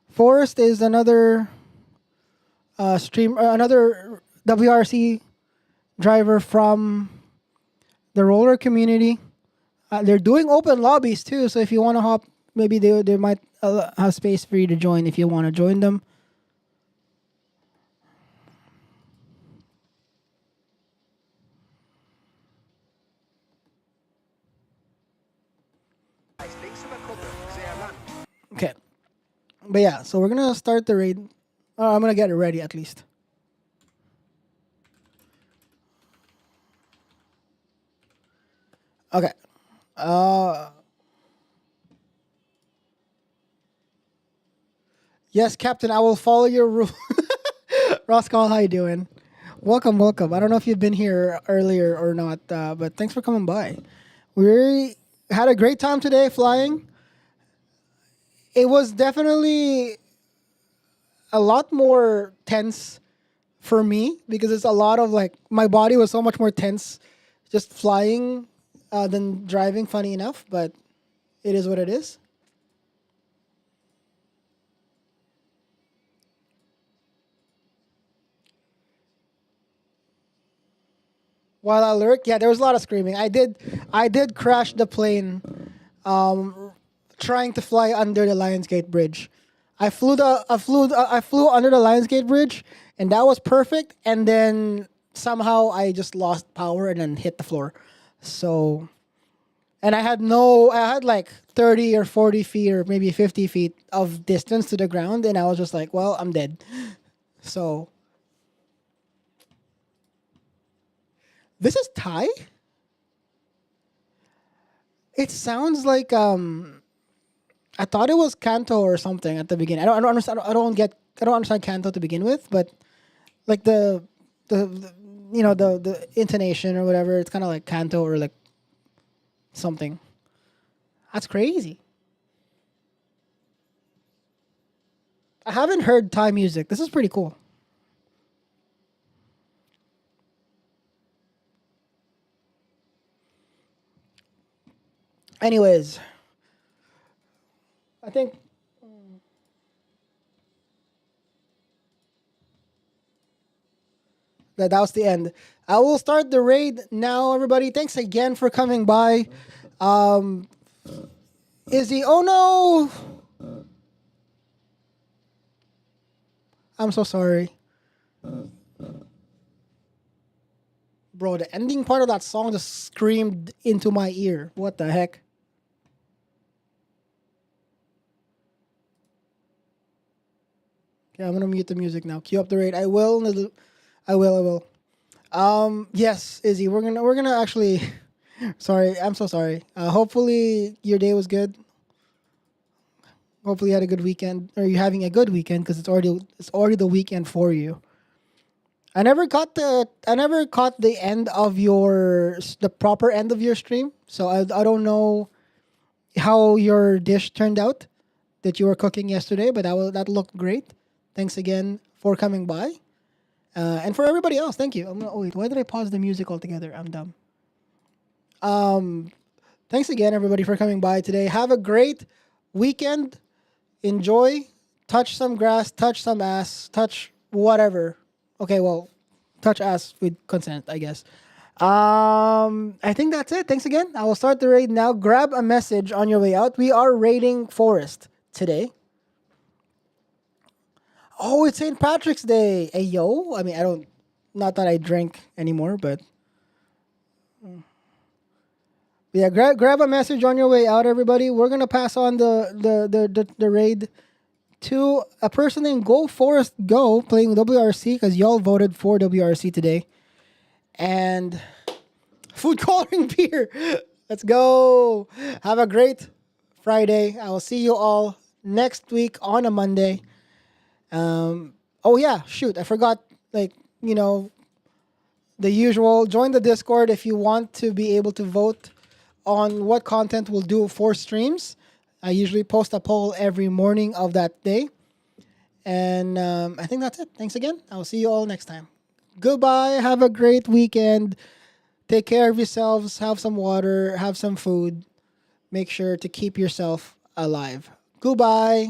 Forest is another another WRC driver from the roller community. They're doing open lobbies too, so if you want to hop, maybe they might have space for you to join if you want to join them. Okay. But yeah, so we're going to start the raid. I'm going to get it ready at least. Okay. Yes, Captain, I will follow your rule. Roscal, how you doing? Welcome. I don't know if you've been here earlier or not, but thanks for coming by. We had a great time today flying. It was definitely a lot more tense for me because it's a lot of my body was so much more tense just flying than driving, funny enough, but it is what it is. While I lurked, yeah, there was a lot of screaming. I did crash the plane trying to fly under the Lionsgate Bridge. I flew under the Lionsgate Bridge, and that was perfect. And then somehow I just lost power and then hit the floor. So And I had like 30 or 40 feet or maybe 50 feet of distance to the ground. And I was just like, well, I'm dead. So this is Thai? It sounds like I thought it was Canto or something at the beginning. I don't understand. I don't understand Canto to begin with, but like the intonation or whatever, it's kind of like Canto or like something. That's crazy. I haven't heard Thai music. This is pretty cool. Anyways, I think that was the end. I will start the raid now, everybody. Thanks again for coming by. Izzy, oh no! I'm so sorry. Bro, the ending part of that song just screamed into my ear. What the heck? Okay, I'm gonna mute the music now. Cue up the raid. I will. Yes, Izzy, we're gonna actually. Sorry, I'm so sorry. Hopefully your day was good. Hopefully you had a good weekend, or you're having a good weekend because it's already the weekend for you. I never caught the end of the proper end of your stream, so I don't know how your dish turned out that you were cooking yesterday, but that looked great. Thanks again for coming by, and for everybody else, thank you. Wait, why did I pause the music altogether? I'm dumb. Thanks again, everybody, for coming by today. Have a great weekend. Enjoy. Touch some grass. Touch some ass. Touch whatever. Okay, well, touch ass with consent, I guess. I think that's it. Thanks again. I will start the raid now. Grab a message on your way out. We are raiding Forest today. Oh, it's St. Patrick's Day. Hey, yo. I mean, not that I drink anymore, but yeah, grab a message on your way out, everybody. We're gonna pass on the raid to a person named Go Forest Go playing WRC because y'all voted for WRC today. And food coloring beer. Let's go. Have a great Friday. I will see you all next week on a Monday. Oh yeah, shoot. I forgot, the usual. Join the Discord if you want to be able to vote on what content we'll do for streams. I usually post a poll every morning of that day. And I think that's it. Thanks again. I will see you all next time. Goodbye. Have a great weekend. Take care of yourselves. Have some water. Have some food. Make sure to keep yourself alive. Goodbye.